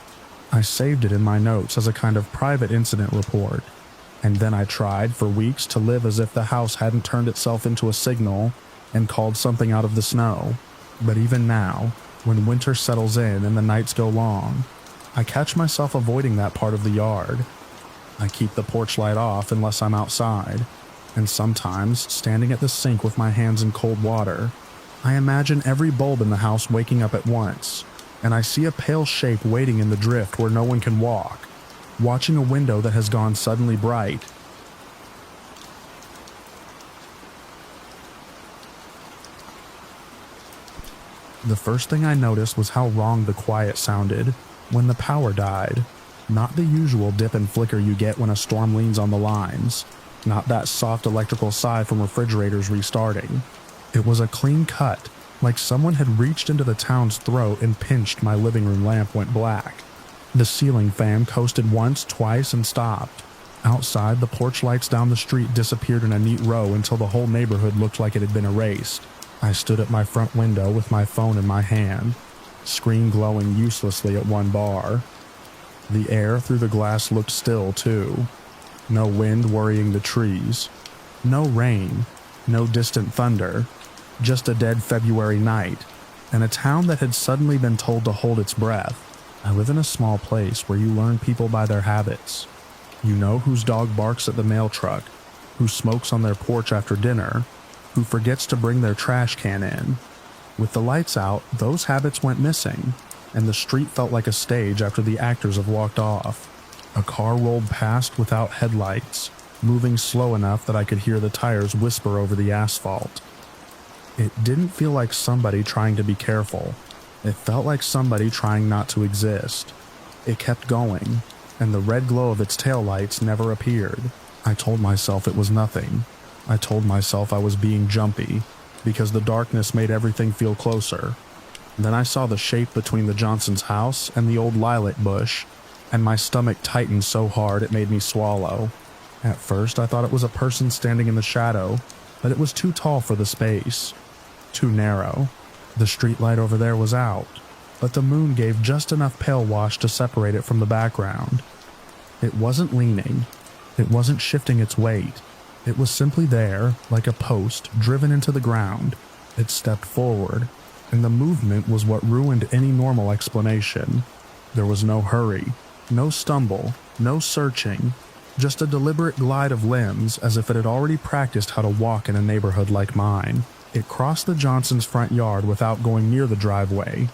Speaker 1: I saved it in my notes as a kind of private incident report, and then I tried for weeks to live as if the house hadn't turned itself into a signal and called something out of the snow. But even now, when winter settles in and the nights go long, I catch myself avoiding that part of the yard. I keep the porch light off unless I'm outside, and sometimes, standing at the sink with my hands in cold water, I imagine every bulb in the house waking up at once, and I see a pale shape waiting in the drift where no one can walk, watching a window that has gone suddenly bright. The first thing I noticed was how wrong the quiet sounded when the power died. Not the usual dip and flicker you get when a storm leans on the lines. Not that soft electrical sigh from refrigerators restarting. It was a clean cut, like someone had reached into the town's throat and pinched. My living room lamp went black. The ceiling fan coasted once, twice, and stopped. Outside, the porch lights down the street disappeared in a neat row until the whole neighborhood looked like it had been erased. I stood at my front window with my phone in my hand, screen glowing uselessly at one bar. The air through the glass looked still, too. No wind worrying the trees. No rain. No distant thunder. Just a dead February night, and a town that had suddenly been told to hold its breath. I live in a small place where you learn people by their habits. You know whose dog barks at the mail truck, who smokes on their porch after dinner, who forgets to bring their trash can in. With the lights out, those habits went missing, and the street felt like a stage after the actors have walked off. A car rolled past without headlights, moving slow enough that I could hear the tires whisper over the asphalt. It didn't feel like somebody trying to be careful. It felt like somebody trying not to exist. It kept going, and the red glow of its taillights never appeared. I told myself it was nothing. I told myself I was being jumpy, because the darkness made everything feel closer. Then I saw the shape between the Johnson's house and the old lilac bush, and my stomach tightened so hard it made me swallow. At first I thought it was a person standing in the shadow, but it was too tall for the space. Too narrow. The streetlight over there was out, but the moon gave just enough pale wash to separate it from the background. It wasn't leaning. It wasn't shifting its weight. It was simply there, like a post driven into the ground. It stepped forward, and the movement was what ruined any normal explanation. There was no hurry, no stumble, no searching, just a deliberate glide of limbs as if it had already practiced how to walk in a neighborhood like mine. It crossed the Johnsons' front yard without going near the driveway.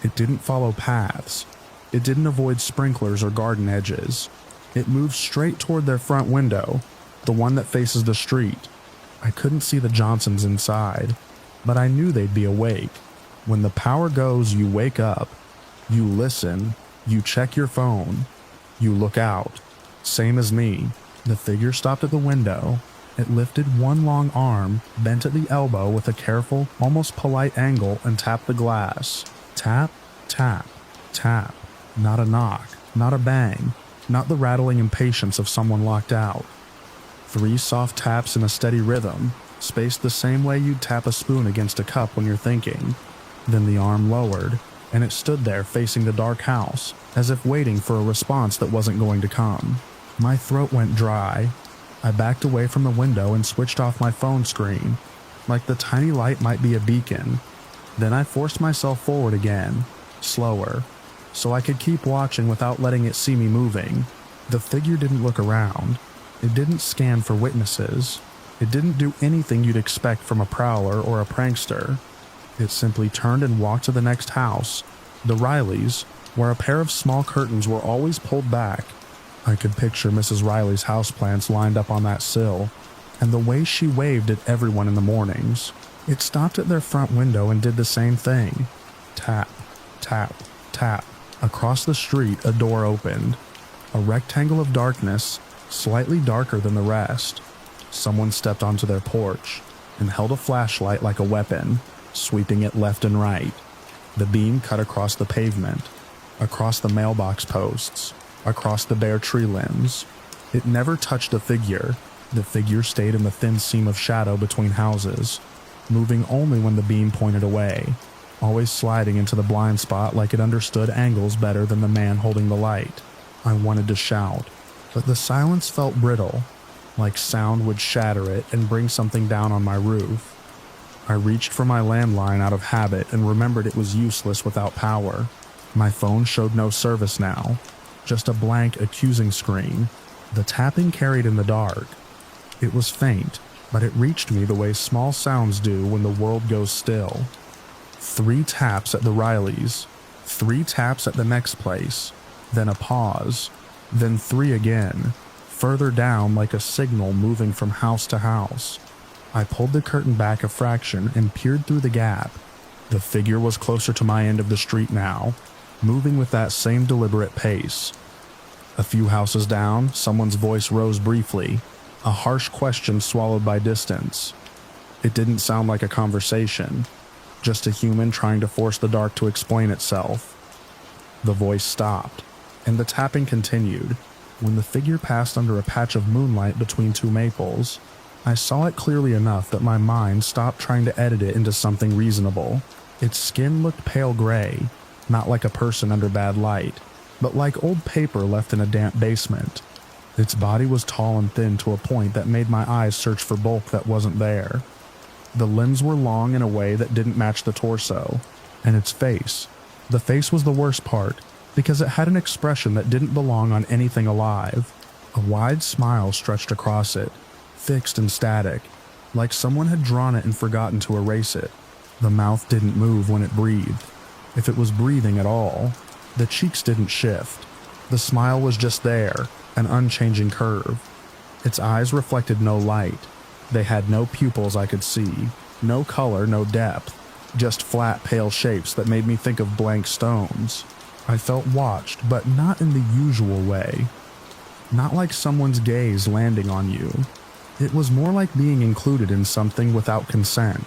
Speaker 1: It didn't follow paths. It didn't avoid sprinklers or garden edges. It moved straight toward their front window, the one that faces the street. I couldn't see the Johnsons inside, but I knew they'd be awake. When the power goes, you wake up. You listen. You check your phone. You look out. Same as me. The figure stopped at the window. It lifted one long arm, bent at the elbow with a careful, almost polite angle, and tapped the glass. Tap, tap, tap. Not a knock, not a bang, not the rattling impatience of someone locked out. 3 soft taps in a steady rhythm, spaced the same way you'd tap a spoon against a cup when you're thinking. Then the arm lowered, and it stood there facing the dark house, as if waiting for a response that wasn't going to come. My throat went dry. I backed away from the window and switched off my phone screen, like the tiny light might be a beacon. Then I forced myself forward again, slower, so I could keep watching without letting it see me moving. The figure didn't look around. It didn't scan for witnesses. It didn't do anything you'd expect from a prowler or a prankster. It simply turned and walked to the next house, the Rileys', where a pair of small curtains were always pulled back. I could picture Mrs. Riley's houseplants lined up on that sill, and the way she waved at everyone in the mornings. It stopped at their front window and did the same thing. Tap, tap, tap. Across the street, a door opened. A rectangle of darkness, slightly darker than the rest. Someone stepped onto their porch and held a flashlight like a weapon, sweeping it left and right. The beam cut across the pavement, across the mailbox posts, across the bare tree limbs. It never touched the figure. The figure stayed in the thin seam of shadow between houses, moving only when the beam pointed away, always sliding into the blind spot like it understood angles better than the man holding the light. I wanted to shout, but the silence felt brittle, like sound would shatter it and bring something down on my roof. I reached for my landline out of habit and remembered it was useless without power. My phone showed no service now, just a blank accusing screen. The tapping carried in the dark. It was faint, but it reached me the way small sounds do when the world goes still. 3 taps at the Rileys, 3 taps at the next place, then a pause, then 3 again, further down like a signal moving from house to house. I pulled the curtain back a fraction and peered through the gap. The figure was closer to my end of the street now, moving with that same deliberate pace. A few houses down, someone's voice rose briefly, a harsh question swallowed by distance. It didn't sound like a conversation, just a human trying to force the dark to explain itself. The voice stopped, and the tapping continued. When the figure passed under a patch of moonlight between 2 maples, I saw it clearly enough that my mind stopped trying to edit it into something reasonable. Its skin looked pale gray, not like a person under bad light, but like old paper left in a damp basement. Its body was tall and thin to a point that made my eyes search for bulk that wasn't there. The limbs were long in a way that didn't match the torso, and its face. The face was the worst part, because it had an expression that didn't belong on anything alive. A wide smile stretched across it, fixed and static, like someone had drawn it and forgotten to erase it. The mouth didn't move when it breathed, if it was breathing at all. The cheeks didn't shift. The smile was just there, an unchanging curve. Its eyes reflected no light. They had no pupils I could see, no color, no depth, just flat, pale shapes that made me think of blank stones. I felt watched, but not in the usual way. Not like someone's gaze landing on you. It was more like being included in something without consent.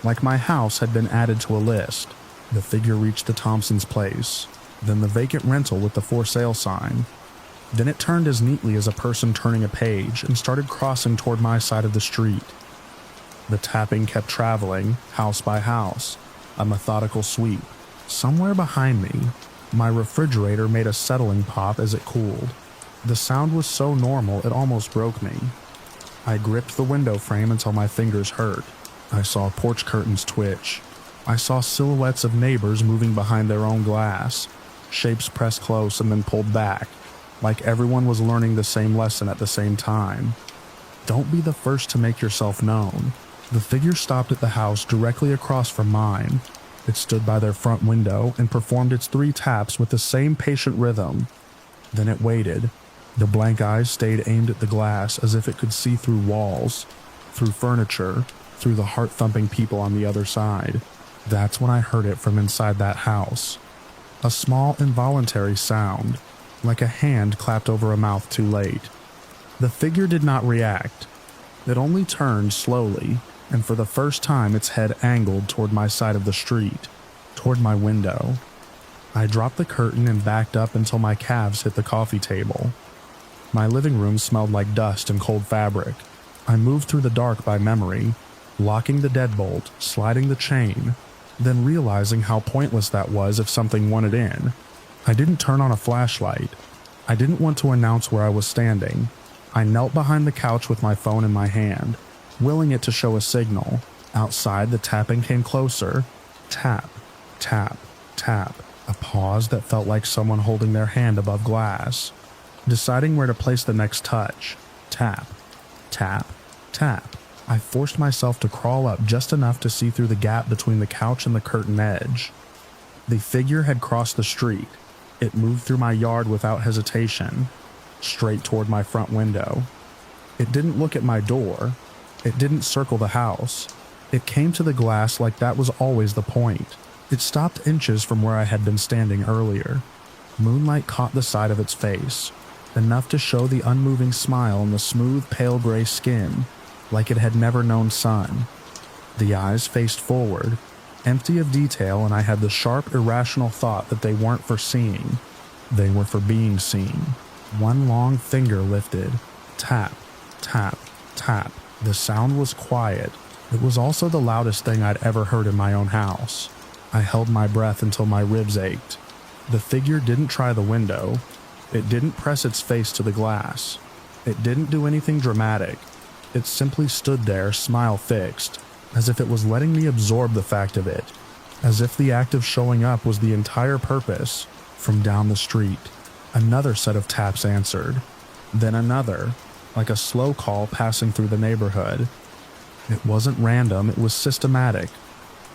Speaker 1: Like my house had been added to a list. The figure reached the Thompsons' place, then the vacant rental with the for sale sign. Then it turned as neatly as a person turning a page and started crossing toward my side of the street. The tapping kept traveling, house by house, a methodical sweep. Somewhere behind me, my refrigerator made a settling pop as it cooled. The sound was so normal it almost broke me. I gripped the window frame until my fingers hurt. I saw porch curtains twitch. I saw silhouettes of neighbors moving behind their own glass, shapes pressed close and then pulled back, like everyone was learning the same lesson at the same time. Don't be the first to make yourself known. The figure stopped at the house directly across from mine. It stood by their front window and performed its 3 taps with the same patient rhythm. Then it waited. The blank eyes stayed aimed at the glass as if it could see through walls, through furniture, through the heart-thumping people on the other side. That's when I heard it from inside that house. A small, involuntary sound, like a hand clapped over a mouth too late. The figure did not react. It only turned slowly, and for the first time its head angled toward my side of the street, toward my window. I dropped the curtain and backed up until my calves hit the coffee table. My living room smelled like dust and cold fabric. I moved through the dark by memory, locking the deadbolt, sliding the chain, then realizing how pointless that was if something wanted in. I didn't turn on a flashlight. I didn't want to announce where I was standing. I knelt behind the couch with my phone in my hand, willing it to show a signal. Outside, the tapping came closer. Tap, tap, tap. A pause that felt like someone holding their hand above glass, deciding where to place the next touch. Tap, tap, tap. I forced myself to crawl up just enough to see through the gap between the couch and the curtain edge. The figure had crossed the street. It moved through my yard without hesitation. straight toward my front window. It didn't look at my door. It didn't circle the house. It came to the glass like that was always the point. It stopped inches from where I had been standing earlier. Moonlight caught the side of its face, enough to show the unmoving smile and the smooth pale gray skin, like it had never known sun. The eyes faced forward, empty of detail, and I had the sharp, irrational thought that they weren't for seeing. They were for being seen. One long finger lifted. Tap, tap, tap. The sound was quiet. It was also the loudest thing I'd ever heard in my own house. I held my breath until my ribs ached. The figure didn't try the window. It didn't press its face to the glass. It didn't do anything dramatic. It simply stood there, smile fixed, as if it was letting me absorb the fact of it, as if the act of showing up was the entire purpose. From down the street, another set of taps answered, then another, like a slow call passing through the neighborhood. It wasn't random, it was systematic.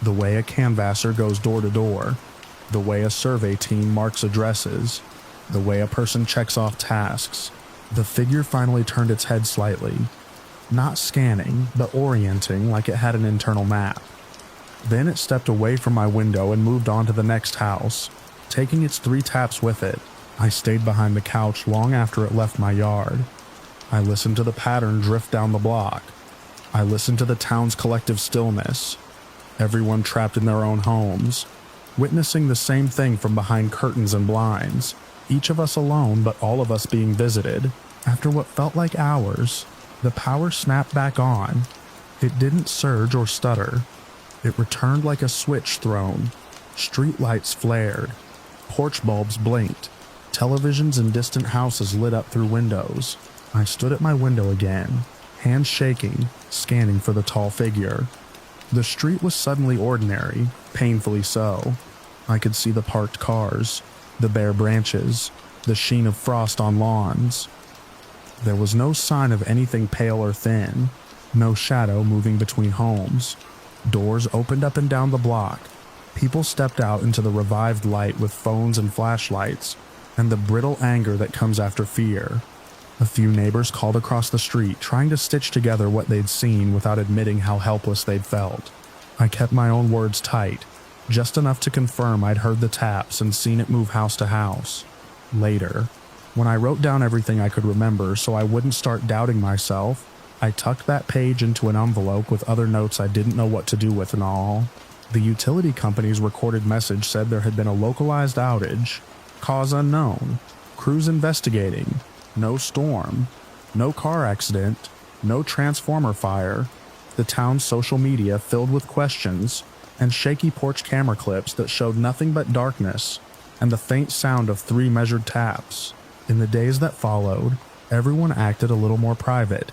Speaker 1: The way a canvasser goes door to door, the way a survey team marks addresses, the way a person checks off tasks. The figure finally turned its head slightly, not scanning, but orienting like it had an internal map. Then it stepped away from my window and moved on to the next house, taking its 3 taps with it. I stayed behind the couch long after it left my yard. I listened to the pattern drift down the block. I listened to the town's collective stillness, everyone trapped in their own homes, witnessing the same thing from behind curtains and blinds, each of us alone but all of us being visited. After what felt like hours, the power snapped back on. It didn't surge or stutter. It returned like a switch thrown. Street lights flared. Porch bulbs blinked. Televisions in distant houses lit up through windows. I stood at my window again, hands shaking, scanning for the tall figure. The street was suddenly ordinary, painfully so. I could see the parked cars, the bare branches, the sheen of frost on lawns. There was no sign of anything pale or thin, no shadow moving between homes. Doors opened up and down the block. People stepped out into the revived light with phones and flashlights, and the brittle anger that comes after fear. A few neighbors called across the street, trying to stitch together what they'd seen without admitting how helpless they'd felt. I kept my own words tight, just enough to confirm I'd heard the taps and seen it move house to house. Later, when I wrote down everything I could remember so I wouldn't start doubting myself, I tucked that page into an envelope with other notes I didn't know what to do with and all. The utility company's recorded message said there had been a localized outage, cause unknown, crews investigating, no storm, no car accident, no transformer fire, the town's social media filled with questions, and shaky porch camera clips that showed nothing but darkness and the faint sound of 3 measured taps. In the days that followed, everyone acted a little more private.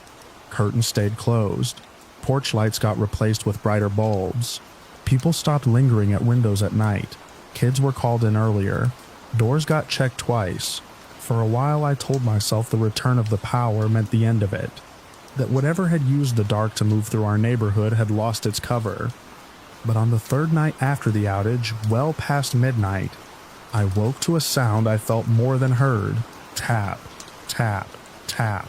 Speaker 1: Curtains stayed closed. Porch lights got replaced with brighter bulbs. People stopped lingering at windows at night. Kids were called in earlier. Doors got checked twice. For a while I told myself the return of the power meant the end of it, that whatever had used the dark to move through our neighborhood had lost its cover. But on the 3rd night after the outage, well past midnight, I woke to a sound I felt more than heard. Tap, tap, tap.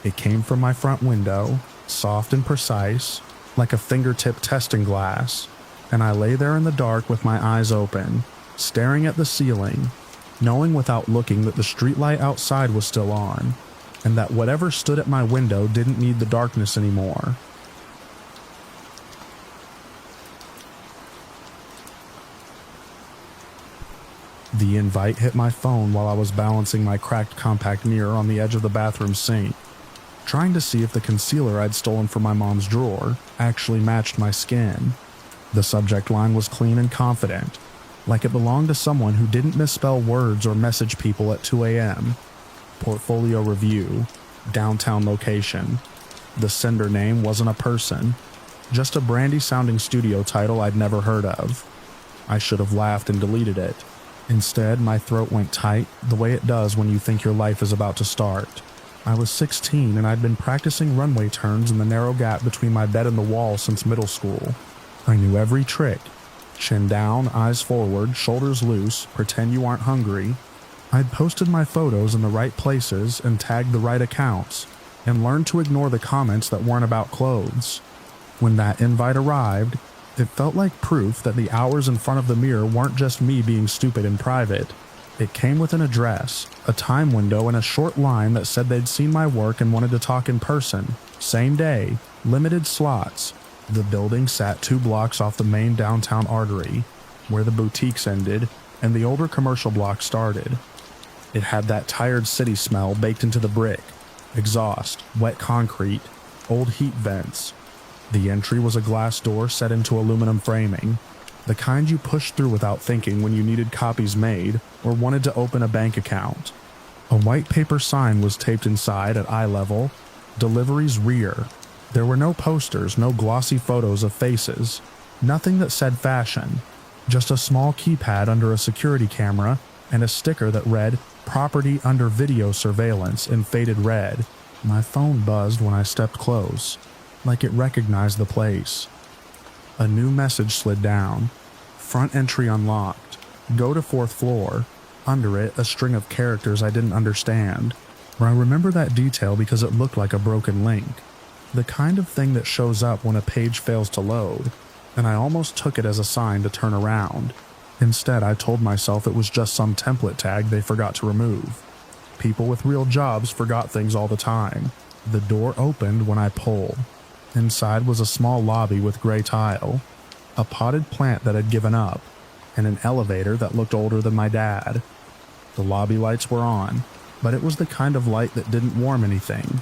Speaker 1: It came from my front window, soft and precise, like a fingertip testing glass, and I lay there in the dark with my eyes open, staring at the ceiling, knowing without looking that the streetlight outside was still on, and that whatever stood at my window didn't need the darkness anymore. The invite hit my phone while I was balancing my cracked compact mirror on the edge of the bathroom sink, trying to see if the concealer I'd stolen from my mom's drawer actually matched my skin. The subject line was clean and confident, like it belonged to someone who didn't misspell words or message people at 2 a.m. Portfolio review, downtown location. The sender name wasn't a person, just a brandy-sounding studio title I'd never heard of. I should have laughed and deleted it. Instead, my throat went tight, the way it does when you think your life is about to start. I was 16 and I'd been practicing runway turns in the narrow gap between my bed and the wall since middle school. I knew every trick. Chin down, eyes forward, shoulders loose, pretend you aren't hungry. I'd posted my photos in the right places and tagged the right accounts, and learned to ignore the comments that weren't about clothes. When that invite arrived, it felt like proof that the hours in front of the mirror weren't just me being stupid in private. It came with an address, a time window, and a short line that said they'd seen my work and wanted to talk in person. Same day, limited slots. The building sat 2 blocks off the main downtown artery, where the boutiques ended and the older commercial block started. It had that tired city smell baked into the brick, exhaust, wet concrete, old heat vents. The entry was a glass door set into aluminum framing, the kind you pushed through without thinking when you needed copies made or wanted to open a bank account. A white paper sign was taped inside at eye level, "Deliveries Rear." There were no posters, no glossy photos of faces, nothing that said fashion, just a small keypad under a security camera and a sticker that read "Property under video surveillance" in faded red. My phone buzzed when I stepped close, like it recognized the place. A new message slid down. Front entry unlocked. Go to 4th floor. Under it, a string of characters I didn't understand. I remember that detail because it looked like a broken link. The kind of thing that shows up when a page fails to load, and I almost took it as a sign to turn around. Instead, I told myself it was just some template tag they forgot to remove. People with real jobs forgot things all the time. The door opened when I pulled. Inside was a small lobby with gray tile, a potted plant that had given up, and an elevator that looked older than my dad. The lobby lights were on, but it was the kind of light that didn't warm anything.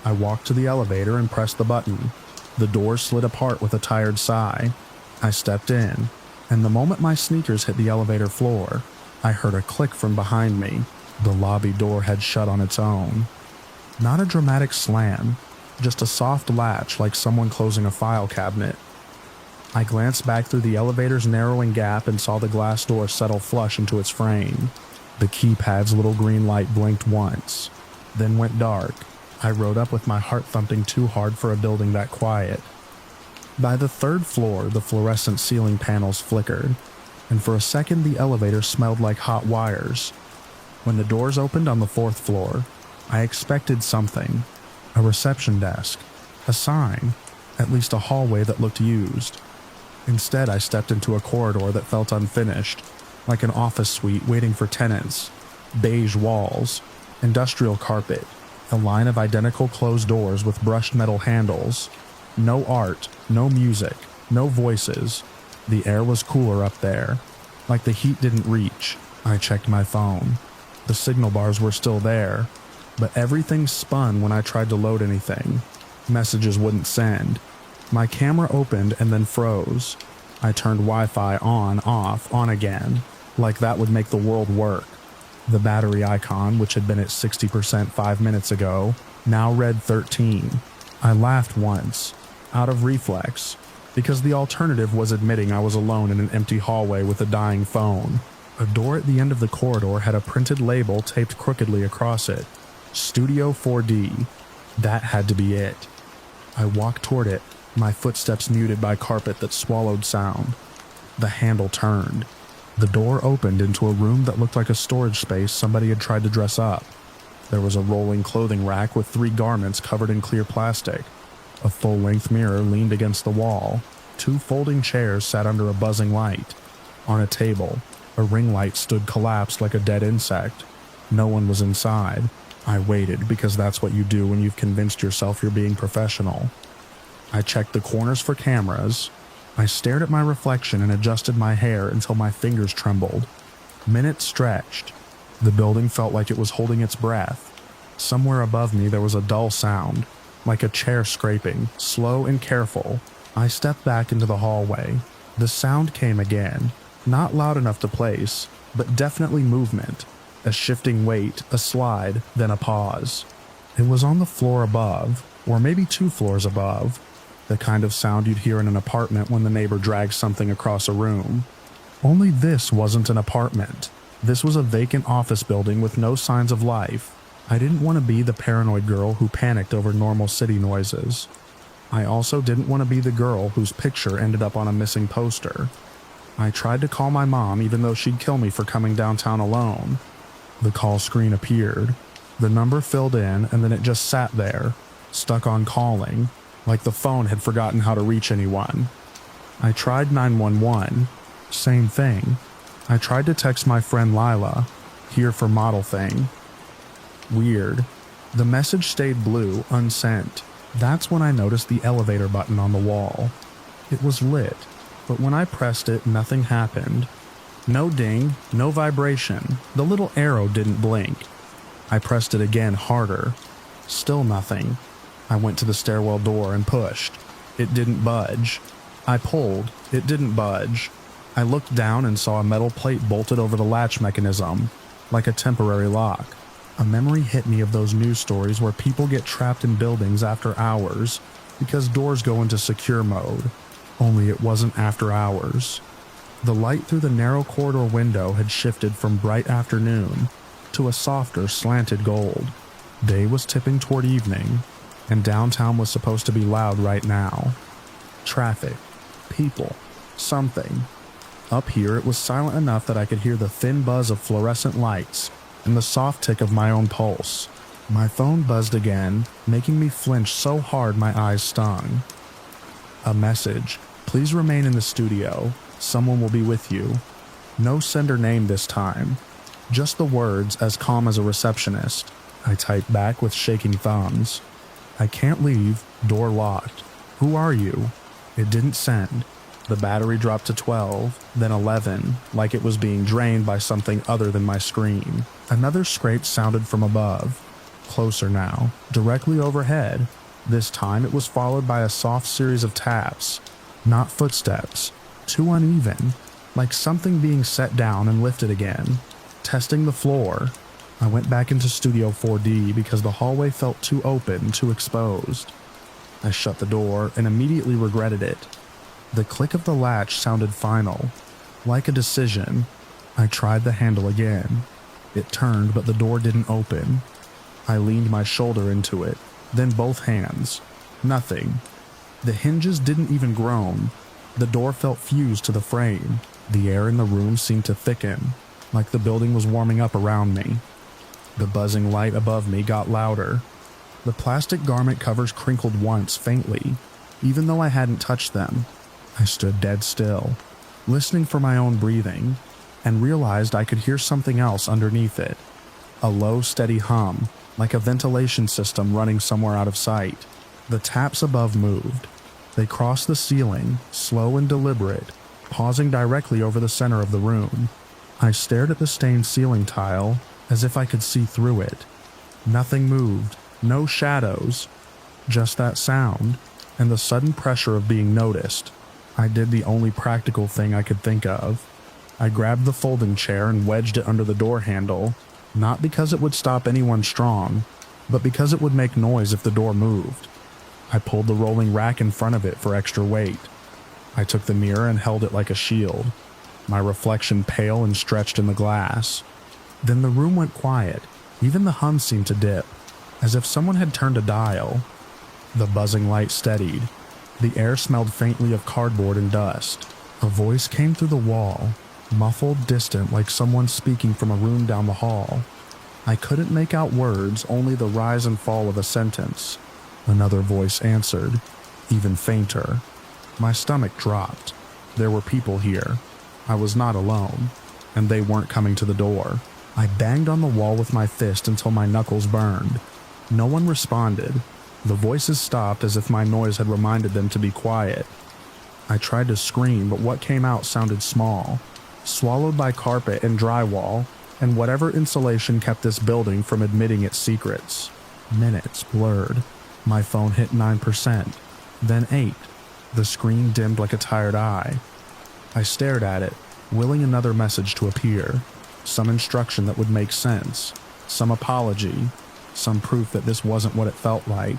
Speaker 1: I walked to the elevator and pressed the button. The door slid apart with a tired sigh. I stepped in, and the moment my sneakers hit the elevator floor, I heard a click from behind me. The lobby door had shut on its own. Not a dramatic slam, just a soft latch like someone closing a file cabinet. I glanced back through the elevator's narrowing gap and saw the glass door settle flush into its frame. The keypad's little green light blinked once, then went dark. I rode up with my heart thumping too hard for a building that quiet. By the 3rd floor, the fluorescent ceiling panels flickered, and for a second the elevator smelled like hot wires. When the doors opened on the 4th floor, I expected something. A reception desk, a sign, at least a hallway that looked used. Instead, I stepped into a corridor that felt unfinished, like an office suite waiting for tenants. Beige walls, industrial carpet, a line of identical closed doors with brushed metal handles. No art, no music, no voices. The air was cooler up there, like the heat didn't reach. I checked my phone. The signal bars were still there, but everything spun when I tried to load anything. Messages wouldn't send. My camera opened and then froze. I turned Wi-Fi on, off, on again, like that would make the world work. The battery icon, which had been at 60% 5 minutes ago, now read 13. I laughed once, out of reflex, because the alternative was admitting I was alone in an empty hallway with a dying phone. A door at the end of the corridor had a printed label taped crookedly across it. Studio 4D. That had to be it. I walked toward it, my footsteps muted by carpet that swallowed sound. The handle turned. The door opened into a room that looked like a storage space somebody had tried to dress up. There was a rolling clothing rack with 3 garments covered in clear plastic. A full-length mirror leaned against the wall. 2 folding chairs sat under a buzzing light. On a table, a ring light stood collapsed like a dead insect. No one was inside. I waited because that's what you do when you've convinced yourself you're being professional. I checked the corners for cameras. I stared at my reflection and adjusted my hair until my fingers trembled. Minutes stretched. The building felt like it was holding its breath. Somewhere above me there was a dull sound, like a chair scraping, slow and careful. I stepped back into the hallway. The sound came again, not loud enough to place, but definitely movement. A shifting weight, a slide, then a pause. It was on the floor above, or maybe 2 floors above. The kind of sound you'd hear in an apartment when the neighbor drags something across a room. Only this wasn't an apartment. This was a vacant office building with no signs of life. I didn't want to be the paranoid girl who panicked over normal city noises. I also didn't want to be the girl whose picture ended up on a missing poster. I tried to call my mom even though she'd kill me for coming downtown alone. The call screen appeared. The number filled in and then it just sat there, stuck on calling, like the phone had forgotten how to reach anyone. I tried 911. Same thing. I tried to text my friend Lila, here for model thing. Weird. The message stayed blue, unsent. That's when I noticed the elevator button on the wall. It was lit, but when I pressed it, nothing happened. No ding, no vibration. The little arrow didn't blink. I pressed it again harder. Still nothing. I went to the stairwell door and pushed. It didn't budge. I pulled. It didn't budge. I looked down and saw a metal plate bolted over the latch mechanism, like a temporary lock. A memory hit me of those news stories where people get trapped in buildings after hours because doors go into secure mode, only it wasn't after hours. The light through the narrow corridor window had shifted from bright afternoon to a softer, slanted gold. Day was tipping toward evening, and downtown was supposed to be loud right now. Traffic, people, something. Up here it was silent enough that I could hear the thin buzz of fluorescent lights and the soft tick of my own pulse. My phone buzzed again, making me flinch so hard my eyes stung. A message. Please remain in the studio. Someone will be with you. No sender name this time. Just the words, as calm as a receptionist. I typed back with shaking thumbs. I can't leave. Door locked. Who are you? It didn't send. The battery dropped to 12, then 11, like it was being drained by something other than my screen. Another scrape sounded from above. Closer now, directly overhead. This time it was followed by a soft series of taps. Not footsteps. Too uneven, like something being set down and lifted again. Testing the floor. I went back into Studio 4D because the hallway felt too open, too exposed. I shut the door and immediately regretted it. The click of the latch sounded final, like a decision. I tried the handle again. It turned, but the door didn't open. I leaned my shoulder into it, then both hands. Nothing. The hinges didn't even groan. The door felt fused to the frame. The air in the room seemed to thicken, like the building was warming up around me. The buzzing light above me got louder. The plastic garment covers crinkled once faintly, even though I hadn't touched them. I stood dead still, listening for my own breathing, and realized I could hear something else underneath it. A low, steady hum, like a ventilation system running somewhere out of sight. The taps above moved. They crossed the ceiling, slow and deliberate, pausing directly over the center of the room. I stared at the stained ceiling tile, as if I could see through it. Nothing moved, no shadows, just that sound, and the sudden pressure of being noticed. I did the only practical thing I could think of. I grabbed the folding chair and wedged it under the door handle, not because it would stop anyone strong, but because it would make noise if the door moved. I pulled the rolling rack in front of it for extra weight. I took the mirror and held it like a shield, my reflection pale and stretched in the glass. Then the room went quiet. Even the hum seemed to dip, as if someone had turned a dial. The buzzing light steadied. The air smelled faintly of cardboard and dust. A voice came through the wall, muffled, distant, like someone speaking from a room down the hall. I couldn't make out words, only the rise and fall of a sentence. Another voice answered, even fainter. My stomach dropped. There were people here. I was not alone, and they weren't coming to the door. I banged on the wall with my fist until my knuckles burned. No one responded. The voices stopped as if my noise had reminded them to be quiet. I tried to scream, but what came out sounded small, swallowed by carpet and drywall, and whatever insulation kept this building from admitting its secrets. Minutes blurred. My phone hit 9%, then 8. The screen dimmed like a tired eye. I stared at it, willing another message to appear. Some instruction that would make sense. Some apology. Some proof that this wasn't what it felt like.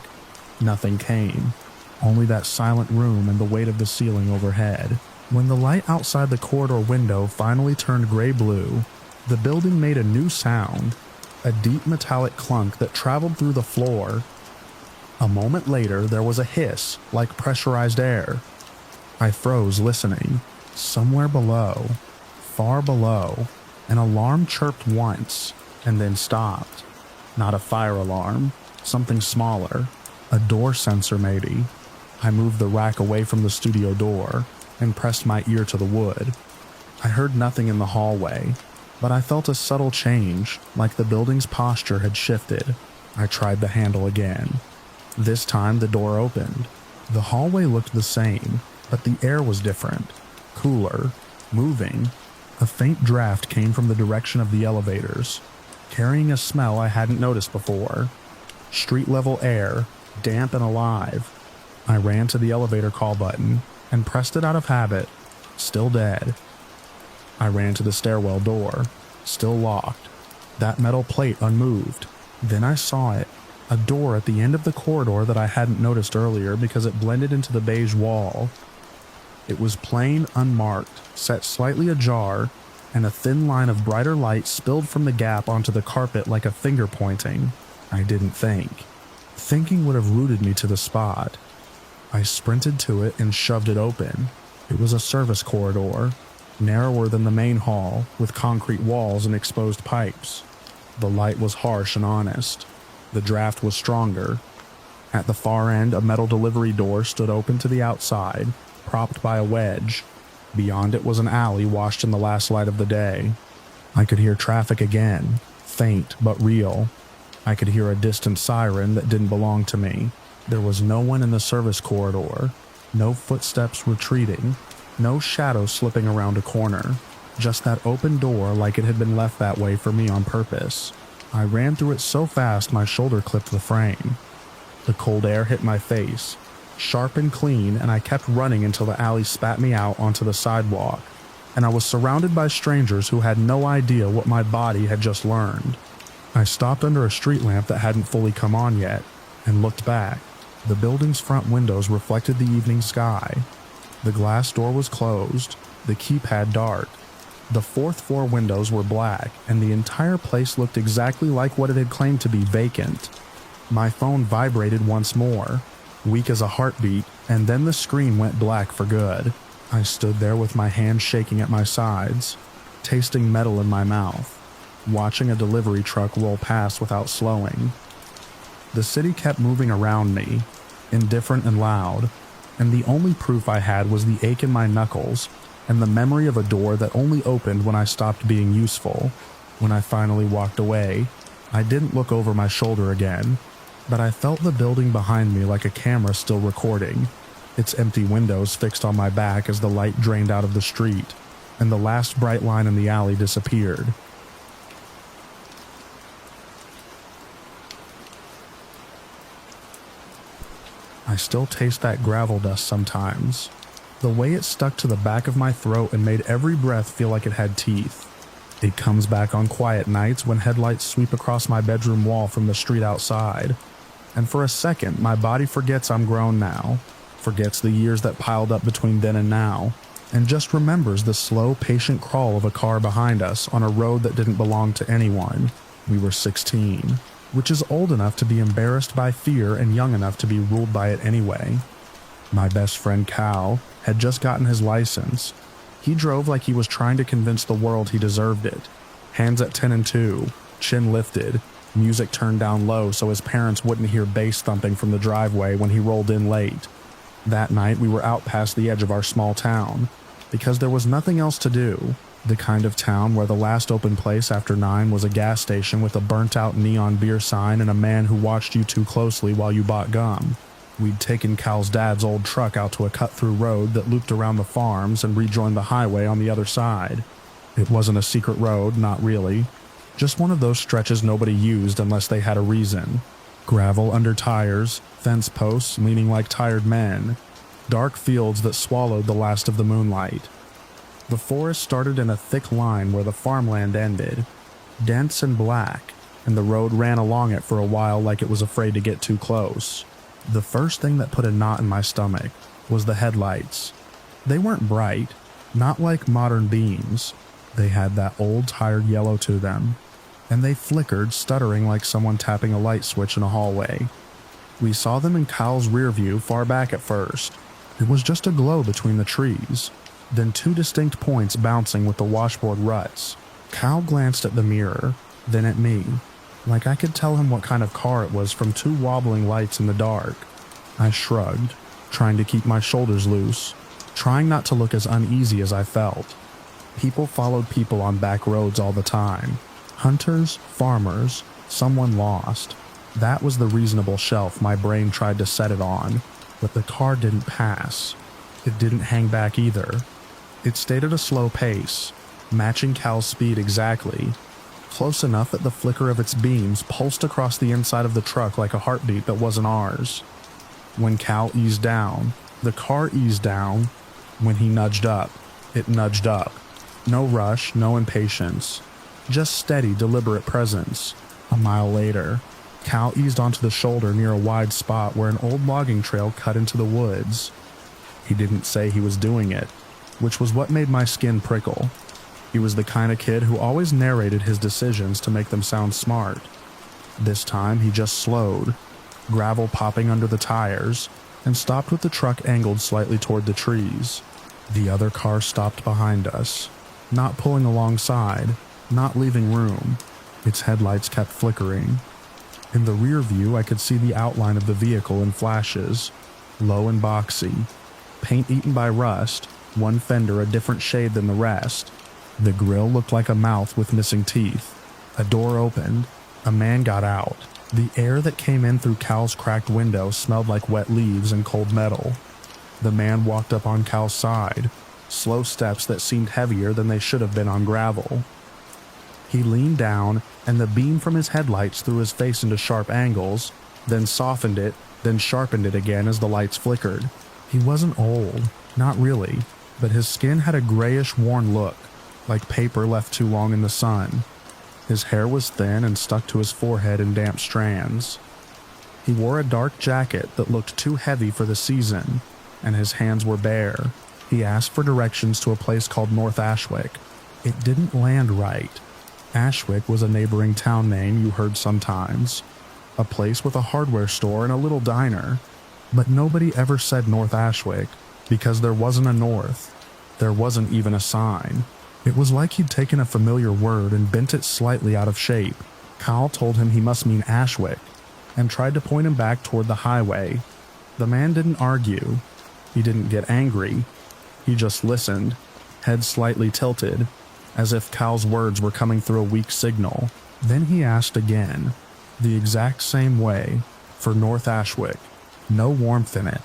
Speaker 1: Nothing came. Only that silent room and the weight of the ceiling overhead. When the light outside the corridor window finally turned gray-blue, the building made a new sound. A deep metallic clunk that traveled through the floor. A moment later, there was a hiss, like pressurized air. I froze, listening. Somewhere below, far below, an alarm chirped once, and then stopped. Not a fire alarm, something smaller, a door sensor maybe. I moved the rack away from the studio door and pressed my ear to the wood. I heard nothing in the hallway, but I felt a subtle change, like the building's posture had shifted. I tried the handle again. This time the door opened. The hallway looked the same, but the air was different, cooler, moving. A faint draft came from the direction of the elevators, carrying a smell I hadn't noticed before. Street-level air, damp and alive. I ran to the elevator call button and pressed it out of habit. Still dead. I ran to the stairwell door. Still locked. That metal plate unmoved. Then I saw it. A door at the end of the corridor that I hadn't noticed earlier because it blended into the beige wall. It was plain, unmarked, set slightly ajar, and a thin line of brighter light spilled from the gap onto the carpet like a finger pointing. I didn't think. Thinking would have rooted me to the spot. I sprinted to it and shoved it open. It was a service corridor, narrower than the main hall, with concrete walls and exposed pipes. The light was harsh and honest. The draft was stronger. At the far end, a metal delivery door stood open to the outside, propped by a wedge. Beyond it was an alley washed in the last light of the day. I could hear traffic again, faint but real. I could hear a distant siren that didn't belong to me. There was no one in the service corridor, no footsteps retreating, no shadow slipping around a corner, just that open door like it had been left that way for me on purpose. I ran through it so fast my shoulder clipped the frame. The cold air hit my face, sharp and clean, and I kept running until the alley spat me out onto the sidewalk, and I was surrounded by strangers who had no idea what my body had just learned. I stopped under a street lamp that hadn't fully come on yet, and looked back. The building's front windows reflected the evening sky. The glass door was closed, the keypad dark. The fourth floor windows were black, and the entire place looked exactly like what it had claimed to be vacant. My phone vibrated once more, weak as a heartbeat, and then the screen went black for good. I stood there with my hands shaking at my sides, tasting metal in my mouth, watching a delivery truck roll past without slowing. The city kept moving around me, indifferent and loud, and the only proof I had was the ache in my knuckles and the memory of a door that only opened when I stopped being useful. When I finally walked away, I didn't look over my shoulder again, but I felt the building behind me like a camera still recording, its empty windows fixed on my back as the light drained out of the street, and the last bright line in the alley disappeared. I still taste that gravel dust sometimes. The way it stuck to the back of my throat and made every breath feel like it had teeth. It comes back on quiet nights when headlights sweep across my bedroom wall from the street outside. And for a second, my body forgets I'm grown now, forgets the years that piled up between then and now, and just remembers the slow, patient crawl of a car behind us on a road that didn't belong to anyone. We were 16. Which is old enough to be embarrassed by fear and young enough to be ruled by it anyway. My best friend Cal had just gotten his license. He drove like he was trying to convince the world he deserved it. Hands at 10 and 2, chin lifted, music turned down low so his parents wouldn't hear bass thumping from the driveway when he rolled in late. That night we were out past the edge of our small town, because there was nothing else to do. The kind of town where the last open place after 9 was a gas station with a burnt-out neon beer sign and a man who watched you too closely while you bought gum. We'd taken Cal's dad's old truck out to a cut-through road that looped around the farms and rejoined the highway on the other side. It wasn't a secret road, not really. Just one of those stretches nobody used unless they had a reason. Gravel under tires, fence posts leaning like tired men, dark fields that swallowed the last of the moonlight. The forest started in a thick line where the farmland ended, dense and black, and the road ran along it for a while like it was afraid to get too close. The first thing that put a knot in my stomach was the headlights. They weren't bright, not like modern beams. They had that old tired yellow to them, and they flickered, stuttering like someone tapping a light switch in a hallway. We saw them in Kyle's rear view far back at first. It was just a glow between the trees. Then 2 distinct points bouncing with the washboard ruts. Cal glanced at the mirror. then at me, like I could tell him what kind of car it was from two wobbling lights in the dark. I shrugged, trying to keep my shoulders loose, trying not to look as uneasy as I felt. People followed people on back roads all the time. Hunters, farmers, someone lost. That was the reasonable shelf my brain tried to set it on, but the car didn't pass. It didn't hang back either. It stayed at a slow pace, matching Cal's speed exactly, close enough that the flicker of its beams pulsed across the inside of the truck like a heartbeat that wasn't ours. When Cal eased down, the car eased down. When he nudged up, it nudged up. No rush, no impatience. Just steady, deliberate presence. A mile later, Cal eased onto the shoulder near a wide spot where an old logging trail cut into the woods. He didn't say he was doing it, which was what made my skin prickle. He was the kind of kid who always narrated his decisions to make them sound smart. This time he just slowed, gravel popping under the tires, and stopped with the truck angled slightly toward the trees. The other car stopped behind us, not pulling alongside, not leaving room. Its headlights kept flickering. In the rear view, I could see the outline of the vehicle in flashes, low and boxy, paint eaten by rust, one fender a different shade than the rest. The grill looked like a mouth with missing teeth. A door opened. A man got out. The air that came in through Cal's cracked window smelled like wet leaves and cold metal. The man walked up on Cal's side, slow steps that seemed heavier than they should have been on gravel. He leaned down, and the beam from his headlights threw his face into sharp angles, then softened it, then sharpened it again as the lights flickered. He wasn't old, not really, but his skin had a grayish, worn look, like paper left too long in the sun. His hair was thin and stuck to his forehead in damp strands. He wore a dark jacket that looked too heavy for the season, and his hands were bare. He asked for directions to a place called North Ashwick. It didn't land right. Ashwick was a neighboring town name you heard sometimes, a place with a hardware store and a little diner. But nobody ever said North Ashwick, because there wasn't a north. There wasn't even a sign. It was like he'd taken a familiar word and bent it slightly out of shape. Kyle told him he must mean Ashwick, and tried to point him back toward the highway. The man didn't argue. He didn't get angry. He just listened, head slightly tilted, as if Cal's words were coming through a weak signal. Then he asked again, the exact same way, for North Ashwick. No warmth in it,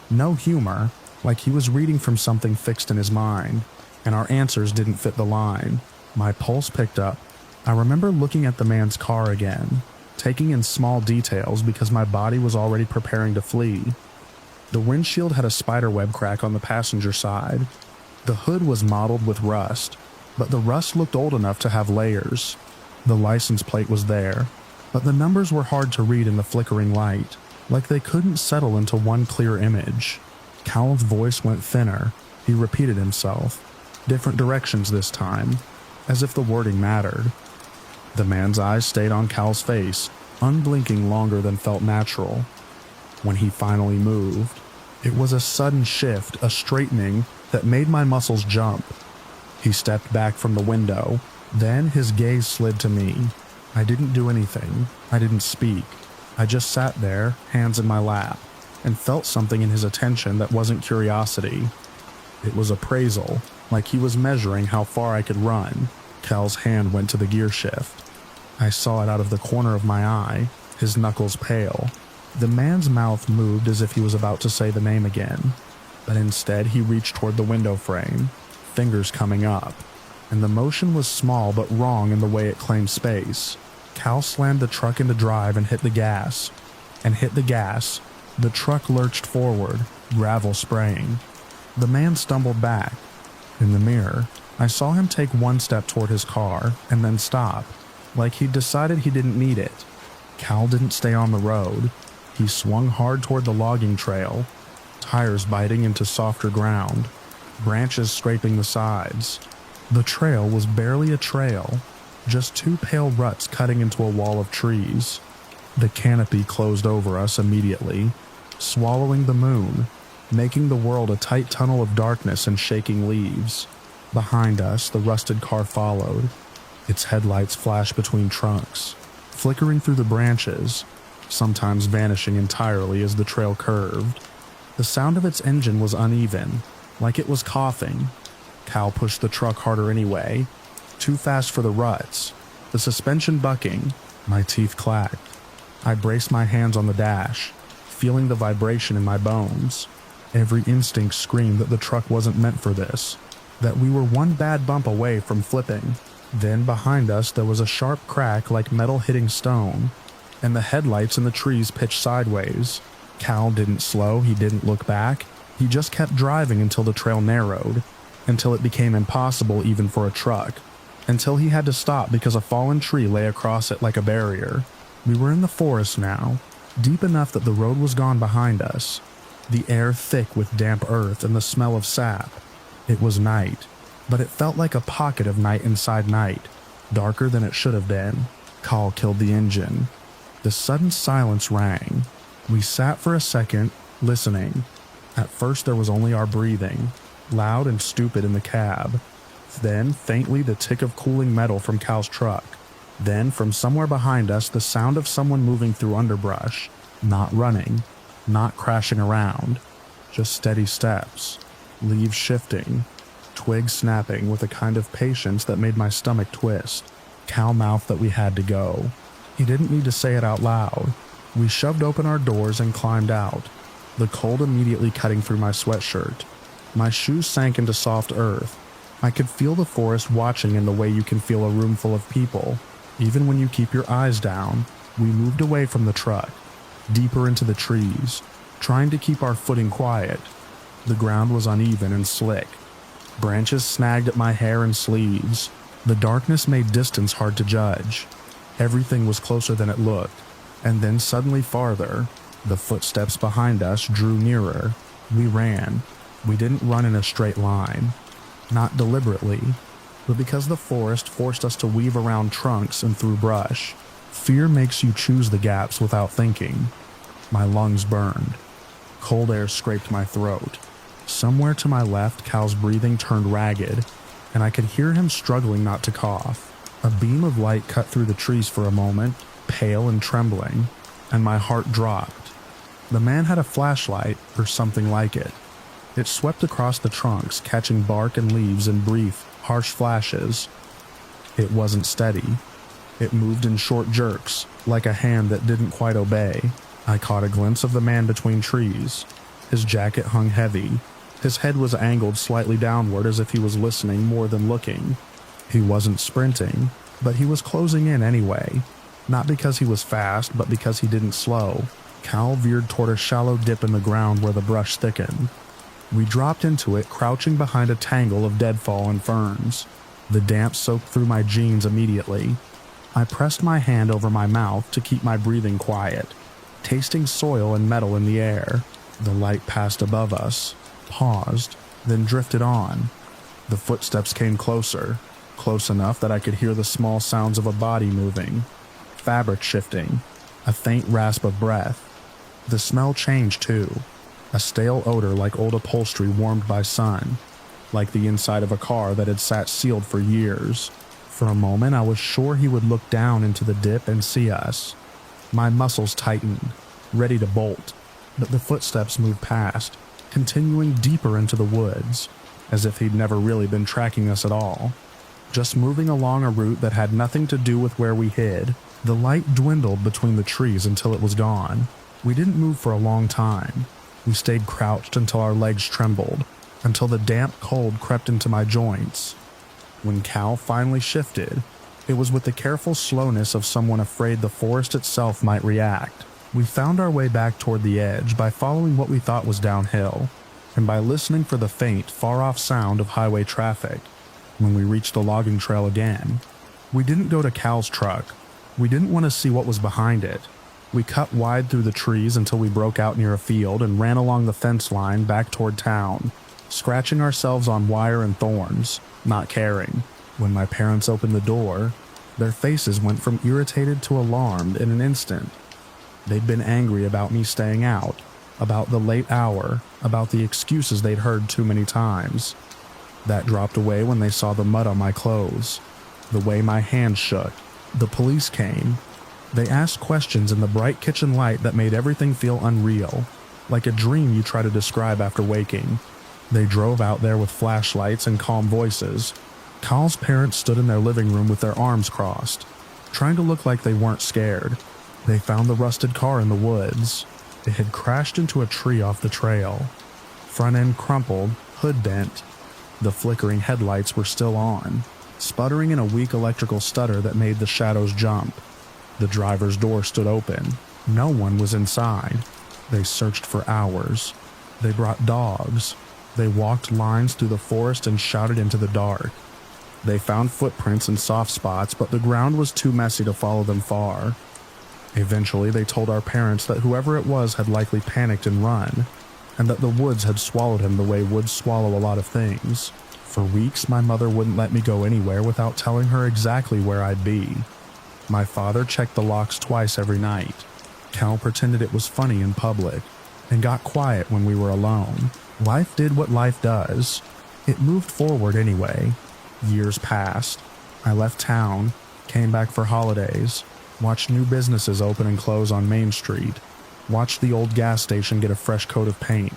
Speaker 1: no humor, like he was reading from something fixed in his mind, and our answers didn't fit the line. My pulse picked up. I remember looking at the man's car again, taking in small details because my body was already preparing to flee. The windshield had a spiderweb crack on the passenger side. The hood was mottled with rust, but the rust looked old enough to have layers. The license plate was there, but the numbers were hard to read in the flickering light, like they couldn't settle into one clear image. Cal's voice went thinner. He repeated himself, different directions this time, as if the wording mattered. The man's eyes stayed on Cal's face, unblinking longer than felt natural. When he finally moved, it was a sudden shift, a straightening that made my muscles jump. He stepped back from the window, then his gaze slid to me. I didn't do anything. I didn't speak. I just sat there, hands in my lap, and felt something in his attention that wasn't curiosity. It was appraisal, like he was measuring how far I could run. Cal's hand went to the gear shift. I saw it out of the corner of my eye, his knuckles pale. The man's mouth moved as if he was about to say the name again, but instead he reached toward the window frame, fingers coming up, and the motion was small but wrong in the way it claimed space. Cal slammed the truck into drive and hit the gas. The truck lurched forward, gravel spraying. The man stumbled back. In the mirror, I saw him take one step toward his car and then stop, like he'd decided he didn't need it. Cal didn't stay on the road. He swung hard toward the logging trail, tires biting into softer ground, branches scraping the sides. The trail was barely a trail, just two pale ruts cutting into a wall of trees. The canopy closed over us immediately, swallowing the moon, making the world a tight tunnel of darkness and shaking leaves. Behind us, the rusted car followed. Its headlights flashed between trunks, flickering through the branches, sometimes vanishing entirely as the trail curved. The sound of its engine was uneven, like it was coughing. Cal pushed the truck harder anyway, too fast for the ruts, the suspension bucking. My teeth clacked. I braced my hands on the dash, feeling the vibration in my bones. Every instinct screamed that the truck wasn't meant for this, that we were one bad bump away from flipping. Then behind us there was a sharp crack like metal hitting stone, and the headlights in the trees pitched sideways. Cal didn't slow, he didn't look back. He just kept driving until the trail narrowed, until it became impossible even for a truck, until he had to stop because a fallen tree lay across it like a barrier. We were in the forest now, deep enough that the road was gone behind us, the air thick with damp earth and the smell of sap. It was night, but it felt like a pocket of night inside night, darker than it should have been. Cal killed the engine. The sudden silence rang. We sat for a second, listening. At first there was only our breathing, loud and stupid in the cab. Then, faintly, the tick of cooling metal from Cal's truck. Then, from somewhere behind us, the sound of someone moving through underbrush, not running, not crashing around, just steady steps, leaves shifting, twigs snapping with a kind of patience that made my stomach twist. Cal mouthed that we had to go. He didn't need to say it out loud. We shoved open our doors and climbed out, the cold immediately cutting through my sweatshirt. My shoes sank into soft earth. I could feel the forest watching in the way you can feel a room full of people, even when you keep your eyes down. We moved away from the truck, deeper into the trees, trying to keep our footing quiet. The ground was uneven and slick. Branches snagged at my hair and sleeves. The darkness made distance hard to judge. Everything was closer than it looked, and then suddenly farther. The footsteps behind us drew nearer. We ran. We didn't run in a straight line. Not deliberately, but because the forest forced us to weave around trunks and through brush. Fear makes you choose the gaps without thinking. My lungs burned. Cold air scraped my throat. Somewhere to my left, Cal's breathing turned ragged, and I could hear him struggling not to cough. A beam of light cut through the trees for a moment, pale and trembling, and my heart dropped. The man had a flashlight, or something like it. It swept across the trunks, catching bark and leaves in brief, harsh flashes. It wasn't steady. It moved in short jerks, like a hand that didn't quite obey. I caught a glimpse of the man between trees. His jacket hung heavy. His head was angled slightly downward as if he was listening more than looking. He wasn't sprinting, but he was closing in anyway. Not because he was fast, but because he didn't slow. Cal veered toward a shallow dip in the ground where the brush thickened. We dropped into it, crouching behind a tangle of deadfall and ferns. The damp soaked through my jeans immediately. I pressed my hand over my mouth to keep my breathing quiet, tasting soil and metal in the air. The light passed above us, paused, then drifted on. The footsteps came closer, close enough that I could hear the small sounds of a body moving, fabric shifting, a faint rasp of breath. The smell changed too. A stale odor like old upholstery warmed by sun, like the inside of a car that had sat sealed for years. For a moment I was sure he would look down into the dip and see us. My muscles tightened, ready to bolt, but the footsteps moved past, continuing deeper into the woods, as if he'd never really been tracking us at all. Just moving along a route that had nothing to do with where we hid. The light dwindled between the trees until it was gone. We didn't move for a long time. We stayed crouched until our legs trembled, until the damp cold crept into my joints. When Cal finally shifted, it was with the careful slowness of someone afraid the forest itself might react. We found our way back toward the edge by following what we thought was downhill, and by listening for the faint, far-off sound of highway traffic. When we reached the logging trail again, we didn't go to Cal's truck. We didn't want to see what was behind it. We cut wide through the trees until we broke out near a field and ran along the fence line back toward town, scratching ourselves on wire and thorns, not caring. When my parents opened the door, their faces went from irritated to alarmed in an instant. They'd been angry about me staying out, about the late hour, about the excuses they'd heard too many times. That dropped away when they saw the mud on my clothes. The way my hands shook. The police came. They asked questions in the bright kitchen light that made everything feel unreal, like a dream you try to describe after waking. They drove out there with flashlights and calm voices. Kyle's parents stood in their living room with their arms crossed, trying to look like they weren't scared. They found the rusted car in the woods. It had crashed into a tree off the trail. Front end crumpled, hood bent. The flickering headlights were still on, sputtering in a weak electrical stutter that made the shadows jump. The driver's door stood open. No one was inside. They searched for hours. They brought dogs. They walked lines through the forest and shouted into the dark. They found footprints and soft spots, but the ground was too messy to follow them far. Eventually, they told our parents that whoever it was had likely panicked and run, and that the woods had swallowed him the way woods swallow a lot of things. For weeks, my mother wouldn't let me go anywhere without telling her exactly where I'd be. My father checked the locks twice every night. Cal pretended it was funny in public, and got quiet when we were alone. Life did what life does. It moved forward anyway. Years passed. I left town, came back for holidays, watched new businesses open and close on Main Street, watched the old gas station get a fresh coat of paint.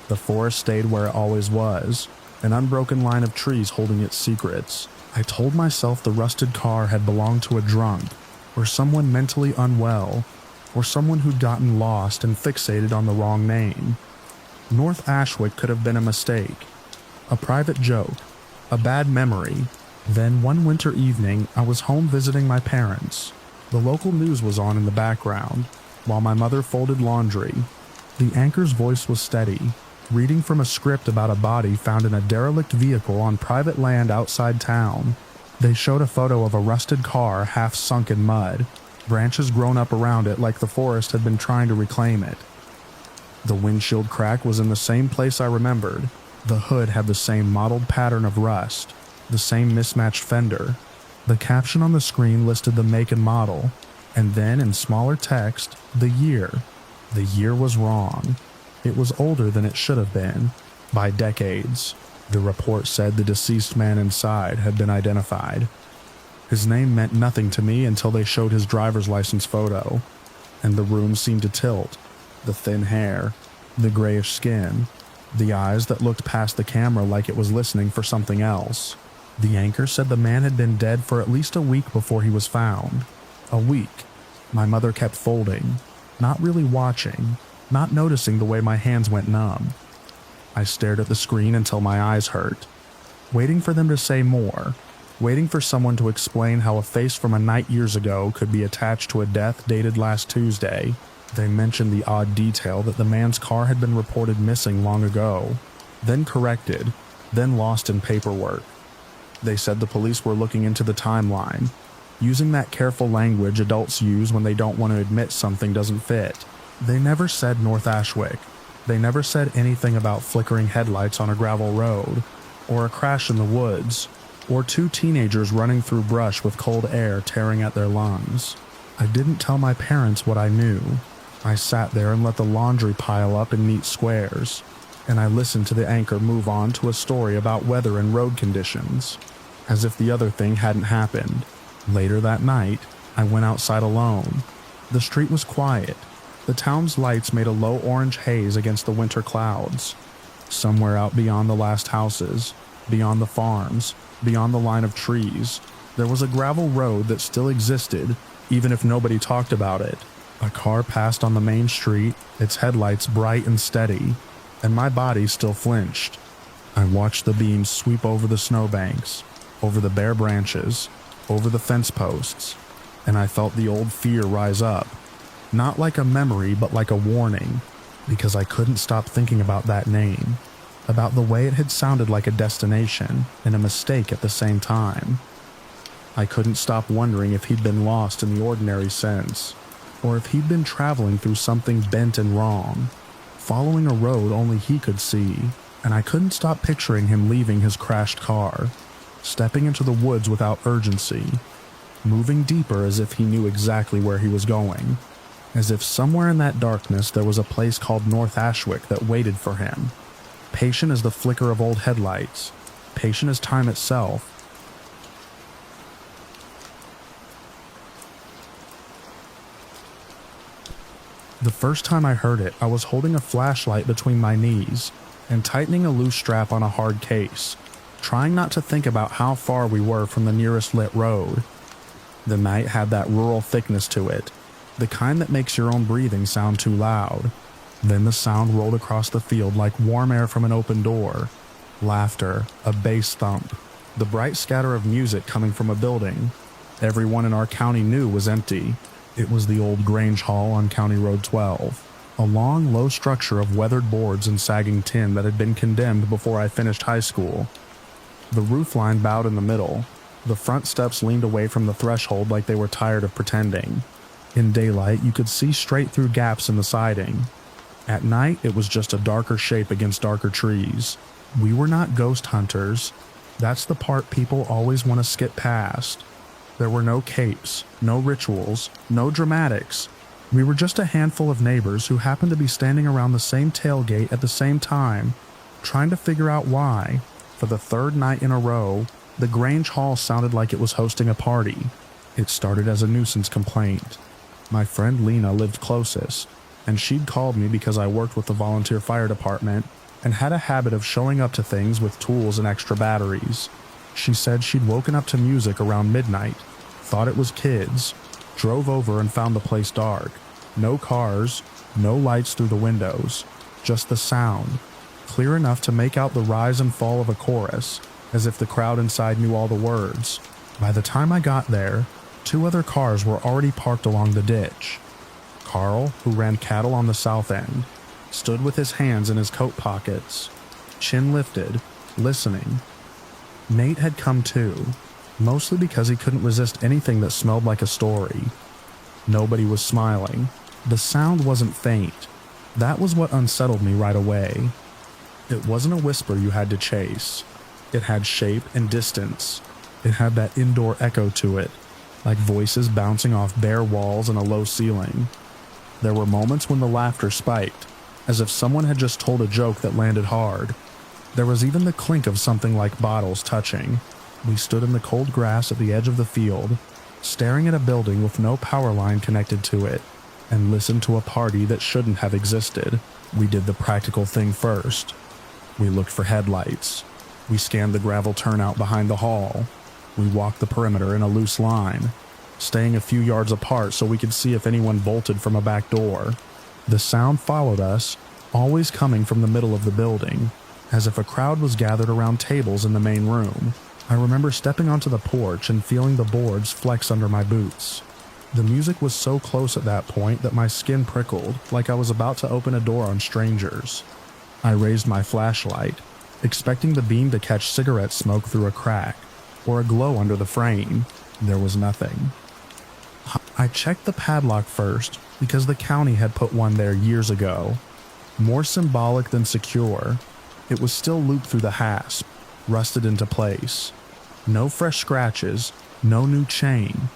Speaker 1: The forest stayed where it always was, an unbroken line of trees holding its secrets. I told myself the rusted car had belonged to a drunk, or someone mentally unwell, or someone who'd gotten lost and fixated on the wrong name. North Ashwick could have been a mistake, a private joke, a bad memory. Then one winter evening, I was home visiting my parents. The local news was on in the background, while my mother folded laundry. The anchor's voice was steady, reading from a script about a body found in a derelict vehicle on private land outside town. They showed a photo of a rusted car half sunk in mud, branches grown up around it like the forest had been trying to reclaim it. The windshield crack was in the same place I remembered. The hood had the same mottled pattern of rust, the same mismatched fender. The caption on the screen listed the make and model, and then in smaller text, the year. The year was wrong. It was older than it should have been, by decades. The report said the deceased man inside had been identified. His name meant nothing to me until they showed his driver's license photo, and the room seemed to tilt. The thin hair, the grayish skin, the eyes that looked past the camera like it was listening for something else. The anchor said the man had been dead for at least a week before he was found. A week. My mother kept folding, not really watching, not noticing the way my hands went numb. I stared at the screen until my eyes hurt, waiting for them to say more, waiting for someone to explain how a face from a night years ago could be attached to a death dated last Tuesday. They mentioned the odd detail that the man's car had been reported missing long ago, then corrected, then lost in paperwork. They said the police were looking into the timeline, using that careful language adults use when they don't want to admit something doesn't fit. They never said North Ashwick. They never said anything about flickering headlights on a gravel road, or a crash in the woods, or two teenagers running through brush with cold air tearing at their lungs. I didn't tell my parents what I knew. I sat there and let the laundry pile up in neat squares, and I listened to the anchor move on to a story about weather and road conditions, as if the other thing hadn't happened. Later that night, I went outside alone. The street was quiet. The town's lights made a low orange haze against the winter clouds. Somewhere out beyond the last houses, beyond the farms, beyond the line of trees, there was a gravel road that still existed, even if nobody talked about it. A car passed on the main street, its headlights bright and steady, and my body still flinched. I watched the beams sweep over the snowbanks, over the bare branches, over the fence posts, and I felt the old fear rise up, not like a memory but like a warning, because I couldn't stop thinking about that name, about the way it had sounded like a destination and a mistake at the same time. I couldn't stop wondering if he'd been lost in the ordinary sense, or if he'd been traveling through something bent and wrong, following a road only he could see, and I couldn't stop picturing him leaving his crashed car, stepping into the woods without urgency, moving deeper as if he knew exactly where he was going, as if somewhere in that darkness there was a place called North Ashwick that waited for him, patient as the flicker of old headlights, patient as time itself. The first time I heard it, I was holding a flashlight between my knees and tightening a loose strap on a hard case, trying not to think about how far we were from the nearest lit road. The night had that rural thickness to it, the kind that makes your own breathing sound too loud. Then the sound rolled across the field like warm air from an open door. Laughter, a bass thump, the bright scatter of music coming from a building everyone in our county knew was empty. It was the old Grange Hall on County Road 12, a long, low structure of weathered boards and sagging tin that had been condemned before I finished high school. The roofline bowed in the middle. The front steps leaned away from the threshold like they were tired of pretending. In daylight, you could see straight through gaps in the siding. At night, it was just a darker shape against darker trees. We were not ghost hunters. That's the part people always want to skip past. There were no capes, no rituals, no dramatics. We were just a handful of neighbors who happened to be standing around the same tailgate at the same time, trying to figure out why, for the third night in a row, the Grange Hall sounded like it was hosting a party. It started as a nuisance complaint. My friend Lena lived closest, and she'd called me because I worked with the volunteer fire department and had a habit of showing up to things with tools and extra batteries. She said she'd woken up to music around midnight, thought it was kids, drove over and found the place dark. No cars, no lights through the windows, just the sound, clear enough to make out the rise and fall of a chorus, as if the crowd inside knew all the words. By the time I got there, 2 other cars were already parked along the ditch. Carl, who ran cattle on the south end, stood with his hands in his coat pockets, chin lifted, listening. Nate had come too, mostly because he couldn't resist anything that smelled like a story. Nobody was smiling. The sound wasn't faint. That was what unsettled me right away. It wasn't a whisper you had to chase. It had shape and distance. It had that indoor echo to it, like voices bouncing off bare walls and a low ceiling. There were moments when the laughter spiked, as if someone had just told a joke that landed hard. There was even the clink of something like bottles touching. We stood in the cold grass at the edge of the field, staring at a building with no power line connected to it, and listened to a party that shouldn't have existed. We did the practical thing first. We looked for headlights. We scanned the gravel turnout behind the hall. We walked the perimeter in a loose line, staying a few yards apart so we could see if anyone bolted from a back door. The sound followed us, always coming from the middle of the building, as if a crowd was gathered around tables in the main room. I remember stepping onto the porch and feeling the boards flex under my boots. The music was so close at that point that my skin prickled, like I was about to open a door on strangers. I raised my flashlight, expecting the beam to catch cigarette smoke through a crack, or a glow under the frame. There was nothing. I checked the padlock first, because the county had put one there years ago. More symbolic than secure, it was still looped through the hasp, rusted into place. No fresh scratches, no new chain.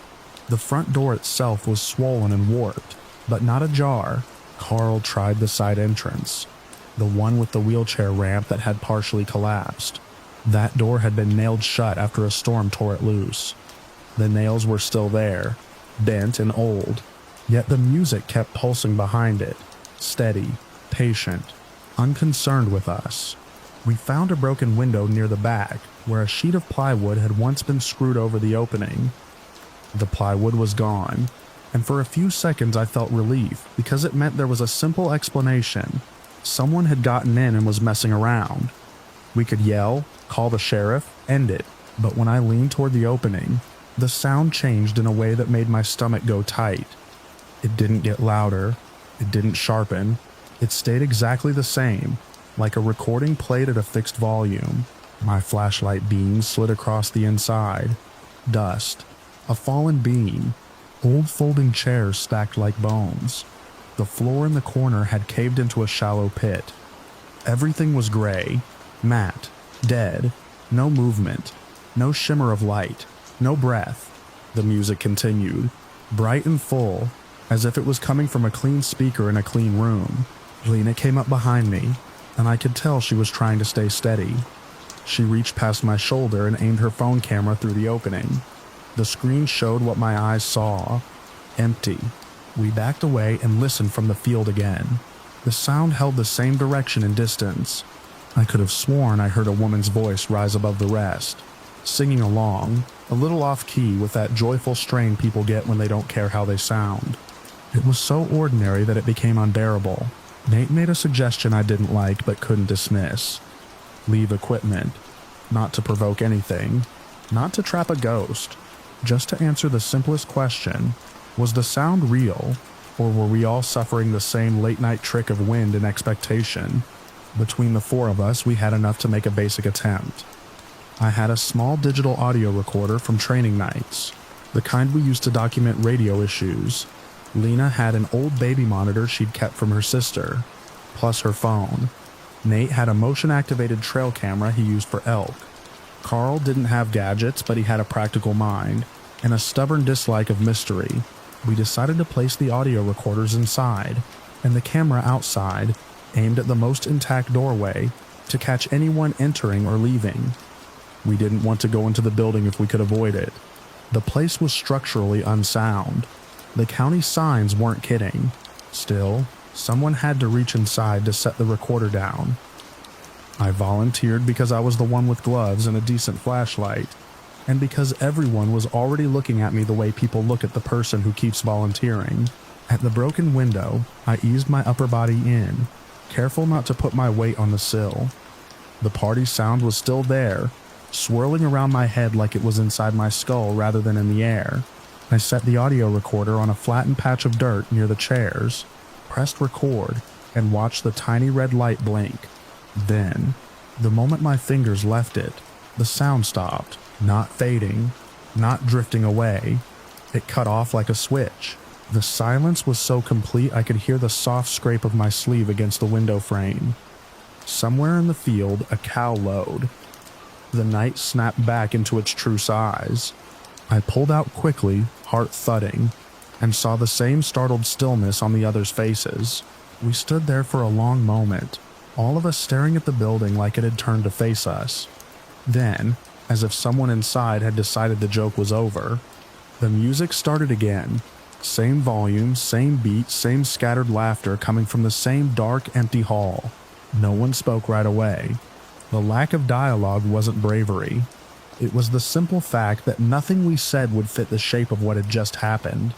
Speaker 1: The front door itself was swollen and warped, but not ajar. Carl tried the side entrance, the one with the wheelchair ramp that had partially collapsed. That door had been nailed shut after a storm tore it loose. The nails were still there, bent and old, yet the music kept pulsing behind it, steady, patient, unconcerned with us. We found a broken window near the back, where a sheet of plywood had once been screwed over the opening. The plywood was gone, and for a few seconds I felt relief because it meant there was a simple explanation. Someone had gotten in and was messing around. We could yell, call the sheriff, end it, but when I leaned toward the opening, the sound changed in a way that made my stomach go tight. It didn't get louder, it didn't sharpen, it stayed exactly the same, like a recording played at a fixed volume. My flashlight beam slid across the inside. Dust, a fallen beam, old folding chairs stacked like bones. The floor in the corner had caved into a shallow pit. Everything was gray, matte, dead, no movement, no shimmer of light, no breath. The music continued, bright and full, as if it was coming from a clean speaker in a clean room. Lena came up behind me, and I could tell she was trying to stay steady. She reached past my shoulder and aimed her phone camera through the opening. The screen showed what my eyes saw: empty. We backed away and listened from the field again. The sound held the same direction and distance. I could have sworn I heard a woman's voice rise above the rest, singing along, a little off-key with that joyful strain people get when they don't care how they sound. It was so ordinary that it became unbearable. Nate made a suggestion I didn't like but couldn't dismiss. Leave equipment. Not to provoke anything. Not to trap a ghost. Just to answer the simplest question, was the sound real, or were we all suffering the same late-night trick of wind and expectation? Between the four of us, we had enough to make a basic attempt. I had a small digital audio recorder from training nights, the kind we used to document radio issues. Lena had an old baby monitor she'd kept from her sister, plus her phone. Nate had a motion-activated trail camera he used for elk. Carl didn't have gadgets, but he had a practical mind and a stubborn dislike of mystery. We decided to place the audio recorders inside and the camera outside, aimed at the most intact doorway to catch anyone entering or leaving. We didn't want to go into the building if we could avoid it. The place was structurally unsound. The county signs weren't kidding. Still, someone had to reach inside to set the recorder down. I volunteered because I was the one with gloves and a decent flashlight, and because everyone was already looking at me the way people look at the person who keeps volunteering. At the broken window, I eased my upper body in, careful not to put my weight on the sill. The party sound was still there, swirling around my head like it was inside my skull rather than in the air. I set the audio recorder on a flattened patch of dirt near the chairs, pressed record, and watched the tiny red light blink. Then, the moment my fingers left it, the sound stopped, not fading, not drifting away. It cut off like a switch. The silence was so complete I could hear the soft scrape of my sleeve against the window frame. Somewhere in the field, a cow lowed. The night snapped back into its true size. I pulled out quickly, heart thudding, and saw the same startled stillness on the others' faces. We stood there for a long moment, all of us staring at the building like it had turned to face us. Then, as if someone inside had decided the joke was over, the music started again. Same volume, same beat, same scattered laughter coming from the same dark, empty hall. No one spoke right away. The lack of dialogue wasn't bravery. It was the simple fact that nothing we said would fit the shape of what had just happened.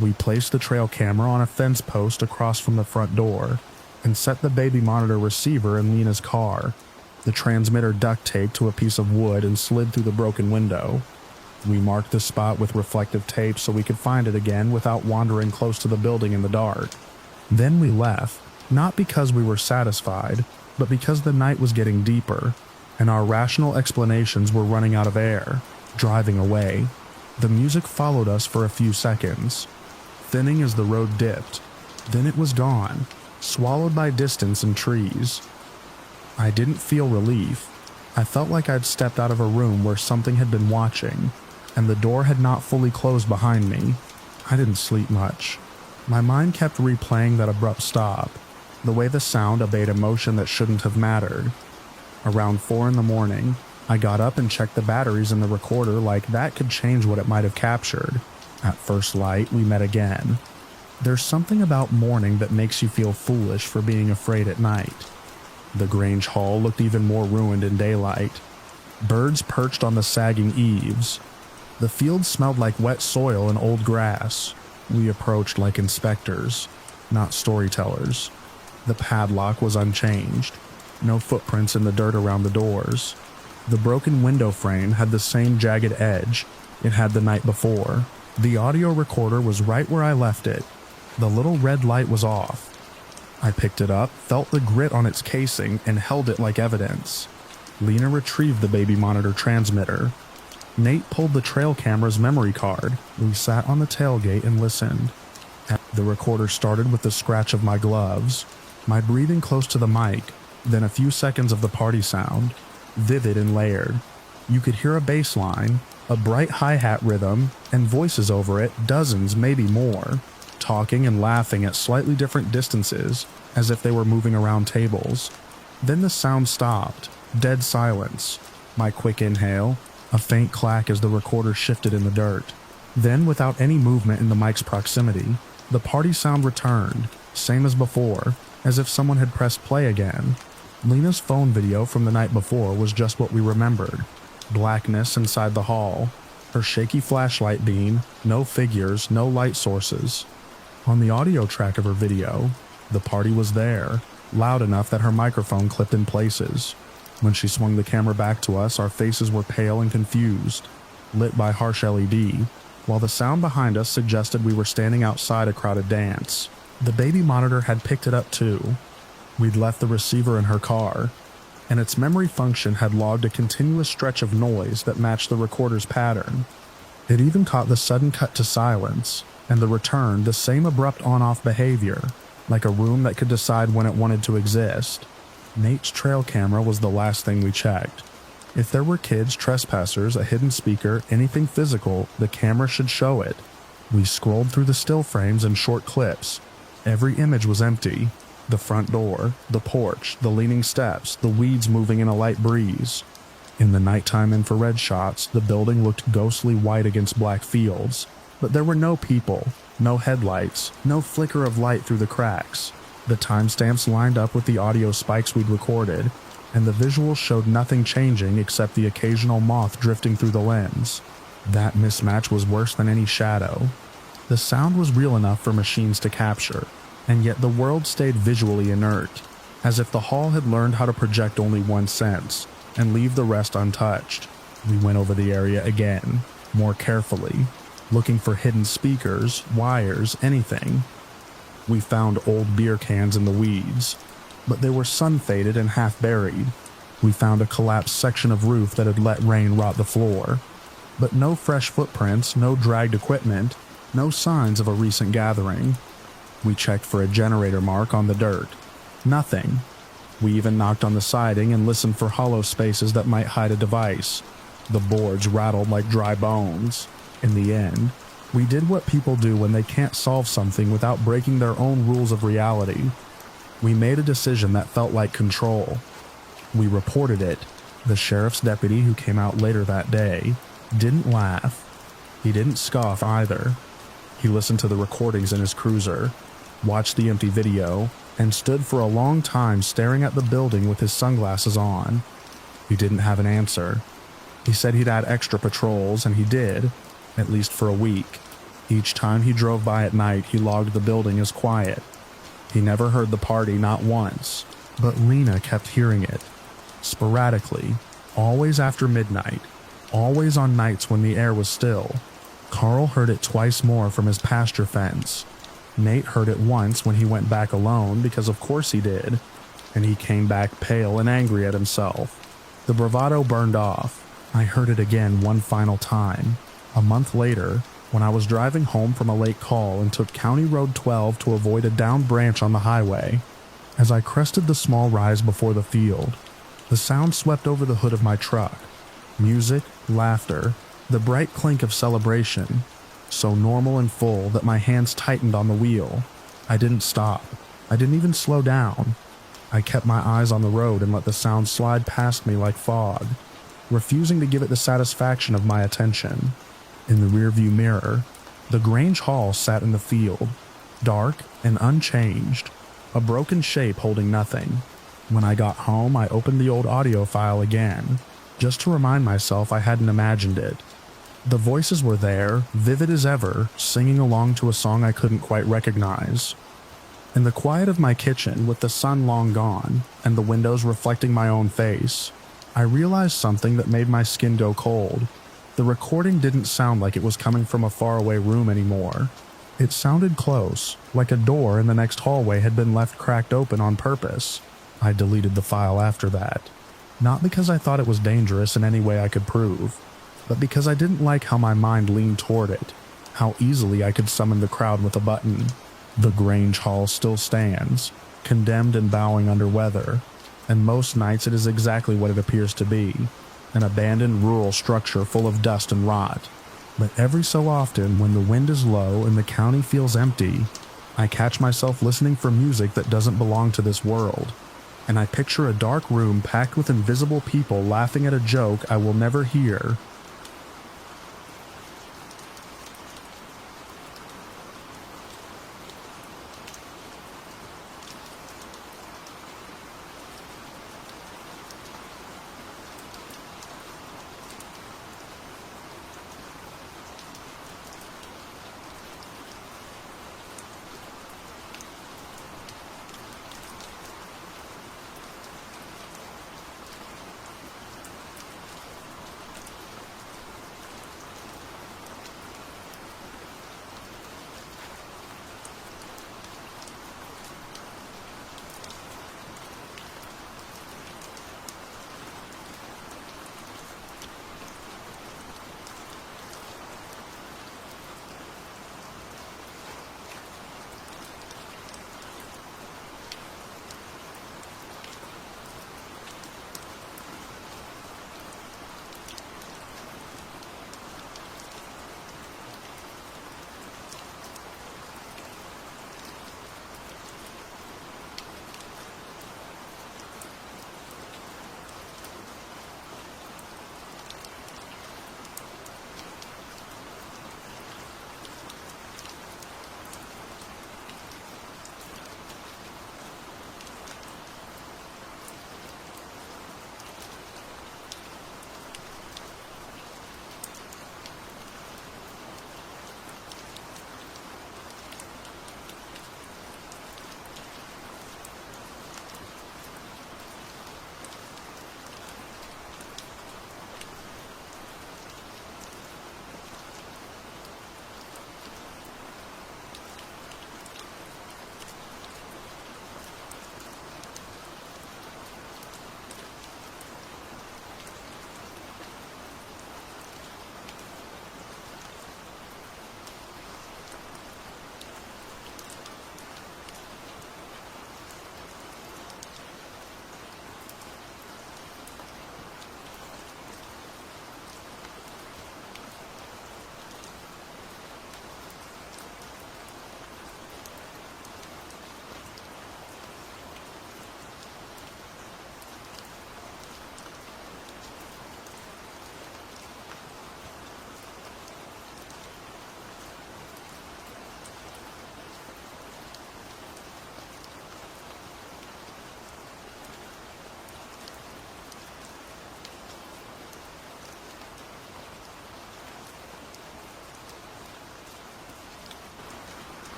Speaker 1: We placed the trail camera on a fence post across from the front door and set the baby monitor receiver in Lena's car. The transmitter duct taped to a piece of wood and slid through the broken window. We marked the spot with reflective tape so we could find it again without wandering close to the building in the dark. Then we left, not because we were satisfied, but because the night was getting deeper, and our rational explanations were running out of air, driving away. The music followed us for a few seconds, thinning as the road dipped. Then it was gone, swallowed by distance and trees. I didn't feel relief. I felt like I'd stepped out of a room where something had been watching, and the door had not fully closed behind me. I didn't sleep much. My mind kept replaying that abrupt stop, the way the sound obeyed a motion that shouldn't have mattered. Around 4 a.m, I got up and checked the batteries in the recorder like that could change what it might have captured. At first light, we met again. There's something about morning that makes you feel foolish for being afraid at night. The Grange Hall looked even more ruined in daylight. Birds perched on the sagging eaves. The field smelled like wet soil and old grass. We approached like inspectors, not storytellers. The padlock was unchanged. No footprints in the dirt around the doors. The broken window frame had the same jagged edge it had the night before. The audio recorder was right where I left it. The little red light was off. I picked it up, felt the grit on its casing, and held it like evidence. Lena retrieved the baby monitor transmitter. Nate pulled the trail camera's memory card. We sat on the tailgate and listened. The recorder started with the scratch of my gloves, my breathing close to the mic, then a few seconds of the party sound, vivid and layered. You could hear a bass line, a bright hi-hat rhythm, and voices over it, dozens, maybe more, talking and laughing at slightly different distances, as if they were moving around tables. Then the sound stopped, dead silence. My quick inhale, a faint clack as the recorder shifted in the dirt. Then, without any movement in the mic's proximity, The party sound returned, same as before, as if someone had pressed play again. Lena's phone video from the night before was just what we remembered. Blackness inside the hall, her shaky flashlight beam, no figures, no light sources. On the audio track of her video, the party was there, loud enough that her microphone clipped in places. When she swung the camera back to us, our faces were pale and confused, lit by harsh LED, while the sound behind us suggested we were standing outside a crowded dance. The baby monitor had picked it up too. We'd left the receiver in her car, and its memory function had logged a continuous stretch of noise that matched the recorder's pattern. It even caught the sudden cut to silence, and the return the same abrupt on-off behavior, like a room that could decide when it wanted to exist. Nate's trail camera was the last thing we checked. If there were kids, trespassers, a hidden speaker, anything physical, the camera should show it. We scrolled through the still frames and short clips. Every image was empty. The front door, the porch, the leaning steps, the weeds moving in a light breeze. In the nighttime infrared shots, the building looked ghostly white against black fields, but there were no people, no headlights, no flicker of light through the cracks. The timestamps lined up with the audio spikes we'd recorded, and the visuals showed nothing changing except the occasional moth drifting through the lens. That mismatch was worse than any shadow. The sound was real enough for machines to capture, and yet the world stayed visually inert, as if the hall had learned how to project only one sense, and leave the rest untouched. We went over the area again, more carefully, looking for hidden speakers, wires, anything. We found old beer cans in the weeds, but they were sun-faded and half-buried. We found a collapsed section of roof that had let rain rot the floor, but no fresh footprints, no dragged equipment, no signs of a recent gathering. We checked for a generator mark on the dirt. Nothing. We even knocked on the siding and listened for hollow spaces that might hide a device. The boards rattled like dry bones. In the end, we did what people do when they can't solve something without breaking their own rules of reality. We made a decision that felt like control. We reported it. The sheriff's deputy, who came out later that day, didn't laugh. He didn't scoff either. He listened to the recordings in his cruiser, watched the empty video, and stood for a long time staring at the building with his sunglasses on. He didn't have an answer. He said he'd add extra patrols, and he did, at least for a week. Each time he drove by at night, he logged the building as quiet. He never heard the party, not once, but Lena kept hearing it. Sporadically, always after midnight, always on nights when the air was still. Carl heard it twice more from his pasture fence. Nate heard it once when he went back alone, because of course he did, and he came back pale and angry at himself. The bravado burned off. I heard it again one final time, a month later, when I was driving home from a late call and took County Road 12 to avoid a downed branch on the highway. As I crested the small rise before the field, the sound swept over the hood of my truck. Music, laughter, the bright clink of celebration, so normal and full that my hands tightened on the wheel. I didn't stop. I didn't even slow down. I kept my eyes on the road and let the sound slide past me like fog, refusing to give it the satisfaction of my attention. In the rearview mirror, the Grange Hall sat in the field, dark and unchanged, a broken shape holding nothing. When I got home, I opened the old audio file again, just to remind myself I hadn't imagined it. The voices were there, vivid as ever, singing along to a song I couldn't quite recognize. In the quiet of my kitchen, with the sun long gone, and the windows reflecting my own face, I realized something that made my skin go cold. The recording didn't sound like it was coming from a faraway room anymore. It sounded close, like a door in the next hallway had been left cracked open on purpose. I deleted the file after that. Not because I thought it was dangerous in any way I could prove, but because I didn't like how my mind leaned toward it, how easily I could summon the crowd with a button. The Grange Hall still stands, condemned and bowing under weather, and most nights it is exactly what it appears to be, an abandoned rural structure full of dust and rot. But every so often, when the wind is low and the county feels empty, I catch myself listening for music that doesn't belong to this world, and I picture a dark room packed with invisible people laughing at a joke I will never hear,